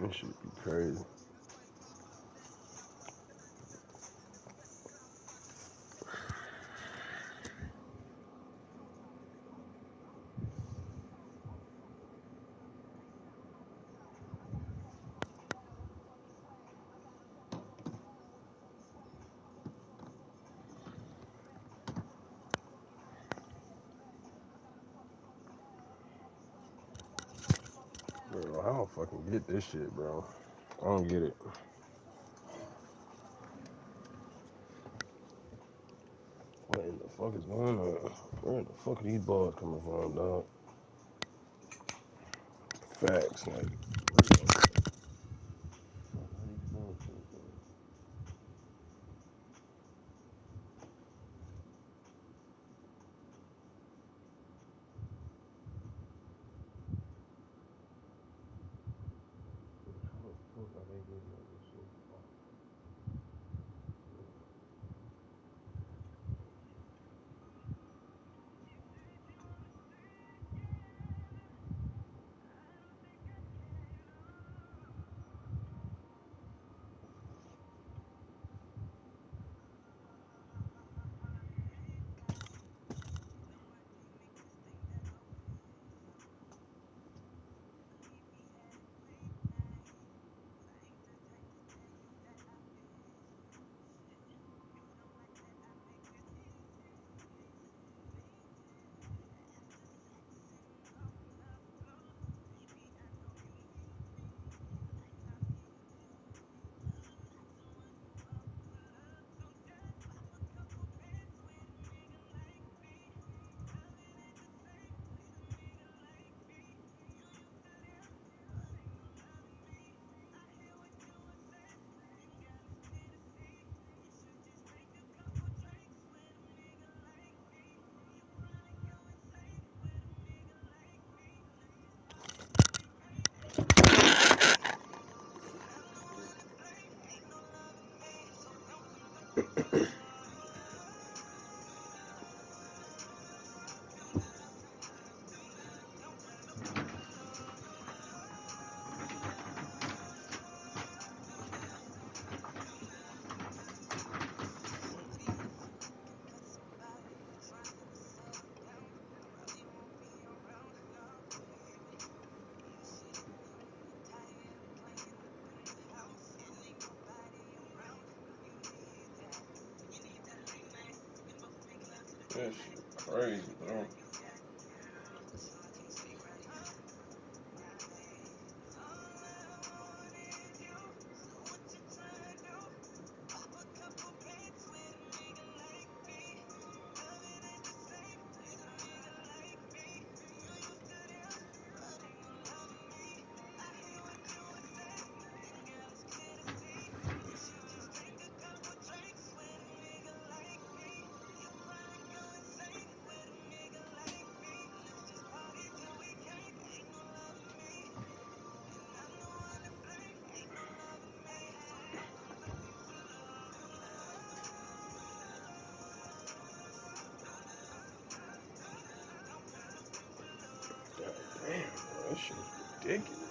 This should be crazy. Bro, I don't fucking get this shit, bro. I don't get it. What in the fuck is going on? Where in the fuck are these balls coming from, dog? Facts, like. That's crazy, bro. God damn, bro. That shit's ridiculous.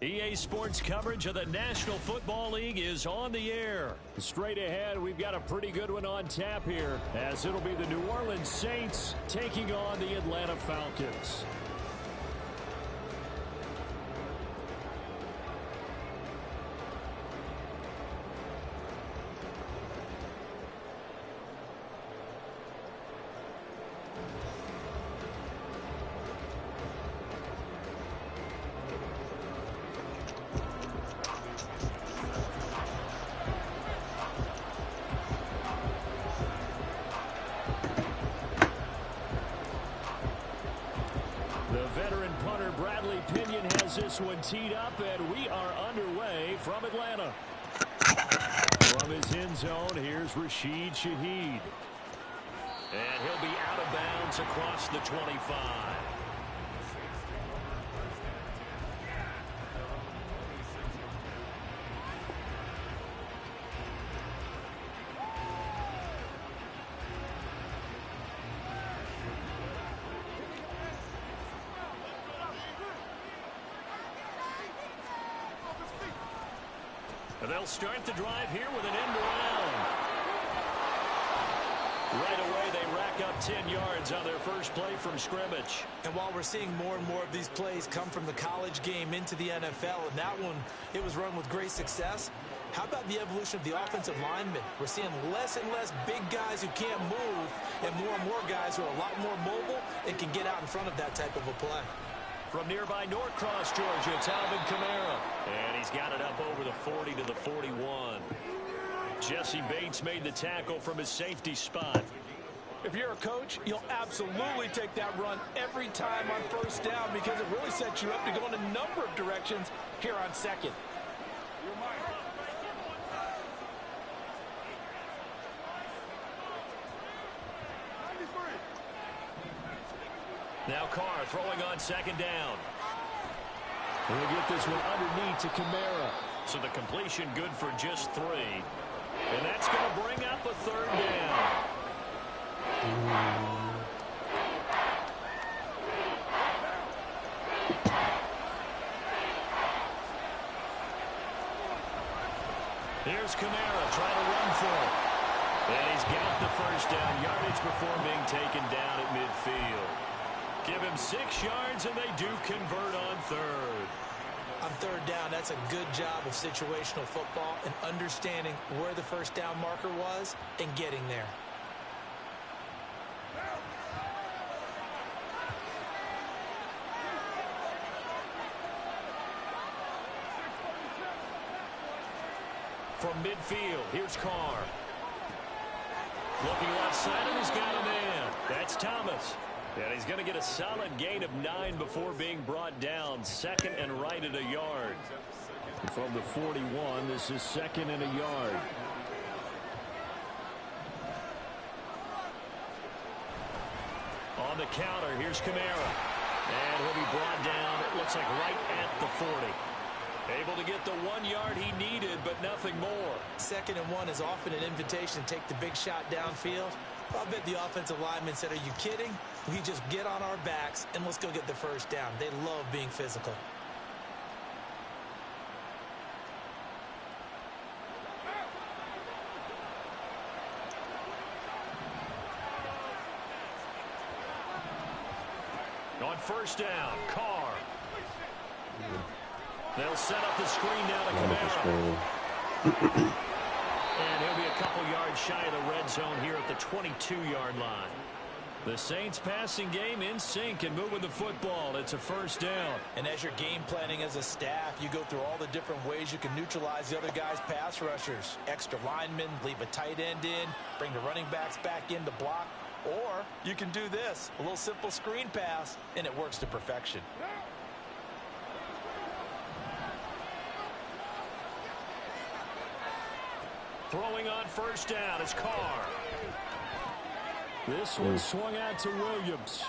EA Sports coverage of the National Football League is on the air. Straight ahead, we've got a pretty good one on tap here, as it'll be the New Orleans Saints taking on the Atlanta Falcons. This one teed up, and we are underway from Atlanta. From his end zone, here's Rashid Shaheed. And he'll be out of bounds across the 25. They'll start the drive here with an end around. Right away, they rack up 10 yards on their first play from scrimmage. And while we're seeing more and more of these plays come from the college game into the NFL, and that one, it was run with great success, how about the evolution of the offensive linemen? We're seeing less and less big guys who can't move and more guys who are a lot more mobile and can get out in front of that type of a play. From nearby Norcross, Georgia, it's Alvin Kamara. And he's got it up over the 40 to the 41. Jesse Bates made the tackle from his safety spot. If you're a coach, you'll absolutely take that run every time on first down because it really sets you up to go in a number of directions here on second. Now Carr throwing on second down. He'll get this one underneath to Kamara. So the completion good for just 3. And that's going to bring up a third down. Here's Kamara trying to run for it. And he's got the first down yardage before being taken down at midfield. Give him 6 yards, and they do convert on third. On third down, that's a good job of situational football and understanding where the first down marker was and getting there. From midfield, here's Carr. Looking left side, and he's got a man. That's Thomas. And he's going to get a solid gain of 9 before being brought down. Second and right at a yard. From the 41, this is second and a yard. On the counter, here's Kamara. And he'll be brought down, it looks like right at the 40. Able to get the 1 yard he needed, but nothing more. Second and 1 is often an invitation to take the big shot downfield. I bet the offensive lineman said, are you kidding? We just get on our backs and let's go get the first down. They love being physical. On first down, Carr. They'll set up the screen down to Kamara. And he'll be a couple yards shy of the red zone here at the 22-yard line. The Saints passing game in sync and moving the football. It's a first down. And as you're game planning as a staff, you go through all the different ways you can neutralize the other guy's pass rushers. Extra linemen, leave a tight end in, bring the running backs back in to block. Or you can do this, a little simple screen pass, and it works to perfection. Throwing on first down is Carr. This one swung out to Williams.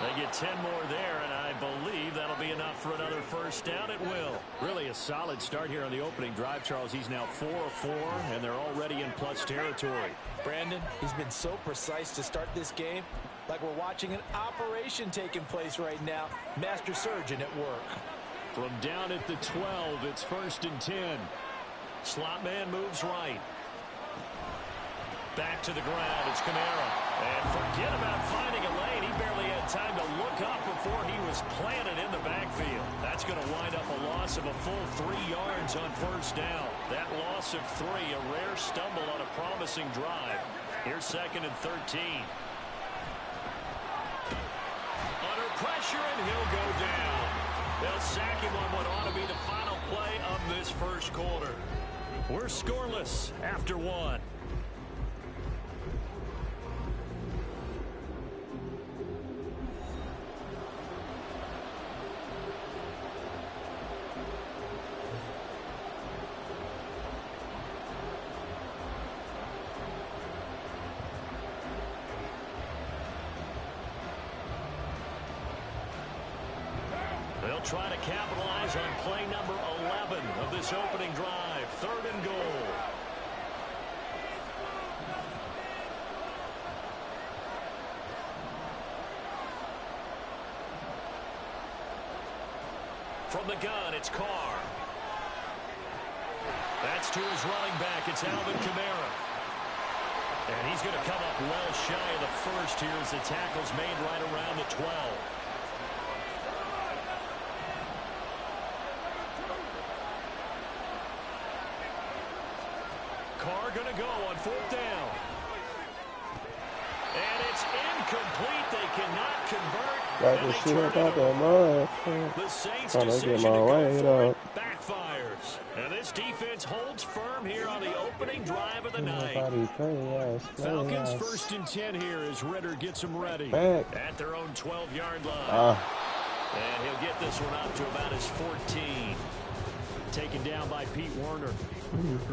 They get 10 more there, and I believe that'll be enough for another first down. It will. Really a solid start here on the opening drive, Charles. He's now 4 of 4, and they're already in plus territory. Brandon, he's been so precise to start this game, like we're watching an operation taking place right now. Master surgeon at work. From down at the 12, it's first and 10. Slot man moves right. Back to the ground, it's Kamara. And forget about finding a lane. He barely had time to look up before he was planted in the backfield. That's going to wind up a loss of a full 3 yards on first down. That loss of 3, a rare stumble on a promising drive. Here's second and 13. Under pressure, and he'll go down. They'll sack him on what ought to be the final play of this first quarter. We're scoreless after 1. They'll try to capitalize on play number 11 of this opening drive. Third and goal. From the gun, it's Carr. That's to his running back. It's Alvin Kamara. And he's going to come up well shy of the first here as the tackle's made right around the 12. Carr going to go on 4th down. And it's incomplete. They cannot convert. Got this shit up out there, man. The Saints' Trying to decision get my to way, go for though. it backfires. And this defense holds firm here on the opening drive of the night. Falcons 1st and 10 here as Ritter gets them ready. Back. At their own 12-yard line. And he'll get this one up to about his 14. Taken down by Pete Werner.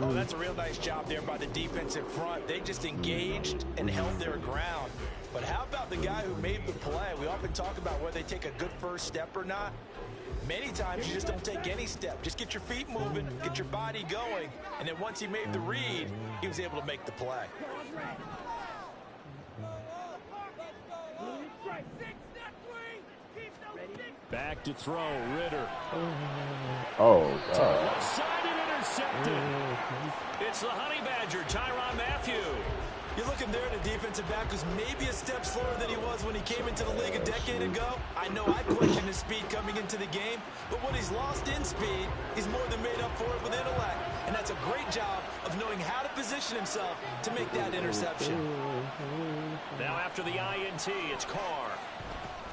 Oh, that's a real nice job there by the defensive front. They just engaged and held their ground. But how about the guy who made the play? We often talk about whether they take a good first step or not. Many times you just don't take any step. Just get your feet moving, get your body going, and then once he made the read, he was able to make the play. Back to throw, Ritter. Oh, God. Left side and intercepted. It's the Honey Badger, Tyrann Mathieu. You're looking there at a defensive back who's maybe a step slower than he was when he came into the league a decade ago. I know I questioned his speed coming into the game, but when he's lost in speed, he's more than made up for it with intellect. And that's a great job of knowing how to position himself to make that interception. Now after the INT, it's Carr.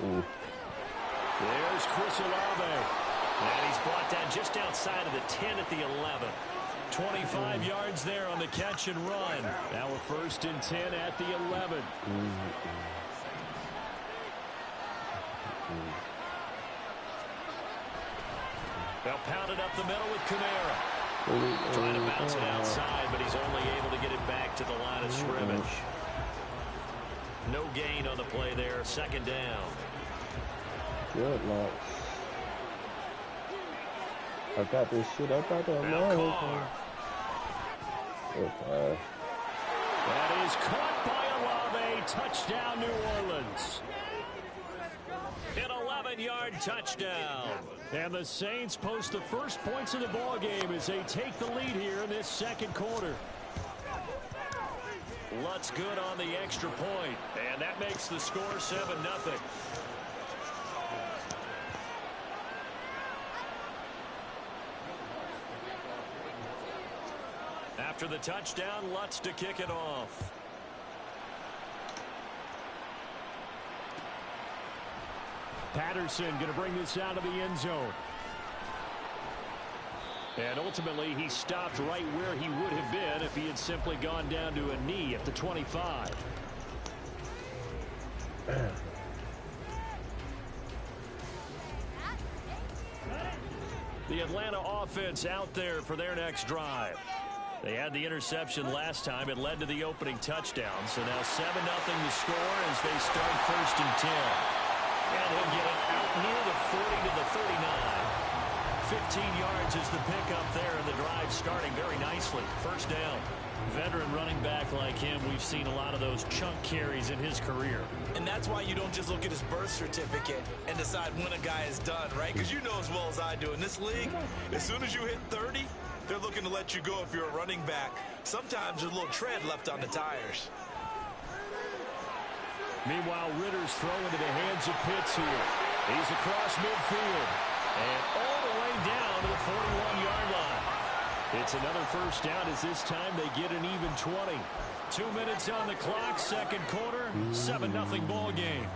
There's Chris Olave. And he's brought down just outside of the 10 at the 11. 25 yards there on the catch and run. Now we're 1st and 10 at the 11. They'll pound it up the middle with Kamara. Trying to bounce it outside, but he's only able to get it back to the line of scrimmage. No gain on the play there. 2nd down. Good luck. I got this shit up out there, man. Okay. That is caught by Olave. Touchdown, New Orleans. An 11-yard touchdown. And the Saints post the first points of the ball game as they take the lead here in this 2nd quarter. Lutz good on the extra point, and that makes the score 7-0. After the touchdown, Lutz to kick it off. Patterson going to bring this out of the end zone. And ultimately, he stopped right where he would have been if he had simply gone down to a knee at the 25. The Atlanta offense out there for their next drive. They had the interception last time. It led to the opening touchdown. So now 7-0 to score as they start 1st and 10. And he'll get it out near the 40 to the 39. 15 yards is the pickup there, and the drive starting very nicely. 1st down. Veteran running back like him, we've seen a lot of those chunk carries in his career. And that's why you don't just look at his birth certificate and decide when a guy is done, right? Because you know as well as I do, in this league, as soon as you hit 30, they're looking to let you go if you're a running back. Sometimes there's a little tread left on the tires. Meanwhile, Ritter's throw into the hands of Pitts here. He's across midfield. And all the way down to the 41-yard line. It's another 1st down as this time they get an even 20. 2 minutes on the clock, 2nd quarter, 7-0 ball game.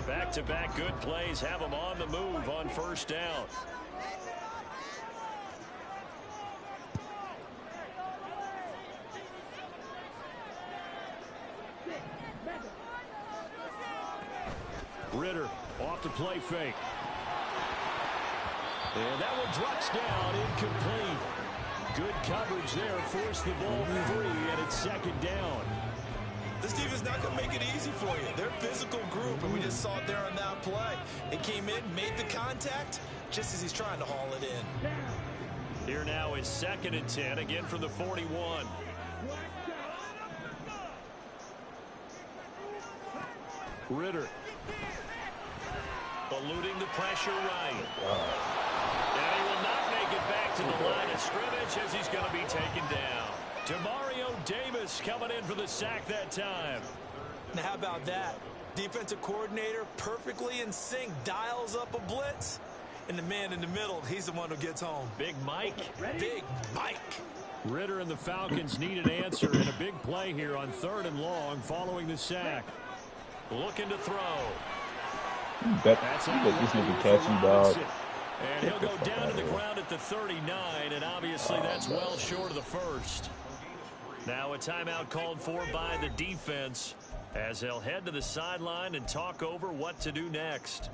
Back-to-back good plays have them on the move on 1st down. Ritter off the play fake. And that one drops down, incomplete. Good coverage there, forced the ball free, and it's 2nd down. This team is not going to make it easy for you. They're a physical group, and we just saw it there on that play. It came in, made the contact, just as he's trying to haul it in. Here now is 2nd and 10, again from the 41. Ritter. Eluding the pressure right. And he will not make it back back to the line of scrimmage as he's going to be taken down. Demario Davis coming in for the sack that time. Now, how about that? Defensive coordinator perfectly in sync, dials up a blitz. And the man in the middle, he's the one who gets home. Big Mike. Big Mike. Ritter and the Falcons need an answer in a big play here on 3rd and long following the sack. Looking to throw. That's this nigga catchy, dog. And he'll go down to the ground at the 39, and obviously that's well short of the first. Now a timeout called for by the defense as they'll head to the sideline and talk over what to do next.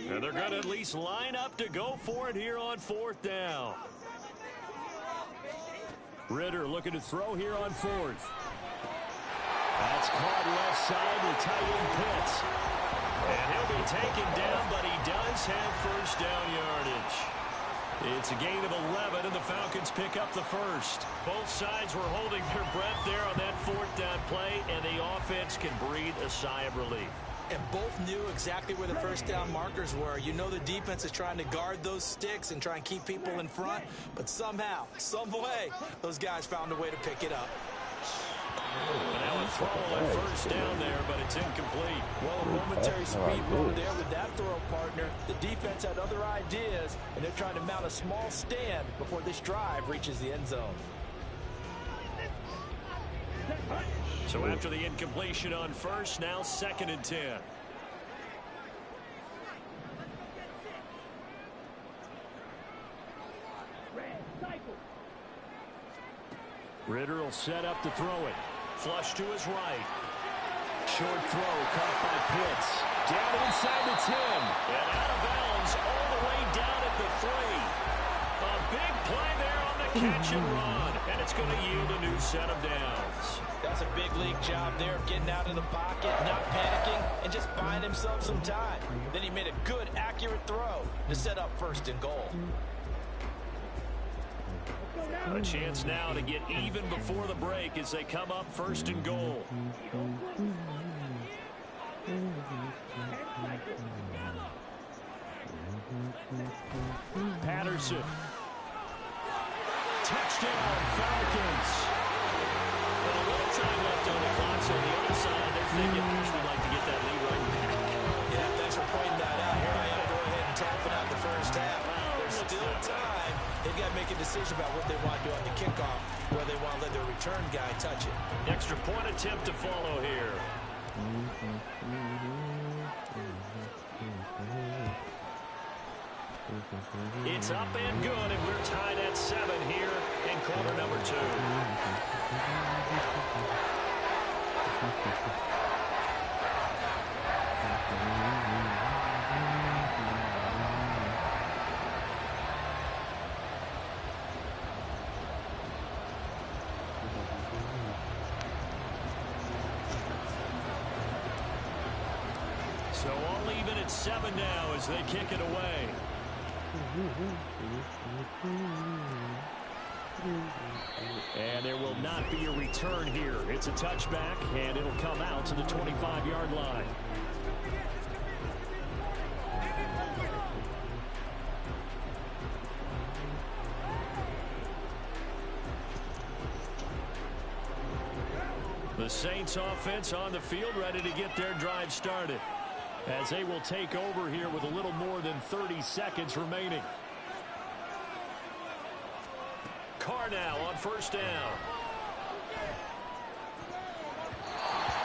And they're going to at least line up to go for it here on 4th down. Ritter looking to throw here on 4th. That's caught left side with tight end Pitts. And he'll be taken down, but he does have first down yardage. It's a gain of 11, and the Falcons pick up the first. Both sides were holding their breath there on that 4th down play, and the offense can breathe a sigh of relief. And both knew exactly where the first down markers were. You know the defense is trying to guard those sticks and try and keep people in front. But somehow, some way, those guys found a way to pick it up. And now a throw on first down there, but it's incomplete. Well, a momentary speed bump there with that throw, partner. The defense had other ideas, and they're trying to mount a small stand before this drive reaches the end zone. So after the incompletion on first, now 2nd and 10. Ritter will set up to throw it. Flush to his right. Short throw caught by Pitts. Down inside the 10. And out of bounds all the way down at the 3. A big play there on the catch and run. And it's going to yield a new set of downs. That's a big league job there of getting out of the pocket, not panicking, and just buying himself some time. Then he made a good, accurate throw to set up 1st and goal. A chance now to get even before the break as they come up 1st and goal. Patterson. Touchdown, Falcons. But a little time left on the clock, so the other side, they're thinking we'd like to get that lead right back. Yeah, thanks for pointing that out. Here I am, go ahead and tapping out the first half. There's still time. They've got to make a decision about what they want to do on the kickoff, where they want to let their return guy touch it. Extra point attempt to follow here. It's up and good, and we're tied at 7 here in quarter number 2. So all even at 7 now as they kick it away. And there will not be a return here. It's a touchback, and it'll come out to the 25-yard line. The Saints offense on the field ready to get their drive started, as they will take over here with a little more than 30 seconds remaining. Carr now on first down.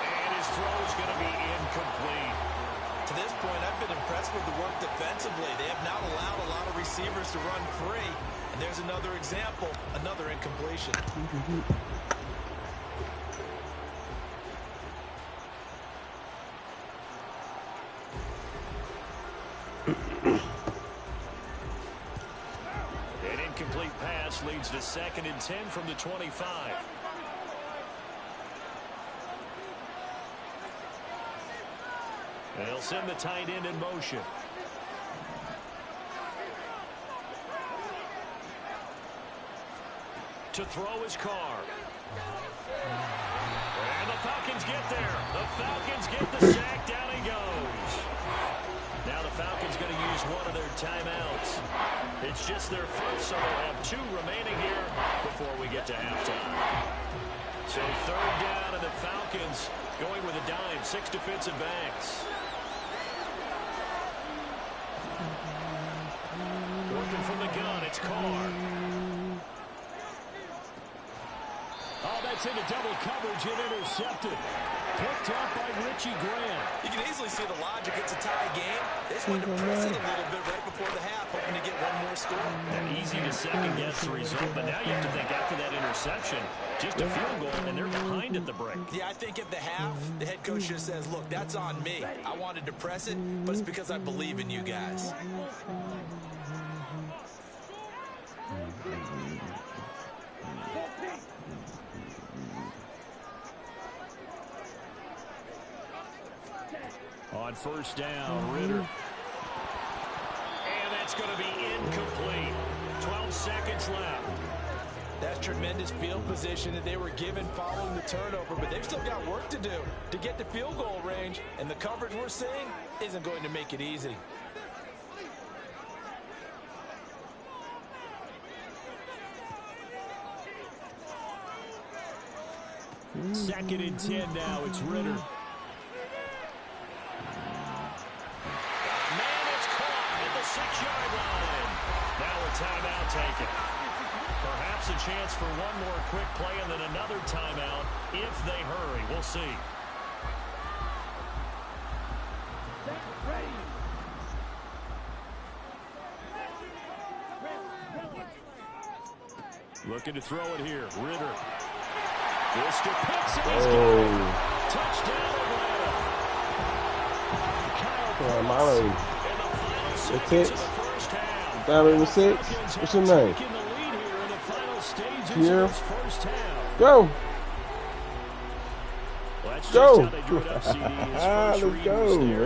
And his throw is going to be incomplete. To this point, I've been impressed with the work defensively. They have not allowed a lot of receivers to run free. And there's another example, another incompletion. An incomplete pass leads to 2nd and 10 from the 25. They'll send the tight end in motion. To throw his Carr. And the Falcons get there. The Falcons get the sack. Down he goes. Now the Falcons going to use one of their timeouts. It's just their first, so they'll have 2 remaining here before we get to halftime. So 3rd down, and the Falcons going with a dime. 6 defensive backs. Working from the gun, it's Carr. Oh, that's into double coverage and intercepted. Picked up by Richie Grant. You can easily see the logic. It's a tie game. They just wanted to press it a little bit right before the half, hoping to get one more score. And easy to second-guess the result, but now you have to think after that interception, just a field goal, and they're behind at the break. Yeah, I think at the half, the head coach just says, look, that's on me. I wanted to press it, but it's because I believe in you guys. On 1st down, Ritter. And that's going to be incomplete. 12 seconds left. That's tremendous field position that they were given following the turnover, but they've still got work to do to get to field goal range, and the coverage we're seeing isn't going to make it easy. Second and 10 now. It's Ritter. Man, it's caught at the 6-yard line. Now a timeout taken. Perhaps a chance for one more quick play and then another timeout if they hurry. We'll see. Looking to throw it here. Ritter. This to Pitts, and he's got it. Touchdown, Atlanta. Kyle Molly. the Pitts. Down in the 6. What's your name? Here. Go. Go. Let's go, man.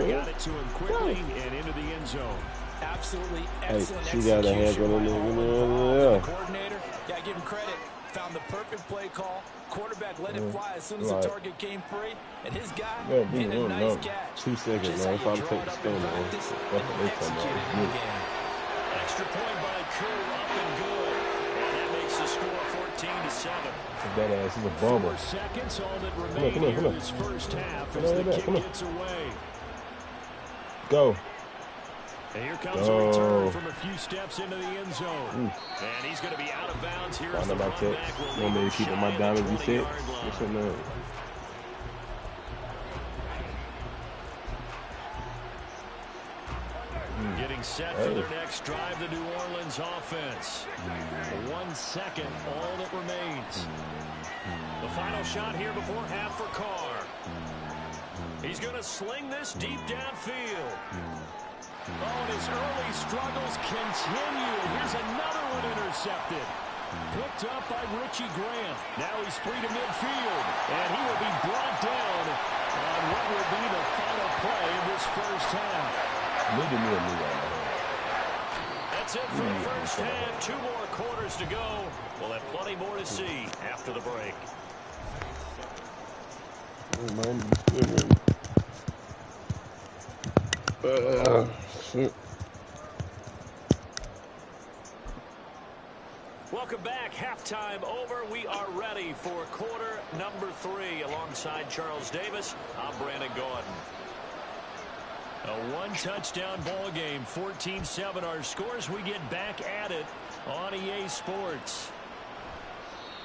Got it to him quickly and into the end zone. Absolutely Hey, excellent she got a hand execution on by the coordinator. Yeah, give him credit. Found the perfect play call. Quarterback let it fly as soon as the Right. target came free, and his guy Yeah, hit a nice catch. 2 seconds, Just man. how If I'm you draw taking it up spin, in man. practice, That's and what you they talking execute it in the about. game. Extra point by Kerr, up and good. And that makes the score 14-7. That ass is a bummer. 4 seconds, all that Come remain on, here come on. this first half Come as on, the kick come on. gets away. Go. And here comes a return from a few steps into the end zone. And he's going to be out of bounds here as the Find out my run text. back will You want me leave to him keep on shy my of the diamond 20-yard V6? line. What's your name? Getting set for their next drive, the New Orleans offense. 1 second, all that remains. The final shot here before half for Carr. He's going to sling this deep downfield. Oh, and his early struggles continue. Here's another one intercepted. Picked up by Richie Grant. Now he's free to midfield. And he will be brought down on what will be the final play of this first half. That's it for the first half. 2 more quarters to go. We'll have plenty more to see after the break. Shit. Welcome back. Halftime over. We are ready for quarter number 3. Alongside Charles Davis, I'm Brandon Gordon. A 1-touchdown ball game, 14-7 our scores. We get back at it on EA Sports.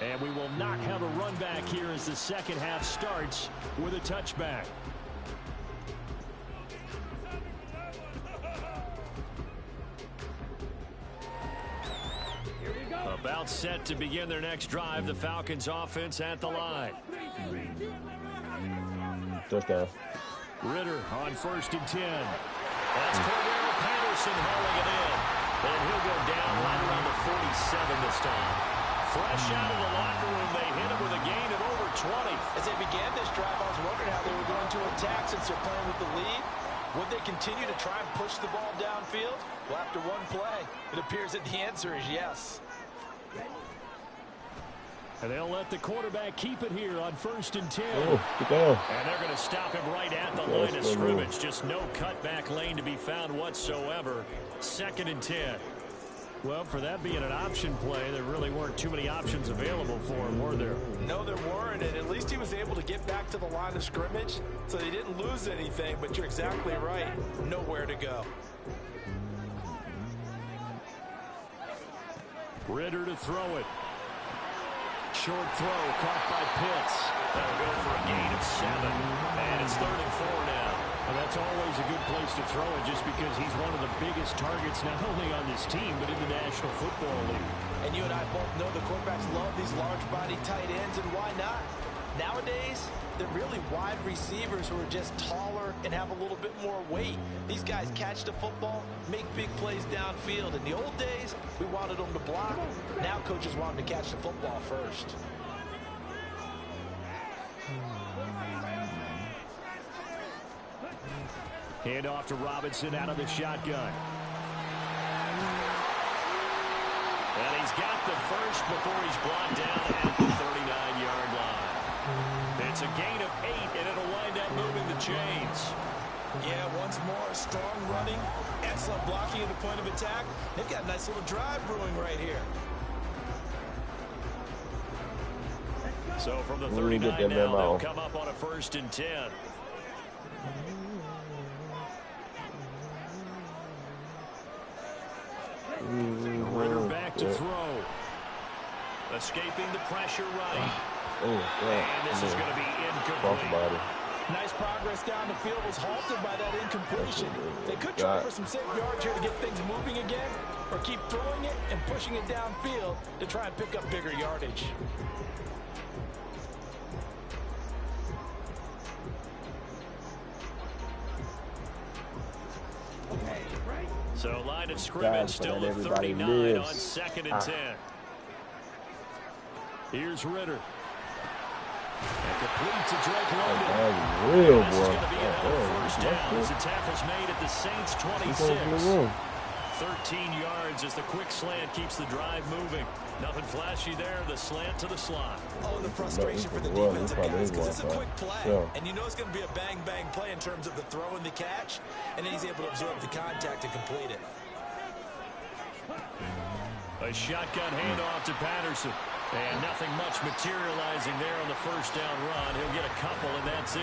And we will not have a run back here as the second half starts with a touchback. About set to begin their next drive. The Falcons offense at the line. Touchdown. Ritter on 1st and 10. That's Cordero Patterson hauling it in. And he'll go down right around the 47 this time. Fresh out of the locker room, they hit him with a gain of over 20. As they began this drive, I was wondering how they were going to attack since they're playing with the lead. Would they continue to try and push the ball downfield? Well, after one play, it appears that the answer is yes. And they'll let the quarterback keep it here on 1st and 10. Oh, get down. And they're going to stop him right at the line of scrimmage. Just no cutback lane to be found whatsoever. 2nd and 10. Well, for that being an option play, there really weren't too many options available for him, were there? No, there weren't, and at least he was able to get back to the line of scrimmage, so he didn't lose anything, but you're exactly right. Nowhere to go. Ritter to throw it. Short throw caught by Pitts. That'll go for a gain of 7. And it's 3rd and 4 now. And that's always a good place to throw it just because he's one of the biggest targets not only on this team but in the National Football League. And you and I both know the quarterbacks love these large body tight ends, and why not? Nowadays, they're really wide receivers who are just taller and have a little bit more weight. These guys catch the football, make big plays downfield. In the old days, we wanted them to block. Now coaches want them to catch the football first. Hand off to Robinson out of the shotgun. And he's got the first before he's brought down at the 39-yard line. It's a gain of 8, and it'll wind up moving the chains. Yeah, once more, strong running, excellent blocking at the point of attack. They've got a nice little drive brewing right here. So from the 39 now, they'll come up on a 1st and 10. Ritter back to throw. Escaping the pressure right. And this is going to be incomplete. Nice progress down the field, was halted by that incompletion. They could try for some safe yards here to get things moving again, or keep throwing it and pushing it downfield to try and pick up bigger yardage. So line of scrimmage still at 39 on 2nd and 10. Here's Ritter. And complete to Drake London. Real, this is going to be another 1st down as the tackle's made at the Saints 26. 13 yards as the quick slant keeps the drive moving. Nothing flashy there, the slant to the slot. Oh, the frustration for the defensive guys because it's a quick play. And you know it's going to be a bang-bang play in terms of the throw and the catch, and then he's able to absorb the contact and complete it. A shotgun handoff to Patterson. And nothing much materializing there on the 1st down run. He'll get a couple, and that's it.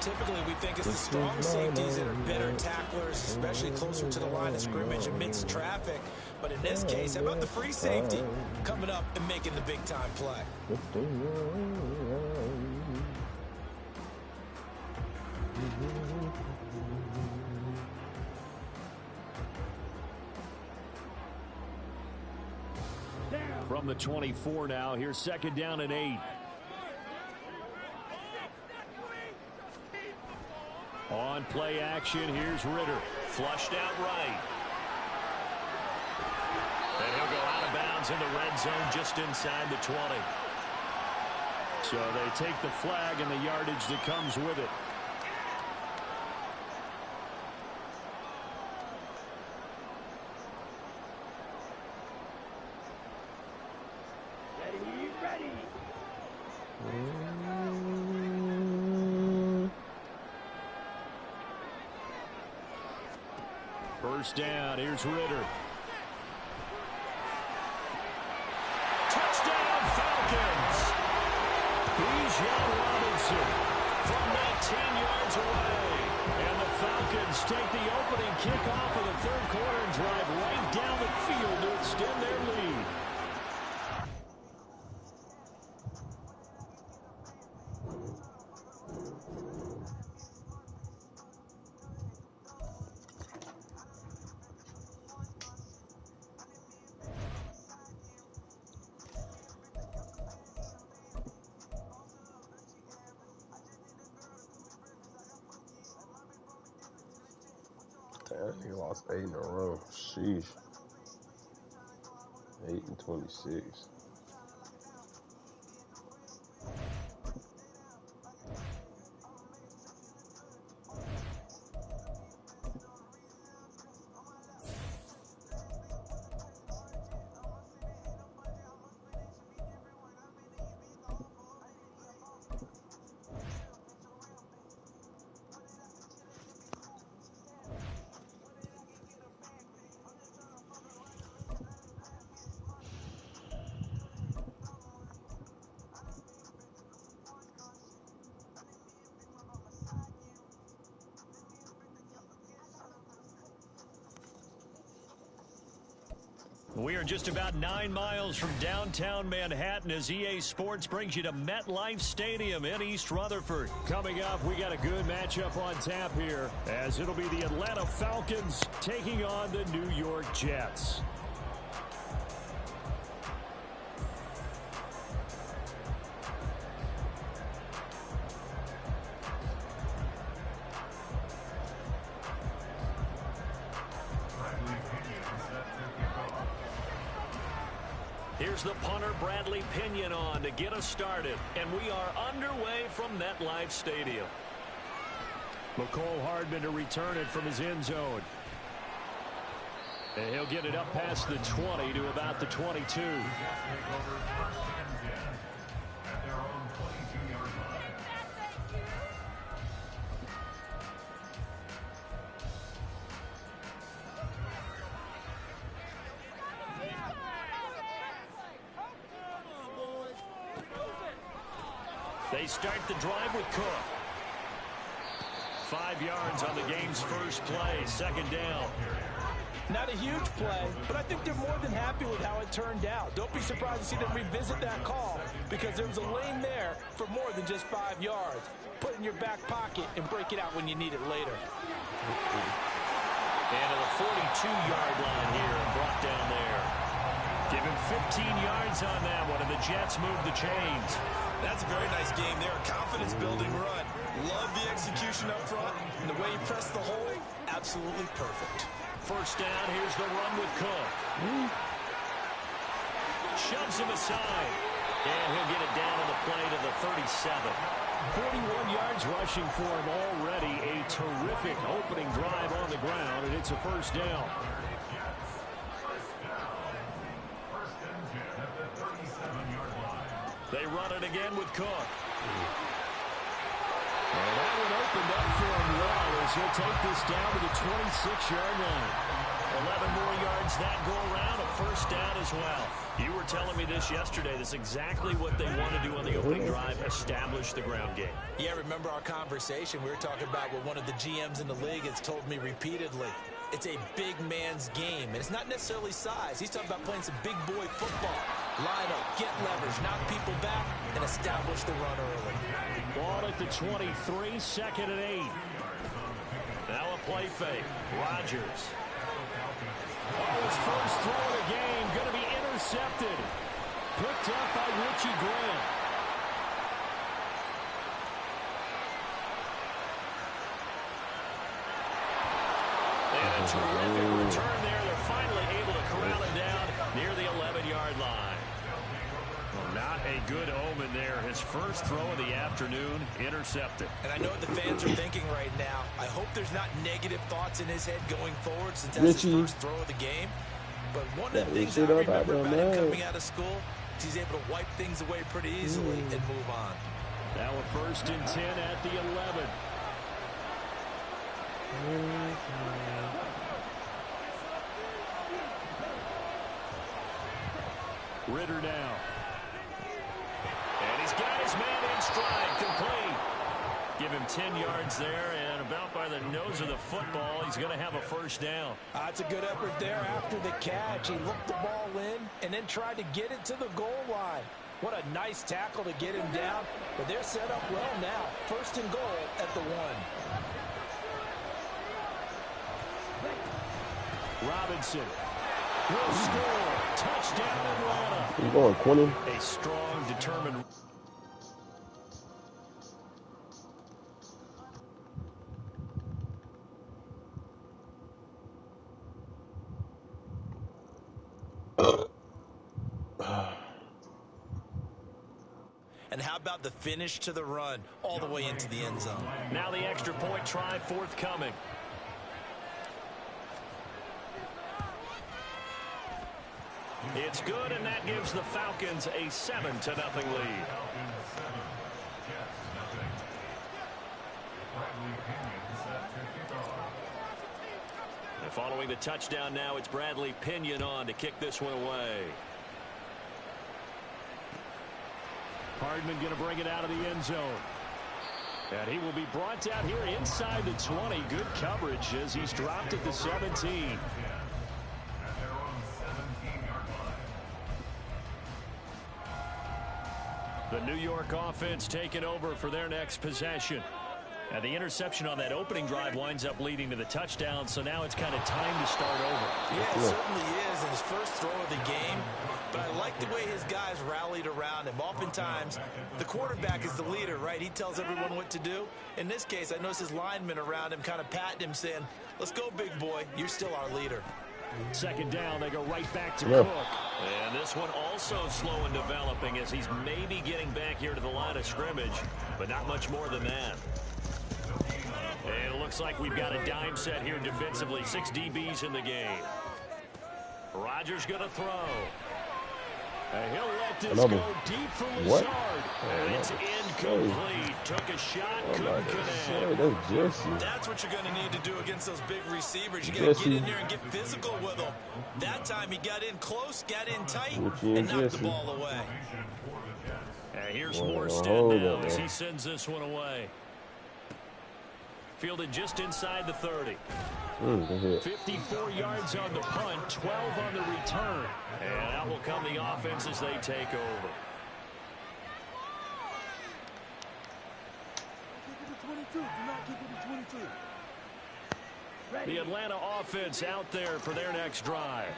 Typically, we think it's the strong safeties that are better tacklers, especially closer to the line of scrimmage amidst traffic. But in this case, how about the free safety coming up and making the big-time play? From the 24 now, here's 2nd down and 8. On play action, here's Ritter. Flushed out right. And he'll go out of bounds in the red zone just inside the 20. So they take the flag and the yardage that comes with it. First down, here's Ritter. Touchdown, Falcons! Bijan Robinson from 19 yards away. And the Falcons take the opening kickoff of the 3rd quarter and drive right down the field to extend their lead. He lost 8 in a row. Sheesh. 8 and 26. We are just about 9 miles from downtown Manhattan as EA Sports brings you to MetLife Stadium in East Rutherford. Coming up, we got a good matchup on tap here as it'll be the Atlanta Falcons taking on the New York Jets. Here's the punter, Bradley Pinion, on to get us started. And we are underway from MetLife Stadium. McCole Hardman to return it from his end zone. And he'll get it up past the 20 to about the 22. They start the drive with Cook. 5 yards on the game's first play, second down. Not a huge play, but I think they're more than happy with how it turned out. Don't be surprised to see them revisit that call because there was a lane there for more than just 5 yards. Put it in your back pocket and break it out when you need it later. And to the 42-yard line here and brought down there. Give him 15 yards on that one, and the Jets move the chains. That's a very nice game there. Confidence-building run. Love the execution up front. And the way he pressed the hole, absolutely perfect. First down, here's the run with Cook. Shoves him aside. And he'll get it down on the play to the 37. 41 yards rushing for him already. A terrific opening drive on the ground, and it's a first down. They run it again with Cook. And that one opened up for him well as he'll take this down to the 26-yard line. 11 more yards that go around, a first down as well. You were telling me this yesterday. This is exactly what they want to do on the opening drive, establish the ground game. Yeah, remember our conversation? We were talking about what one of the GMs in the league has told me repeatedly. It's a big man's game, and it's not necessarily size. He's talking about playing some big boy football. Line up, get leverage, knock people back, and establish the run early. Ball at the 23, second and 8. Now a play fake. Rodgers. Oh, his first throw of the game, going to be intercepted. Picked up by Richie Grant. And a terrific return there. They're finally able to corral him down near the 11-yard line. Well, not a good omen there. His first throw of the afternoon, intercepted. And I know what the fans are thinking right now. I hope there's not negative thoughts in his head going forward since that's his first throw of the game. But one of the things I remember about him coming out of school is he's able to wipe things away pretty easily and move on. Now a first and 10 at the 11. Ritter now. And he's got his man in stride, complete. Give him 10 yards there, and about by the nose of the football, he's going to have a first down. That's a good effort there after the catch. He looked the ball in and then tried to get it to the goal line. What a nice tackle to get him down, but they're set up well now. First and goal at the 1. Robinson will score. Touchdown, Atlanta. He's going 20. A strong, determined. And how about the finish to the run all the way into the end zone? Now the extra point try forthcoming. It's good, and that gives the Falcons a 7-0 lead. And following the touchdown now, it's Bradley Pinion on to kick this one away. Hardman going to bring it out of the end zone. And he will be brought down here inside the 20. Good coverage as he's dropped at the 17. New York offense taking over for their next possession. And the interception on that opening drive winds up leading to the touchdown, so now it's kind of time to start over. Yeah, it certainly is in his first throw of the game. But I like the way his guys rallied around him. Oftentimes, the quarterback is the leader, right? He tells everyone what to do. In this case, I noticed his linemen around him kind of patting him, saying, let's go, big boy. You're still our leader. Second down, they go right back to Cook. And this one also slow in developing as he's maybe getting back here to the line of scrimmage, but not much more than that. And it looks like we've got a dime set here defensively. 6 DBs in the game. Rodgers going to throw. And he'll let this go deep for Lazard. And it's incomplete. Took a shot, couldn't connect. That's what you're going to need to do against those big receivers. You got to get in there and get physical with them. That time he got in close, got in tight, and knocked the ball away. And here's Morstead now as he sends this one away. Fielded just inside the 30. 54 yards on the punt, 12 on the return. And out will come the offense as they take over. The Atlanta offense out there for their next drive.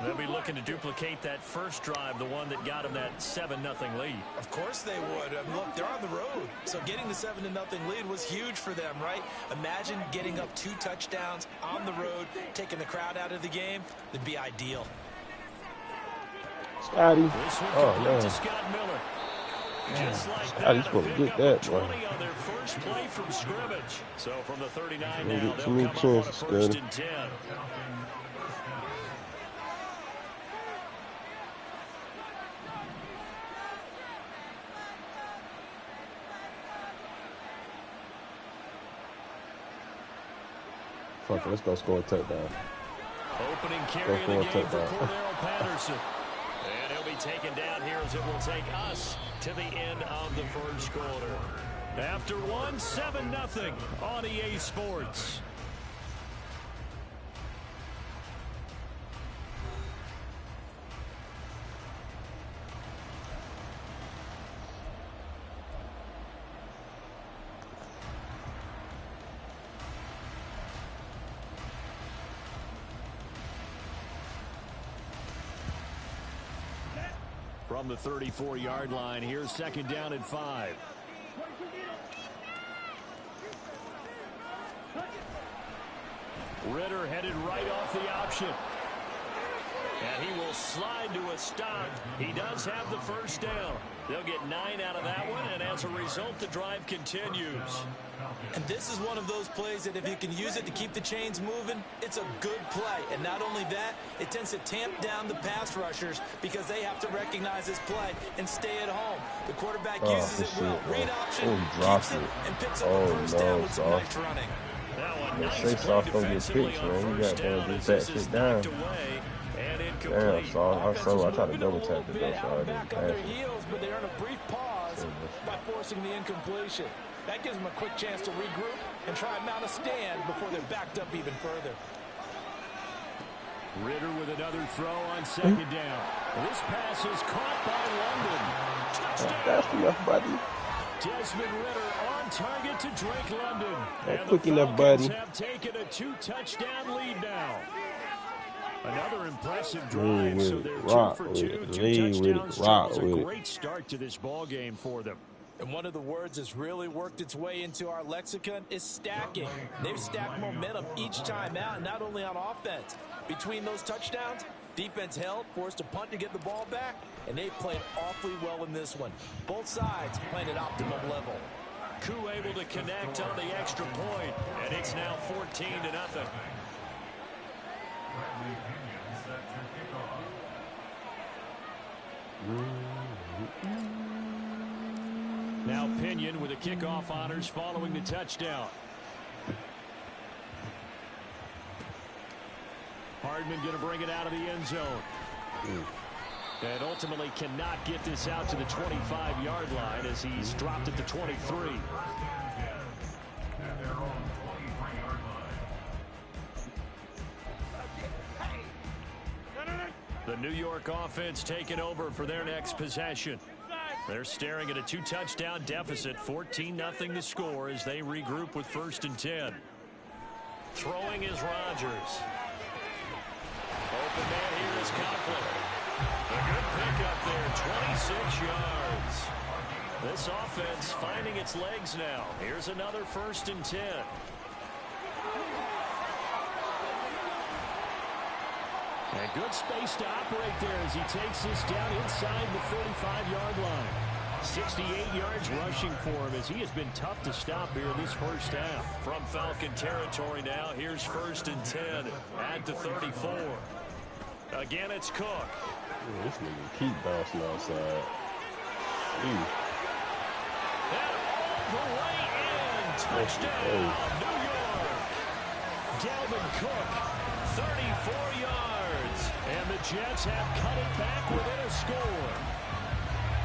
They'll be looking to duplicate that first drive, the one that got them that 7-0 lead. Of course they would. Look, they're on the road. So getting the 7-0 lead was huge for them, right? Imagine getting up 2 touchdowns on the road, taking the crowd out of the game. That'd be ideal. Scotty. Oh, man. To Scott Miller. Just like that, I just want to get that, 20 on their first play from scrimmage. So from the 39 now, they'll come up on a 1st and 10. Fuck it, let's go score a touchdown. Opening carry of the game for Cordero Patterson. And he'll be taken down here as it will take us to the end of the first quarter. After 7-0 on EA Sports. From the 34-yard line, here's 2nd down and 5. Ritter headed right off the option. And he will slide to a stop. He does have the first down. They'll get 9 out of that one, and as a result, the drive continues. And this is one of those plays that if you can use it to keep the chains moving, it's a good play. And not only that, it tends to tamp down the pass rushers because they have to recognize this play and stay at home. The quarterback uses it well. Read option, keeps it, and picks up the first down with some nice running. That one, nice say soft don't get picks, man. You got to just back shit down. Damn, I tried to double tap it though, so I didn't back on their heels, but they earn a brief pause by forcing the incompletion. That gives them a quick chance to regroup and try and mount a stand before they're backed up even further. Ritter with another throw on 2nd down. This pass is caught by London. Touchdown. Fast enough, buddy. Desmond Ritter on target to Drake London. And quick enough, buddy. Have taken a 2-touchdown lead now. Another impressive drive, so they're 2 for 2, 2 touchdowns. It's a great start to this ball game for them. And one of the words that's really worked its way into our lexicon is stacking. They've stacked momentum each time out, not only on offense. Between those touchdowns, defense held, forced a punt to get the ball back, and they played awfully well in this one. Both sides playing at optimum level. Koo able to connect on the extra point, and it's now 14-0. Now Pinion with the kickoff honors following the touchdown. Hardman going to bring it out of the end zone. And ultimately cannot get this out to the 25-yard line as he's dropped at the 23. The New York offense taking over for their next possession. They're staring at a 2-touchdown deficit, 14-0 the score as they regroup with 1st and 10. Throwing is Rodgers. Open man here is Conklin. A good pickup there, 26 yards. This offense finding its legs now. Here's another 1st and 10. And good space to operate there as he takes this down inside the 35-yard line. 68 yards rushing for him as he has been tough to stop here this first half. From Falcon territory now, here's 1st and 10 at the 34. Again, it's Cook. Yeah, this nigga keep bouncing outside. And all the way in. Touchdown, New York. Dalvin Cook, 34 yards. And the Jets have cut it back within a score.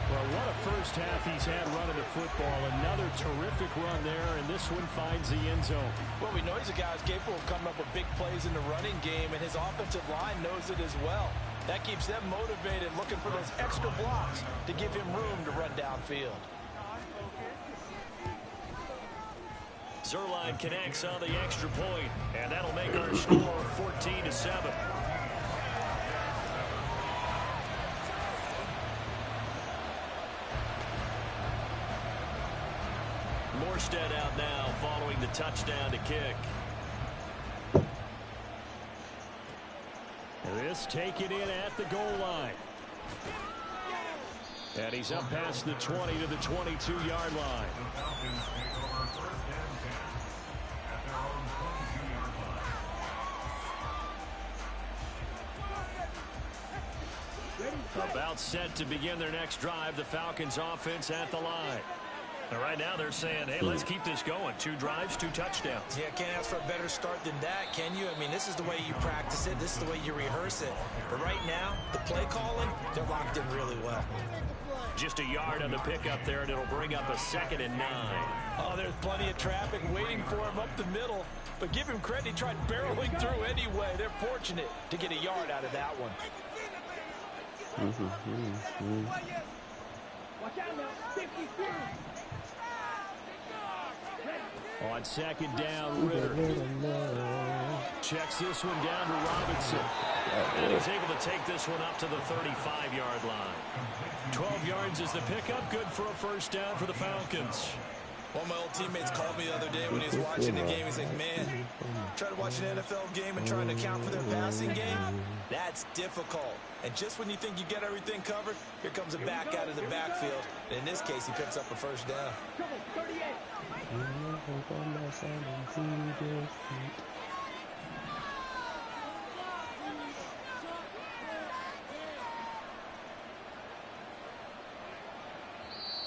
Well, what a first half he's had running the football. Another terrific run there, and this one finds the end zone. Well, we know he's a guy who's capable of coming up with big plays in the running game, and his offensive line knows it as well. That keeps them motivated, looking for those extra blocks to give him room to run downfield. Zerline connects on the extra point, and that'll make our score 14-7. Morstead out now following the touchdown to kick. This taken in at the goal line. And he's up past the 20 to the 22-yard line. The Falcons take over 1st and 10 at their own 22-yard line. About set to begin their next drive. The Falcons offense at the line. And right now they're saying, hey, let's keep this going. 2 drives, 2 touchdowns. Yeah, can't ask for a better start than that, can you? I mean, this is the way you practice it. This is the way you rehearse it. But right now, the play calling, they're locked in really well. Just a yard on the pickup there, and it'll bring up a 2nd and 9. Oh, there's plenty of traffic waiting for him up the middle. But give him credit, he tried barreling through anyway. They're fortunate to get a yard out of that one. Watch out now. 50 feet. On 2nd down, Ritter checks this one down to Robinson. And he's able to take this one up to the 35-yard line. 12 yards is the pickup. Good for a 1st down for the Falcons. One of my old teammates called me the other day when he was watching the game. He's like, man, try to watch an NFL game and trying to account for their passing game? That's difficult. And just when you think you get everything covered, here comes a back out of the backfield. And in this case, he picks up a 1st down. Trouble, 38.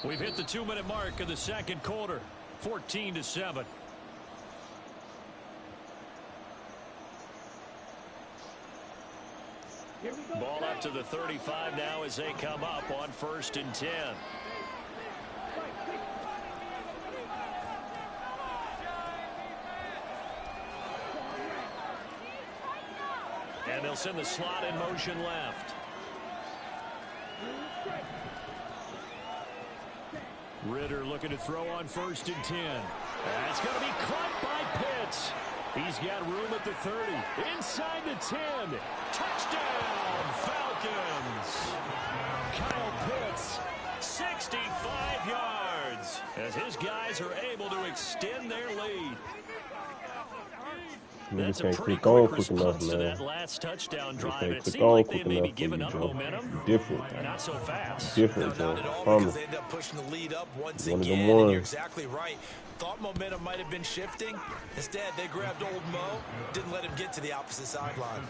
We've hit the 2-minute mark of the 2nd quarter. 14-7. Ball up to the 35 now as they come up on 1st and 10. And they'll send the slot in motion left. Ritter looking to throw on 1st and 10. That's going to be caught by Pitts. He's got room at the 30. Inside the 10. Touchdown, Falcons. Kyle Pitts, 65 yards. As his guys are able to extend their lead. That's a pretty quick response to that last touchdown drive. It seemed like they may be giving up momentum. Different. Not so fast. Different, No, not at all, because they end up pushing the lead up once again. And you're exactly right. Thought momentum might have been shifting. Instead, they grabbed old Mo, didn't let him get to the opposite sideline.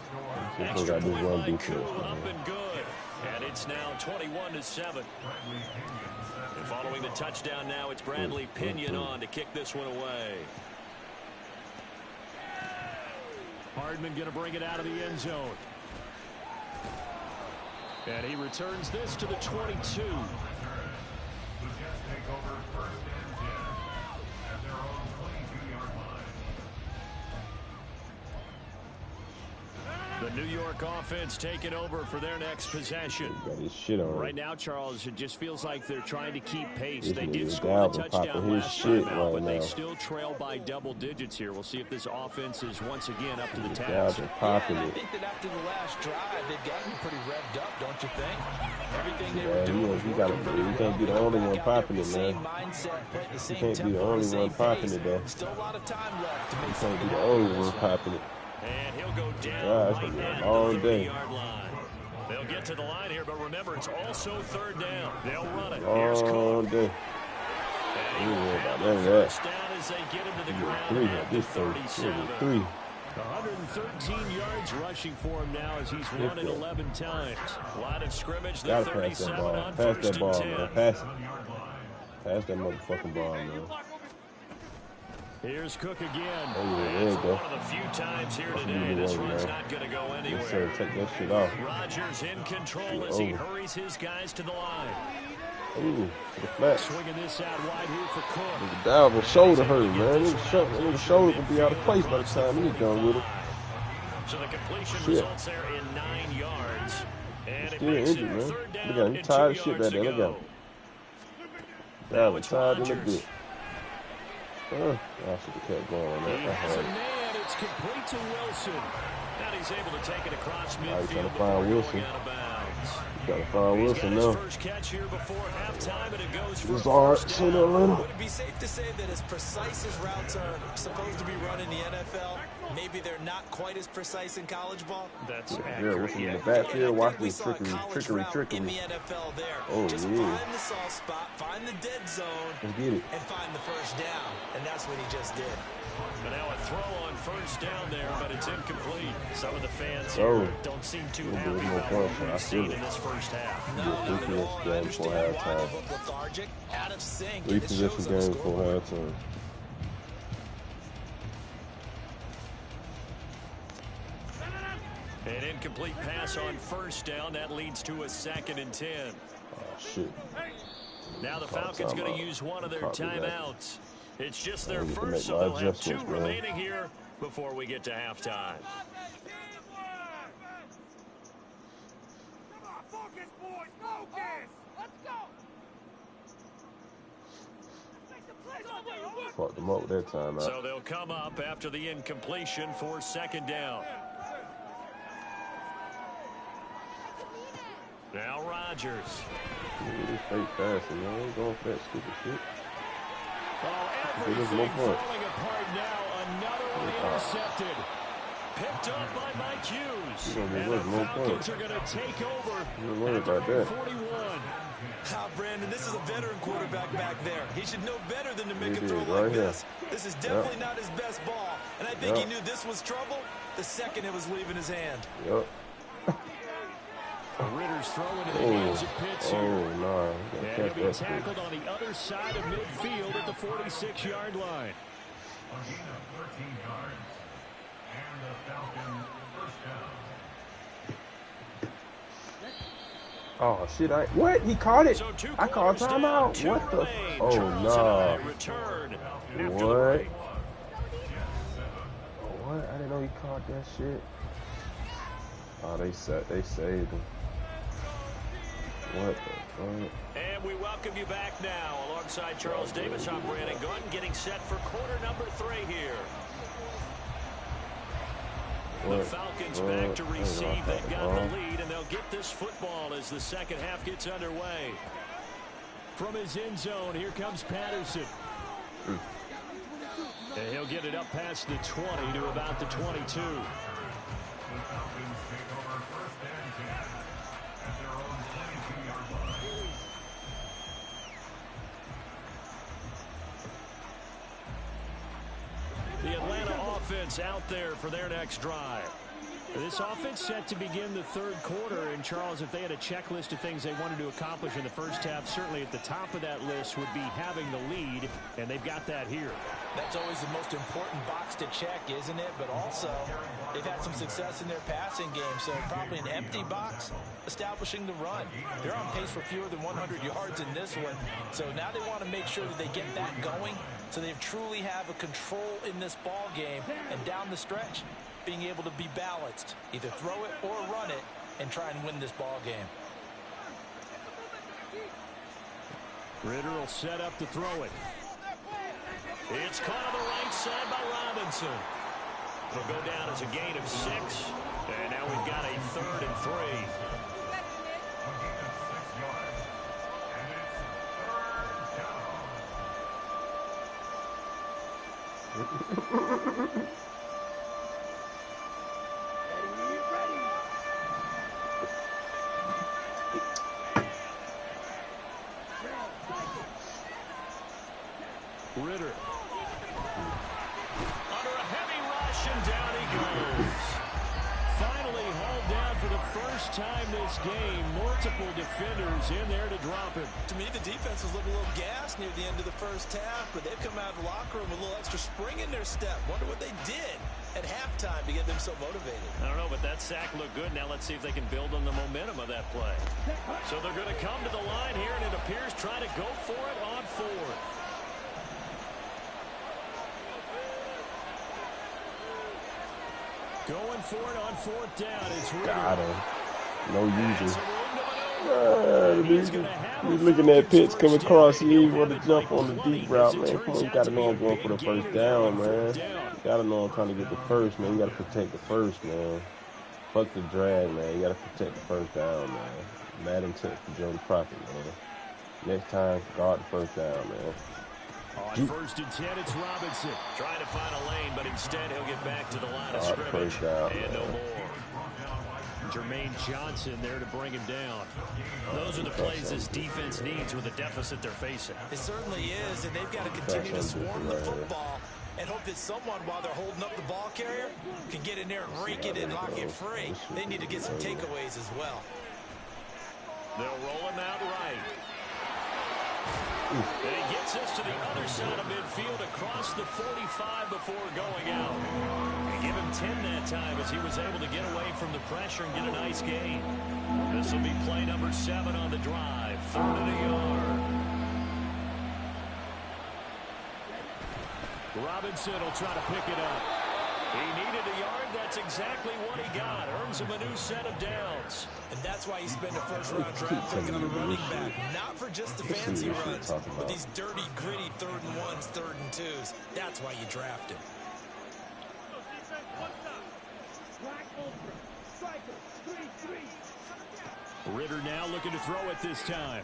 Extra point by Cool, up and good. And it's now 21-7. And following the touchdown now, it's Bradley Pinion on to kick this one away. Hardman going to bring it out of the end zone. And he returns this to the 22. The Jets take over 1st and 10 at their own 22-yard line. The New York offense taking over for their next possession. Got his shit on. Right now, Charles, it just feels like they're trying to keep pace. This They nigga did score the Dalvin touchdown popping his last shit time out, right but they now. still trail by double digits here. We'll see if this offense is once again up to the task. Dalvin popping I it. think that after the last drive, they've gotten pretty revved up, don't you think? Everything they were doing was working pretty You can't be the only one popping it, man. You can't be the only one popping it, though. Still a lot of time left to make You can't something be the happen. only one popping it. And he'll go down Yeah, it's right gonna be a at long the day. 30-yard line. They'll get to the line here, but remember, it's also third down. They'll run it. Long Here's Cook. day. And You he'll worry have about the none of that. first down as they get into the You ground get 3 at at the this thing. 37. 3. 113 yards rushing for him now as he's run it 11 times. Line of scrimmage, the Gotta pass 37 that ball. on Pass first that ball, and 10. man. Pass it. Pass that motherfucking ball, man. Here's Cook again. Oh, yeah, there you For go. one of the few times here That's today, what this you want, run's man. not going to go Yes, anywhere. sir. Take that shit off. Rodgers in control as he hurries his guys to the line. Ooh, to the flat. Swinging this out wide here for Cook. Nigga Dalvin shoulder hurt, man. Nigga shoulder could be out of place by the time he's done with it. So the completion Shit. results there in 9 yards. And it Still makes injured, it man. third down Look at him. He and tired 2 as shit yards back there. to Look at go. him. Now Dalvin it's tired in a Rodgers. bit. I should have kept going on He that. has a man. It's complete to Wilson. And he's able to take it across he's midfield trying to before find going Wilson. out of bounds. Gotta find He's Wilson got his now. first catch here before halftime, and it goes for It's a hard. first So down. Atlanta. Would it be safe to say that as precise as routes are supposed to be run in the NFL, maybe they're not quite as precise in college ball? That's Yeah, accurate. Wilson in the And I backfield. think Watch we this saw a trickery, college trickery, route trickery. in the NFL there. Oh, Just yeah. find the soft spot, find the dead zone, Let's get it. and find the first down. And that's what he just did. But now a throw on first down there, but it's incomplete. Some of the fans Oh. here don't seem too There's happy no about point, what man. I we've feel seen it. in this first half. No, Three not at all. possession I game understand before why they halftime. look lethargic, out of sync. 3 and it shows possession on the game before scoreboard. halftime. An incomplete pass on first down. That leads to a 2nd and 10. Oh, shit. Now the Call Falcons going to timeout. use one of their Copy that. timeouts. It's just their I need to first, make so my they'll have 2 adjustments, man. remaining here before we get to halftime. Come on, focus, boys, focus. Let's go. Let's make some plays on there. Fucked them up that time out. So they'll come up after the incompletion for 2nd down. Now Rodgers. This fake passing, man. Ain't going for that stupid shit. Oh, There's everything no point. falling apart now. Another one intercepted. Picked up by Mike Hughes. You don't And know the no Falcons point. are going to take over You don't worry at about their that. 41. Brandon, this is a veteran quarterback back there. He should know better than to make He a throw did, like right here. this. This is definitely not his best ball. And I think he knew this was trouble the second it was leaving his hand. Yup. Ritter's throwing into the hands of Pitts here. Oh, nah. You And gotta he'll catch be that shit. tackled on the other side of midfield at the 46-yard line. A gain of 13 yards. And the Falcons first down. Oh, shit. What? He caught it? So 2 I called quarters down, timeout. 2 What the? remain. Oh, Charles and nah. I return after the What? break. What? I didn't know he caught that shit. Oh, they saved him. What the fuck? And we welcome you back now. Alongside Charles Davis, I'm Brandon Gunn, getting set for quarter number 3 here. The Falcons back to receive. They've got the lead, and they'll get this football as the second half gets underway. From his end zone, here comes Patterson. And he'll get it up past the 20 to about the 22. The Falcons take over first and 10 at their own 22-yard line. The Atlanta offense out there for their next drive. This offense set to begin the third quarter. And, Charles, if they had a checklist of things they wanted to accomplish in the first half, certainly at the top of that list would be having the lead, and they've got that here. That's always the most important box to check, isn't it? But also, they've had some success in their passing game, so probably an empty box, establishing the run. They're on pace for fewer than 100 yards in this one, so now they want to make sure that they get that going so they truly have a control in this ball game and down the stretch. being able to be balanced, either throw it or run it, and try and win this ball game. Ritter will set up to throw it. It's caught on the right side by Robinson. It'll go down as a gain of 6. And now we've got a 3rd and 3. Ritter. Under a heavy rush, and down he goes. Finally hauled down for the first time this game. Multiple defenders in there to drop him. To me, the defense was looking a little gassed near the end of the first half, but they've come out of the locker room with a little extra spring in their step. Wonder what they did at halftime to get them so motivated. I don't know, but that sack looked good. Now let's see if they can build on the momentum of that play. So they're going to come to the line here, and it appears trying to go for it on 4th. Going for it on 4th down. It's Ritter. Got him. No using. He's looking at Pitts come across. He ain't want to jump on the deep route, man. Come on, you got to know I'm going for the first down, man. You got to know I'm trying to get the first, man. You got to protect the first, man. Fuck the drag, man. You got to protect the first down, man. Madden took for Jody Prophet, man. Next time, guard the first down, man. On 1st and 10, it's Robinson. Trying to find a lane, but instead he'll get back to the line of scrimmage. Down, and no more. Jermaine Johnson there to bring him down. Those are the plays this defense needs with the deficit they're facing. It certainly is, and they've got to continue to swarm the football and hope that someone, while they're holding up the ball carrier, can get in there and rake it and lock it free. They need to get some takeaways as well. They'll roll him out right. And he gets us to the other side of midfield across the 45 before going out. And give him 10 that time as he was able to get away from the pressure and get a nice gain. This will be play number 7 on the drive. 3rd and a yard. Robinson will try to pick it up. He needed a yard. That's exactly what he got. Earns him a new set of downs. And that's why you spend a first-round draft pick on a running back. Not for just the fancy runs, but these dirty, gritty 3rd and 1s, 3rd and 2s. That's why you draft him. Ritter now looking to throw it this time.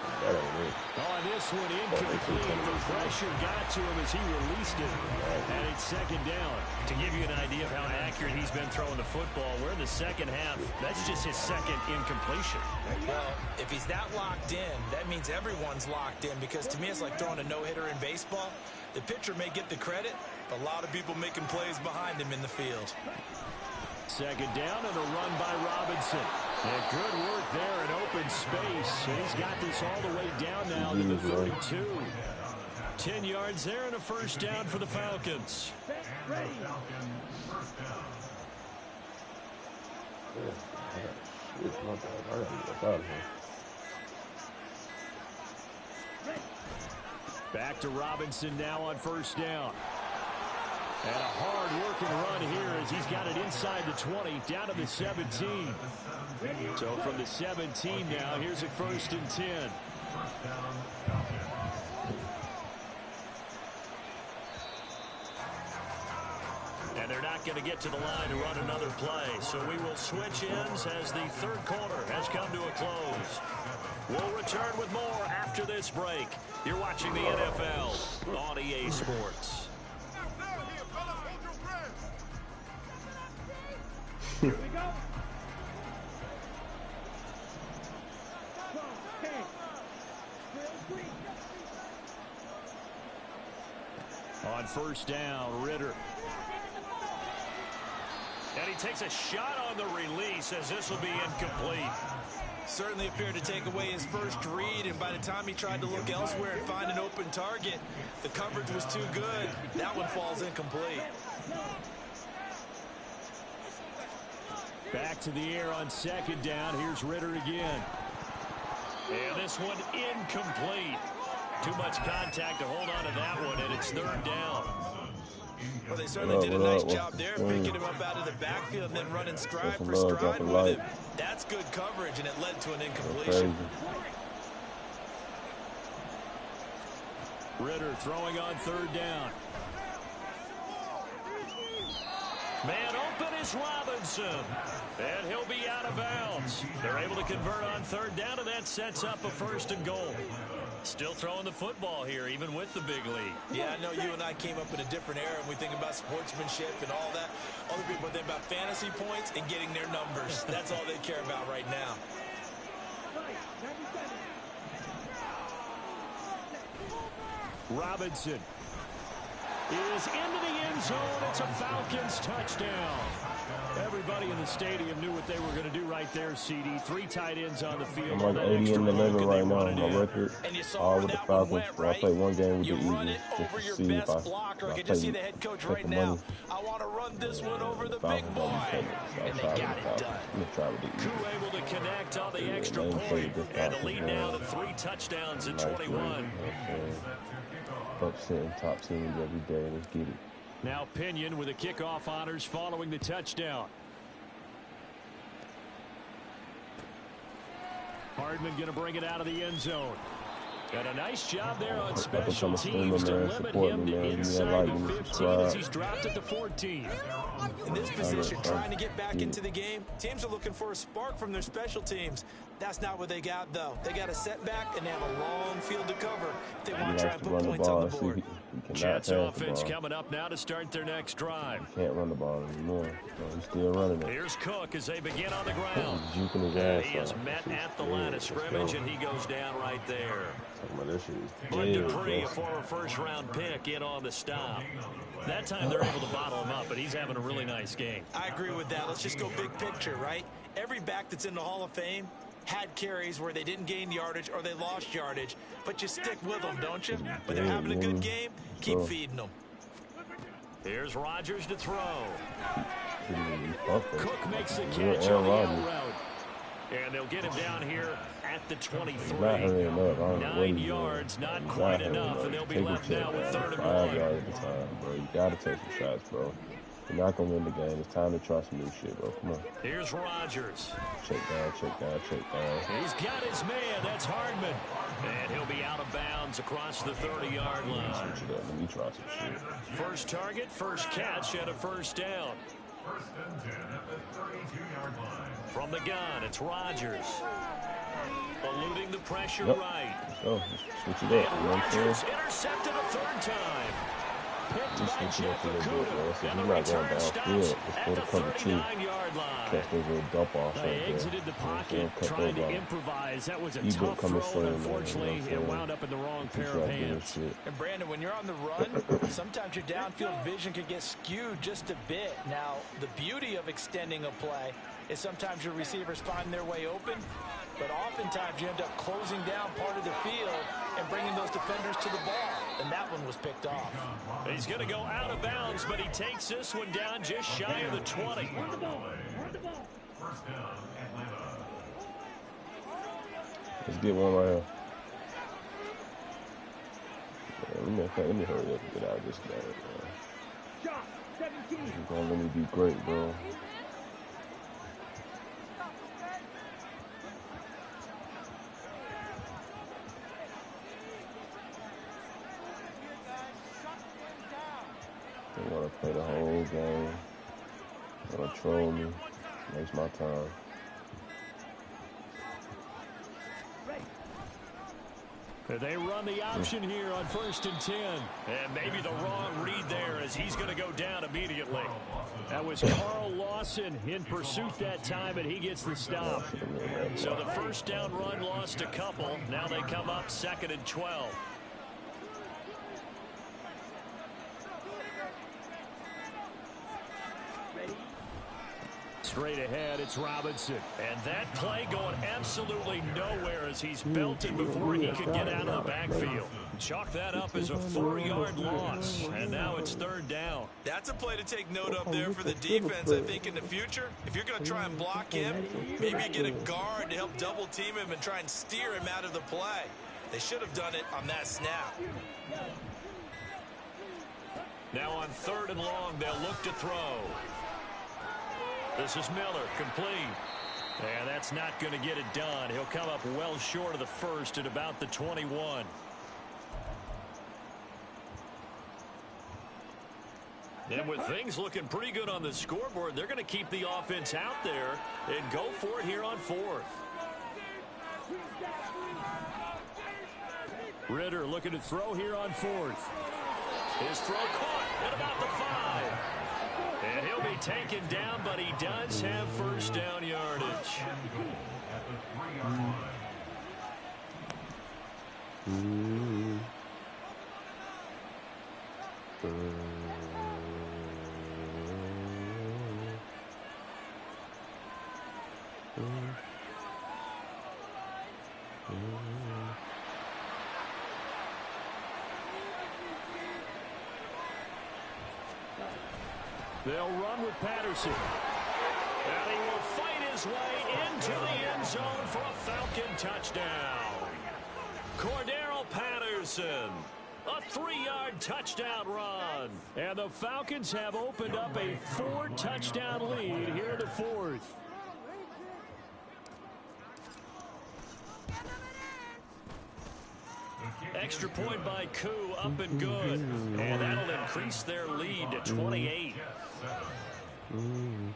On this one, incomplete. The pressure got to him as he released it. And it's 2nd down. To give you an idea of how accurate he's been throwing the football, we're in the second half. That's just his 2nd incompletion. Well, if he's that locked in, that means everyone's locked in, because to me it's like throwing a no-hitter in baseball. The pitcher may get the credit, but a lot of people making plays behind him in the field. 2nd down and a run by Robinson. And good work there in open space. And he's got this all the way down now to the 32. 10 yards there and a 1st down for the Falcons. Back to Robinson now on 1st down. And a hard-working run here as he's got it inside the 20, down to the 17. So from the 17 now, here's a 1st and 10. And they're not going to get to the line to run another play. So we will switch ends as the 3rd quarter has come to a close. We'll return with more after this break. You're watching the NFL on EA Sports. Here we go. On 1st down, Ritter. And he takes a shot on the release as this will be incomplete. Certainly appeared to take away his first read, and by the time he tried to look elsewhere and find an open target, the coverage was too good. That one falls incomplete. Back to the air on 2nd down. Here's Ritter again. And this one incomplete. Too much contact to hold on to that one, and it's 3rd down. Well, they certainly did a nice job there, picking him up out of the backfield and then running stride for stride with him. That's good coverage, and it led to an incompletion. Ritter throwing on third down. Man open is Robinson, and he'll be out of bounds. They're able to convert on third down, and that sets up a 1st and goal. Still throwing the football here, even with the big lead. Yeah, I know you and I came up in a different era, and we think about sportsmanship and all that. Other people think about fantasy points and getting their numbers. That's all they care about right now. Robinson is into the end zone. It's a Falcons touchdown. Everybody in the stadium knew what they were going to do right there, CD. 3 tight ends on the field. I'm like 80 in the level right now on my record. All with the Falcons. I played one game with the Eagles just to see if I play take the money. I want to run this one over the big boy. And they got it done. Coup able to connect on the extra point. And the lead now to 3 touchdowns at 21. Upsetting top teams every day. Let's get it. Now Pinion with the kickoff honors following the touchdown. Hardman going to bring it out of the end zone. Got a nice job there on special teams to limit him to inside the 15 as he's dropped at the 14. In this position, trying to get back into the game, teams are looking for a spark from their special teams. That's not what they got, though. They got a setback, and they have a long field to cover if they want to try and put points on the board. Jets offense coming up now to start their next drive. Can't run the ball anymore, so he's still running it. Here's Cook as they begin on the ground. He's juking his ass He is met at the line of scrimmage, and he goes down right there. Bud Dupree, a former first-round pick, in on the stop. That time they're able to bottle him up, but he's having a really nice game. I agree with that. Let's just go big picture, right? Every back that's in the Hall of Fame had carries where they didn't gain yardage or they lost yardage, but you stick with them, don't you? When they're having a good game, keep feeding them. Here's Rodgers to throw. Cook makes the catch Yeah, on the out route. And they'll get him down here at the 23. 9 yards, not quite enough, and they'll be left now with 3rd and 1. 5 yards at a time, bro. You got to take some shots, bro. You're not going to win the game. It's time to try some new shit, bro. Come on. Here's Rodgers. Check down, check down, check down. He's got his man. That's Hardman. And he'll be out of bounds across the 30-yard line. Let me try some shit. First target, first catch, and a 1st down. 1st and 10 at the 32-yard line. From the gun, it's Rodgers. Eluding the pressure right. So, switch it up. You know what I'm saying? Intercepted a 3rd time. Just switch it up a little bit, bro. So you're not going downfield. Let's go to cover 2. Catch those little dump offs right there. Exited the pocket, trying to improvise. That was a tough throw, and unfortunately, it wound up in the wrong pair of hands. And Brandon, when you're on the run, sometimes your downfield vision can get skewed just a bit. Now, the beauty of extending a play is sometimes your receivers find their way open, but oftentimes you end up closing down part of the field and bringing those defenders to the ball, and that one was picked off. He's going to go out of bounds, but he takes this one down just shy of the 20. Let's get one right here. Yeah, let me hurry up and get out of this game, man. He's going to let me be great, bro. They want to play the whole game. They want to troll me. Waste my time. They run the option here on 1st and 10. And maybe the wrong read there as he's going to go down immediately. That was Carl Lawson in pursuit that time, and he gets the stop. So the 1st down run lost a couple. Now they come up 2nd and 12. Straight ahead, it's Robinson. And that play going absolutely nowhere as he's belted before he could get out of the backfield. Chalk that up as a 4-yard loss. And now it's 3rd down. That's a play to take note of there for the defense. I think in the future, if you're going to try and block him, maybe you get a guard to help double team him and try and steer him out of the play. They should have done it on that snap. Now on 3rd and long, they'll look to throw. This is Miller, complete. And that's not going to get it done. He'll come up well short of the first at about the 21. And with things looking pretty good on the scoreboard, they're going to keep the offense out there and go for it here on 4th. Ritter looking to throw here on 4th. His throw caught at about the 5. And he'll be taken down, but he does have first down yardage. They'll run with Patterson. And he will fight his way into the end zone for a Falcon touchdown. Cordero Patterson. A 3-yard touchdown run. And the Falcons have opened up a 4-touchdown lead here in the 4th. Extra point by Koo, up and good. And that'll increase their lead to 28. And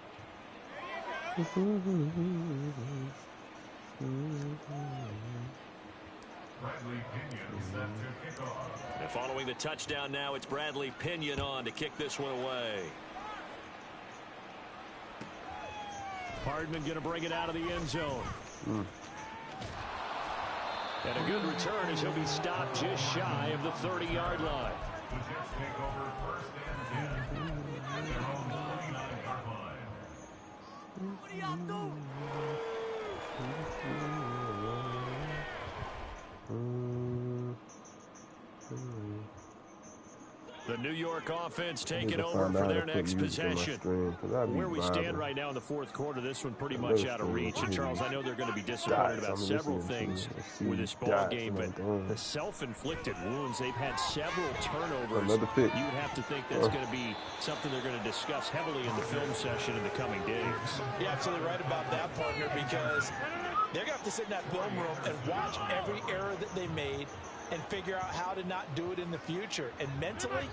following the touchdown now, it's Bradley Pinion on to kick this one away. Hardman going to bring it out of the end zone. And a good return as he'll be stopped just shy of the 30-yard line. The Jets take over 1st and 10 at their own 29-yard line. What are y'all doing? The New York offense taking over for their next possession. Where we stand right now in the 4th quarter, this one pretty much out of reach. And Charles, I know they're going to be disappointed about several things with this ball game, but the self-inflicted wounds, they've had several turnovers. You would have to think that's going to be something they're going to discuss heavily in the film session in the coming days. You're absolutely right about that, partner, because they're going to have to sit in that film room and watch every error that they made and figure out how to not do it in the future. And mentally,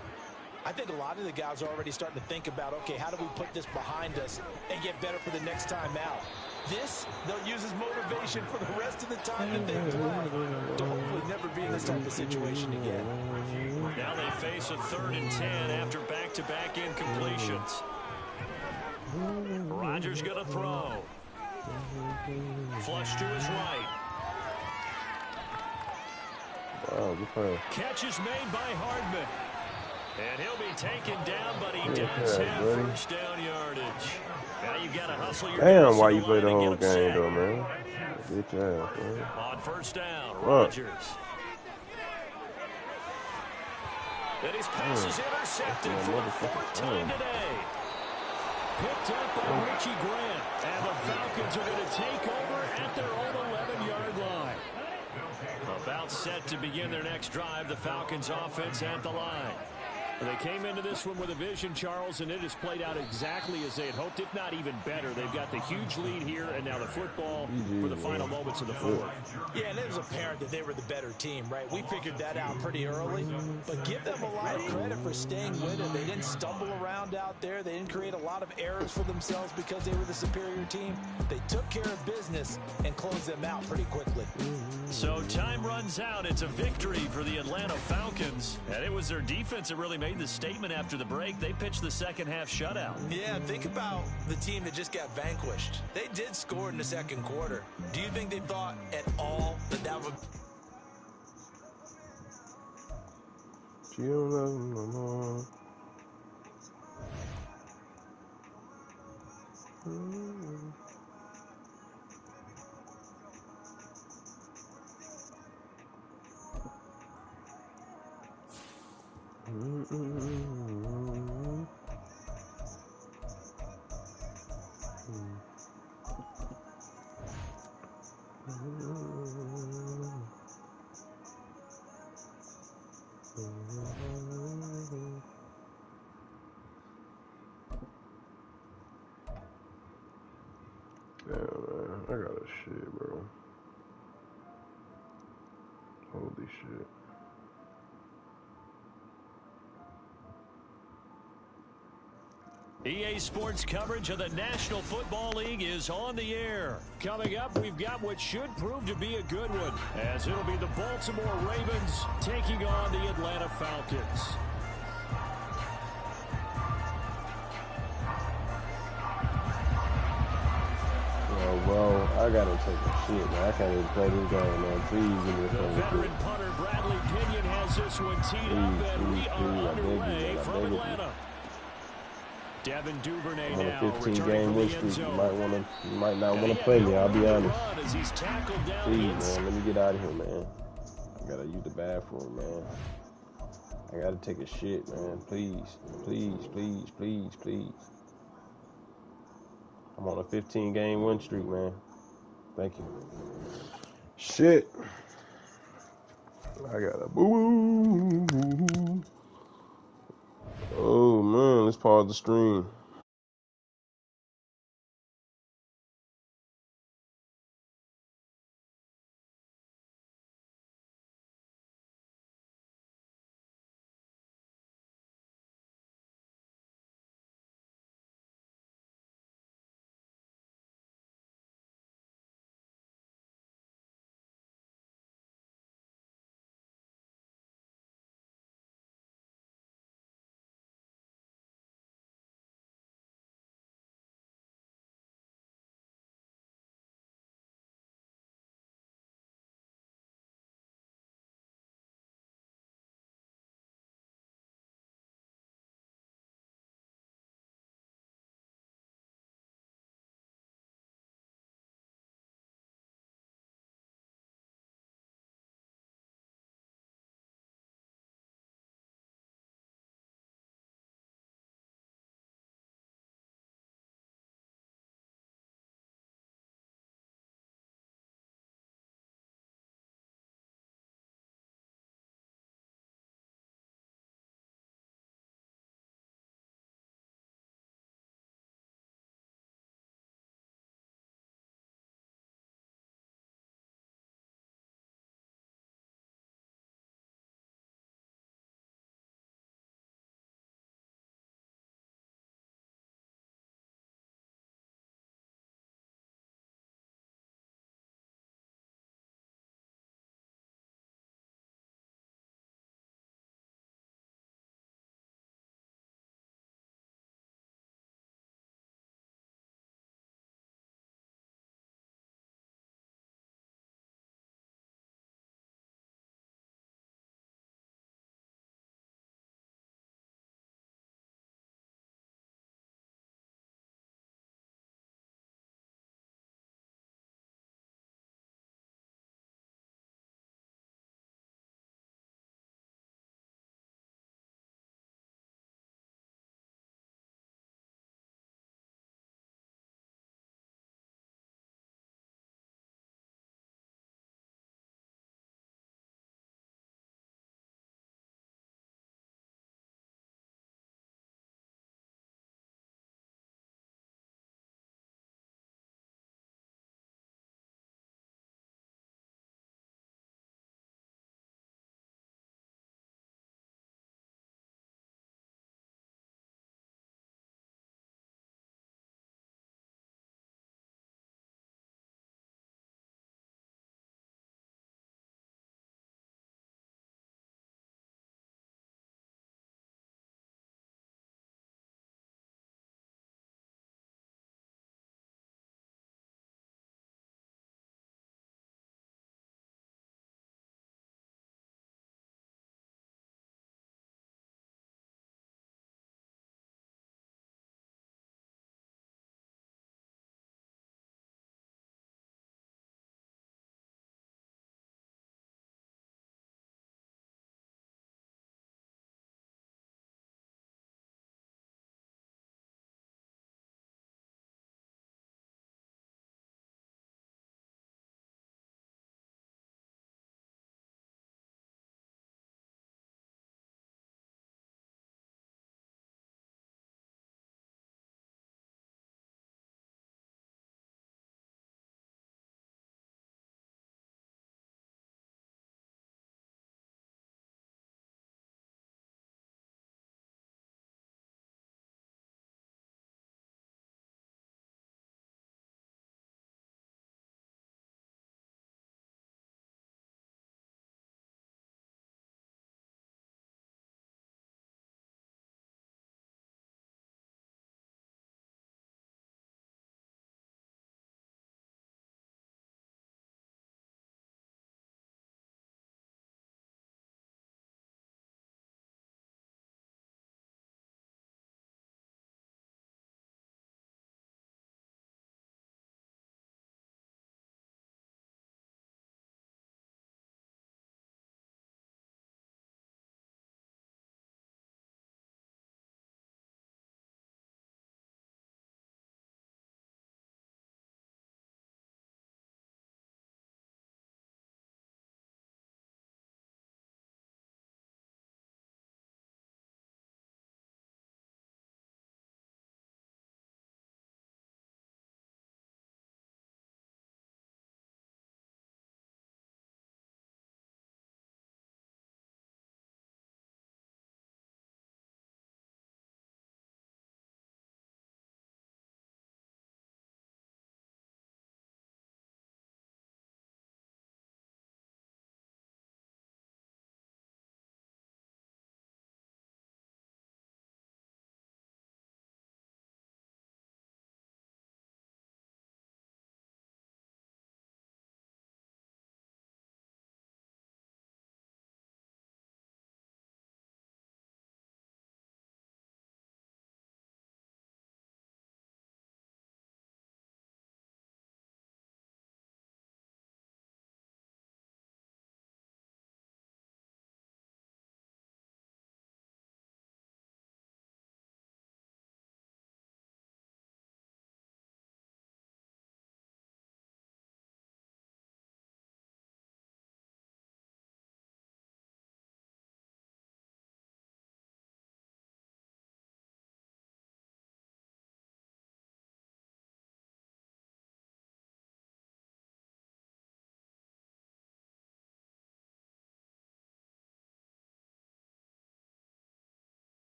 I think a lot of the guys are already starting to think about, okay, how do we put this behind us and get better for the next time out? This, they'll use as motivation for the rest of the time that they play to hopefully never be in this type of situation again. Now they face a 3rd and 10 after back-to-back incompletions. Rodgers going to throw. Flush to his right. Catch is made by Hardman. And he'll be taken down, but he does have first down yardage. Now you've got to hustle your Damn, why you play the whole game, though, man? Good job, man. On first down, Rodgers. And his pass is intercepted for the 4th time today. Picked up by Richie Grant. And the Falcons are going to take over at their own 11-yard line. About set to begin their next drive, the Falcons offense at the line. They came into this one with a vision, Charles, and it has played out exactly as they had hoped, if not even better. They've got the huge lead here, and now the football for the final moments of the 4th. Yeah, and it was apparent that they were the better team, right? We figured that out pretty early, but give them a lot of credit for staying with it. They didn't stumble around out there. They didn't create a lot of errors for themselves because they were the superior team. They took care of business and closed them out pretty quickly. So time runs out. It's a victory for the Atlanta Falcons, and it was their defense that really made the statement after the break. They pitched the second half shutout. Yeah, think about the team that just got vanquished. They did score in the 2nd quarter. Do you think they thought at all that that would... You don't love him no more. Yeah, man. I got a shit, bro. Holy shit. EA Sports coverage of the National Football League is on the air. Coming up, we've got what should prove to be a good one, as it'll be the Baltimore Ravens taking on the Atlanta Falcons. Yo, bro, I gotta take a shit, man. I can't even play this game, man. Please give me a The phone. veteran punter Bradley Pinion has this one teed up, and we are underway from Atlanta. Devin Duvernay I'm on a now 15-game win streak. You might not want to play me. I'll be honest. Please, man, let me get out of here, man. I gotta use the bathroom, man. I gotta take a shit, man. Please, please, please, please, please. I'm on a 15-game win streak, man. Thank you. Shit. I got a boo. Oh, man. Let's pause the stream.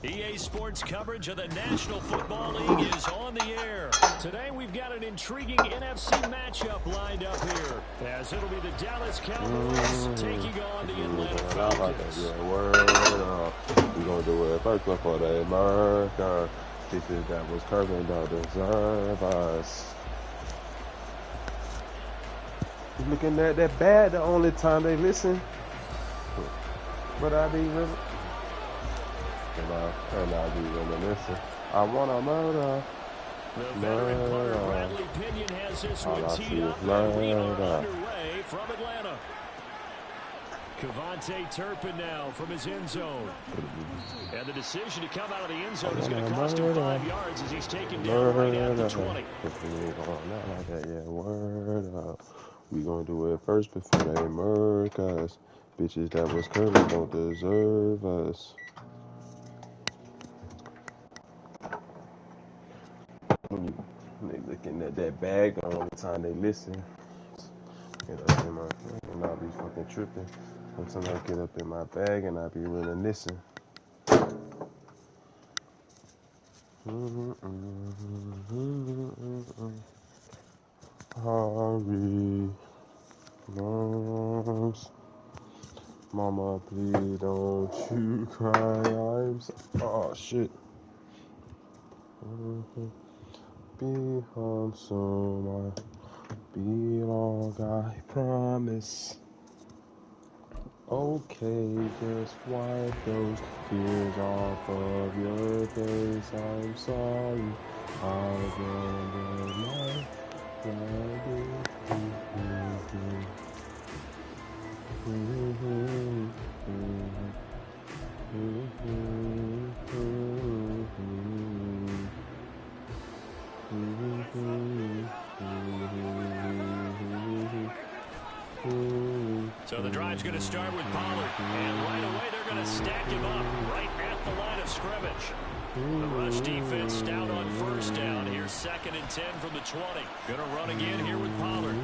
EA Sports coverage of the National Football League is on the air. Today we've got an intriguing NFC matchup lined up here, as it'll be the Dallas Cowboys taking on the Atlanta Falcons. Yeah, word up. We're going to do it first before they murder. Pieces that was curving don't deserve us. You looking at that bad the only time they listen? But I be really... And I be reminiscing. I want to murder. The veteran punter Bradley Pinion has this one teed up, and we are underway from Atlanta. Cavante Turpin now from his end zone. And the decision to come out of the end zone is going to cost him 5 yards as he's taken down right at the 20. Yeah, word up. We gonna do it first before they murder us. Bitches that was curving don't deserve us. When they looking at that bag the only time they listen. Get up in my and I'll be fucking tripping. Sometimes I get up in my bag and I be reminiscing. Hurry, moms. Mama, please don't you cry. Oh shit. Be home soon. I'll be long, I promise. Okay, just wipe those tears off of your face. I'm sorry. I'll go my So the drive's going to start with Pollard, and right away they're going to stack him up right at the line of scrimmage. The rush defense stout on first down. Here's 2nd and 10 from the 20. Going to run again here with Pollard.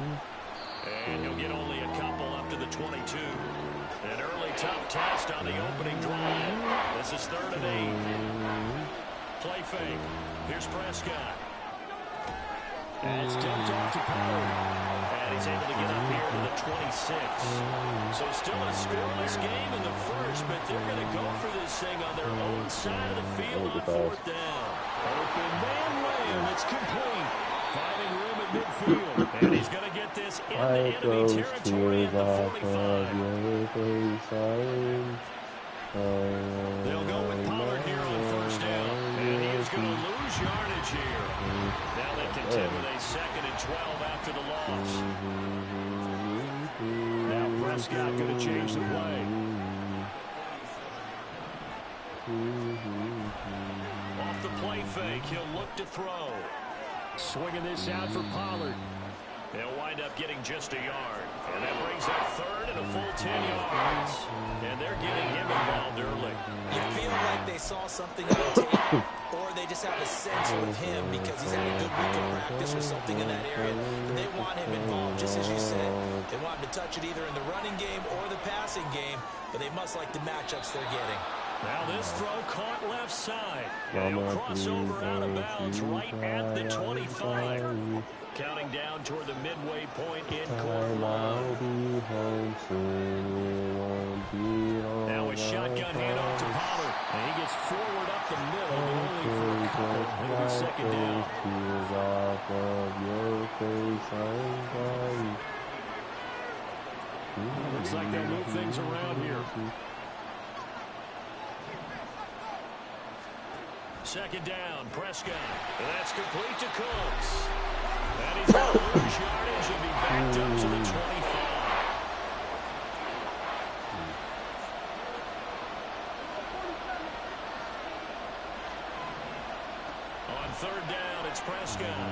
And he'll get only a couple up to the 22. An early tough test on the opening drive. This is 3rd and 8. Play fake. Here's Prescott. And it's dumped off to Pollard. And he's able to get up here to the 26. So still a scoreless game in the first, but they're going to go for this thing on their own side of the field on 4th down. Open man Lamb, it's complete. Finding room at midfield. And he's going to get this in the enemy territory at the 45. They'll go with Pollard here on 1st down. And he is going to lose yardage here. Now they contend with a 2nd and 12 after the loss. Now Prescott going to change the play. Off the play fake, he'll look to throw. Swinging this out for Pollard. They'll wind up getting just a yard. And that brings up 3rd and a full 10 yards. And they're getting him involved early. You feel like they saw something on the tape, or they just have a sense with him because he's had a good week of practice or something in that area. And they want him involved, just as you said. They want him to touch it either in the running game or the passing game, but they must like the matchups they're getting. Now this throw caught left side. And he'll cross over out of bounds right at the 25. Counting down toward the midway point in quarter one. Now a shotgun handoff to Pollard. And he gets forward up the middle, but only for a couple. It'll be 2nd down. Looks like they'll move things around here. 2nd down, Prescott. And that's complete to Cooks. he's going to lose yardage and be backed up to the 25. On third down, it's Prescott.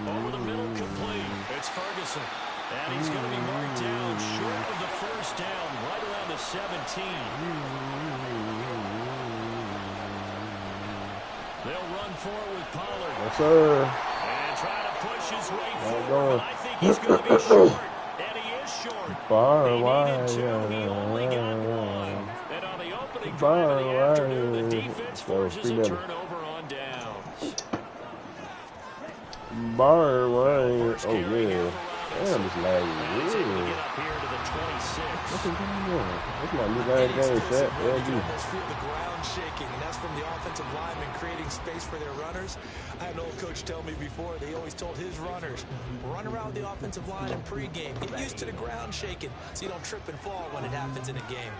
Over the middle, complete. It's Ferguson. And he's going to be marked down short of the first down, right around the 17. They'll run forward with Pollard. Yes, sir. And trying to push his way forward. I think he's going to be short. And he is short. Far He wide, needed two. He only got one. And on the opening drive of the afternoon, the defense forces a turnover on downs. Bar wide. Oh, yeah. Damn, it's lagging. He's able to get up here to the 26. What's going on? That's my new last game, Shaq. You almost feel the ground shaking, and that's from the offensive linemen creating space for their runners. I had an old coach tell me before, they always told his runners, run around the offensive line in pregame. Get used to the ground shaking so you don't trip and fall when it happens in a game.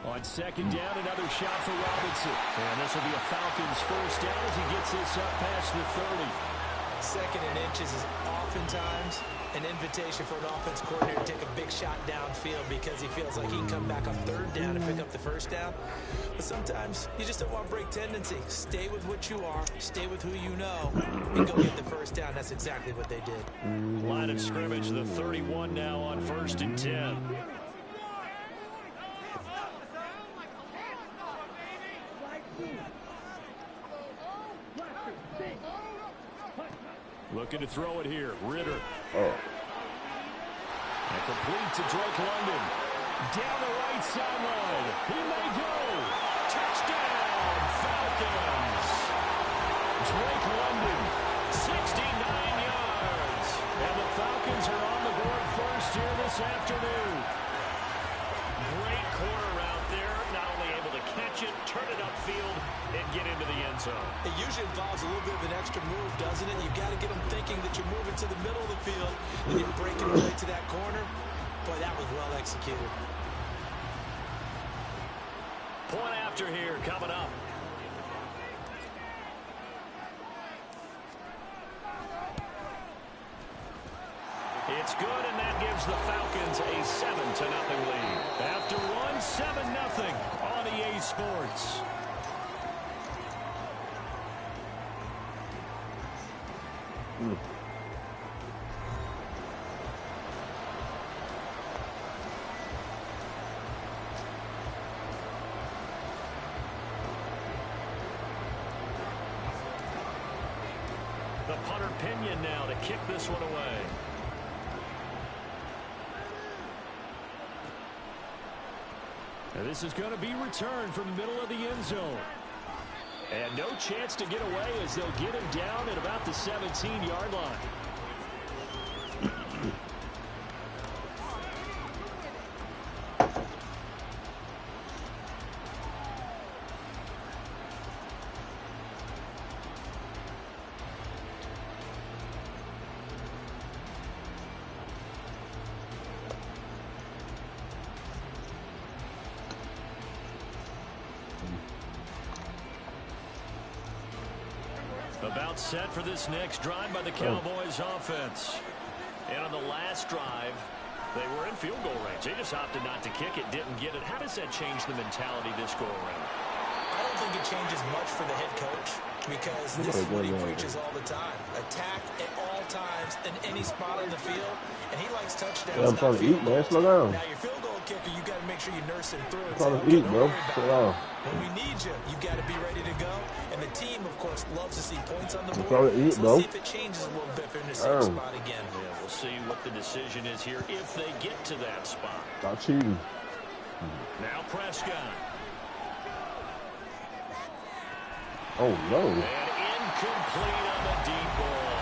On second down, another shot for Robinson. And this will be a Falcons first down as he gets this up past the 30. Second and inches is oftentimes an invitation for an offense coordinator to take a big shot downfield because he feels like he can come back on third down and pick up the first down. But sometimes you just don't want to break tendency. Stay with what you are, stay with who you know, and go get the first down. That's exactly what they did. Line of scrimmage, the 31 now on 1st and 10. Looking to throw it here. Ritter. Oh. And complete to Drake London. Down the right sideline. He may go. Touchdown, Falcons. Drake London, 69 yards. And the Falcons are on the board first here this afternoon. Great corner out there. Not only able to catch it, turn it upfield, and get into the end zone. It usually involves a little bit of an extra move, doesn't it? You've got to get them thinking that you're moving to the middle of the field and you're breaking away to that corner. Boy, that was well executed. Point after here coming up. It's good, and that gives the Falcons a 7-0 lead. After one, 7-0 on EA Sports. The punter Pinion now to kick this one away. And this is going to be returned from the middle of the end zone. And no chance to get away as they'll get him down at about the 17-yard line. About set for this next drive by the Cowboys offense. And on the last drive, they were in field goal range. They just opted not to kick it, didn't get it. How does that change the mentality this go around? I don't think it changes much for the head coach because this is what he preaches all the time. Attack at all times in any spot on the field, and he likes touchdowns. Yeah, I'm trying to eat, man. Slow down. Now, your field goal kicker, you got to make sure you nurse him through. I'm trying to eat, bro. Slow down. When we need you, you got to be ready to go. And the team, of course, loves to see points on the board. I'm trying to eat, so bro. let's see if it changes a little bit if they're in the same spot again. Yeah, we'll see what the decision is here if they get to that spot. Stop cheating. Now Prescott. Oh, no. And incomplete on the deep ball.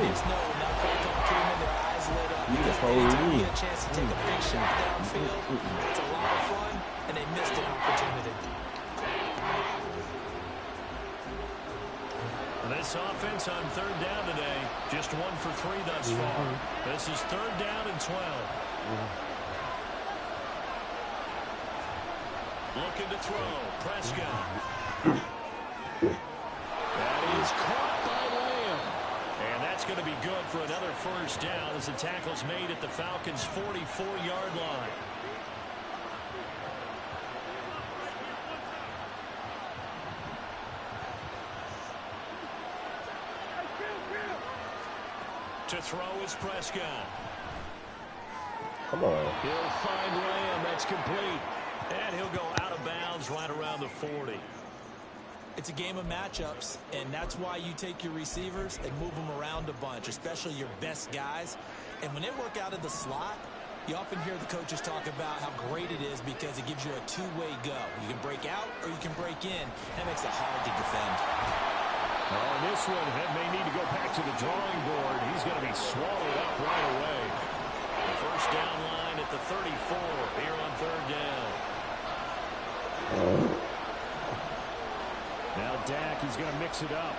It's no, now Falcon came in, their eyes lit up. Because anytime you get a chance to take a big shot downfield, it's a lot of fun, and they missed an opportunity. This offense on third down today, just 1 for 3 thus far. This is third down and 12. Looking to throw. Prescott. That is caught by Lamb. And that's going to be good for another first down as the tackle's made at the Falcons' 44-yard line. To throw is Prescott. Come on. He'll find Lamb. That's complete. And he'll go out of bounds right around the 40. It's a game of matchups, and that's why you take your receivers and move them around a bunch, especially your best guys. And when they work out of the slot, you often hear the coaches talk about how great it is because it gives you a two-way go. You can break out or you can break in. That makes it hard to defend. Oh, and this one may need to go back to the drawing board. He's going to be swallowed up right away. The first down line at the 34 here on third down. Now Dak, he's going to mix it up.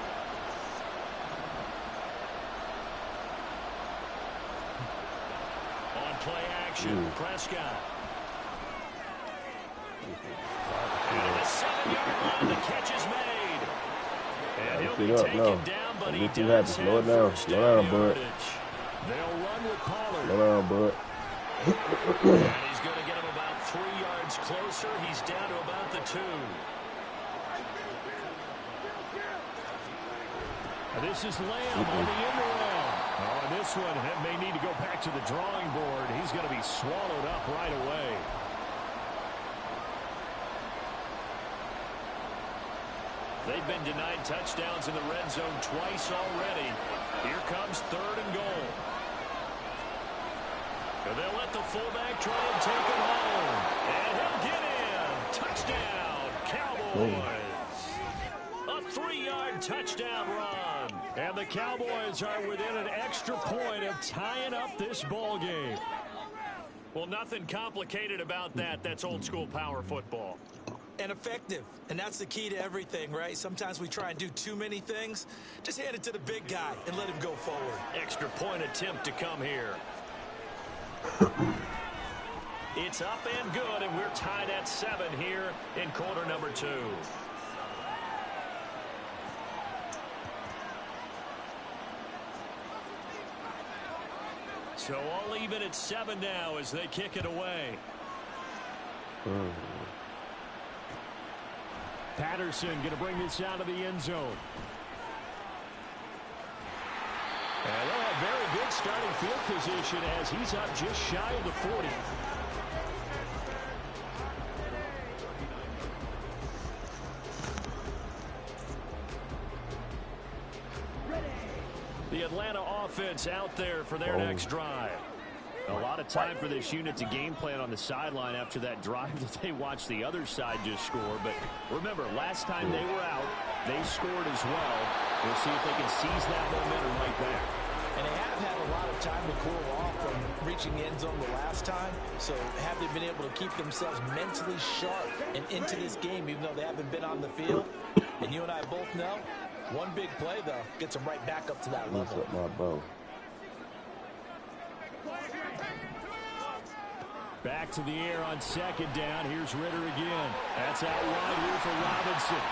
On play action, Prescott. And at the 7-yard line, the catch is made. And he'll be taken down, but he does slow it down. Slow down, bud. They'll run with Pollard. Slow down, bud. And he's going to get him about 3 yards closer. He's down to about the 2. This is Lamb on the end around. Oh, and this one may need to go back to the drawing board. He's going to be swallowed up right away. They've been denied touchdowns in the red zone twice already. Here comes 3rd and goal. And they'll let the fullback try and take it home. And he'll get in. Touchdown, Cowboys. A 3-yard touchdown run. And the Cowboys are within an extra point of tying up this ball game. Well, nothing complicated about that. That's old school power football. And effective. And that's the key to everything, right? Sometimes we try and do too many things. Just hand it to the big guy and let him go forward. Extra point attempt to come here. It's up and good, and we're tied at 7 here in quarter number 2. So all even at 7 now as they kick it away. Patterson going to bring this out of the end zone. And they'll have very good starting field position as he's up just shy of the 40. The Atlanta offense out there for their next drive. A lot of time for this unit to game plan on the sideline after that drive that they watched the other side just score. But remember, last time they were out, they scored as well. We'll see if they can seize that momentum right back. And they have had a lot of time to cool off from reaching the end zone the last time. So have they been able to keep themselves mentally sharp and into this game, even though they haven't been on the field? And you and I both know, one big play, though, gets them right back up to that level. Up my bow. Back to the air on 2nd down. Here's Ritter again. That's out wide here for Robinson.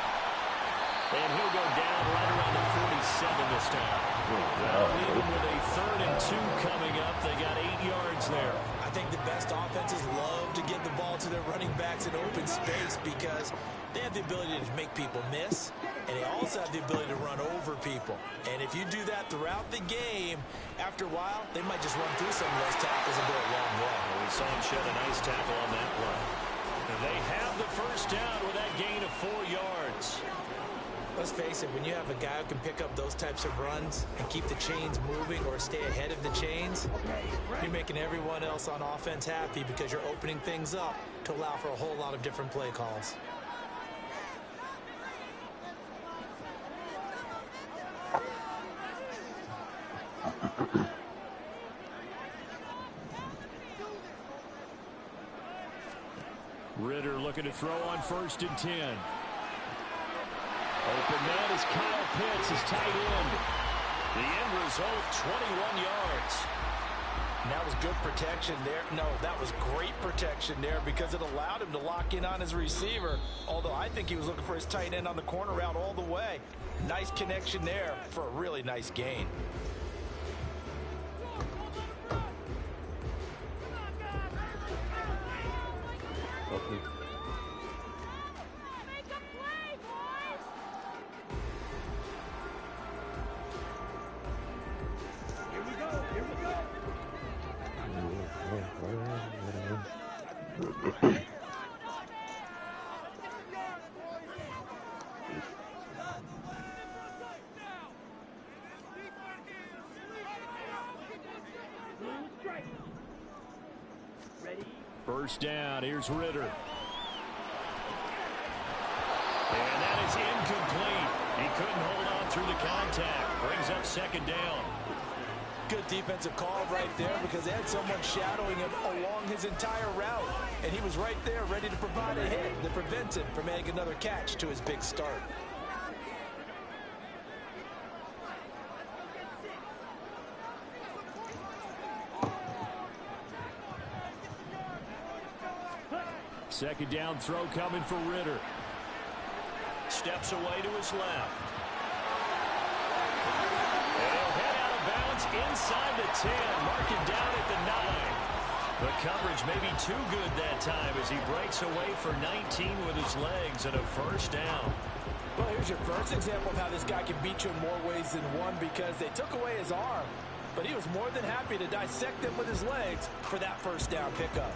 And he'll go down right around the 47 this time. Well, even with a 3rd and 2 coming up, they got 8 yards there. I think the best offenses love to get the ball to their running backs in open space because they have the ability to make people miss, and they also have the ability to run over people. And if you do that throughout the game, after a while, they might just run through some of those tackles and go a long way. Well, we saw him shed a nice tackle on that play. And they have the first down with that gain of 4 yards. Let's face it, when you have a guy who can pick up those types of runs and keep the chains moving or stay ahead of the chains, you're making everyone else on offense happy because you're opening things up to allow for a whole lot of different play calls. Ritter looking to throw on 1st and 10. Open man is Kyle Pitts, his tight end. The end result, 21 yards. And that was good protection there. No, that was great protection there because it allowed him to lock in on his receiver. Although I think he was looking for his tight end on the corner route all the way. Nice connection there for a really nice gain. Okay. First down, here's Ritter. And that is incomplete. He couldn't hold on through the contact. Brings up second down. Good defensive call right there because they had someone shadowing him along his entire route. And he was right there ready to provide a hit that prevents him from making another catch to his big start. Second down throw coming for Ritter. Steps away to his left. And he'll head out of bounds inside the 10. Mark it down at the 9. The coverage may be too good that time as he breaks away for 19 with his legs and a first down. Well, here's your first example of how this guy can beat you in more ways than one because they took away his arm. But he was more than happy to dissect them with his legs for that first down pickup.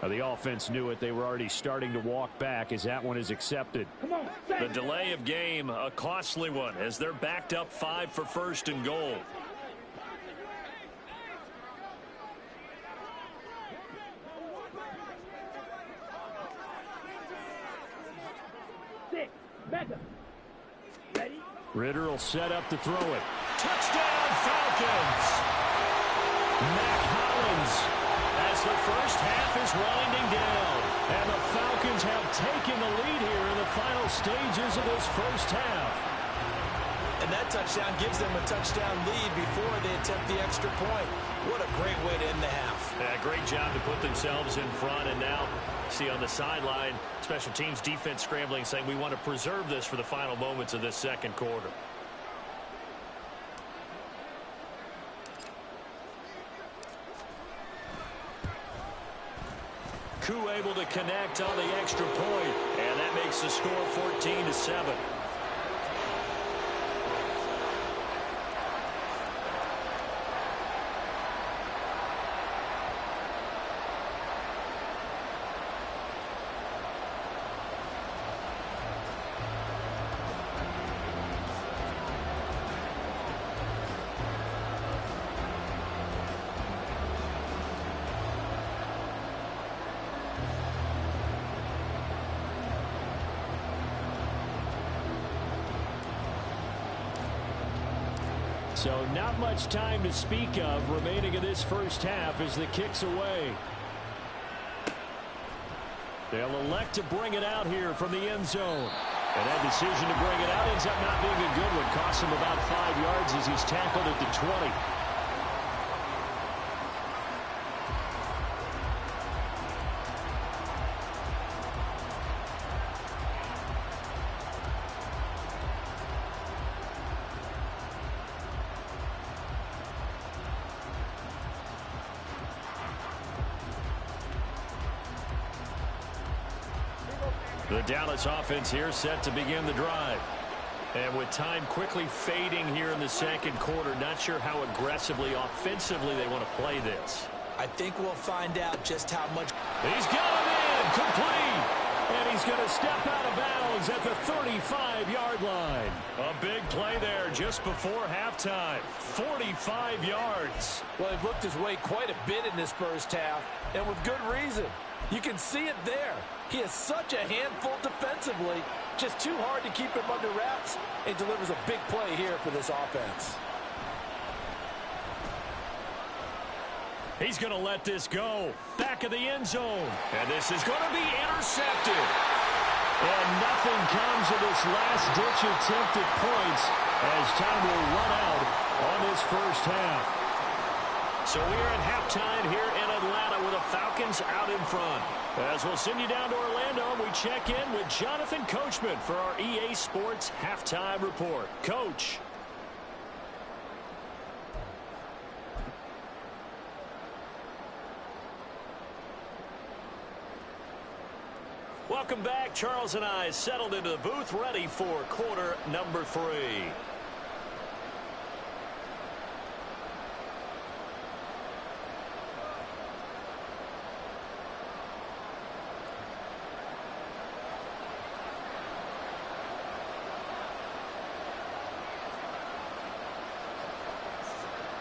The offense knew it. They were already starting to walk back as that one is accepted. The delay of game, a costly one, as they're backed up 5 for first and goal. Ritter will set up to throw it. Touchdown, Falcons! Mac Hollins, as the first half is winding down, and the Falcons have taken the lead here in the final stages of this first half. And that touchdown gives them a touchdown lead before they attempt the extra point. What a great way to end the half. Yeah, great job to put themselves in front, and now see on the sideline, special teams defense scrambling, saying we want to preserve this for the final moments of this second quarter. Koo able to connect on the extra point, and that makes the score 14-7. So not much time to speak of remaining in this first half as the kick's away. They'll elect to bring it out here from the end zone. And that decision to bring it out ends up not being a good one. Costs him about 5 yards as he's tackled at the 20. The Dallas offense here set to begin the drive. And with time quickly fading here in the second quarter, not sure how aggressively, offensively they want to play this. I think we'll find out just how much. He's got him in, complete. And he's going to step out of bounds at the 35-yard line. A big play there just before halftime. 45 yards. Well, he looked his way quite a bit in this first half, and with good reason. You can see it there. He is such a handful defensively. Just too hard to keep him under wraps, and delivers a big play here for this offense. He's going to let this go. Back of the end zone. And this is going to be intercepted. And nothing comes of this last-ditch attempt at points as time will run out on this first half. So we are at halftime here in Atlanta with the Falcons out in front. As we'll send you down to Orlando, we check in with Jonathan Coachman for our EA Sports Halftime Report. Coach. Welcome back. Charles and I settled into the booth, ready for quarter number 3.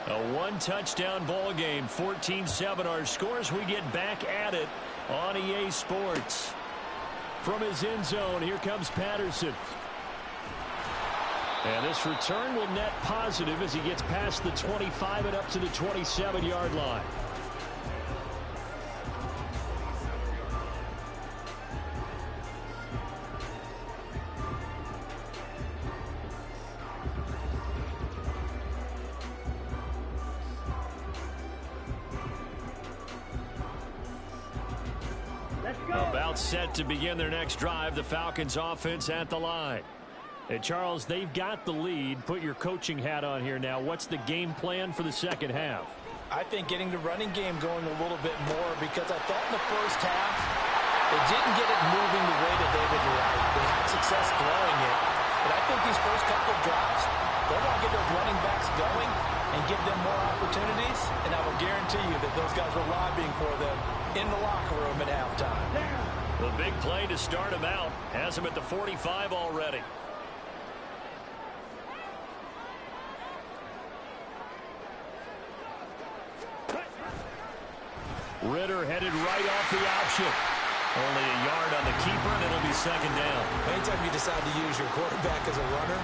A one-touchdown ball game, 14-7 our scores. We get back at it on EA Sports. From his end zone, here comes Patterson. And this return will net positive as he gets past the 25 and up to the 27-yard line. About set to begin their next drive, the Falcons offense at the line. And Charles, they've got the lead. Put your coaching hat on here now. What's the game plan for the second half? I think getting the running game going a little bit more, because I thought in the first half they didn't get it moving the way that they would like. They had success throwing it. But I think these first couple of drives, they want to get those running backs going and give them more opportunities. And I will guarantee you that those guys were lobbying for them in the locker room at halftime. The big play to start him out has him at the 45 already. Ritter headed right off the option. Only a yard on the keeper, and it'll be second down. Anytime you decide to use your quarterback as a runner,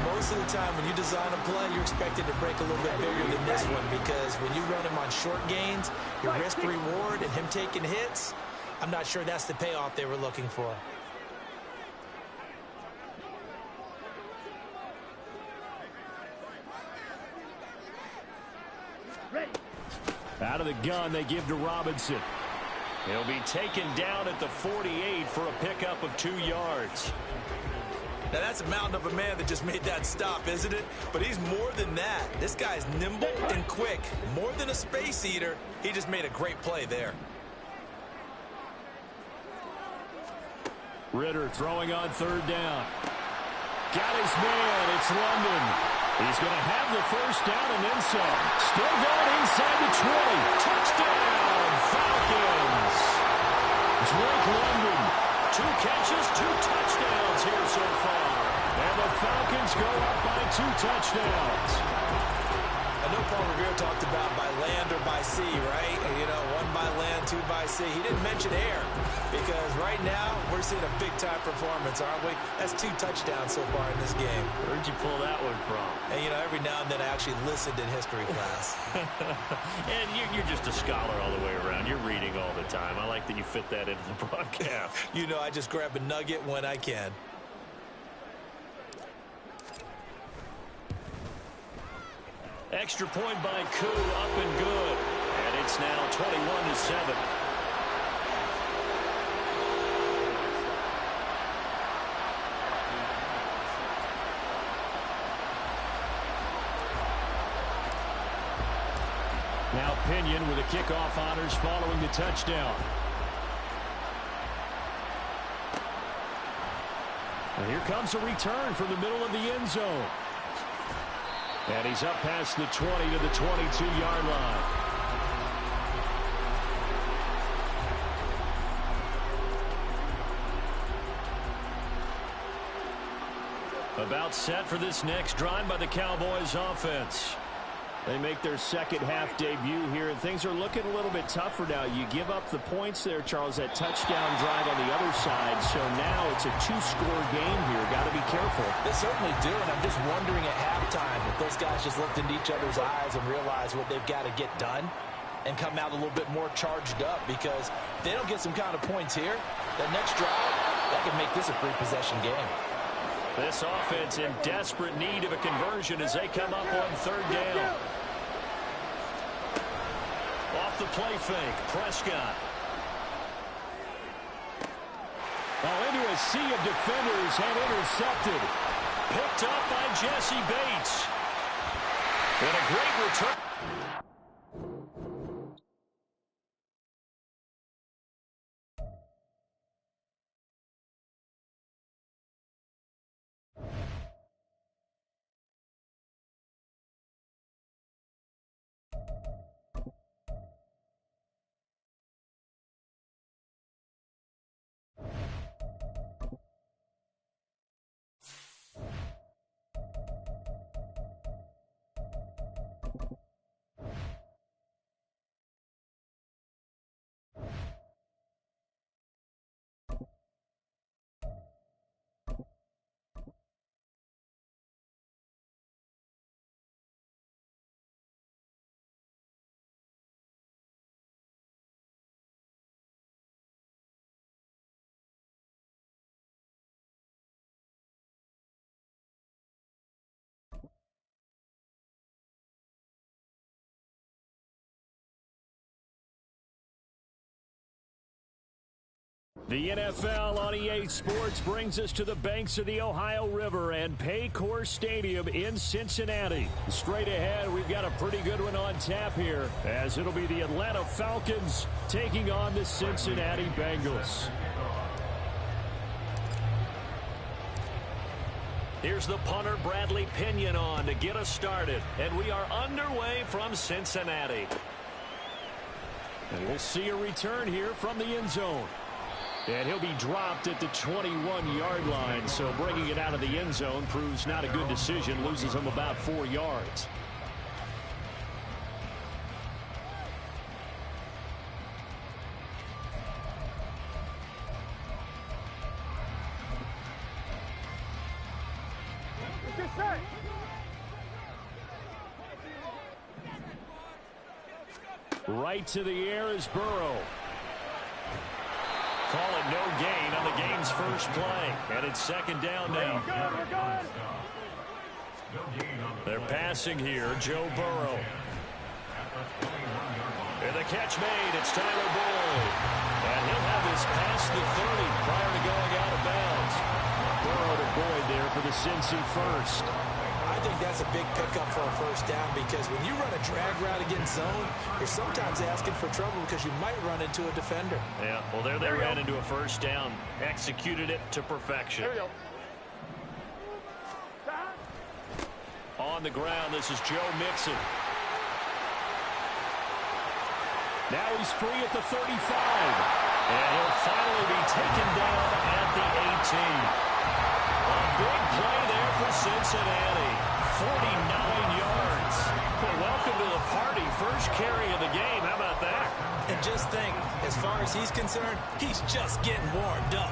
most of the time when you design a play, you're expected to break a little bit bigger than this one, because when you run him on short gains, your risk-reward and him taking hits, I'm not sure that's the payoff they were looking for. Out of the gun, they give to Robinson. He'll be taken down at the 48 for a pickup of 2 yards. Now, that's a mountain of a man that just made that stop, isn't it? But he's more than that. This guy's nimble and quick. More than a space eater. He just made a great play there. Ritter throwing on third down. Got his man. It's London. He's going to have the first down and then some. Still going inside the 20. Touchdown, Falcons. Drake London. 2 catches, 2 touchdowns here so far. And the Falcons go up by 2 touchdowns. I know Paul Revere talked about by land or by sea, right? You know, 1 by land, 2 by sea. He didn't mention air, because right now we're seeing a big-time performance, aren't we? That's 2 touchdowns so far in this game. Where'd you pull that one from? And, you know, every now and then I actually listened in history class. And you're just a scholar all the way around. You're reading all the time. I like that you fit that into the broadcast. You know, I just grab a nugget when I can. Extra point by Koo, up and good. And it's now 21-7. Now Pinion with the kickoff honors following the touchdown. And here comes a return from the middle of the end zone. And he's up past the 20 to the 22-yard line. About set for this next drive by the Cowboys offense. They make their second half debut here, and things are looking a little bit tougher now. You give up the points there, Charles, that touchdown drive on the other side. So now it's a two-score game here. Got to be careful. They certainly do, and I'm just wondering at halftime if those guys just looked into each other's eyes and realized what they've got to get done and come out a little bit more charged up, because if they don't get some kind of points here, that next drive, that can make this a three-possession game. This offense in desperate need of a conversion as they come up on third down. Off the play fake, Prescott. Into a sea of defenders and intercepted. Picked up by Jesse Bates. And a great return. The NFL on EA Sports brings us to the banks of the Ohio River and Paycor Stadium in Cincinnati. Straight ahead, we've got a pretty good one on tap here, as it'll be the Atlanta Falcons taking on the Cincinnati Bengals. Here's the punter, Bradley Pinion, on to get us started. And we are underway from Cincinnati. And we'll see a return here from the end zone. And he'll be dropped at the 21-yard line, so bringing it out of the end zone proves not a good decision, loses him about 4 yards. Right to the air is Burrow. Call it no gain on the game's first play. And it's second down now. They're passing here. Joe Burrow. And the catch made. It's Tyler Boyd. And he'll have this past the 30 prior to going out of bounds. Burrow to Boyd there for the Cincy first. I think that's a big pickup for a first down, because when you run a drag route against zone, you're sometimes asking for trouble because you might run into a defender. Yeah, well, there they ran into a first down. Executed it to perfection. There we go. On the ground, this is Joe Mixon. Now he's free at the 35. And he'll finally be taken down at the 18. A big play there for Cincinnati. 49 yards. Well, welcome to the party. First carry of the game. How about that? And just think, as far as he's concerned, he's just getting warmed up.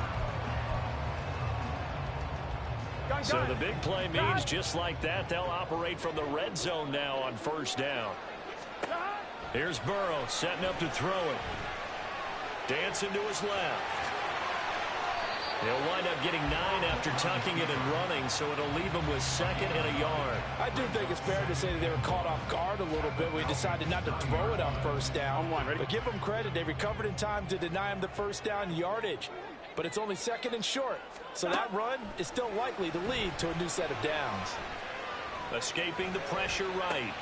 So the big play means just like that, they'll operate from the red zone now on first down. Here's Burrow setting up to throw it. Dancing to his left. He'll wind up getting 9 after tucking it and running, so it'll leave him with second and a yard. I do think it's fair to say that they were caught off guard a little bit. We decided not to throw it on first down. But give them credit. They recovered in time to deny him the first down yardage. But it's only second and short. So that run is still likely to lead to a new set of downs. Escaping the pressure right.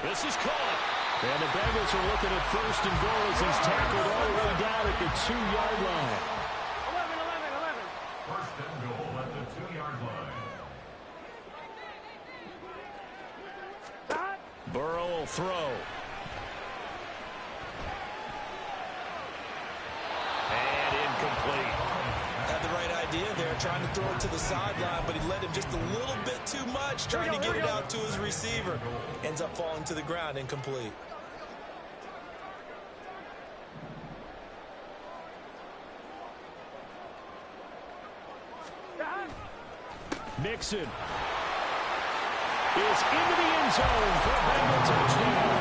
This is caught. And the Bengals are looking at first and goal as he's tackled all the way down at the 2-yard line. First and goal at the 2-yard line. Burrow will throw. And incomplete. Had the right idea there. trying to throw it to the sideline, but he led him just a little bit too much, trying to get it out to his receiver. Ends up falling to the ground, incomplete. Mixon is into the end zone for a Bengal touchdown.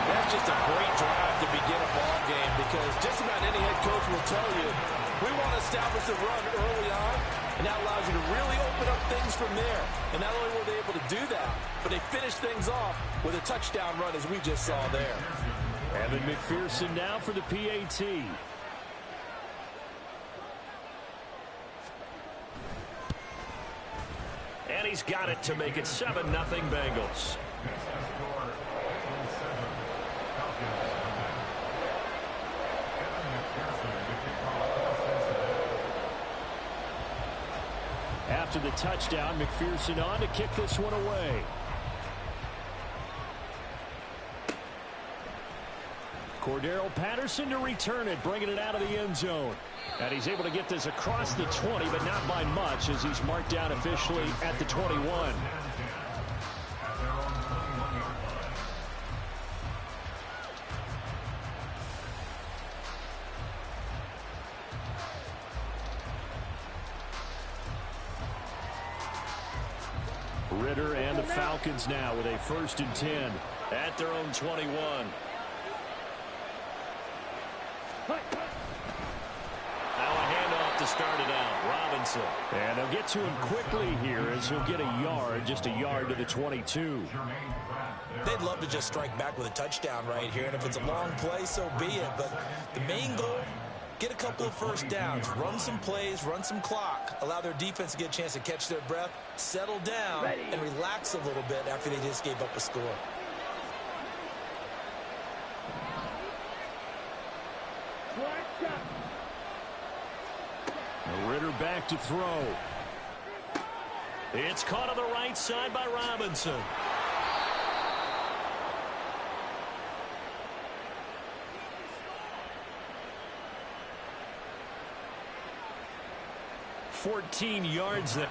That's just a great drive to begin a ball game, because just about any head coach will tell you, we want to establish the run early on, and that allows you to really open up things from there. And not only were they able to do that, but they finished things off with a touchdown run, as we just saw there. Evan McPherson now for the PAT. And he's got it to make it 7-0 Bengals. After the touchdown, McPherson on to kick this one away. Cordero Patterson to return it, bringing it out of the end zone. And he's able to get this across the 20, but not by much, as he's marked down officially at the 21. Ritter and the Falcons now with a 1st and 10 at their own 21. Now a handoff to start it out. Robinson. And they'll get to him quickly here, as he'll get a yard, just a yard to the 22. They'd love to just strike back with a touchdown right here, and if it's a long play, so be it. But the main goal, get a couple of first downs, run some plays, run some clock, allow their defense to get a chance to catch their breath, settle down, and relax a little bit after they just gave up a score. Ritter back to throw. It's caught on the right side by Robinson. .14 yards there.